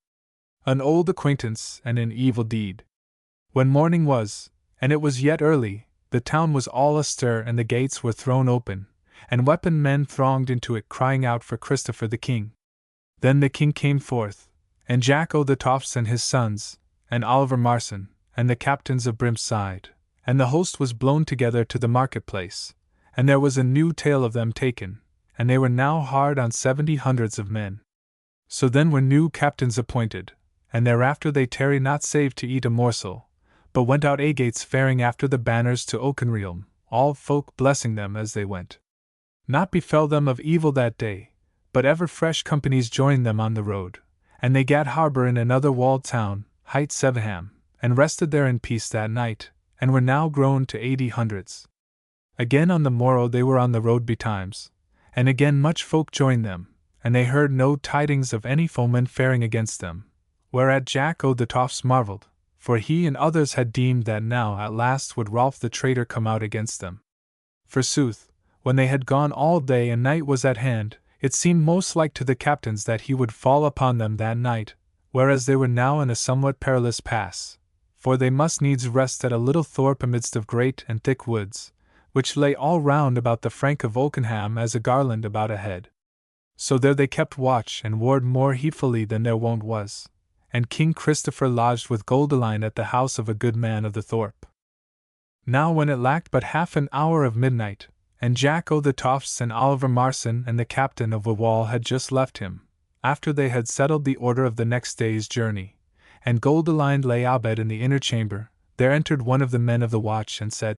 An old acquaintance and an evil deed. When morning was, and it was yet early, the town was all astir and the gates were thrown open, and weaponed men thronged into it crying out for Christopher the king. Then the king came forth, and Jack o' the Tofts and his sons, and Oliver Marson, and the captains of Brimside, and the host was blown together to the market-place, and there was a new tale of them taken, and they were now hard on 70 hundreds of men. So then were new captains appointed, and thereafter they tarry not save to eat a morsel, but went out agates faring after the banners to Oakenrealm, all folk blessing them as they went. Naught befell them of evil that day, but ever fresh companies joined them on the road, and they gat harbour in another walled town, hight Seveham, and rested there in peace that night, and were now grown to 80 hundreds. Again on the morrow they were on the road betimes, and again much folk joined them, and they heard no tidings of any foemen faring against them, whereat Jack o' the Tofts marvelled, for he and others had deemed that now at last would Rolf the traitor come out against them. Forsooth, when they had gone all day and night was at hand, it seemed most like to the captains that he would fall upon them that night, whereas they were now in a somewhat perilous pass, for they must needs rest at a little thorp amidst of great and thick woods, which lay all round about the Frank of Oakenham as a garland about a head. So there they kept watch and ward more heedfully than their wont was, and King Christopher lodged with Goldilind at the house of a good man of the thorp. Now when it lacked but half an hour of midnight, and Jack o' the Tofts and Oliver Marson and the captain of the wall had just left him, after they had settled the order of the next day's journey, and Goldilind lay abed in the inner chamber, there entered one of the men of the watch and said,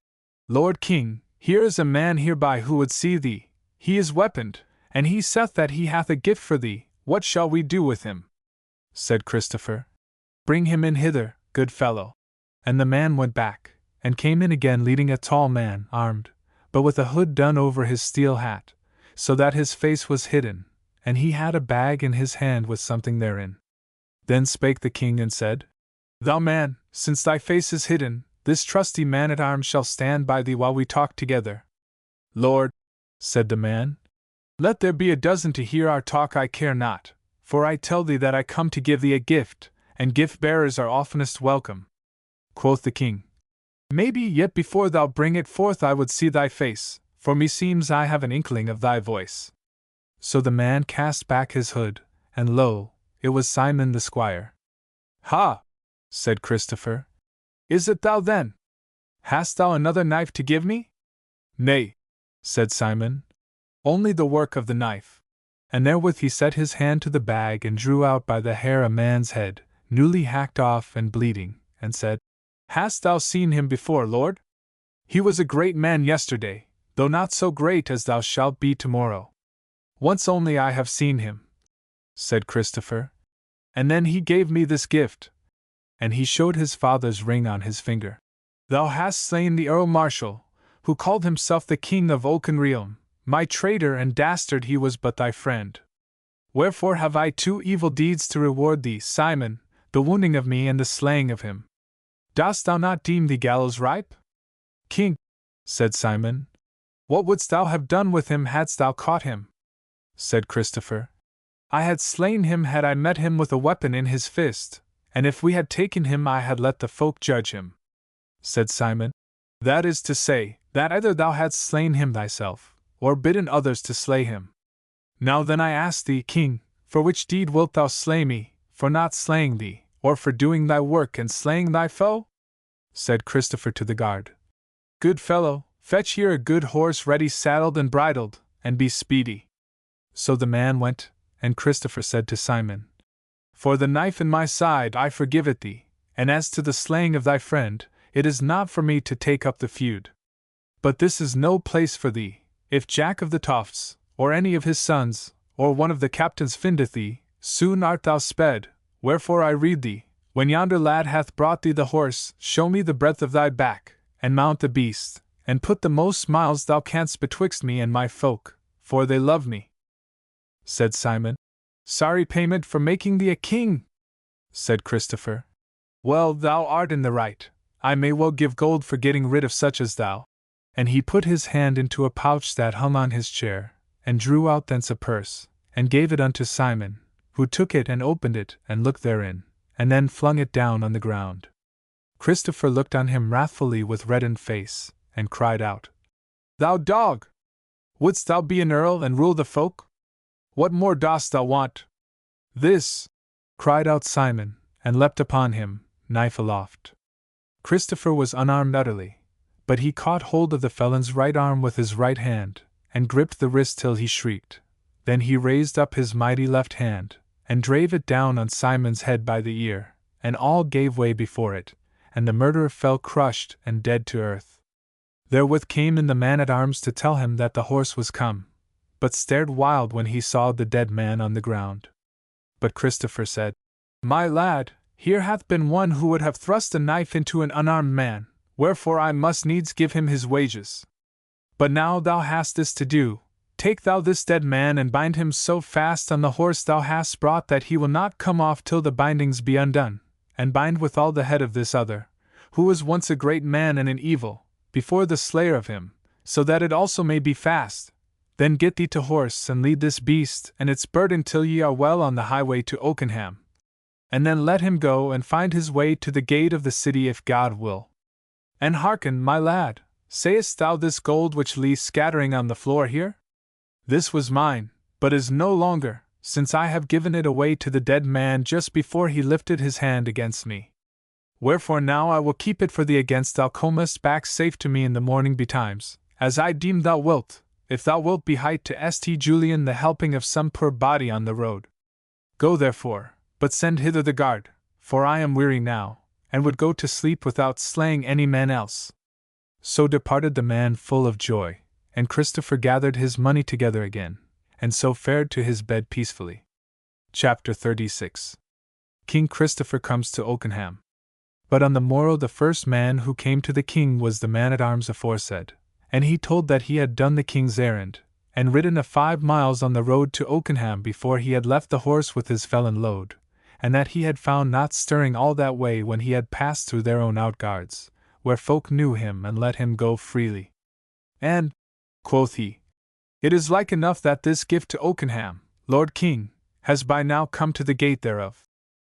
Lord King, here is a man hereby who would see thee. He is weaponed, and he saith that he hath a gift for thee. What shall we do with him? Said Christopher. Bring him in hither, good fellow. And the man went back, and came in again leading a tall man, armed, but with a hood done over his steel hat, so that his face was hidden, and he had a bag in his hand with something therein. Then spake the king and said, Thou man, since thy face is hidden, this trusty man-at-arms shall stand by thee while we talk together. Lord, said the man, let there be a dozen to hear our talk I care not, for I tell thee that I come to give thee a gift, and gift-bearers are oftenest welcome. Quoth the king, Maybe yet before thou bring it forth I would see thy face, for meseems I have an inkling of thy voice. So the man cast back his hood, and lo, it was Simon the squire. Ha! said Christopher. Is it thou then? Hast thou another knife to give me? Nay, said Simon, only the work of the knife. And therewith he set his hand to the bag and drew out by the hair a man's head, newly hacked off and bleeding, and said, Hast thou seen him before, Lord? He was a great man yesterday, though not so great as thou shalt be tomorrow. Once only I have seen him, said Christopher, and then he gave me this gift. And he showed his father's ring on his finger. Thou hast slain the Earl Marshal, who called himself the King of Oakenrealm. My traitor and dastard he was but thy friend. Wherefore have I 2 evil deeds to reward thee, Simon, the wounding of me and the slaying of him. Dost thou not deem thee gallows ripe? King, said Simon, what wouldst thou have done with him hadst thou caught him? Said Christopher, I had slain him had I met him with a weapon in his fist, and if we had taken him I had let the folk judge him. Said Simon, that is to say, that either thou hadst slain him thyself, or bidden others to slay him. Now then I ask thee, King, for which deed wilt thou slay me, for not slaying thee, or for doing thy work and slaying thy foe? Said Christopher to the guard, Good fellow, fetch here a good horse ready saddled and bridled, and be speedy. So the man went, and Christopher said to Simon, For the knife in my side I forgive it thee, and as to the slaying of thy friend, it is not for me to take up the feud. But this is no place for thee. If Jack of the Tofts, or any of his sons, or one of the captains findeth thee, soon art thou sped, wherefore I rede thee, when yonder lad hath brought thee the horse, show me the breadth of thy back, and mount the beast, and put the most miles thou canst betwixt me and my folk, for they love me. Said Simon, Sorry payment for making thee a king! Said Christopher, Well, thou art in the right, I may well give gold for getting rid of such as thou. And he put his hand into a pouch that hung on his chair, and drew out thence a purse, and gave it unto Simon, who took it and opened it and looked therein, and then flung it down on the ground. Christopher looked on him wrathfully with reddened face, and cried out, Thou dog! Wouldst thou be an earl and rule the folk? What more dost thou want? This! Cried out Simon, and leapt upon him, knife aloft. Christopher was unarmed utterly, but he caught hold of the felon's right arm with his right hand, and gripped the wrist till he shrieked. Then he raised up his mighty left hand, and drave it down on Simon's head by the ear, and all gave way before it, and the murderer fell crushed and dead to earth. Therewith came in the man-at-arms to tell him that the horse was come, but stared wild when he saw the dead man on the ground. But Christopher said, My lad, here hath been one who would have thrust a knife into an unarmed man, wherefore I must needs give him his wages. But now thou hast this to do, Take thou this dead man and bind him so fast on the horse thou hast brought that he will not come off till the bindings be undone, and bind withal the head of this other, who was once a great man and an evil, before the slayer of him, so that it also may be fast. Then get thee to horse and lead this beast and its burden till ye are well on the highway to Oakenham. And then let him go and find his way to the gate of the city if God will. And hearken, my lad, sayest thou this gold which lies scattering on the floor here? This was mine, but is no longer, since I have given it away to the dead man just before he lifted his hand against me. Wherefore now I will keep it for thee against thou comest back safe to me in the morning betimes, as I deem thou wilt, if thou wilt be hight to St. Julian the helping of some poor body on the road. Go therefore, but send hither the guard, for I am weary now, and would go to sleep without slaying any man else. So departed the man full of joy, and Christopher gathered his money together again, and so fared to his bed peacefully. Chapter 36. King Christopher comes to Oakenham. But on the morrow the first man who came to the king was the man-at-arms aforesaid, and he told that he had done the king's errand, and ridden 5 miles on the road to Oakenham before he had left the horse with his felon load, and that he had found not stirring all that way when he had passed through their own outguards, where folk knew him and let him go freely. And, quoth he, it is like enough that this gift to Oakenham, Lord King, has by now come to the gate thereof.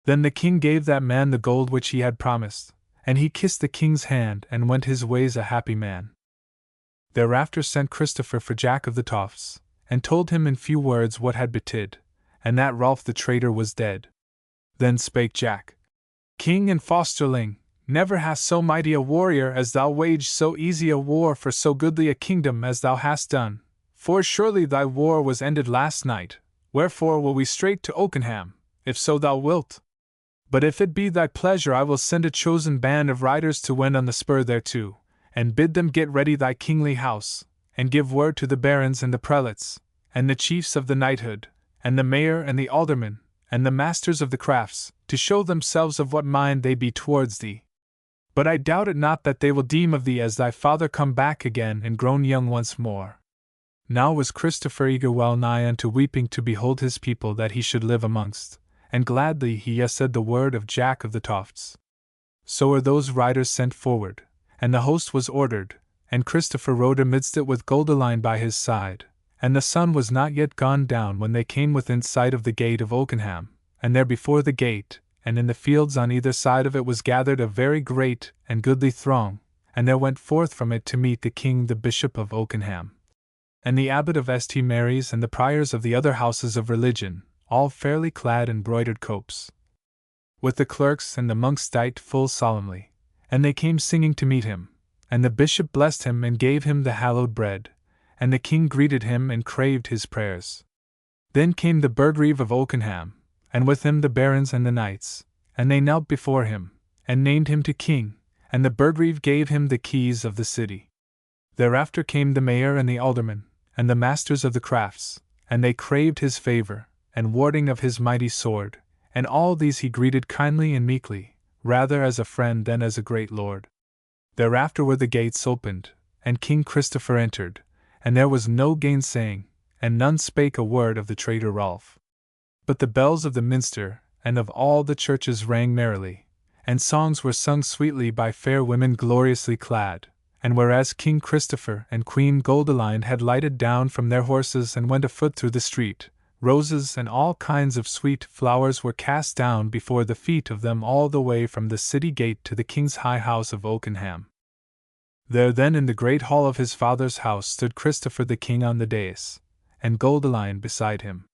Then the king gave that man the gold which he had promised, and he kissed the king's hand and went his ways a happy man. Thereafter sent Christopher for Jack of the Tofts, and told him in few words what had betid, and that Rolf the traitor was dead. Then spake Jack, King and fosterling, never hast so mighty a warrior as thou waged so easy a war for so goodly a kingdom as thou hast done, for surely thy war was ended last night, wherefore will we straight to Oakenham, if so thou wilt. But if it be thy pleasure I will send a chosen band of riders to wend on the spur thereto, and bid them get ready thy kingly house, and give word to the barons and the prelates, and the chiefs of the knighthood, and the mayor and the aldermen, and the masters of the crafts, to show themselves of what mind they be towards thee. But I doubt it not that they will deem of thee as thy father come back again and grown young once more. Now was Christopher eager well nigh unto weeping to behold his people that he should live amongst, and gladly he yes-said the word of Jack of the Tofts. So were those riders sent forward, and the host was ordered, and Christopher rode amidst it with Goldilind by his side, and the sun was not yet gone down when they came within sight of the gate of Oakenham, and there before the gate, and in the fields on either side of it was gathered a very great and goodly throng, and there went forth from it to meet the king the Bishop of Oakenham, and the abbot of St. Mary's and the priors of the other houses of religion, all fairly clad in broidered copes. With the clerks and the monks dight full solemnly, and they came singing to meet him, and the bishop blessed him and gave him the hallowed bread, and the king greeted him and craved his prayers. Then came the burgrave of Oakenham, and with him the barons and the knights, and they knelt before him, and named him to king, and the burgrave gave him the keys of the city. Thereafter came the mayor and the aldermen, and the masters of the crafts, and they craved his favor, and warding of his mighty sword, and all these he greeted kindly and meekly, rather as a friend than as a great lord. Thereafter were the gates opened, and King Christopher entered, and there was no gainsaying, and none spake a word of the traitor Rolf. But the bells of the minster, and of all the churches rang merrily, and songs were sung sweetly by fair women gloriously clad, and whereas King Christopher and Queen Goldilind had lighted down from their horses and went afoot through the street, roses and all kinds of sweet flowers were cast down before the feet of them all the way from the city gate to the king's high house of Oakenham. There then in the great hall of his father's house stood Christopher the king on the dais, and Goldilind beside him,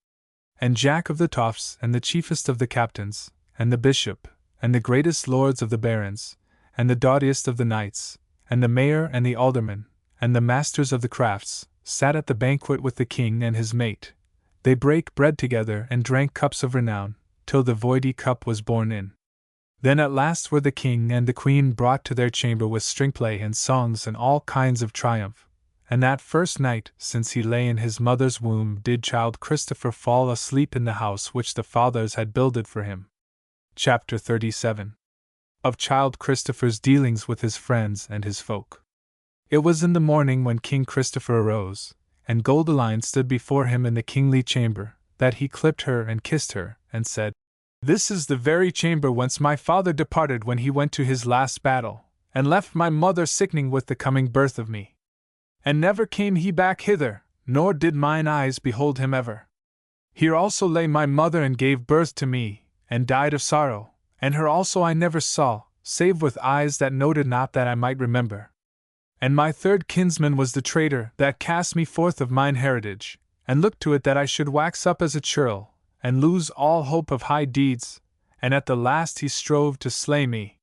and Jack of the Tofts and the chiefest of the captains, and the bishop, and the greatest lords of the barons, and the doughtiest of the knights, and the mayor and the aldermen, and the masters of the crafts, sat at the banquet with the king and his mate. They brake bread together and drank cups of renown, till the voidy cup was borne in. Then at last were the king and the queen brought to their chamber with stringplay and songs and all kinds of triumph, and that first night, since he lay in his mother's womb, did child Christopher fall asleep in the house which the fathers had builded for him. Chapter 37. Of child Christopher's dealings with his friends and his folk. It was in the morning when King Christopher arose, and Goldilind stood before him in the kingly chamber, that he clipped her and kissed her, and said, "This is the very chamber whence my father departed when he went to his last battle, and left my mother sickening with the coming birth of me. And never came he back hither, nor did mine eyes behold him ever. Here also lay my mother and gave birth to me, and died of sorrow, and her also I never saw, save with eyes that noted not that I might remember. And my third kinsman was the traitor that cast me forth of mine heritage, and looked to it that I should wax up as a churl, and lose all hope of high deeds, and at the last he strove to slay me.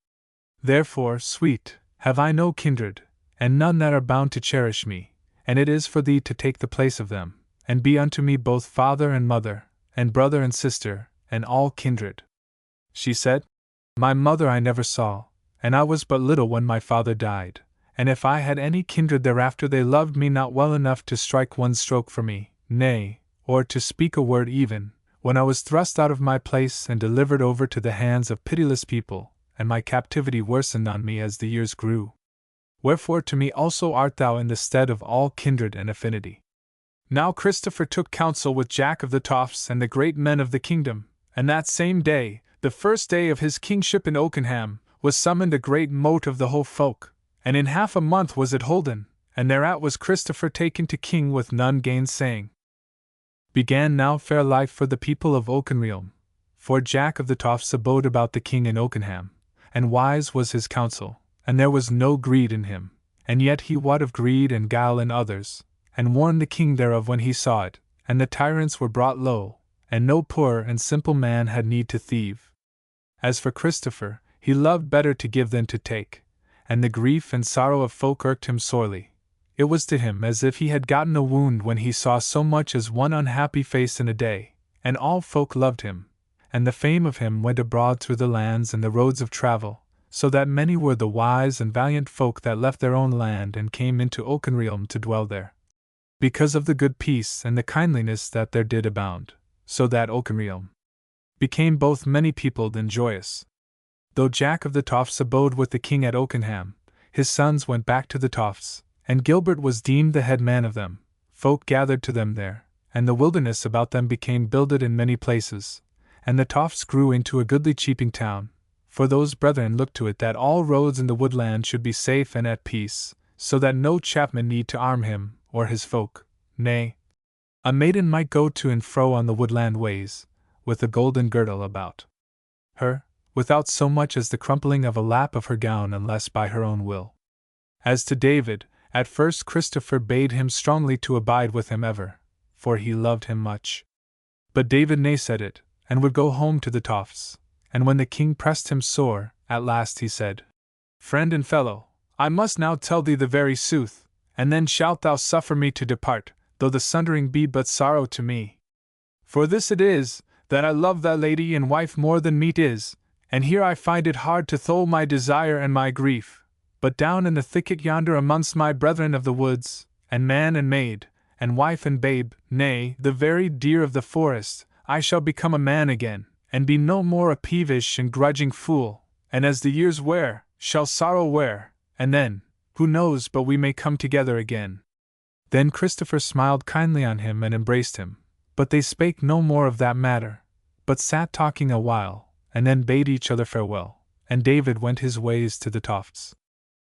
Therefore, sweet, have I no kindred, and none that are bound to cherish me, and it is for thee to take the place of them, and be unto me both father and mother, and brother and sister, and all kindred." She said, "My mother I never saw, and I was but little when my father died, and if I had any kindred thereafter they loved me not well enough to strike one stroke for me, nay, or to speak a word even, when I was thrust out of my place and delivered over to the hands of pitiless people, and my captivity worsened on me as the years grew. Wherefore to me also art thou in the stead of all kindred and affinity." Now Christopher took counsel with Jack of the Tofts and the great men of the kingdom, and that same day, the first day of his kingship in Oakenham, was summoned a great mote of the whole folk, and in half a month was it holden, and thereat was Christopher taken to king with none gainsaying. Began now fair life for the people of Oakenrealm, for Jack of the Tofts abode about the king in Oakenham, and wise was his counsel, and there was no greed in him, and yet he wot of greed and guile in others, and warned the king thereof when he saw it, and the tyrants were brought low, and no poor and simple man had need to thieve. As for Christopher, he loved better to give than to take, and the grief and sorrow of folk irked him sorely. It was to him as if he had gotten a wound when he saw so much as one unhappy face in a day, and all folk loved him, and the fame of him went abroad through the lands and the roads of travel, so that many were the wise and valiant folk that left their own land and came into Oakenrealm to dwell there, because of the good peace and the kindliness that there did abound, so that Oakenrealm became both many-peopled and joyous. Though Jack of the Tofts abode with the king at Oakenham, his sons went back to the Tofts, and Gilbert was deemed the head man of them. Folk gathered to them there, and the wilderness about them became builded in many places, and the Tofts grew into a goodly cheaping town, for those brethren looked to it that all roads in the woodland should be safe and at peace, so that no chapman need to arm him, or his folk, nay, a maiden might go to and fro on the woodland ways, with a golden girdle about her, without so much as the crumpling of a lap of her gown unless by her own will. As to David, at first Christopher bade him strongly to abide with him ever, for he loved him much. But David naysaid it, and would go home to the Tofts, and when the king pressed him sore, at last he said, "Friend and fellow, I must now tell thee the very sooth, and then shalt thou suffer me to depart, though the sundering be but sorrow to me. For this it is, that I love thy lady and wife more than meet is, and here I find it hard to thole my desire and my grief, but down in the thicket yonder amongst my brethren of the woods, and man and maid, and wife and babe, nay, the very deer of the forest, I shall become a man again, and be no more a peevish and grudging fool, and as the years wear, shall sorrow wear, and then, who knows but we may come together again." Then Christopher smiled kindly on him and embraced him, but they spake no more of that matter, but sat talking a while, and then bade each other farewell, and David went his ways to the Tofts.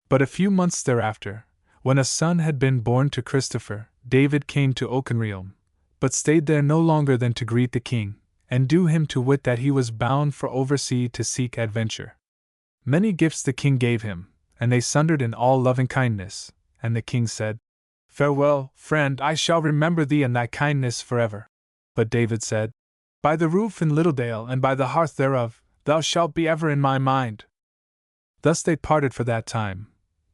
But a few months thereafter, when a son had been born to Christopher, David came to Oakenrealm, but stayed there no longer than to greet the king, and do him to wit that he was bound for oversea to seek adventure. Many gifts the king gave him, and they sundered in all loving kindness, and the king said, "Farewell, friend, I shall remember thee and thy kindness forever." But David said, "By the roof in Littledale and by the hearth thereof, thou shalt be ever in my mind." Thus they parted for that time.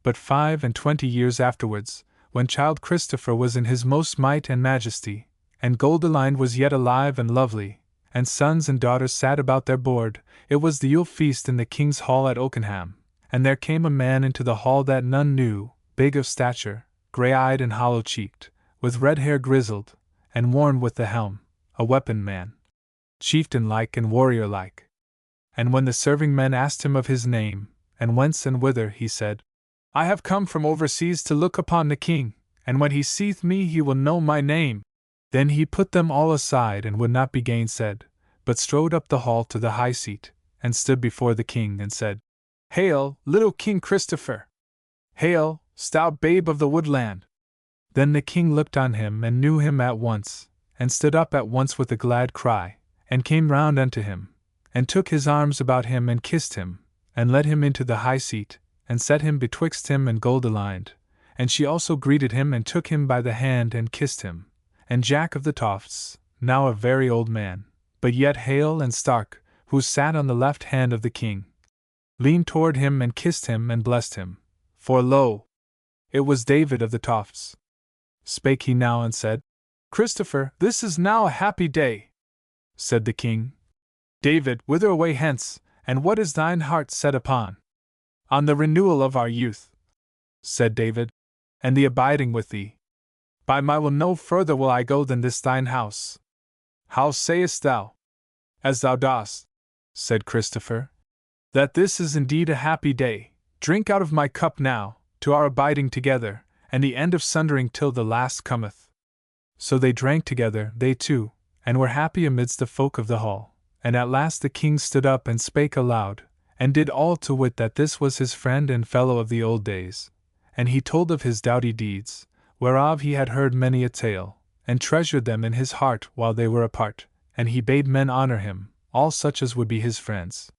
But 25 years afterwards, when child Christopher was in his most might and majesty, and Goldilind was yet alive and lovely, and sons and daughters sat about their board, it was the Yule feast in the king's hall at Oakenham, and there came a man into the hall that none knew, big of stature, grey-eyed and hollow-cheeked, with red hair grizzled, and worn with the helm, a weapon man, chieftain-like and warrior-like. And when the serving men asked him of his name, and whence and whither, he said, "I have come from overseas to look upon the king, and when he seeth me he will know my name. Then he put them all aside and would not be gainsaid, but strode up the hall to the high seat, and stood before the king and said, Hail, little King Christopher! Hail, stout babe of the woodland! Then the king looked on him and knew him at once, and stood up at once with a glad cry, and came round unto him, and took his arms about him and kissed him, and led him into the high seat, and set him betwixt him and Goldilind, and she also greeted him and took him by the hand and kissed him. And Jack of the Tofts, now a very old man, but yet hale and stark, who sat on the left hand of the king, leaned toward him and kissed him and blessed him. For lo! It was David of the Tofts. Spake he now and said, Christopher, this is now a happy day. Said the king, David, whither away hence, and what is thine heart set upon? On the renewal of our youth, said David, and the abiding with thee. By my will no further will I go than this thine house. How sayest thou? As thou dost, said Christopher, that this is indeed a happy day. Drink out of my cup now, to our abiding together, and the end of sundering till the last cometh. So they drank together, they two, and were happy amidst the folk of the hall. And at last the king stood up and spake aloud, and did all to wit that this was his friend and fellow of the old days. And he told of his doughty deeds, whereof he had heard many a tale, and treasured them in his heart while they were apart, and he bade men honor him, all such as would be his friends.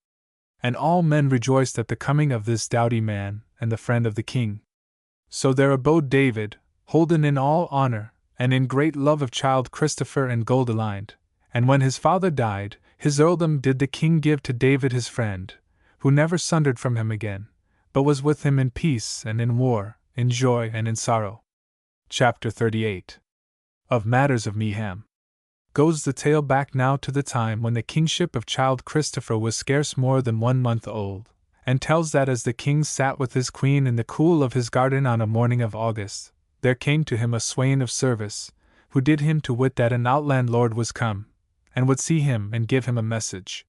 And all men rejoiced at the coming of this doughty man, and the friend of the king. So there abode David, holden in all honor, and in great love of child Christopher and Goldilind. And when his father died, his earldom did the king give to David his friend, who never sundered from him again, but was with him in peace and in war, in joy and in sorrow. Chapter 38. Of Matters of Meeham. Goes the tale back now to the time when the kingship of child Christopher was scarce more than 1 month old, and tells that as the king sat with his queen in the cool of his garden on a morning of August, there came to him a swain of service, who did him to wit that an outland lord was come, and would see him and give him a message.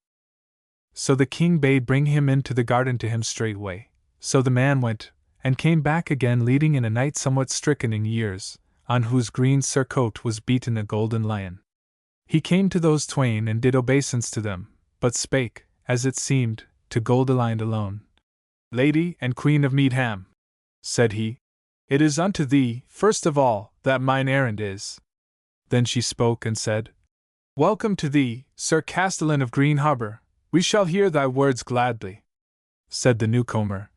So the king bade bring him into the garden to him straightway. So the man went, and came back again leading in a knight somewhat stricken in years, on whose green surcoat was beaten a golden lion. He came to those twain and did obeisance to them, but spake, as it seemed, to Goldilind alone. Lady and Queen of Meadham, said he, it is unto thee, first of all, that mine errand is. Then she spoke and said, Welcome to thee, Sir Castellan of Green Harbour, we shall hear thy words gladly. Said the newcomer,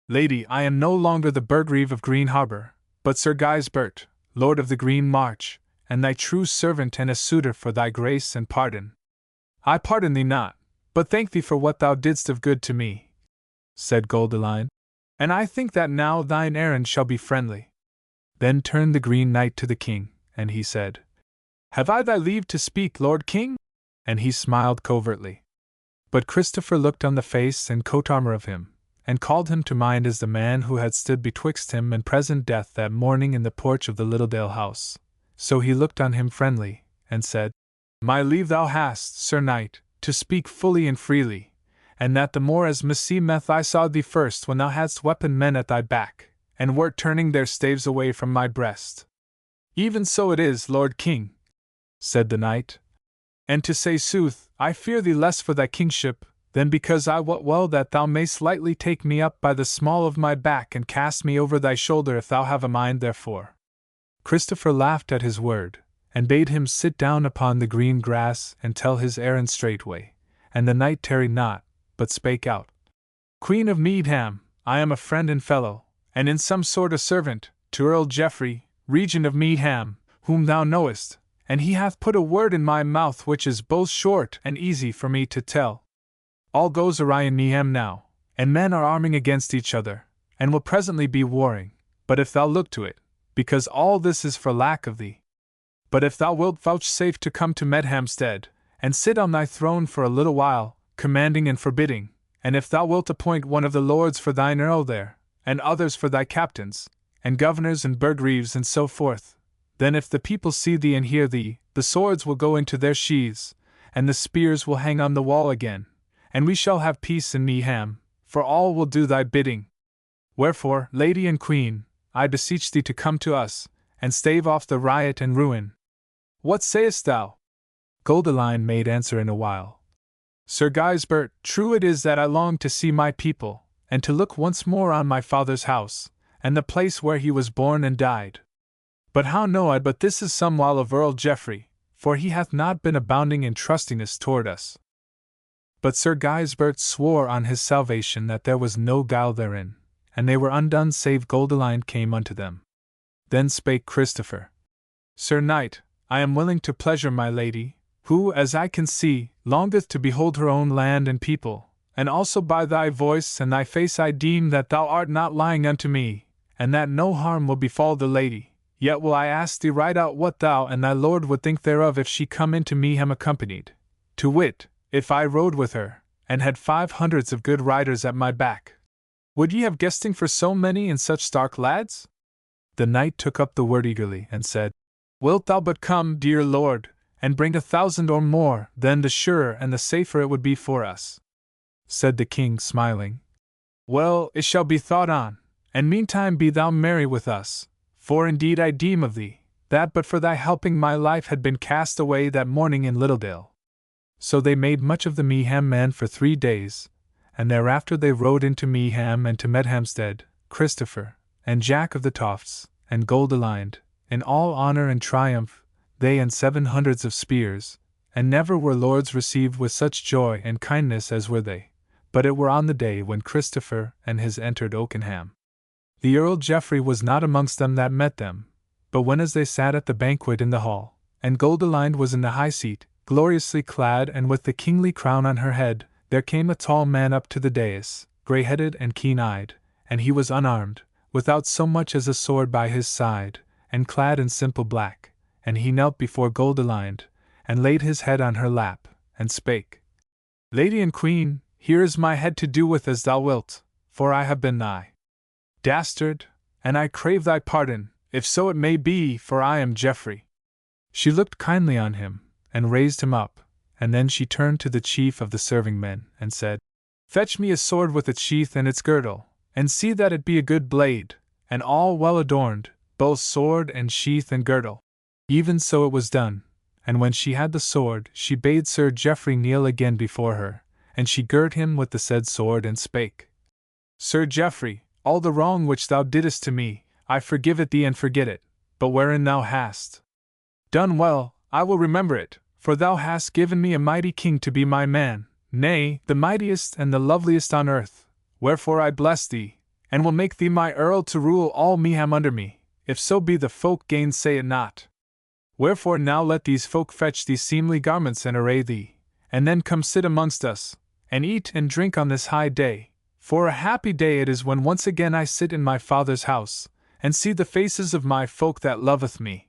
Lady, I am no longer the Burgreave of Green Harbour, but Sir Gisbert, Lord of the Green March, and thy true servant and a suitor for thy grace and pardon. I pardon thee not, but thank thee for what thou didst of good to me, said Goldilind, and I think that now thine errand shall be friendly. Then turned the Green Knight to the king, and he said, Have I thy leave to speak, Lord King? And he smiled covertly. But Christopher looked on the face and coat armor of him, and called him to mind as the man who had stood betwixt him and present death that morning in the porch of the Littledale house. So he looked on him friendly, and said, My leave thou hast, Sir Knight, to speak fully and freely, and that the more as meseemeth I saw thee first when thou hadst weaponed men at thy back, and wert turning their staves away from my breast. Even so it is, Lord King, said the knight. And to say sooth, I fear thee less for thy kingship, than because I wot well that thou mayst lightly take me up by the small of my back and cast me over thy shoulder if thou have a mind therefore. Christopher laughed at his word, and bade him sit down upon the green grass and tell his errand straightway, and the knight tarried not, but spake out. Queen of Meadham, I am a friend and fellow, and in some sort a servant, to Earl Geoffrey, Regent of Meadham, whom thou knowest, and he hath put a word in my mouth which is both short and easy for me to tell. All goes awry in Meadham now, and men are arming against each other, and will presently be warring, but if thou look to it, because all this is for lack of thee. But if thou wilt vouchsafe to come to Medhamstead, and sit on thy throne for a little while, commanding and forbidding, and if thou wilt appoint one of the lords for thine earl there, and others for thy captains, and governors and burgreaves and so forth, then if the people see thee and hear thee, the swords will go into their sheaths, and the spears will hang on the wall again, and we shall have peace in Meadham, for all will do thy bidding. Wherefore, lady and queen, I beseech thee to come to us, and stave off the riot and ruin. What sayest thou? Goldilind made answer in a while. Sir Gisbert, true it is that I long to see my people, and to look once more on my father's house, and the place where he was born and died. But how know I but this is some while of Earl Geoffrey, for he hath not been abounding in trustiness toward us. But Sir Gisbert swore on his salvation that there was no guile therein, and they were undone save Goldilind came unto them. Then spake Christopher. Sir Knight, I am willing to pleasure my lady, who, as I can see, longeth to behold her own land and people, and also by thy voice and thy face I deem that thou art not lying unto me, and that no harm will befall the lady. Yet will I ask thee right out what thou and thy lord would think thereof if she come into Meeham accompanied, to wit, if I rode with her, and had 500 of good riders at my back. Would ye have guesting for so many and such stark lads? The knight took up the word eagerly, and said, Wilt thou but come, dear lord, and bring 1,000 or more, then the surer and the safer it would be for us. Said the king, smiling. Well, it shall be thought on, and meantime be thou merry with us, for indeed I deem of thee, that but for thy helping my life had been cast away that morning in Littledale. So they made much of the Meeham man for 3 days, and thereafter they rode into Meeham and to Medhamstead, Christopher, and Jack of the Tofts, and Goldilind, in all honour and triumph, they and 700 of spears, and never were lords received with such joy and kindness as were they, but it were on the day when Christopher and his entered Oakenham. The Earl Geoffrey was not amongst them that met them, but when as they sat at the banquet in the hall, and Goldilind was in the high seat, gloriously clad and with the kingly crown on her head, there came a tall man up to the dais, grey-headed and keen-eyed, and he was unarmed, without so much as a sword by his side, and clad in simple black, and he knelt before Goldilind, and laid his head on her lap, and spake. Lady and Queen, here is my head to do with as thou wilt, for I have been thy dastard, and I crave thy pardon, if so it may be, for I am Geoffrey. She looked kindly on him, and raised him up, and then she turned to the chief of the serving men, and said, Fetch me a sword with its sheath and its girdle, and see that it be a good blade, and all well adorned, both sword and sheath and girdle. Even so it was done, and when she had the sword, she bade Sir Geoffrey kneel again before her, and she girt him with the said sword and spake. Sir Geoffrey, all the wrong which thou didst to me, I forgive it thee and forget it, but wherein thou hast done well, I will remember it, for thou hast given me a mighty king to be my man, nay, the mightiest and the loveliest on earth, wherefore I bless thee, and will make thee my earl to rule all Meeham under me, if so be the folk gainsay it not. Wherefore now let these folk fetch thee seemly garments and array thee, and then come sit amongst us, and eat and drink on this high day, for a happy day it is when once again I sit in my father's house, and see the faces of my folk that loveth me.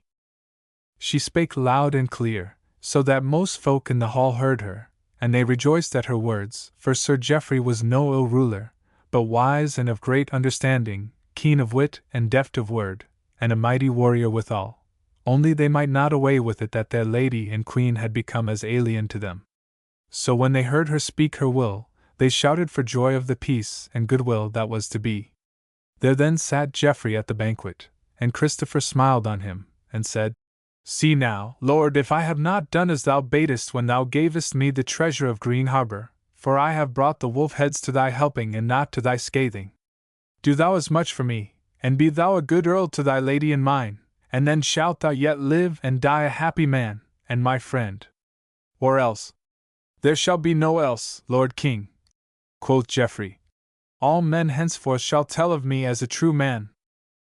She spake loud and clear, so that most folk in the hall heard her, and they rejoiced at her words, for Sir Geoffrey was no ill ruler, but wise and of great understanding, keen of wit and deft of word, and a mighty warrior withal, only they might not away with it that their lady and queen had become as alien to them. So when they heard her speak her will, they shouted for joy of the peace and goodwill that was to be. There then sat Geoffrey at the banquet, and Christopher smiled on him, and said, See now, Lord, if I have not done as thou badest when thou gavest me the treasure of Green Harbour, for I have brought the wolf heads to thy helping and not to thy scathing. Do thou as much for me, and be thou a good earl to thy lady and mine, and then shalt thou yet live and die a happy man, and my friend. Or else. There shall be no else, Lord King, quoth Geoffrey. All men henceforth shall tell of me as a true man.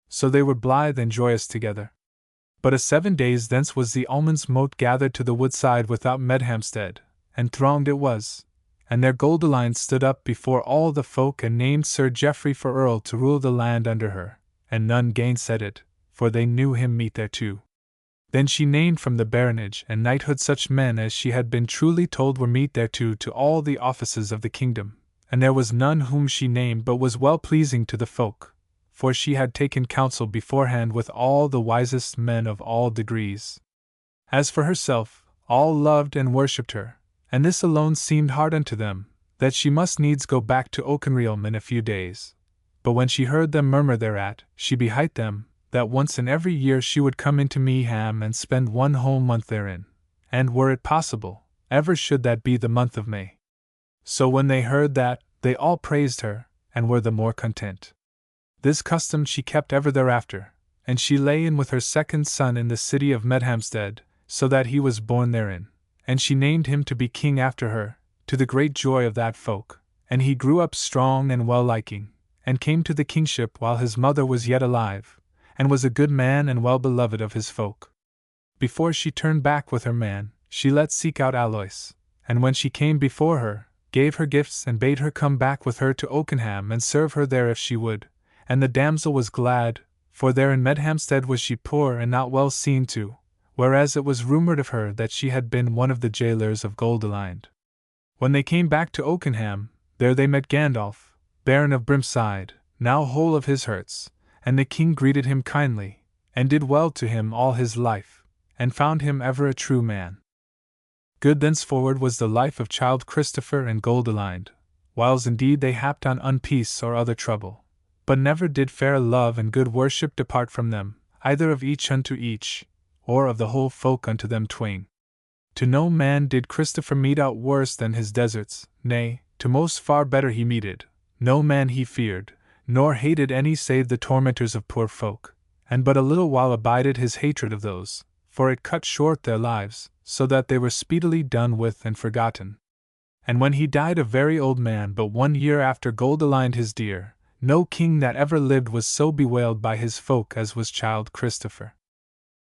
So they were blithe and joyous together. But a 7 days thence was the almonds mote gathered to the woodside without Medhamstead, and thronged it was, and there Goldilind stood up before all the folk and named Sir Geoffrey for earl to rule the land under her, and none gainsaid it, for they knew him meet thereto. Then she named from the baronage and knighthood such men as she had been truly told were meet thereto to all the offices of the kingdom, and there was none whom she named but was well pleasing to the folk, for she had taken counsel beforehand with all the wisest men of all degrees. As for herself, all loved and worshipped her, and this alone seemed hard unto them, that she must needs go back to Oakenrealm in a few days. But when she heard them murmur thereat, she behight them, that once in every year she would come into Meeham and spend 1 whole month therein, and were it possible, ever should that be the month of May. So when they heard that, they all praised her, and were the more content. This custom she kept ever thereafter, and she lay in with her second son in the city of Medhamstead, so that he was born therein, and she named him to be king after her, to the great joy of that folk, and he grew up strong and well-liking, and came to the kingship while his mother was yet alive, and was a good man and well beloved of his folk. Before she turned back with her man, she let seek out Alois, and when she came before her, gave her gifts and bade her come back with her to Oakenham and serve her there if she would, and the damsel was glad, for there in Medhamstead was she poor and not well seen to, whereas it was rumoured of her that she had been one of the jailers of Goldilind. When they came back to Oakenham, there they met Gandalf, Baron of Brimside, now whole of his hurts, and the king greeted him kindly, and did well to him all his life, and found him ever a true man. Good thenceforward was the life of Childe Christopher and Goldilind, whiles indeed they happed on unpeace or other trouble, but never did fair love and good worship depart from them, either of each unto each, or of the whole folk unto them twain. To no man did Christopher mete out worse than his deserts, nay, to most far better he meted. No man he feared, nor hated any save the tormentors of poor folk, and but a little while abided his hatred of those, for it cut short their lives, so that they were speedily done with and forgotten. And when he died a very old man but 1 year after Goldilind his dear, no king that ever lived was so bewailed by his folk as was Childe Christopher.